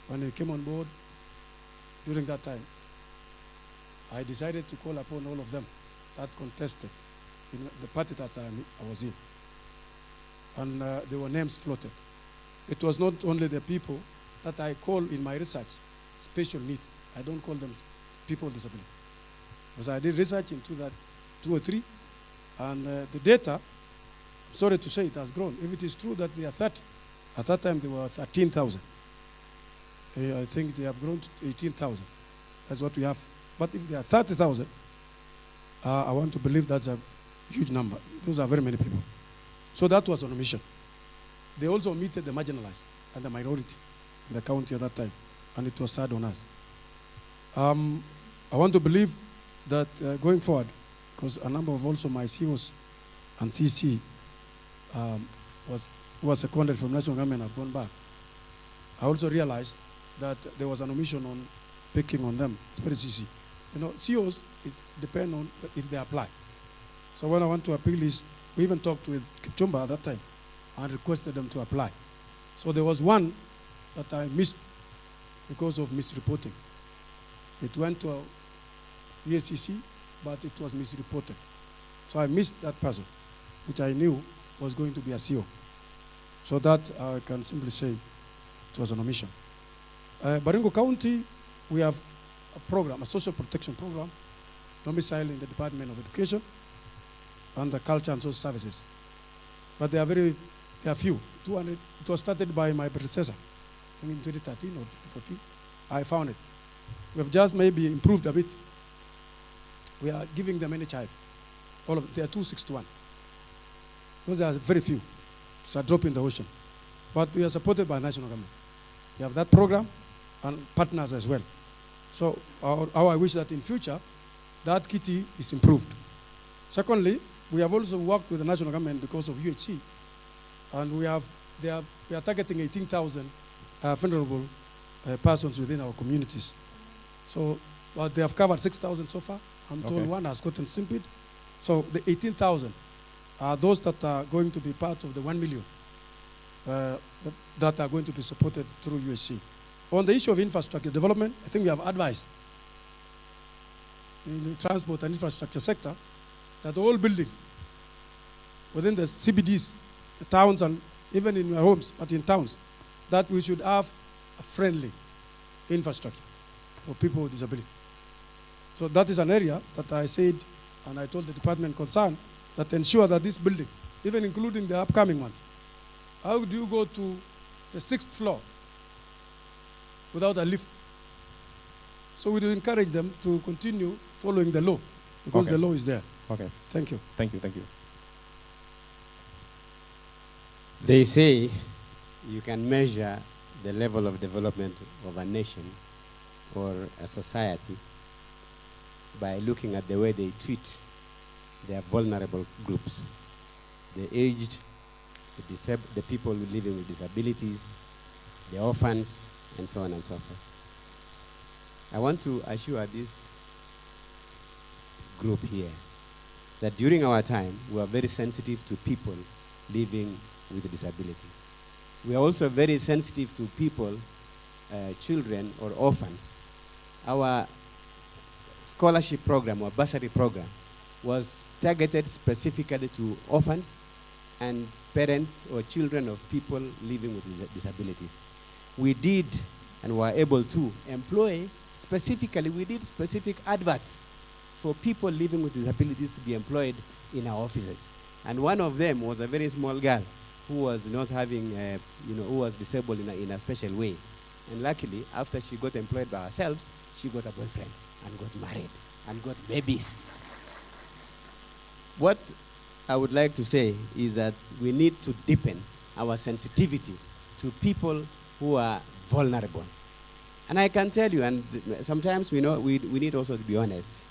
When I came on board during that time, I decided to call upon all of them that contested in the party that I was in. And there were names floated. It was not only the people that I call in my research special needs. I don't call them people with disability. Because I did research into that 203, and the data, I'm sorry to say, it has grown. If it is true that they are 30, at that time they were 13,000. I think they have grown to 18,000. That's what we have. But if they are 30,000, I want to believe that's a huge number. Those are very many people. So that was an omission. They also omitted the marginalized and the minority in the county at that time, and it was sad on us. I want to believe that going forward, because a number of also my COs and CC was seconded from national government have gone back. I also realized that there was an omission on picking on them, especially CC. You know, COs depend on if they apply. So when I want to appeal is, we even talked with Kipchumba at that time and requested them to apply. So there was one that I missed because of misreporting. It went to EACC, but it was misreported. So I missed that person, which I knew was going to be a CO. So that I can simply say it was an omission. Baringo County, we have a program, a social protection program, domiciled in the Department of Education and the Culture and Social Services. But they are few. 200. It was started by my predecessor, I think in 2013 or 2014. I found it. We have just maybe improved a bit. We are giving them NHIF. All of them, they are 261. Those are very few. It's a drop in the ocean. But we are supported by national government. We have that program and partners as well. So how I wish that in future, that kitty is improved. Secondly, we have also worked with the national government because of UHC, and we are targeting 18,000 vulnerable persons within our communities. So they have covered 6,000 so far. I'm told one has gotten simped. So the 18,000 are those that are going to be part of the 1 million that are going to be supported through UHC. On the issue of infrastructure development, I think we have advised in the transport and infrastructure sector that all buildings within the CBDs, the towns, and even in your homes, but in towns, that we should have a friendly infrastructure for people with disability. So that is an area that I said, and I told the department concerned, that ensure that these buildings, even including the upcoming ones, how do you go to the 6th floor without a lift? So we will encourage them to continue following the law, because
Okay.
the law is there.
Okay.
Thank you.
Thank you. Thank you.
They say you can measure the level of development of a nation or a society by looking at the way they treat their vulnerable groups, the aged, the people living with disabilities, the orphans, and so on and so forth. I want to assure this group here that during our time, we are very sensitive to people living with disabilities. We are also very sensitive to people, children or orphans. Our scholarship program or bursary program was targeted specifically to orphans and parents or children of people living with disabilities. We did and were able to employ specifically, we did specific adverts for people living with disabilities to be employed in our offices. And one of them was a very small girl who was not having, who was disabled in a special way. And luckily, after she got employed by herself, she got a boyfriend and got married and got babies. What I would like to say is that we need to deepen our sensitivity to people who are vulnerable. And I can tell you, and sometimes we need also to be honest.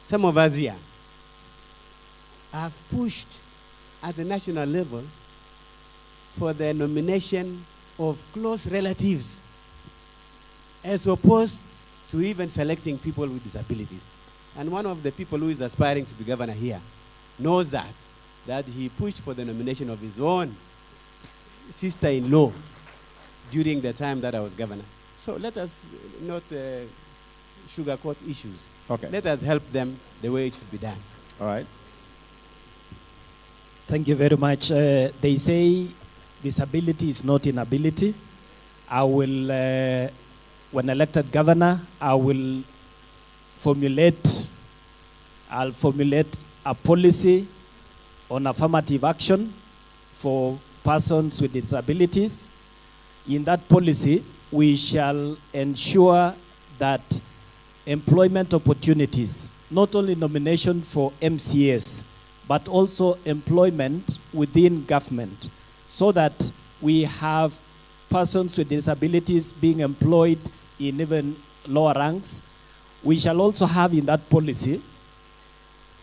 Some of us here have pushed at the national level for the nomination of close relatives as opposed to even selecting people with disabilities. And one of the people who is aspiring to be governor here knows that he pushed for the nomination of his own sister-in-law during the time that I was governor. So let us not sugarcoat issues.
Okay.
Let us help them the way it should be done.
All right.
Thank you very much. They say disability is not inability. I will, when elected governor, I'll formulate a policy on affirmative action for persons with disabilities. In that policy, we shall ensure that employment opportunities, not only nomination for MCAs, but also employment within government, so that we have persons with disabilities being employed in even lower ranks. We shall also have in that policy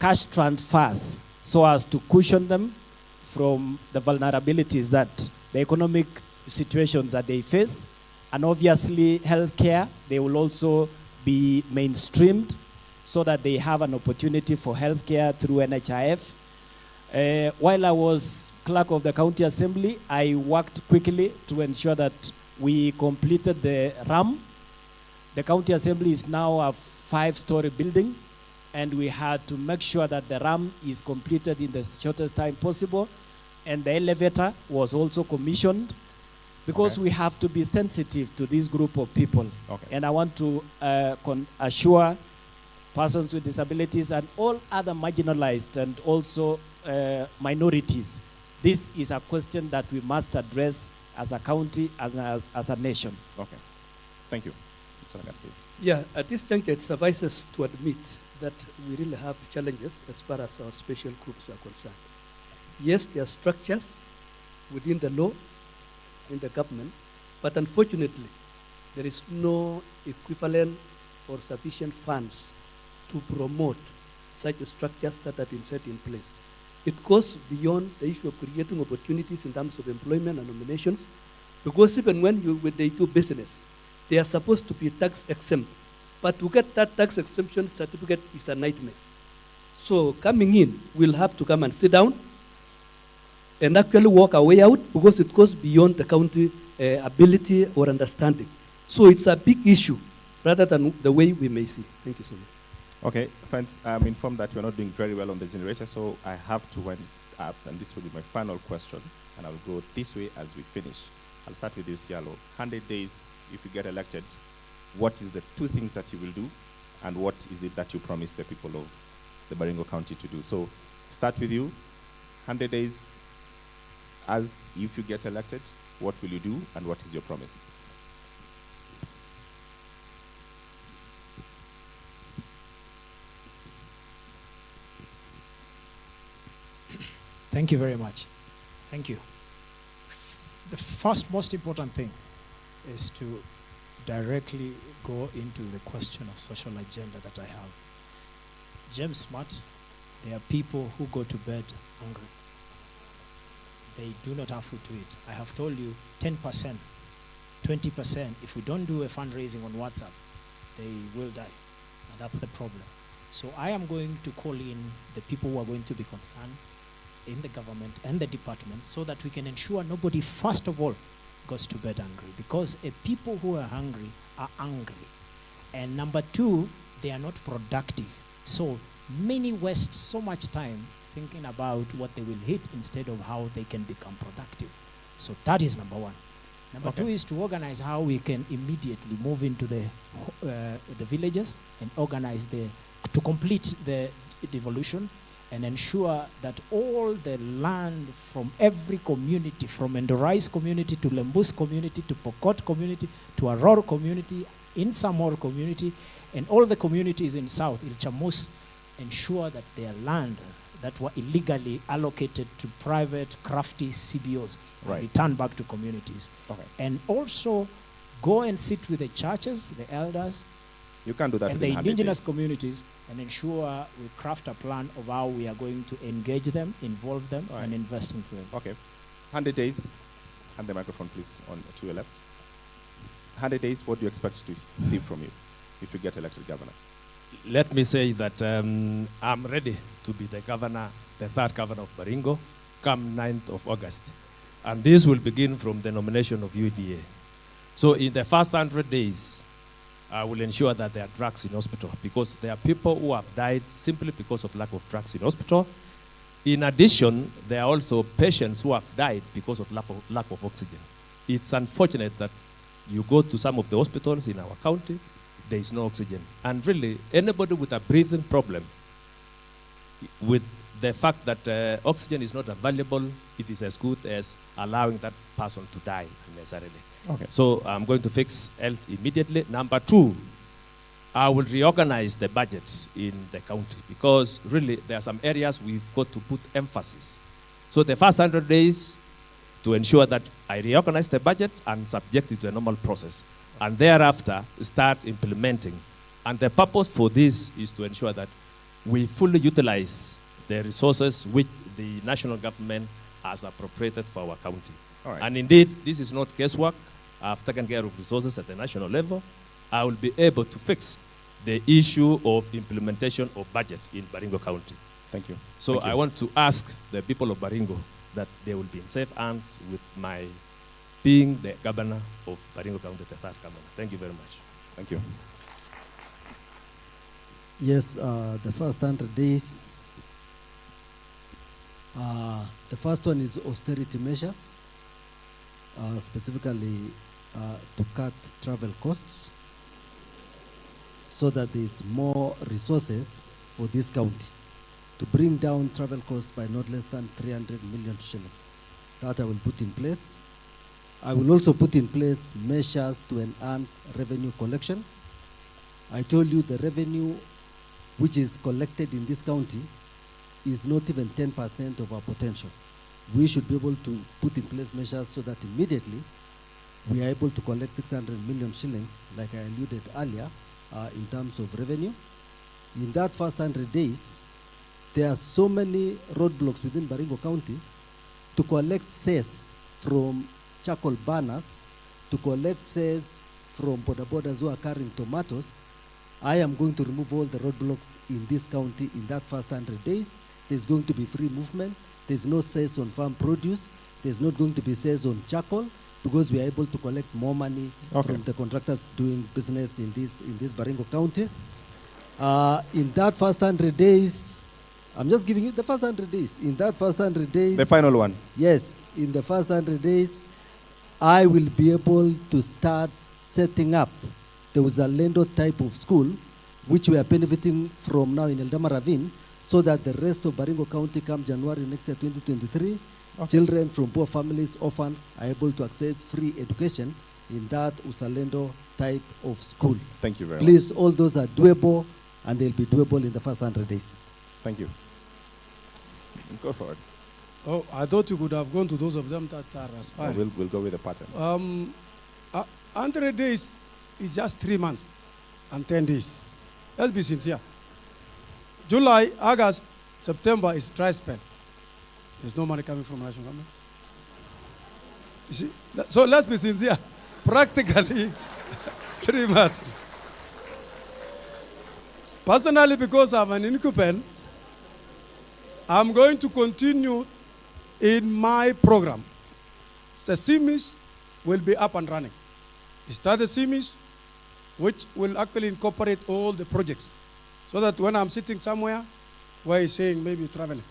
cash transfers so as to cushion them from the vulnerabilities that the economic situations that they face. And obviously healthcare, they will also be mainstreamed so that they have an opportunity for healthcare through NHIF. While I was clerk of the county assembly, I worked quickly to ensure that we completed the RAM. The county assembly is now a 5-story building, and we had to make sure that the RAM is completed in the shortest time possible. And the elevator was also commissioned, because we have to be sensitive to this group of people.
Okay.
And I want to assure persons with disabilities and all other marginalized and also minorities, this is a question that we must address as a county and as a nation.
Okay. Thank you. Please.
Yeah, at this juncture, it suffices to admit that we really have challenges as far as our special groups are concerned. Yes, there are structures within the law, in the government, but unfortunately, there is no equivalent or sufficient funds to promote such structures that have been set in place. It goes beyond the issue of creating opportunities in terms of employment and nominations, because even when they do business, they are supposed to be tax exempt, but to get that tax exemption certificate is a nightmare. So coming in, we'll have to come and sit down and actually work our way out, because it goes beyond the county ability or understanding. So it's a big issue rather than the way we may see. Thank you so much.
Okay, friends, I'm informed that we're not doing very well on the generator, so I have to wind up, and this will be my final question, and I'll go this way as we finish. I'll start with you, Sialo. 100 days, if you get elected, what is the 2 things that you will do, and what is it that you promise the people of the Baringo County to do? So, start with you. 100 days, as if you get elected, what will you do, and what is your promise?
Thank you very much. Thank you. The first most important thing is to directly go into the question of social agenda that I have. James Smart, there are people who go to bed hungry. They do not have food to eat. I have told you 10%, 20%, if we don't do a fundraising on WhatsApp, they will die. And that's the problem. So I am going to call in the people who are going to be concerned in the government and the department so that we can ensure nobody, first of all, goes to bed hungry. Because people who are hungry are angry. And number two, they are not productive. So many waste so much time thinking about what they will eat instead of how they can become productive. So that is number one. Number two is to organize how we can immediately move into the villages and organize to complete the devolution and ensure that all the land from every community, from Endorais community to Lembus community to Pokot community to Aror community, in Samor community, and all the communities in South, Ilchamus, ensure that their land that were illegally allocated to private crafty CBOs are returned back to communities. And also go and sit with the churches, the elders,
you can do that
and the indigenous communities and ensure we craft a plan of how we are going to engage them, involve them, and invest into them.
Okay. 100 days. Hand the microphone, please, on to your left. 100 days, what do you expect to see from you if you get elected governor?
Let me say that I'm ready to be the governor, the third governor of Baringo, come 9th of August. And this will begin from the nomination of UDA. So in the first 100 days, I will ensure that there are drugs in hospital because there are people who have died simply because of lack of drugs in hospital. In addition, there are also patients who have died because of lack of oxygen. It's unfortunate that you go to some of the hospitals in our county, there is no oxygen. And really, anybody with a breathing problem, with the fact that oxygen is not available, it is as good as allowing that person to die unnecessarily.
Okay.
So I'm going to fix health immediately. Number two, I will reorganize the budget in the county because really there are some areas we've got to put emphasis. So the first 100 days to ensure that I reorganize the budget and subject it to a normal process. And thereafter, start implementing. And the purpose for this is to ensure that we fully utilize the resources which the national government has appropriated for our county. And indeed, this is not guesswork. I've taken care of resources at the national level. I will be able to fix the issue of implementation of budget in Baringo County.
Thank you.
So
Thank you.
I want to ask the people of Baringo that they will be in safe hands with my being the governor of Baringo County, the third governor. Thank you very much.
Thank you.
Yes, the first 100 days, the first one is austerity measures, specifically to cut travel costs so that there is more resources for this county to bring down travel costs by not less than 300 million shillings. That I will put in place. I will also put in place measures to enhance revenue collection. I told you the revenue which is collected in this county is not even 10% of our potential. We should be able to put in place measures so that immediately we are able to collect 600 million shillings, like I alluded earlier, in terms of revenue. In that first 100 days, there are so many roadblocks within Baringo County to collect cess from charcoal burners, to collect cess from border borders who are carrying tomatoes. I am going to remove all the roadblocks in this county in that first 100 days. There's going to be free movement. There's no cess on farm produce. There's not going to be cess on charcoal because we are able to collect more money from the contractors doing business in this Baringo County. In that first 100 days, I'm just giving you the first 100 days. In that first 100 days.
The final one.
Yes, in the first 100 days, I will be able to start setting up the Uzalendo type of school, which we are benefiting from now in Eldama Ravine, so that the rest of Baringo County come January next year, 2023, children from poor families, orphans, are able to access free education in that Uzalendo type of school.
Thank you very
Please, all those are doable, and they'll be doable in the first 100 days.
Thank you. Go forward.
Oh, I thought you could have gone to those of them that are aspiring.
We'll go with the pattern.
100 days is just 3 months and 10 days. Let's be sincere. July, August, September is dry spell. There's no money coming from national government. You see? So let's be sincere. Practically, 3 months. Personally, because I'm an incumbent, I'm going to continue in my program. The CMIS will be up and running. Start the CMIS, which will actually incorporate all the projects, so that when I'm sitting somewhere, where he's saying maybe traveling,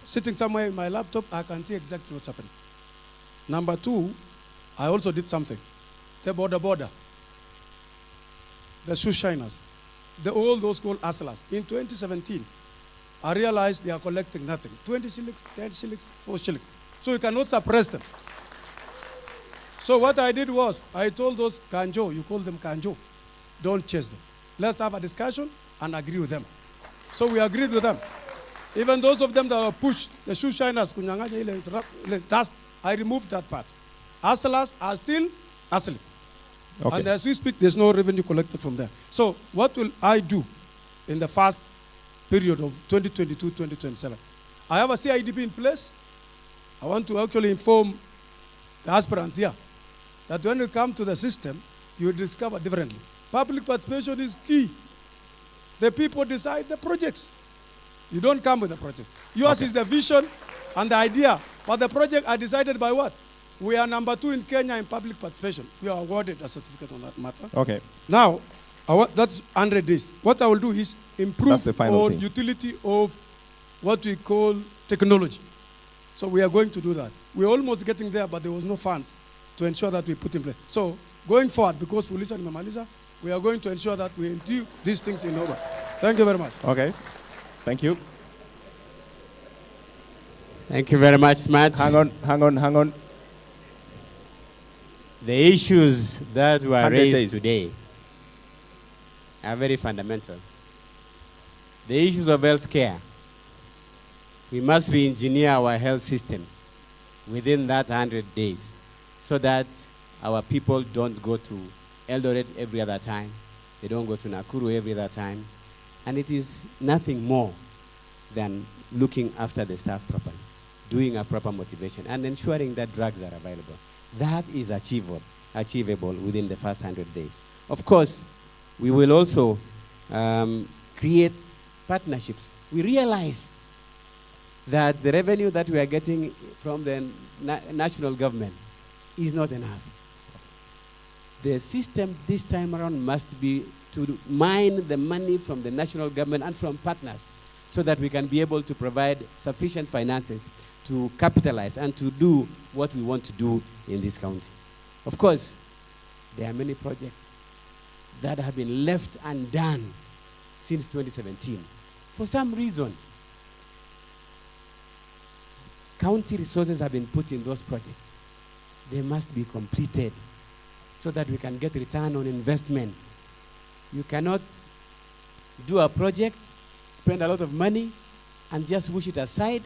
sitting somewhere in my laptop, I can see exactly what's happening. Number 2, I also did something. The border, the shoe shiners, all those called hustlers. In 2017, I realized they are collecting nothing. 20 shillings, 10 shillings, 4 shillings. So you cannot suppress them. So what I did was, I told those kanjo, you call them kanjo, don't chase them. Let's have a discussion and agree with them. So we agreed with them. Even those of them that were pushed, the shoe shiners, I removed that part. Hustlers are still hustling.
Okay.
And as we speak, there's no revenue collected from them. So what will I do in the first period of 2022-2027? I have a CIDP in place. I want to actually inform the aspirants here that when you come to the system, you will discover differently. Public participation is key. The people decide the projects. You don't come with the project. Yours is the vision and the idea, but the project are decided by what? We are number 2 in Kenya in public participation. We are awarded a certificate on that matter.
Okay.
Now, that's 100 days. What I will do is improve on utility of what we call technology. So we are going to do that. We're almost getting there, but there was no funds to ensure that we put in place. So going forward, because Fulisa and Mamalisa, we are going to ensure that we do these things in order. Thank you very much.
Okay. Thank you.
Thank you very much, Smart.
Hang on.
The issues that were raised
days.
today are very fundamental. The issues of health care. We must re-engineer our health systems within that 100 days so that our people don't go to Eldoret every other time. They don't go to Nakuru every other time. And it is nothing more than looking after the staff properly, doing a proper motivation, and ensuring that drugs are available. That is achievable within the first 100 days. Of course, we will also create partnerships. We realize that the revenue that we are getting from the national government is not enough. The system this time around must be to mine the money from the national government and from partners so that we can be able to provide sufficient finances to capitalize and to do what we want to do in this county. Of course, there are many projects that have been left undone since 2017. For some reason, county resources have been put in those projects. They must be completed so that we can get return on investment. You cannot do a project, spend a lot of money, and just push it aside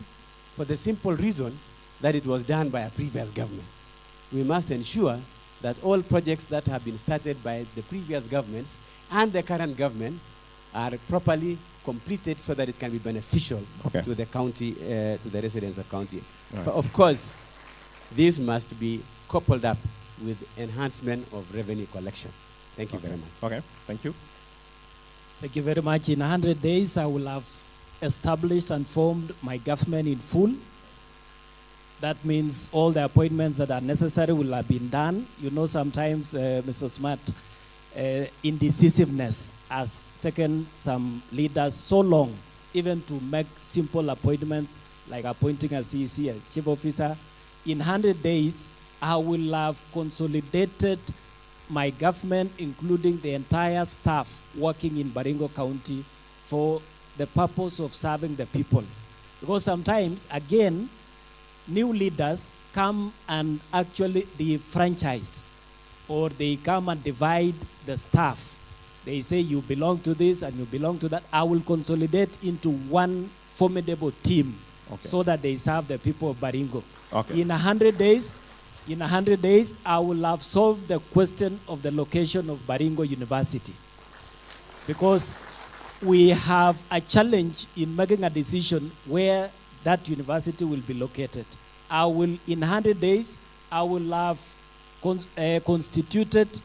for the simple reason that it was done by a previous government. We must ensure that all projects that have been started by the previous governments and the current government are properly completed so that it can be beneficial to the county, to the residents of county.
Right.
Of course, this must be coupled up with enhancement of revenue collection. Thank you very much.
Okay, thank you.
Thank you very much. In 100 days, I will have established and formed my government in full. That means all the appointments that are necessary will have been done. You know, sometimes, Mr. Smart, indecisiveness has taken some leaders so long, even to make simple appointments, like appointing a CEC, a chief officer. In 100 days, I will have consolidated my government, including the entire staff working in Baringo County, for the purpose of serving the people. Because sometimes, again, new leaders come and actually defranchise, or they come and divide the staff. They say you belong to this and you belong to that. I will consolidate into one formidable team so that they serve the people of Baringo.
Okay.
In 100 days, I will have solved the question of the location of Baringo University, because we have a challenge in making a decision where that university will be located. In 100 days, I will have constituted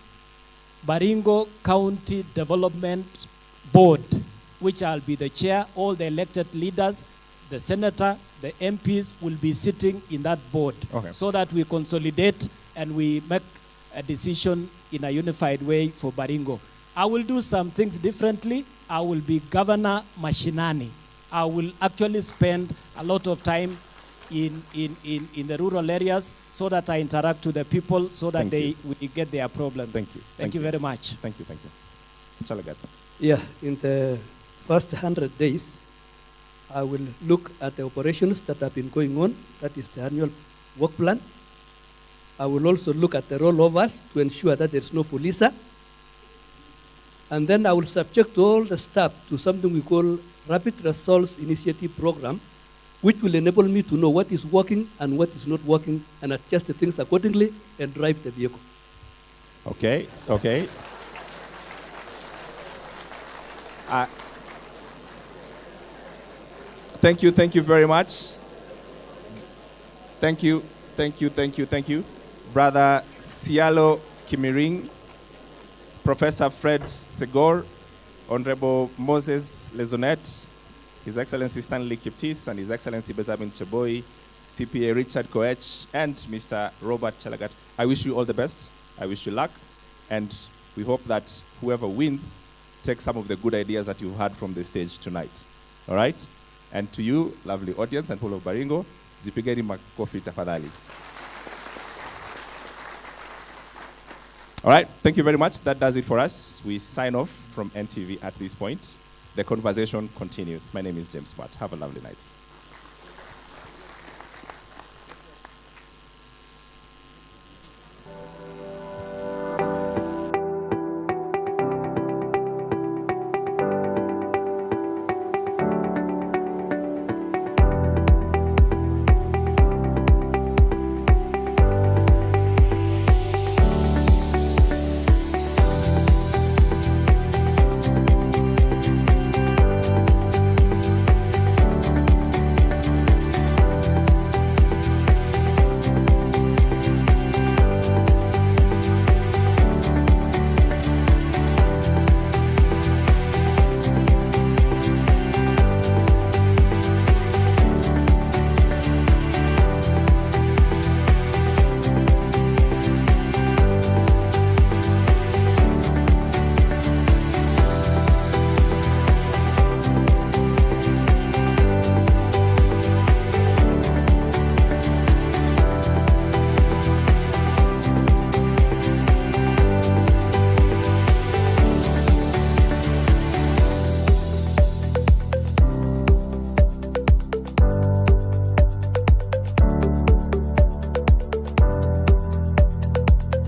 Baringo County Development Board, which I'll be the chair. All the elected leaders, the senator, the MPs will be sitting in that board, so that we consolidate and we make a decision in a unified way for Baringo. I will do some things differently. I will be governor machinani. I will actually spend a lot of time in the rural areas, so that I interact with the people, so that they will get their problems.
Thank you.
Thank you very much.
Thank you. Chalagat.
Yeah, in the first 100 days, I will look at the operations that have been going on. That is the annual work plan. I will also look at the rollovers to ensure that there's no Fulisa. And then I will subject all the staff to something we call Rapid Results Initiative Program, which will enable me to know what is working and what is not working, and adjust the things accordingly and drive the vehicle.
Okay. Thank you very much. Thank you. Brother Sialo Kimiring, Professor Fred Segor, Honorable Moses Lezonet, His Excellency Stanley Kiptis, and His Excellency Benjamin Cheboy, CPA Richard Koech, and Mr. Robert Chalagat. I wish you all the best. I wish you luck. And we hope that whoever wins takes some of the good ideas that you've had from the stage tonight. All right? And to you, lovely audience and people of Baringo, jipigeni makofi tafadhali. All right, thank you very much. That does it for us. We sign off from NTV at this point. The conversation continues. My name is James Smart. Have a lovely night.